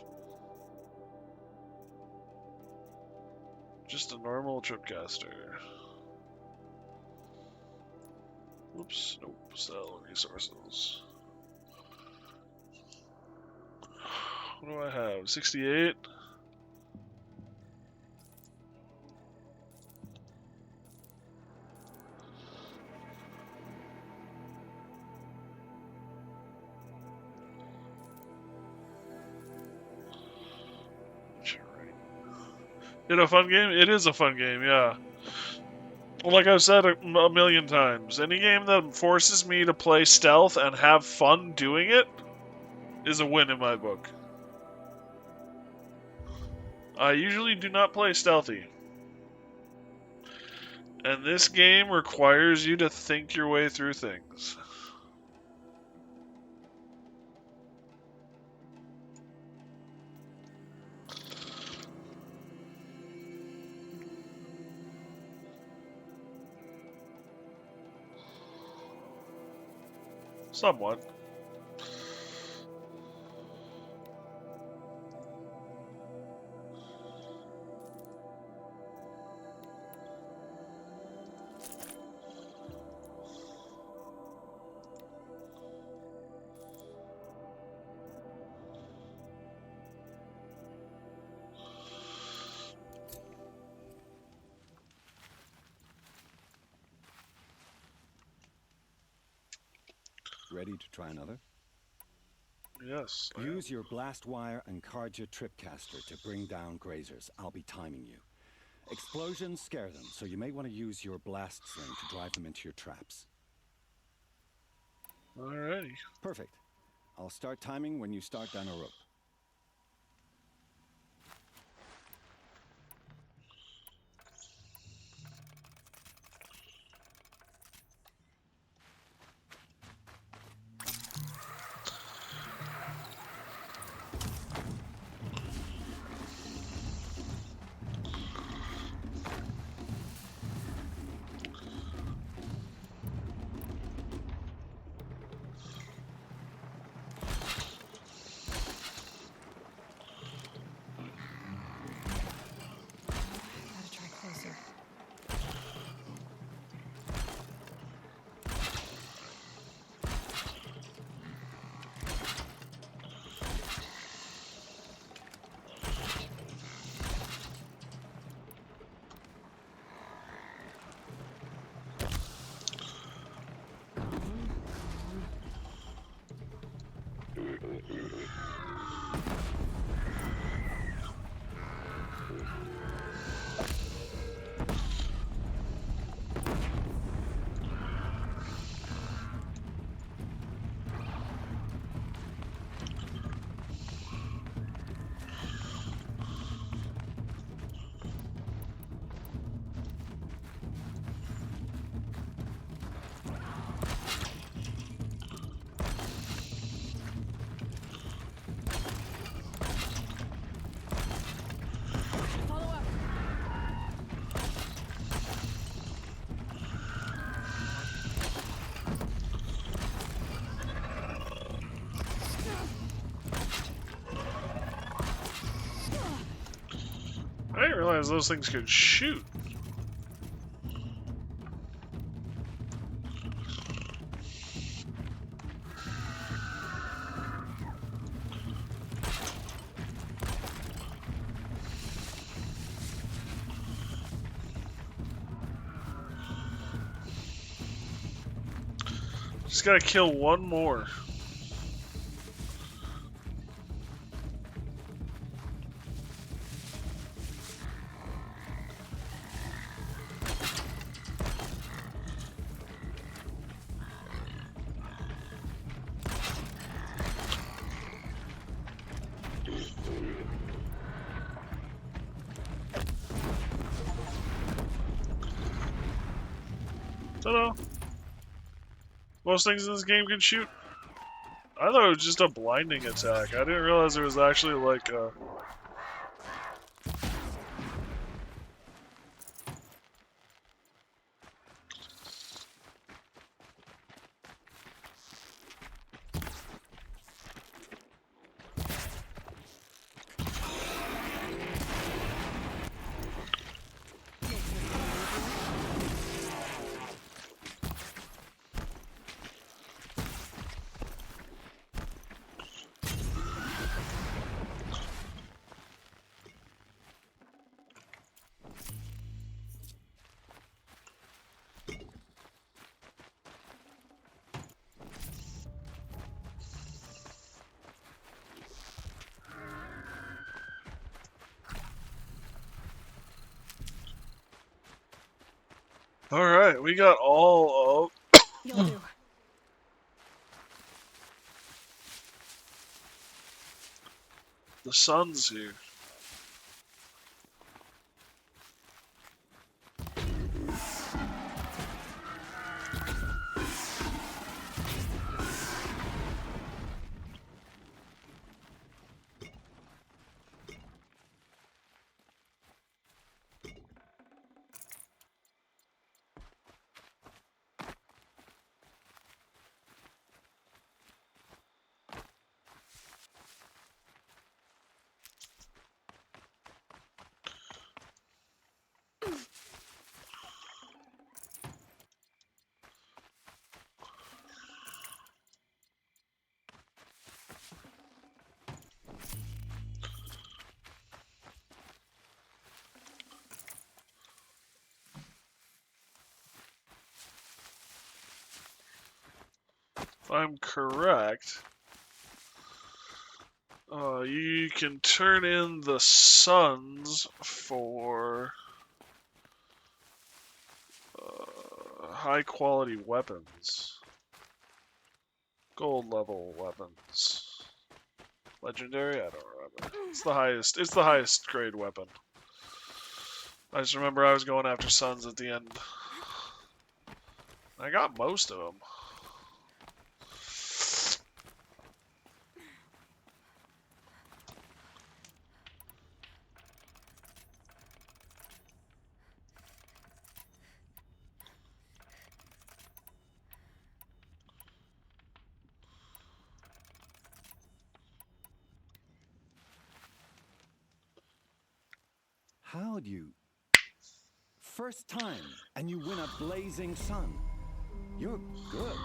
just a normal Tripcaster. Whoops, nope, sell resources. What do I have? 68? It a fun game? It is a fun game, yeah. Well, like I've said a million times, any game that forces me to play stealth and have fun doing it is a win in my book. I usually do not play stealthy. And this game requires you to think your way through things. Somewhat. Ready to try another? Yes. Use your blast wire and Carja tripcaster to bring down grazers. I'll be timing you. Explosions scare them, so you may want to use your blast sling to drive them into your traps. Alrighty. Perfect. I'll start timing when you start down a rope. Gotta try closer. Follow up. I didn't realize those things could shoot. Just gotta kill one more. Ta-da! Most things in this game can shoot. I thought it was just a blinding attack. I didn't realize it was actually like a... Alright, we got all of... You'll do. the suns here. If I'm correct, you can turn in the suns for high quality weapons. Gold level weapons. Legendary? I don't remember. It's the highest grade weapon. I just remember I was going after suns at the end. I got most of them. How'd you... First time, and you win a blazing sun. You're good,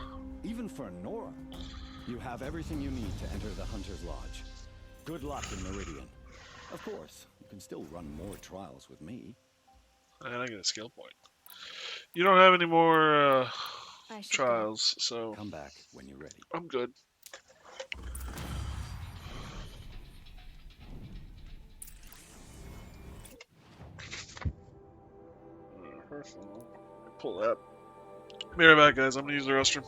even for Nora. You have everything you need to enter the Hunter's Lodge. Good luck in Meridian. Of course, you can still run more trials with me. And I get a skill point. You don't have any more trials, so... Come back when you're ready. I'm good. First of all, pull that. Be right back, guys. I'm gonna use the restroom.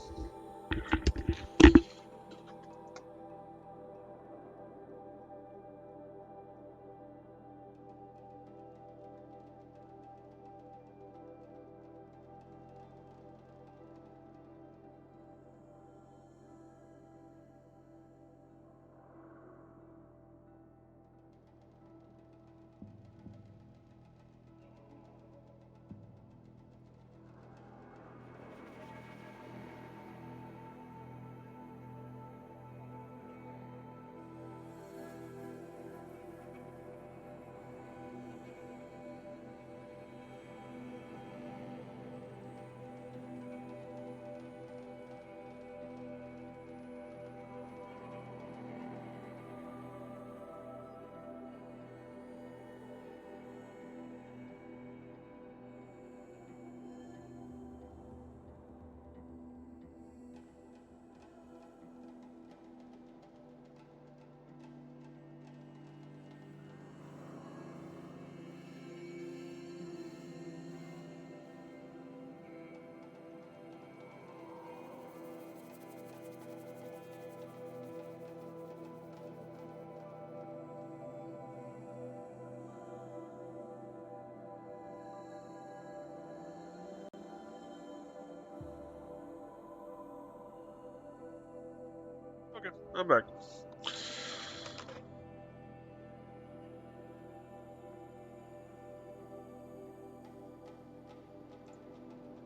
Okay, I'm back.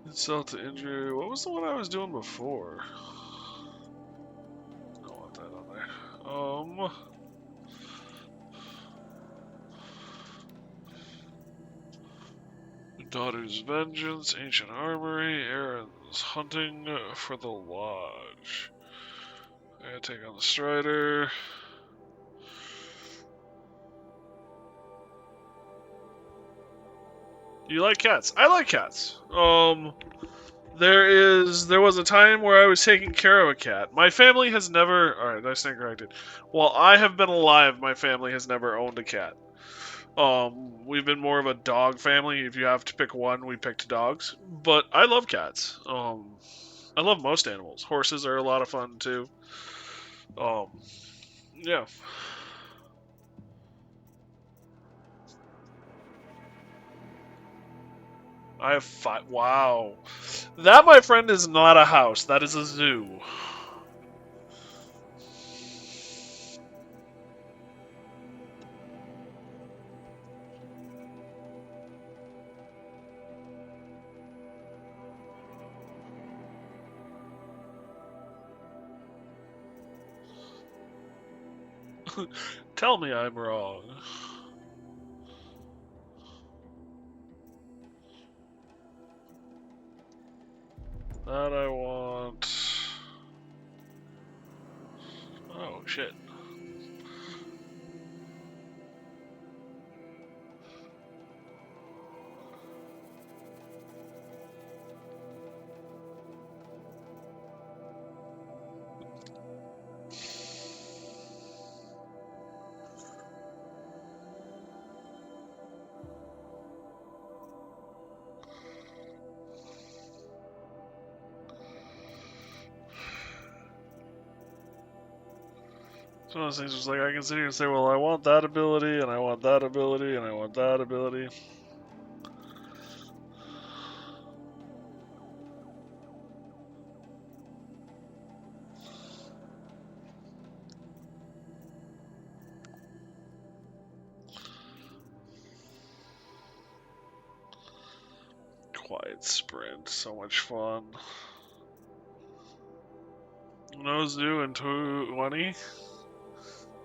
Insult to injury. What was the one I was doing before? I don't want that on there. Daughter's Vengeance, Ancient Armory, Aaron's Hunting for the Lodge. I gotta take on the Strider. Do you like cats? I like cats. There was a time where I was taking care of a cat. My family has never... Alright, I stand corrected. While I have been alive, my family has never owned a cat. We've been more of a dog family. If you have to pick one, we picked dogs. But I love cats. I love most animals. Horses are a lot of fun, too. Yeah. I have 5. Wow. That, my friend, is not a house. That is a zoo. Tell me I'm wrong. That I want... Oh, shit. It's one of those things just like I can sit here and say, well, I want that ability, and I want that ability, and I want that ability. Quiet sprint, so much fun. No zoo in 20?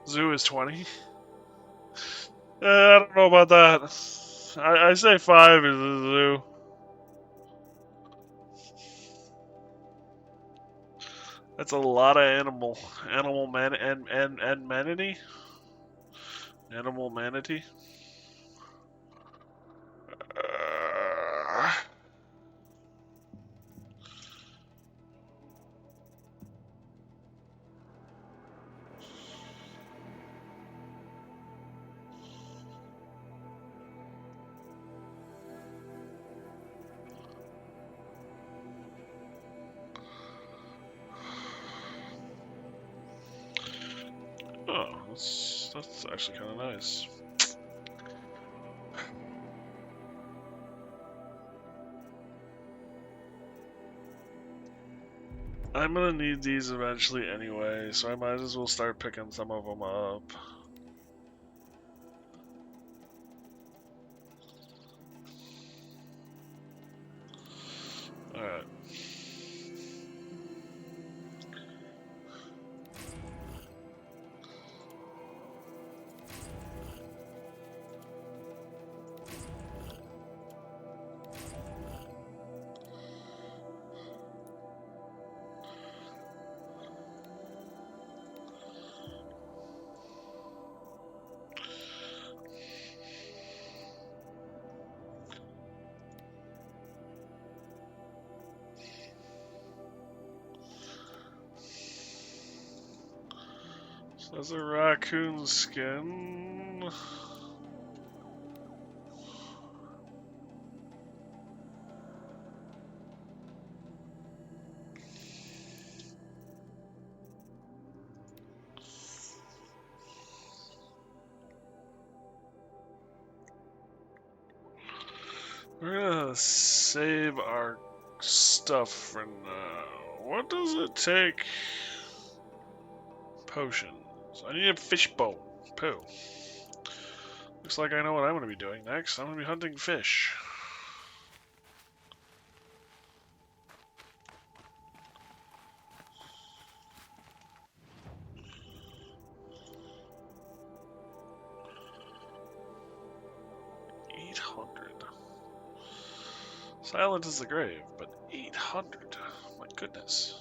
Zoo is 20? I don't know about that. I say 5 is the zoo. That's a lot of animal man and manatee. Animal manatee. Oh, that's actually kind of nice. I'm gonna need these eventually anyway, so I might as well start picking some of them up. Alright. So that's a raccoon skin. We're gonna save our stuff for now. What does it take? Potions. I need a fishbone. Poo. Looks like I know what I'm gonna be doing next. I'm gonna be hunting fish. Silent as the grave, but 800. My goodness.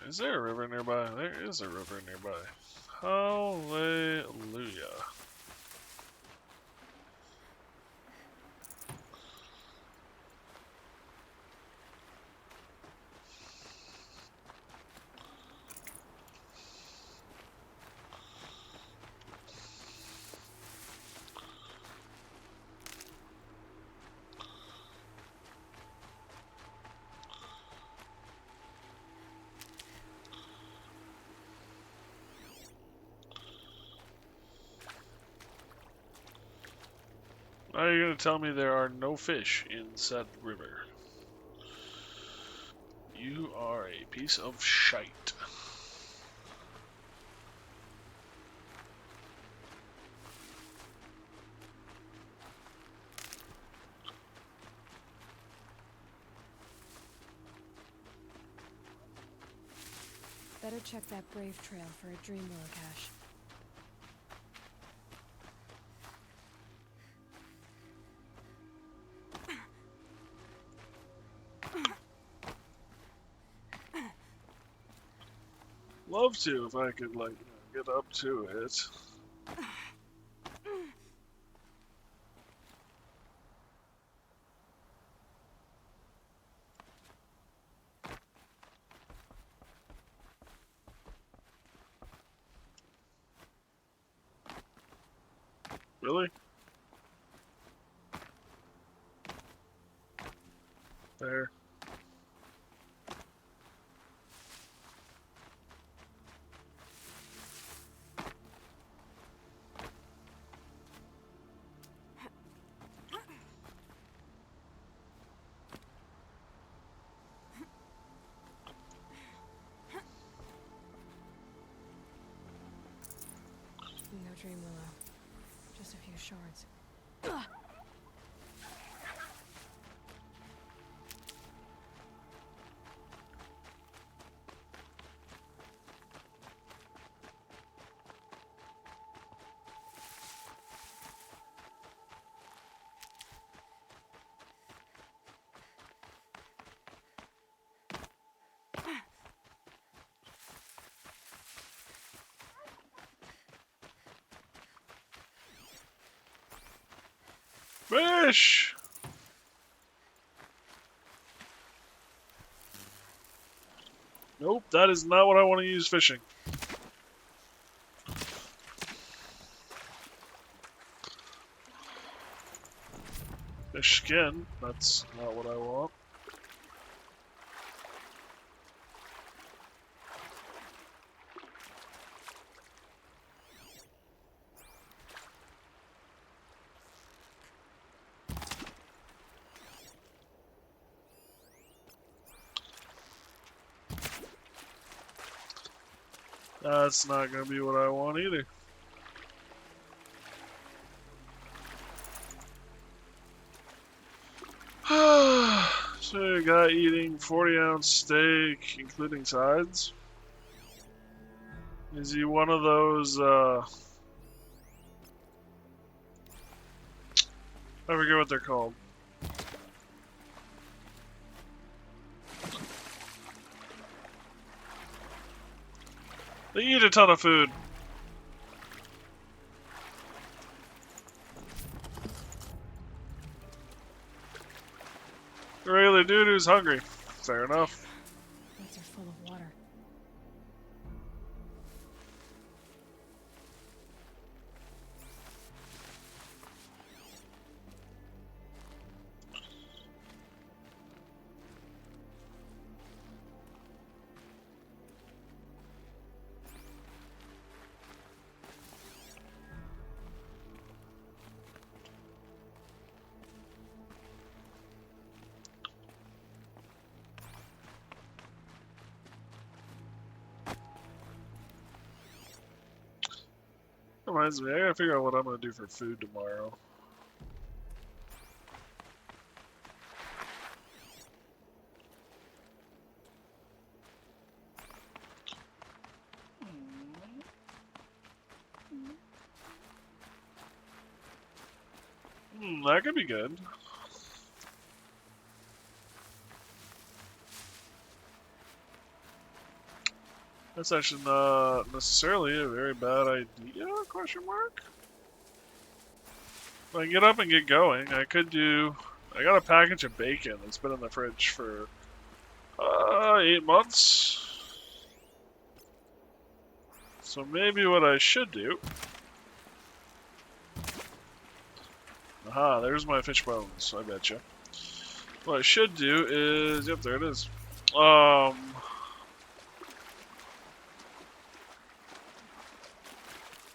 Is there a river nearby? There is a river nearby. Hallelujah. Are you going to tell me there are no fish in said river? You are a piece of shite. Better check that Brave Trail for a Dreamwiller cache. Love to if I could, like, get up to it. Really? There. No Dream Willow. Just a few shards. Fish! Nope, that is not what I want to use fishing. Fish skin, that's not what I want. That's not going to be what I want either. So you got eating 40-ounce steak, including sides. Is he one of those, I forget what they're called. They eat a ton of food. A regular dude who's hungry. Fair enough. These are full of water. Reminds me, I gotta figure out what I'm gonna do for food tomorrow. That could be good. That's actually not necessarily a very bad idea, question mark? If I can get up and get going, I could do... I got a package of bacon that's been in the fridge for 8 months. So maybe what I should do... Aha, there's my fish bones, I betcha. What I should do is... Yep, there it is.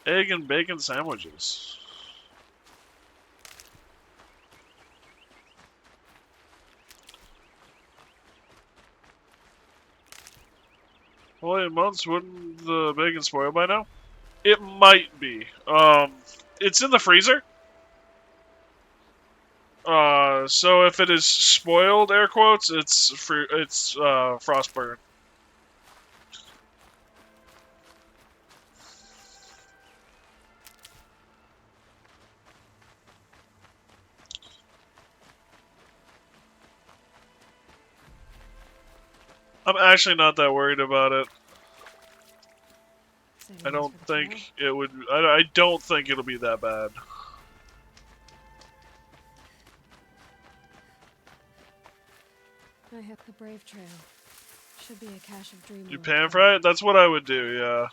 Egg and bacon sandwiches. Well, 8 months, wouldn't the bacon spoil by now? It might be. It's in the freezer. So if it is spoiled, air quotes, it's frostburn. I'm actually not that worried about it. I don't think it would. I don't think it'll be that bad. I hit the Brave Trail. Should be a cache of Dream. You pan fry it? That's what I would do, yeah.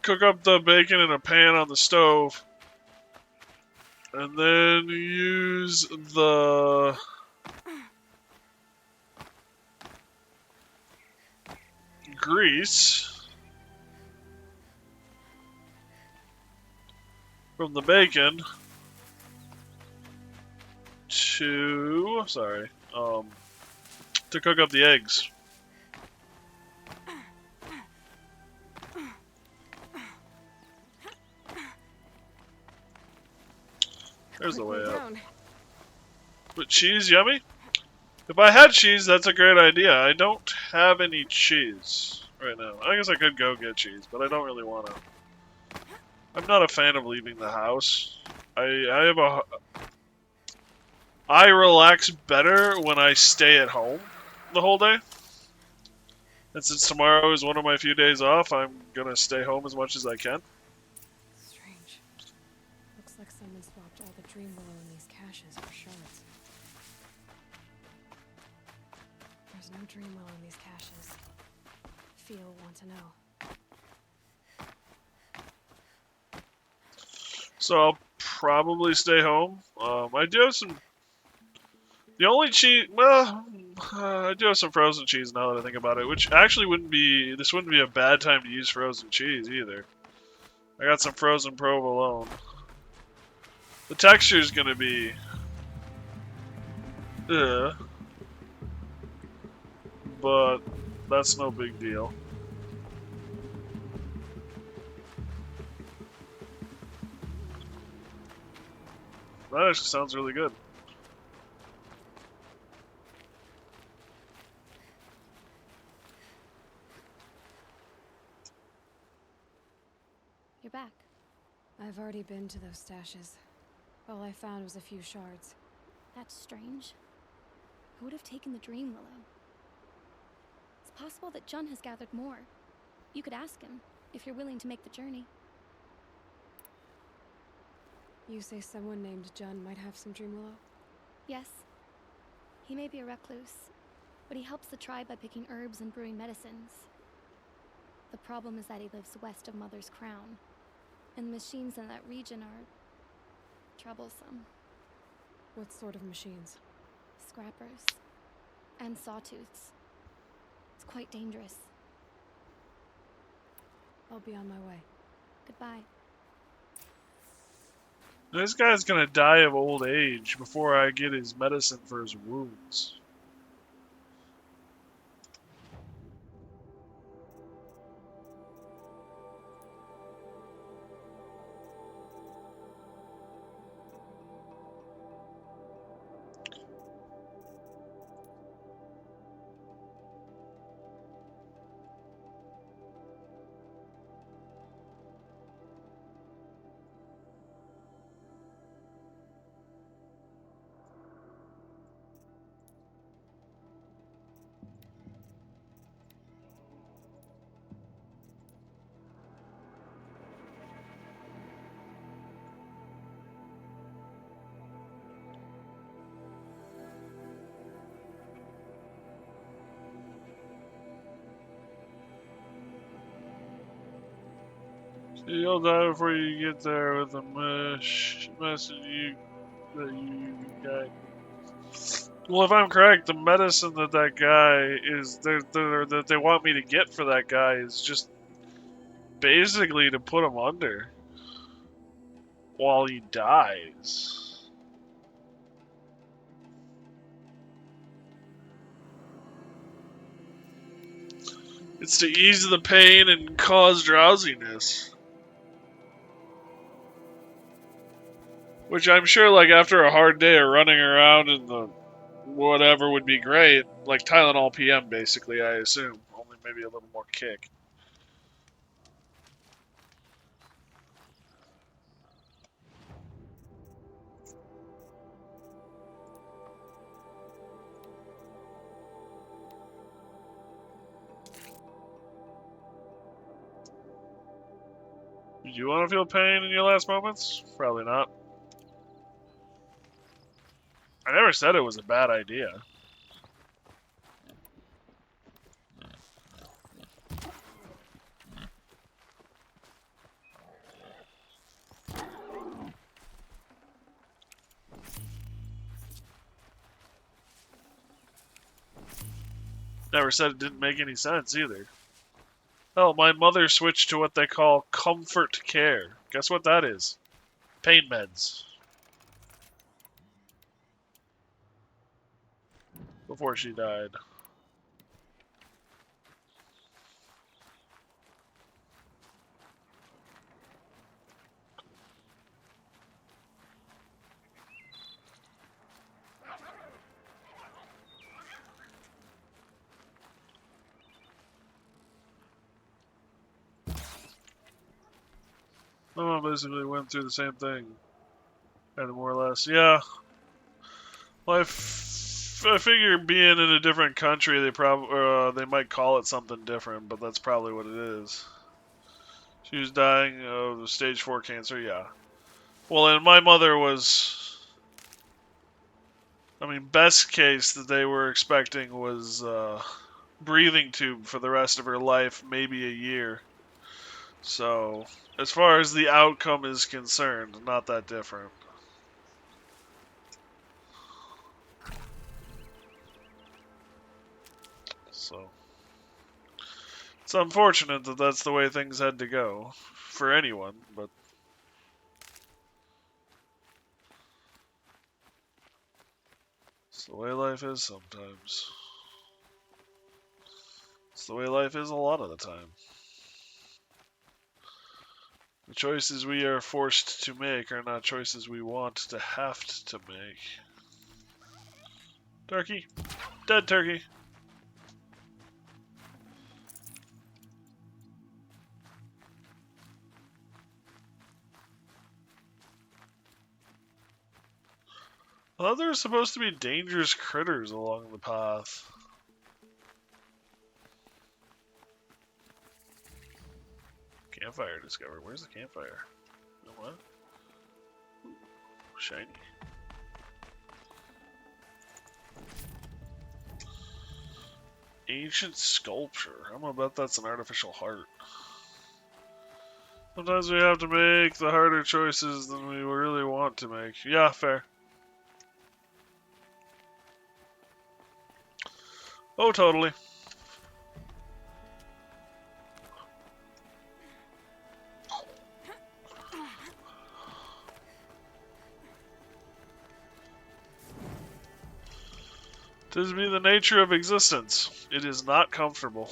cook up the bacon in a pan on the stove. And then use the grease from the bacon to cook up the eggs. There's the way up. But cheese, yummy? If I had cheese, that's a great idea. I don't have any cheese right now. I guess I could go get cheese, but I don't really want to. I'm not a fan of leaving the house. I relax better when I stay at home the whole day. And since tomorrow is one of my few days off, I'm gonna stay home as much as I can. Strange. Looks like someone swapped all the dream willow in these caches for shards. There's no dream willow in these caches. Feel want to know. So I'll probably stay home. I do have some. The only cheese, well, I do have some frozen cheese now that I think about it, which actually wouldn't be a bad time to use frozen cheese either. I got some frozen provolone. The texture's gonna be, but that's no big deal. That actually sounds really good. You're back. I've already been to those stashes. All I found was a few shards. That's strange. Who would have taken the dream willow? It's possible that Jun has gathered more. You could ask him, if you're willing to make the journey. You say someone named Jun might have some dream willow? Yes. He may be a recluse, but he helps the tribe by picking herbs and brewing medicines. The problem is that he lives west of Mother's Crown, and the machines in that region are troublesome. What sort of machines? Scrappers. And sawtooths. It's quite dangerous. I'll be on my way. Goodbye. This guy's gonna die of old age before I get his medicine for his wounds. You'll die before you get there with the message that you got. Well, if I'm correct, the medicine that guy is that they want me to get for that guy is just basically to put him under while he dies. It's to ease the pain and cause drowsiness. Which I'm sure, like, after a hard day of running around in the whatever would be great. Like Tylenol PM, basically, I assume. Only maybe a little more kick. Do you want to feel pain in your last moments? Probably not. I never said it was a bad idea. Never said it didn't make any sense either. Hell, my mother switched to what they call comfort care. Guess what that is? Pain meds. Before she died. My mom basically went through the same thing. Kind of more or less. Yeah. Well, I figure being in a different country, they might call it something different, but that's probably what it is. She was dying of stage 4 cancer, yeah. Well, and my mother was... I mean, best case that they were expecting was breathing tube for the rest of her life, maybe a year. So, as far as the outcome is concerned, not that different. So, it's unfortunate that that's the way things had to go for anyone, but it's the way life is sometimes. It's the way life is a lot of the time. The choices we are forced to make are not choices we want to have to make. Turkey. Dead turkey. I thought there were supposed to be dangerous critters along the path. Campfire discovered. Where's the campfire? You know what? Ooh, shiny. Ancient sculpture. I'm gonna bet that's an artificial heart. Sometimes we have to make the harder choices than we really want to make. Yeah, fair. Oh, totally. Tis be the nature of existence. It is not comfortable.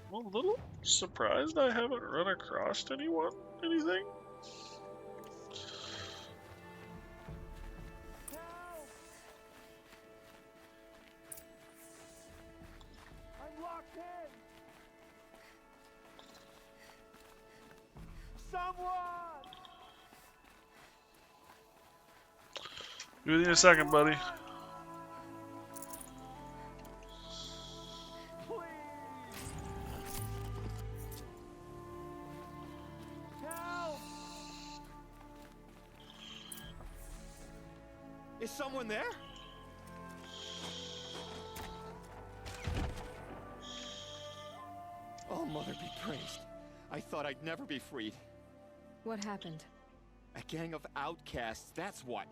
I'm a little surprised I haven't run across anything. I'm locked in! Someone! Be with you in a second, buddy. Help! Is someone there? Oh, Mother be praised. I thought I'd never be freed. What happened? A gang of outcasts, that's what.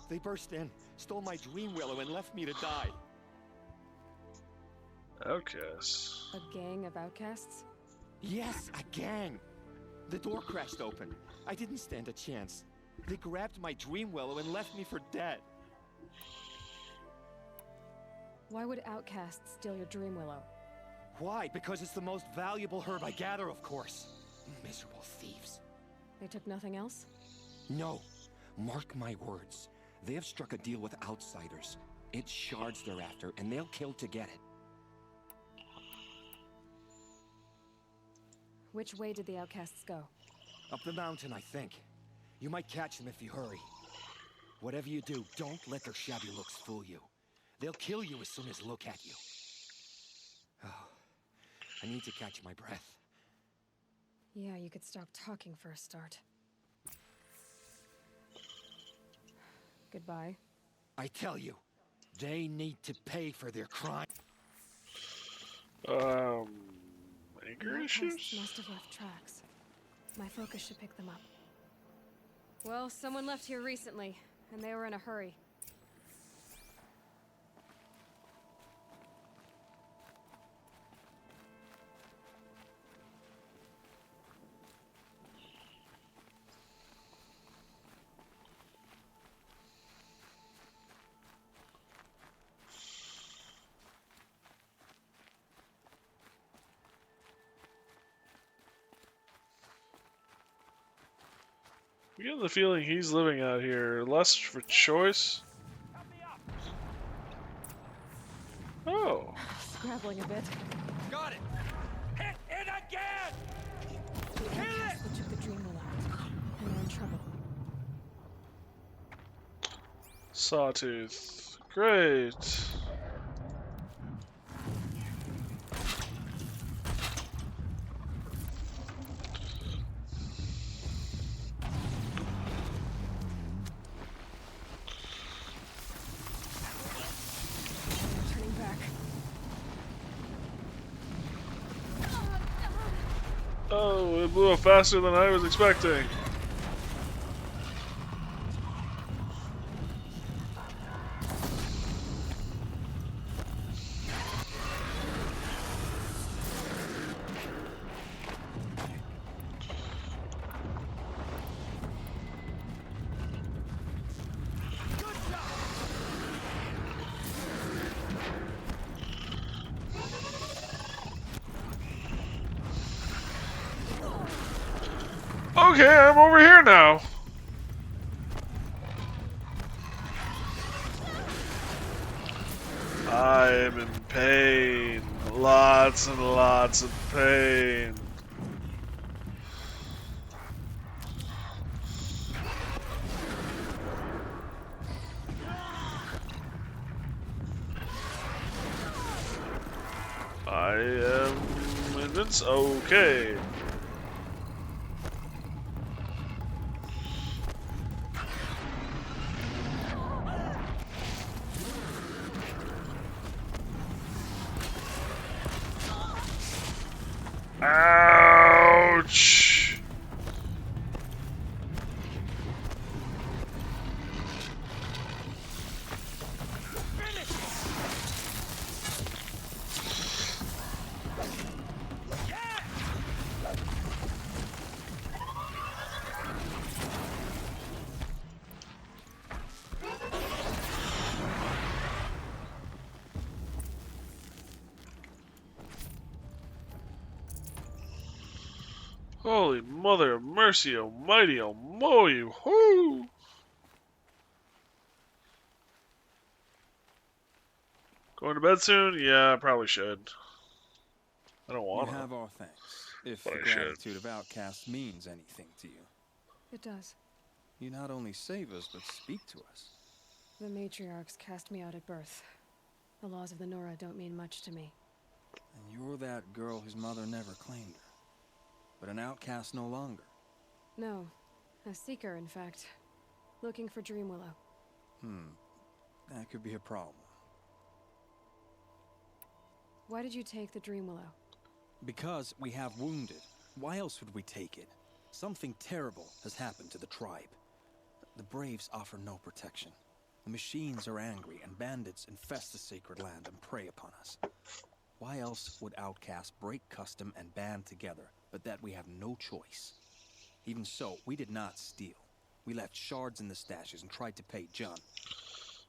They burst in, stole my dream willow, and left me to die. Outcasts. A gang of outcasts? Yes, a gang. The door crashed open. I didn't stand a chance. They grabbed my dream willow and left me for dead. Why would outcasts steal your dream willow? Why? Because it's the most valuable herb I gather, of course. Miserable thieves. They took nothing else? No. Mark my words. They have struck a deal with outsiders. It's shards they're after, and they'll kill to get it. Which way did the outcasts go? Up the mountain, I think. You might catch them if you hurry. Whatever you do, don't let their shabby looks fool you. They'll kill you as soon as look at you. Oh, I need to catch my breath. Yeah, you could stop talking for a start. Goodbye. I tell you, they need to pay for their crime. Anger The issues? outcasts must have left tracks. My focus should pick them up. Well, someone left here recently, and they were in a hurry. I'm getting the feeling he's living out here less for choice. Oh. Scrabbling a bit. Got it! Hit it again! The outcasts that took the Dreamwell out, and they're in trouble. Sawtooth. Great. Turning back. Oh, it blew up faster than I was expecting. Okay, I'm over here now. I am in pain. Lots and lots of pain. I am invincible. Okay. Ouch! Holy mother of mercy, almighty, almighty, whoo! Going to bed soon? Yeah, I probably should. I don't want You to. have our thanks, if But the I should. gratitude of outcasts means anything to you. It does. You not only save us, but speak to us. The matriarchs cast me out at birth. The laws of the Nora don't mean much to me. And you're that girl whose mother never claimed her. But an outcast no longer. No, a seeker, in fact. Looking for Dreamwillow. That could be a problem. Why did you take the Dreamwillow? Because we have wounded. Why else would we take it? Something terrible has happened to the tribe. The Braves offer no protection. The machines are angry, and bandits infest the sacred land and prey upon us. Why else would outcasts break custom and band together, but that we have no choice? Even so, we did not steal. We left shards in the stashes and tried to pay John.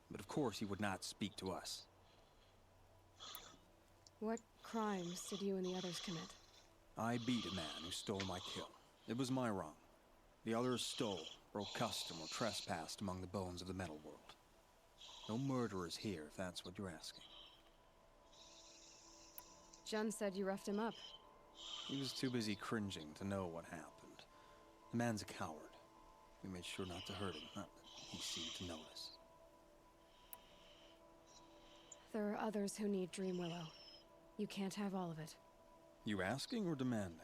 But of course he would not speak to us. What crimes did you and the others commit? I beat a man who stole my kill. It was my wrong. The others stole, broke custom, or trespassed among the bones of the metal world. No murderers here, if that's what you're asking. Jun said you roughed him up. He was too busy cringing to know what happened. The man's a coward. We made sure not to hurt him, not that he seemed to notice. There are others who need Dreamwillow. You can't have all of it. You asking or demanding?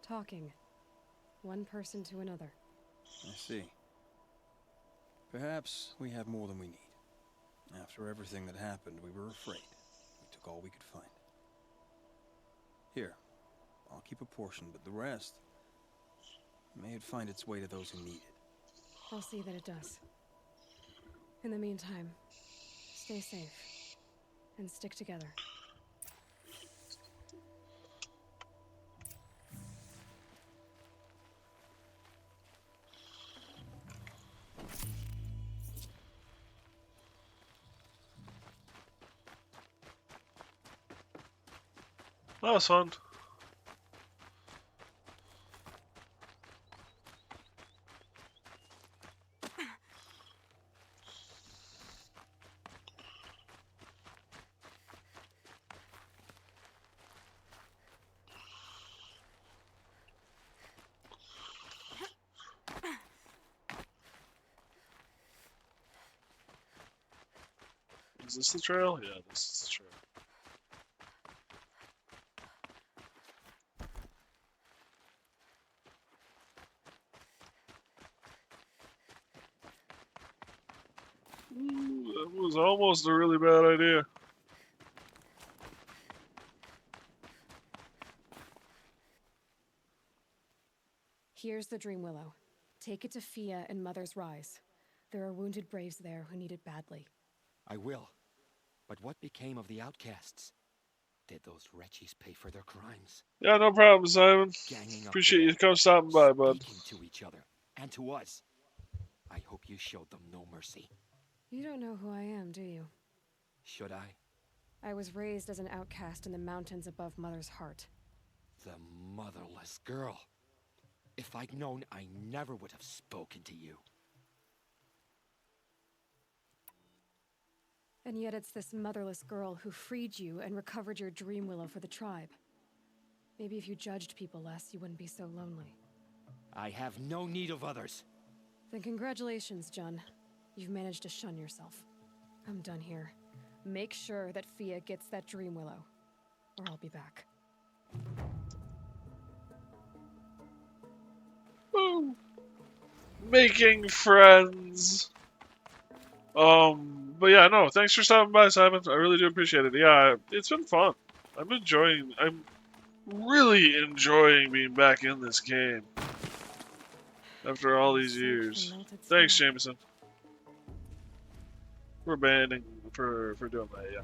Talking. One person to another. I see. Perhaps we have more than we need. After everything that happened, we were afraid. We took all we could find. Here, I'll keep a portion, but the rest, may it find its way to those who need it. I'll see that it does. In the meantime, stay safe. And stick together. That was fun. Is this the trail? Yeah, this is the trail. Ooh, that was almost a really bad idea. Here's the Dream Willow. Take it to Fia and Mother's Rise. There are wounded braves there who need it badly. I will. But what became of the outcasts? Did those wretches pay for their crimes? Yeah, no problem, Simon. Ganging up Appreciate you coming stopping by, bud. speaking to each other and to us. I hope you showed them no mercy. You don't know who I am, do you? Should I? I was raised as an outcast in the mountains above Mother's Heart. The motherless girl. If I'd known, I never would have spoken to you. And yet it's this motherless girl who freed you and recovered your Dream Willow for the tribe. Maybe if you judged people less, you wouldn't be so lonely. I have no need of others. Then congratulations, Jun. You've managed to shun yourself. I'm done here. Make sure that Fia gets that Dream Willow, or I'll be back. Woo! Making friends. But yeah, no, thanks for stopping by, Simon. I really do appreciate it. Yeah, it's been fun. I'm really enjoying being back in this game after all these years. Thanks, Jameson. We're banding for doing that, yeah.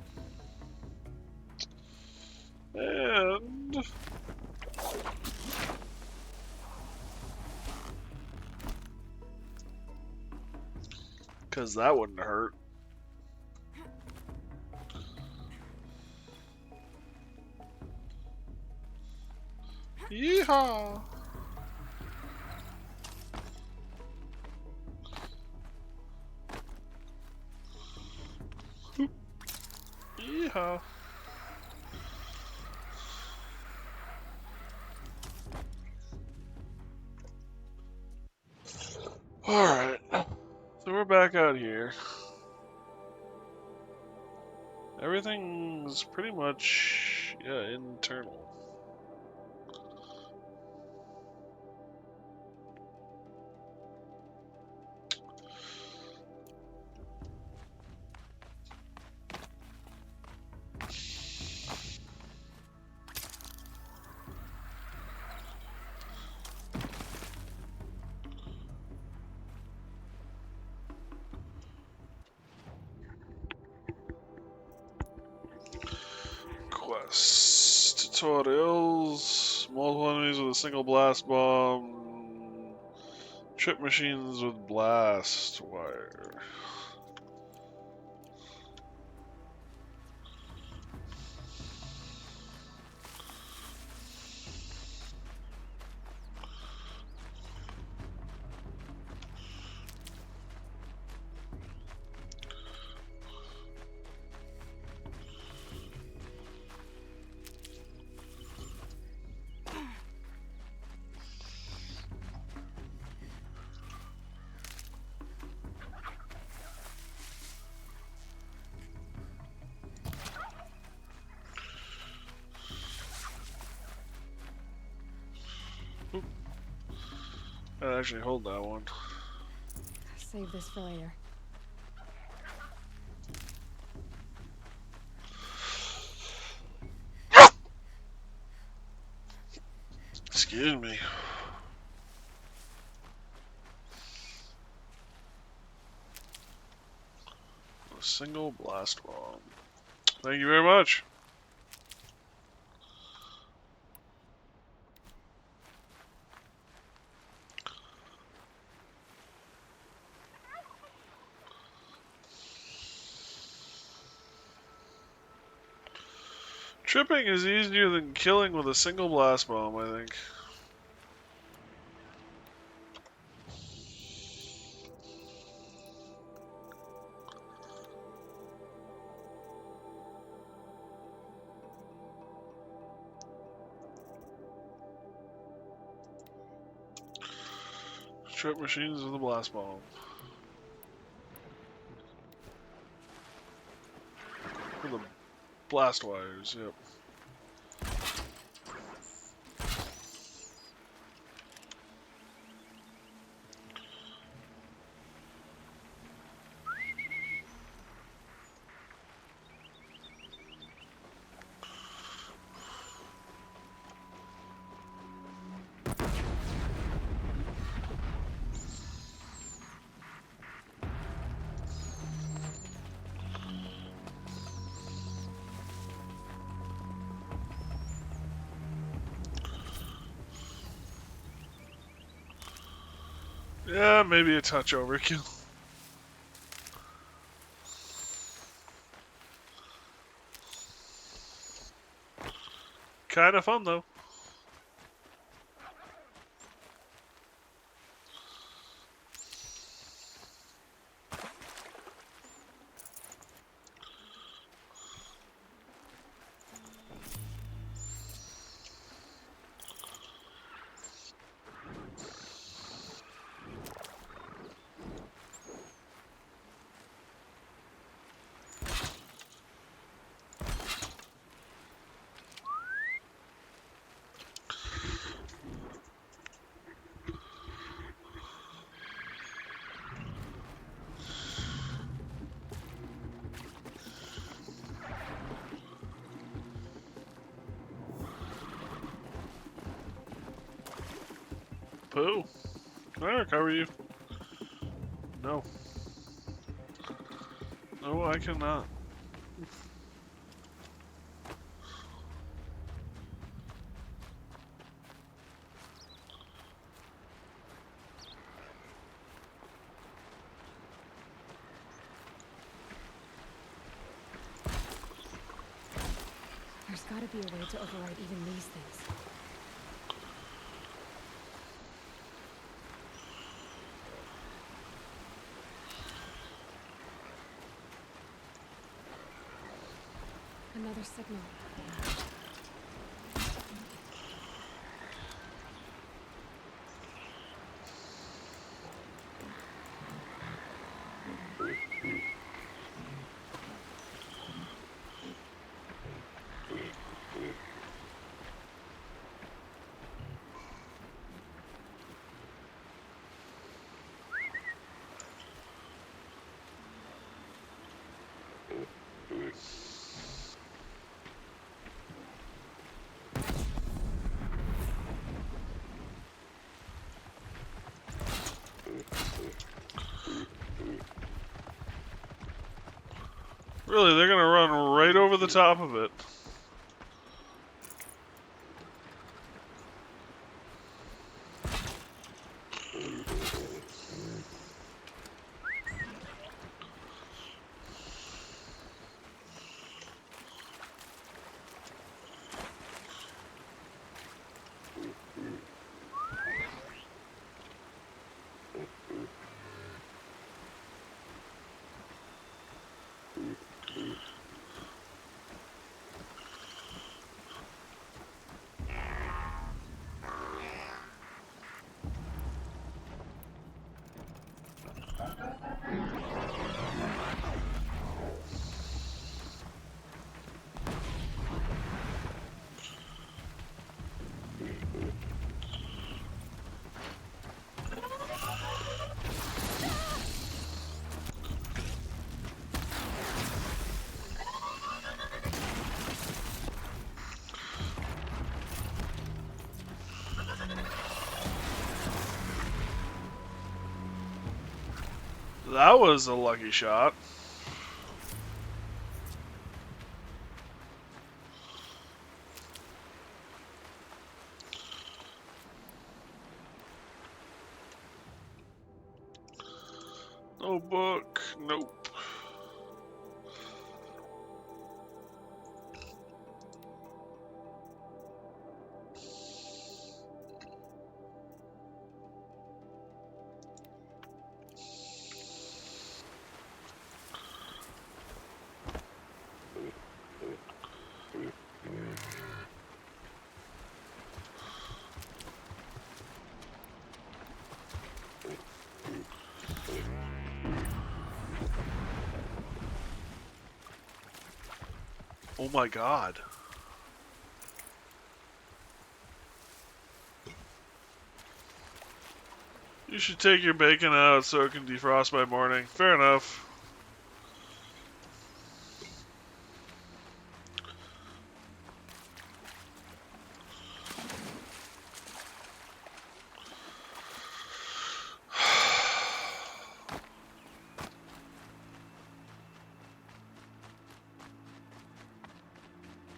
And because that wouldn't hurt. Yeehaw! Yeehaw! Alright. So we're back out here. Everything's pretty much, yeah, internal. Tutorials, multiple enemies with a single blast bomb, trip machines with blast wire. I'd actually hold that one. Save this for later. Excuse me. A single blast bomb. Thank you very much. Tripping is easier than killing with a single blast bomb, I think. Trip machines with a blast bomb. Blast wires, yep. Yeah, maybe a touch overkill. Kind of fun, though. Pooh. Eric, how are you? No. No, I cannot. There's gotta be a way to override even these things. Another signal. Really, they're gonna run right over the top of it. That was a lucky shot. No book. Nope. Oh my god. You should take your bacon out so it can defrost by morning. Fair enough.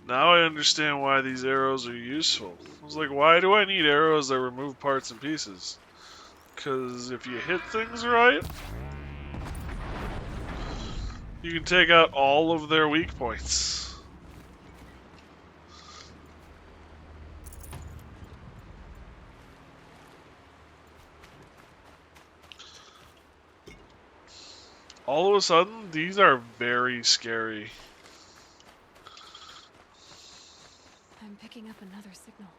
Now I understand why these arrows are useful. I was like, why do I need arrows that remove parts and pieces? Because if you hit things right, you can take out all of their weak points. All of a sudden, these are very scary. I'm picking up another signal.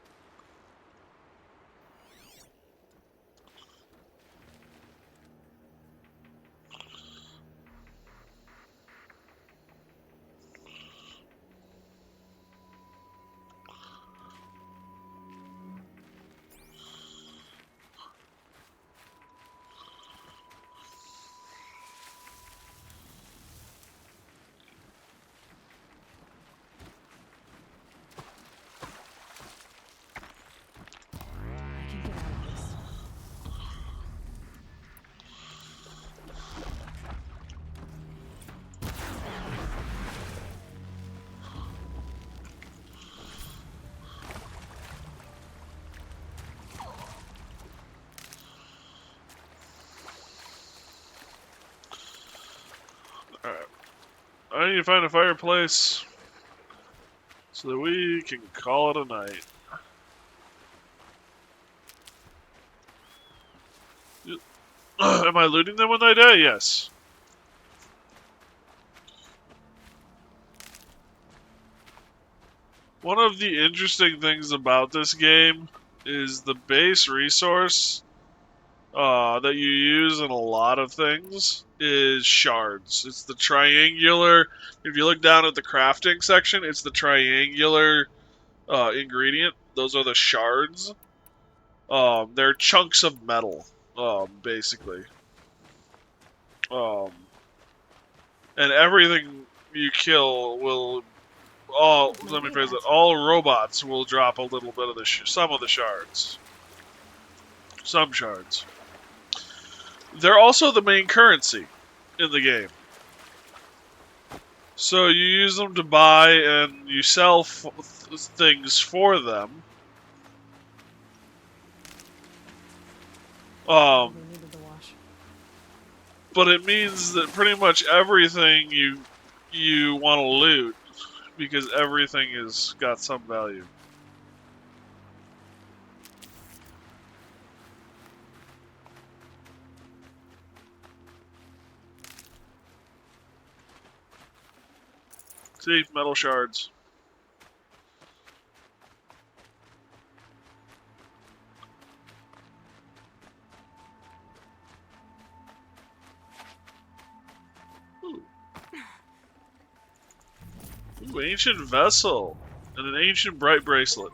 Alright. I need to find a fireplace so that we can call it a night. Am I looting them when they die? Yes. One of the interesting things about this game is the base resource that you use in a lot of things is shards. It's the triangular, if you look down at the crafting section, it's the triangular ingredient. Those are the shards. They're chunks of metal, basically. And everything you kill will, let me phrase it, all robots will drop a little bit of some of the shards. Some shards. They're also the main currency in the game. So you use them to buy and you sell things for them. But it means that pretty much everything you want to loot, because everything has got some value. See, metal shards. Ooh, ancient vessel and an ancient bright bracelet.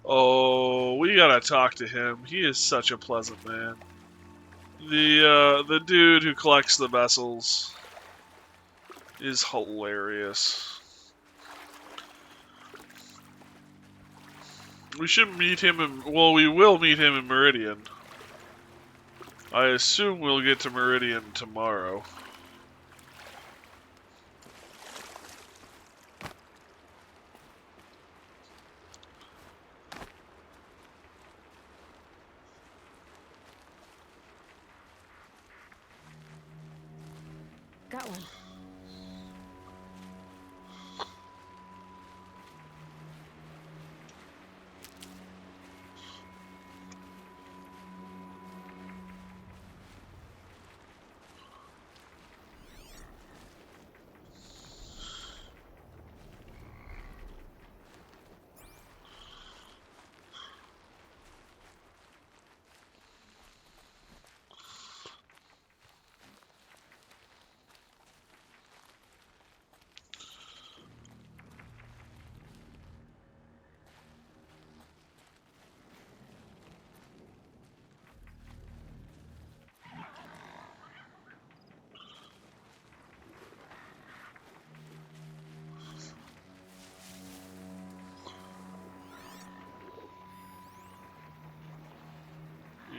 Oh, we gotta talk to him. He is such a pleasant man. The dude who collects the vessels is hilarious. We should meet him we will meet him in Meridian. I assume we'll get to Meridian tomorrow. Got one.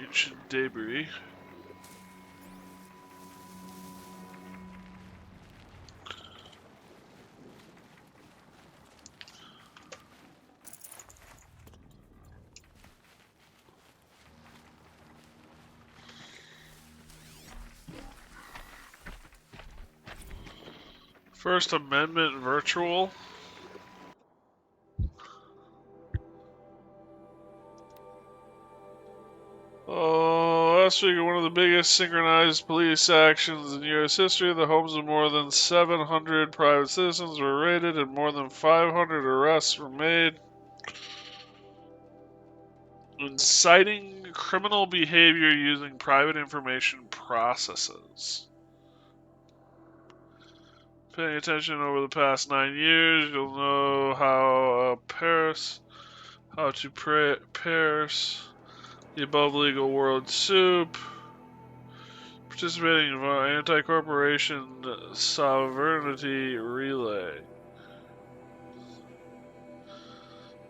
Ancient debris. First Amendment virtual. Oh, last week, one of the biggest synchronized police actions in U.S. history. The homes of more than 700 private citizens were raided and more than 500 arrests were made. Inciting criminal behavior using private information processes. Paying attention over the past 9 years, you'll know how to Paris, the above legal world soup, participating in anti-corporation sovereignty relay.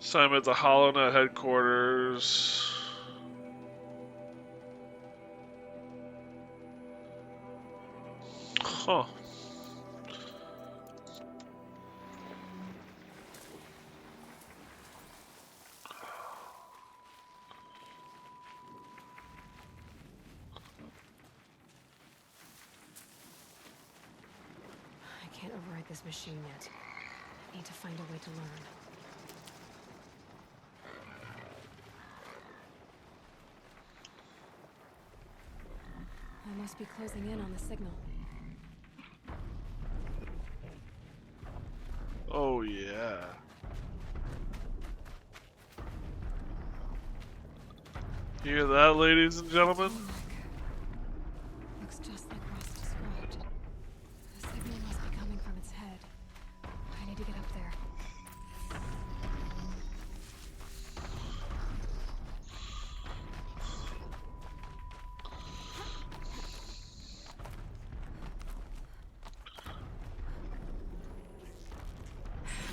Time at the HoloNet headquarters. Huh. I can't override this machine yet. I need to find a way to learn. I must be closing in on the signal. Oh, yeah. Hear that, ladies and gentlemen? Looks just like Ross described. The signal must be coming from its head. I need to get up there.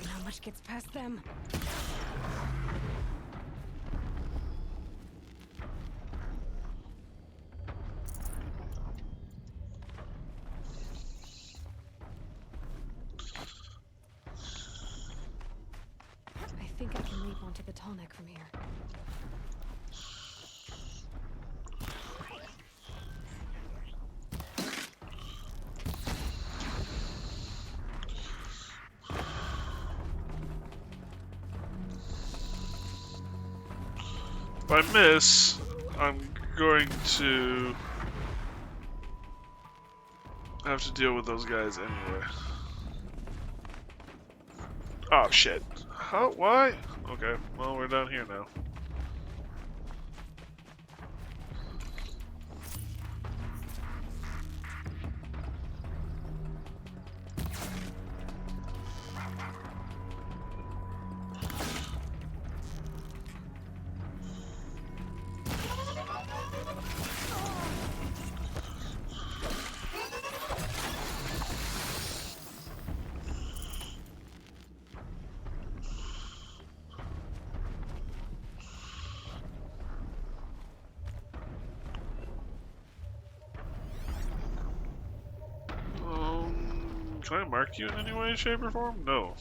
How much gets past them? I think I can leap onto the tall neck from here. If I miss, I'm going to have to deal with those guys anyway. Oh shit. How? Why? Okay, well, we're down here now. Can I mark you in any way, shape, or form? No.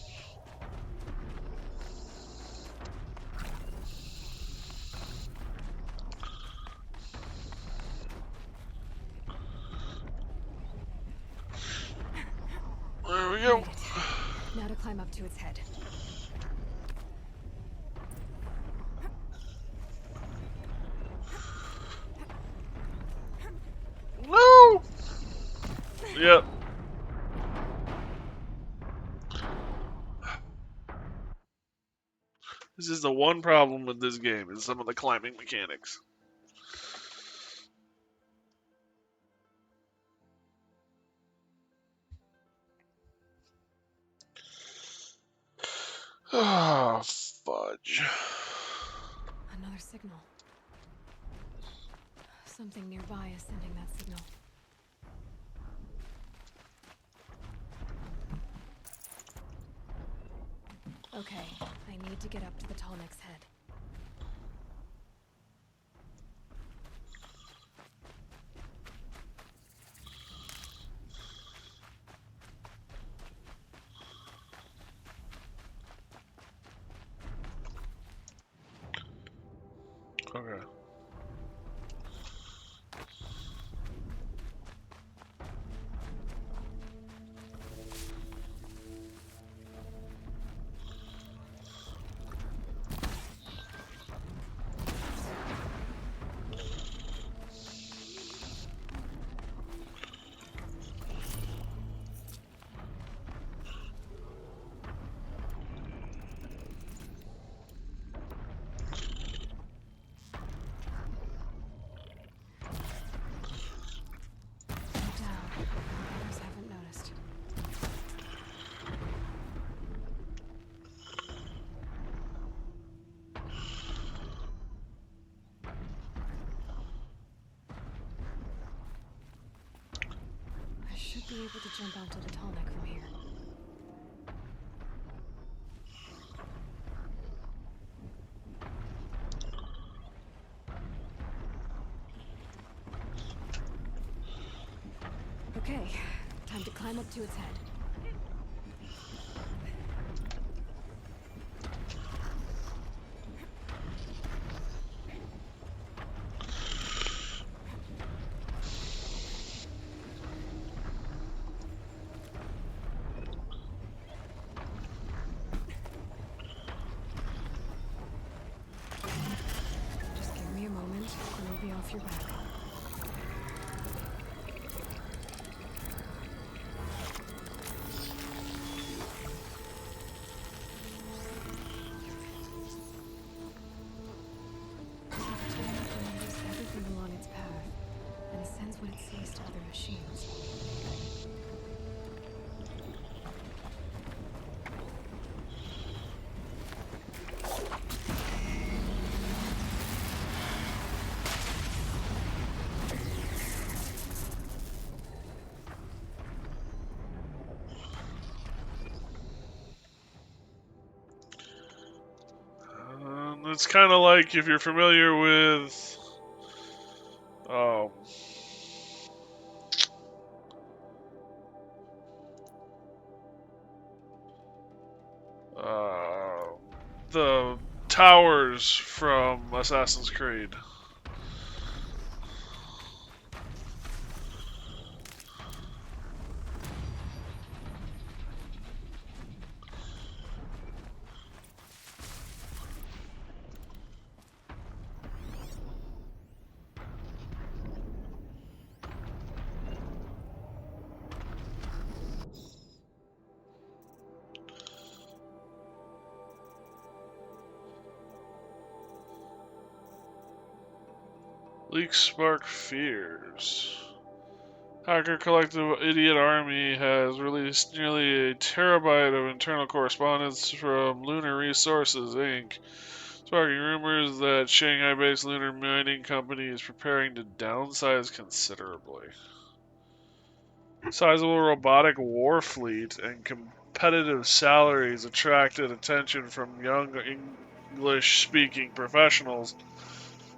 There we go. Now to climb up to its head. No! Yep. This is the one problem with this game, is some of the climbing mechanics. Ah, fudge. Another signal. Something nearby is sending that signal. Okay, I need to get up to the tall neck's head. Okay. Others haven't noticed. I should be able to jump onto the tall neck from here. Okay, time to climb up to its head. Just give me a moment, and I'll be off your back. Everything along its path, and sends what it sees to other machines. It's kind of like if you're familiar with the towers from Assassin's Creed. Leaks spark fears. Hacker Collective Idiot Army has released nearly a terabyte of internal correspondence from Lunar Resources, Inc., sparking rumors that Shanghai-based Lunar Mining Company is preparing to downsize considerably. Sizable robotic war fleet and competitive salaries attracted attention from young English-speaking professionals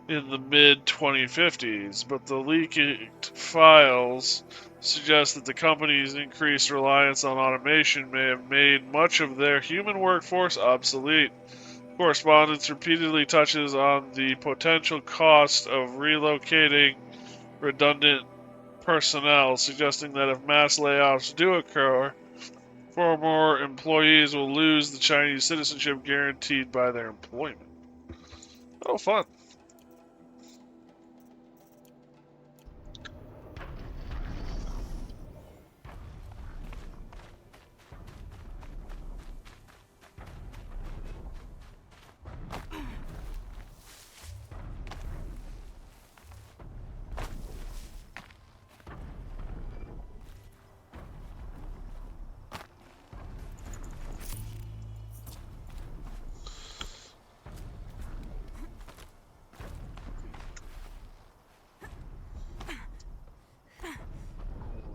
in the mid-2050s, but the leaked files suggest that the company's increased reliance on automation may have made much of their human workforce obsolete. Correspondence repeatedly touches on the potential cost of relocating redundant personnel, suggesting that if mass layoffs do occur, far more employees will lose the Chinese citizenship guaranteed by their employment. Oh, fun.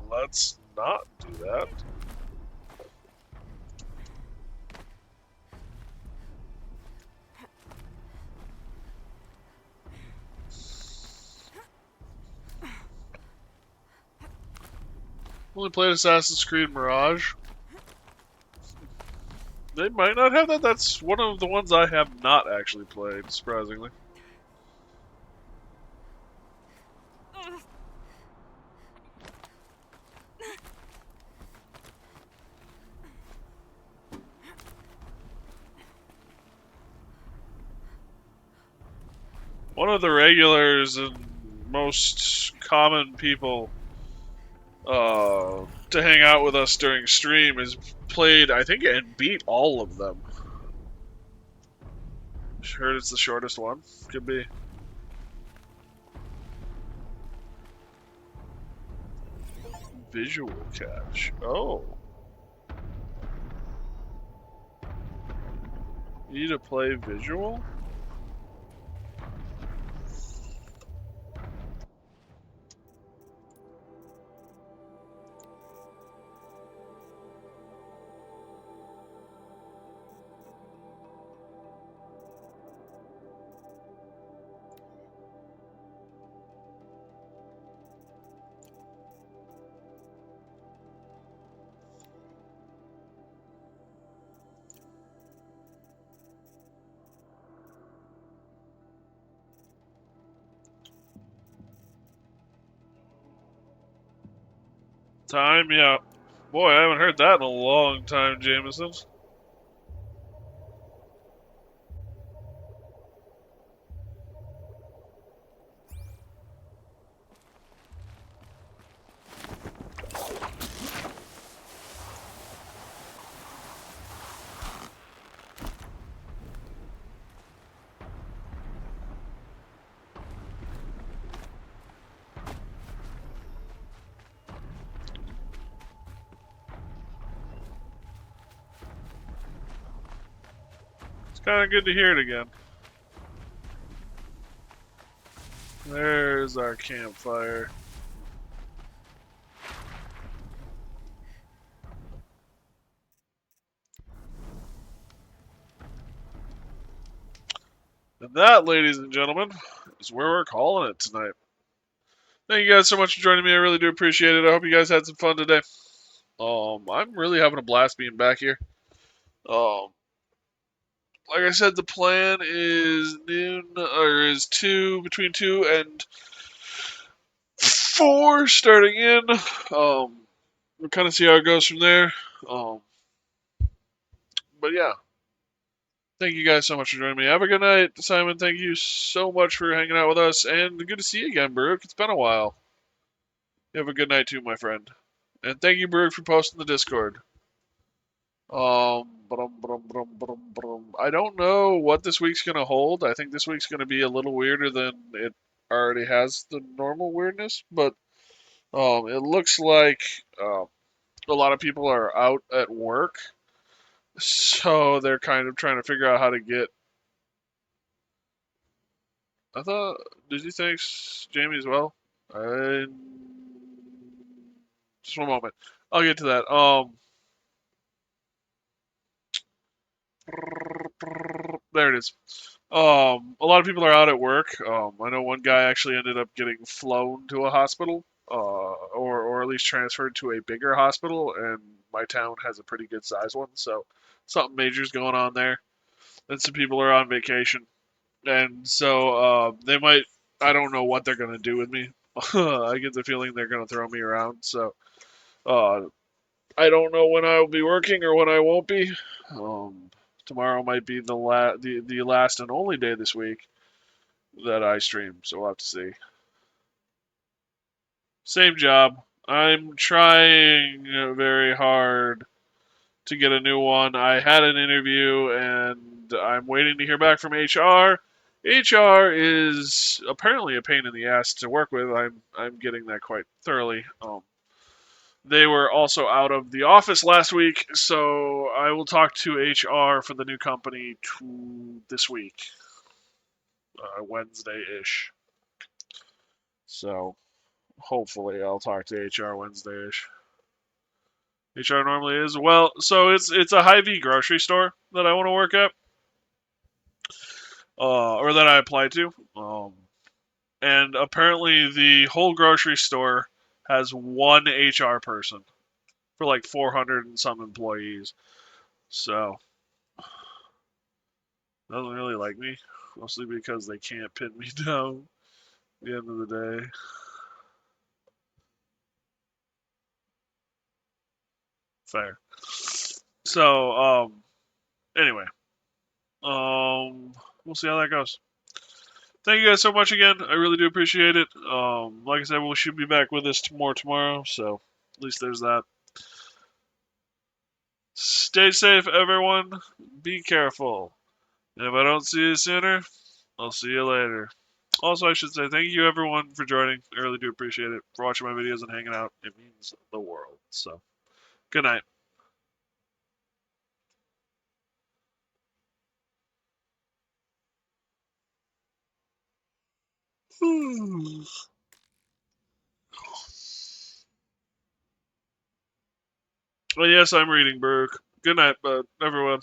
Let's not do that. Only played Assassin's Creed Mirage. They might not have that. That's one of the ones I have not actually played, surprisingly. One of the regulars and most common people to hang out with us during stream has played, I think, and beat all of them. Heard it's the shortest one. Could be. Visual cache. Oh. You need to play visual? Time, yeah. Boy, I haven't heard that in a long time, Jameson. It's kind of good to hear it again. There's our campfire. And that, ladies and gentlemen, is where we're calling it tonight. Thank you guys so much for joining me. I really do appreciate it. I hope you guys had some fun today. I'm really having a blast being back here. Like I said, the plan is between 2 and 4 starting in. We'll kind of see how it goes from there. But yeah. Thank you guys so much for joining me. Have a good night, Simon. Thank you so much for hanging out with us, and good to see you again, Baruch. It's been a while. You have a good night too, my friend. And thank you, Baruch, for posting the Discord. I don't know what this week's gonna hold. I think this week's gonna be a little weirder than it already has the normal weirdness, but it looks like a lot of people are out at work, so they're kind of trying to figure out how to get. I thought, did you thanks Jamie as well? Just one moment. I'll get to that. There it is. A lot of people are out at work. I know one guy actually ended up getting flown to a hospital, or at least transferred to a bigger hospital, and my town has a pretty good size one, so something major's going on there. And some people are on vacation, and so they might. I don't know what they're gonna do with me. I get the feeling they're gonna throw me around. So I don't know when I will be working or when I won't be. Tomorrow might be the last and only day this week that I stream, so we'll have to see. Same job. I'm trying very hard to get a new one. I had an interview and I'm waiting to hear back from HR. HR is apparently a pain in the ass to work with. I'm getting that quite thoroughly. They were also out of the office last week, so I will talk to HR for the new company this week, Wednesday-ish. So hopefully I'll talk to HR Wednesday-ish. HR normally is. Well, so it's a Hy-Vee grocery store that I want to work at, or that I applied to. And apparently the whole grocery store has one HR person for like 400 and some employees. So doesn't really like me, mostly because they can't pin me down at the end of the day. Fair. So, anyway. We'll see how that goes. thank you guys so much again. I really do appreciate it. Like I said, we should be back with this more tomorrow, so at least there's that. Stay safe, everyone. Be careful. And if I don't see you sooner, I'll see you later. Also, I should say thank you, everyone, for joining. I really do appreciate it. For watching my videos and hanging out. It means the world. So, good night. Well, yes, I'm reading, Burke. Good night, bud, everyone.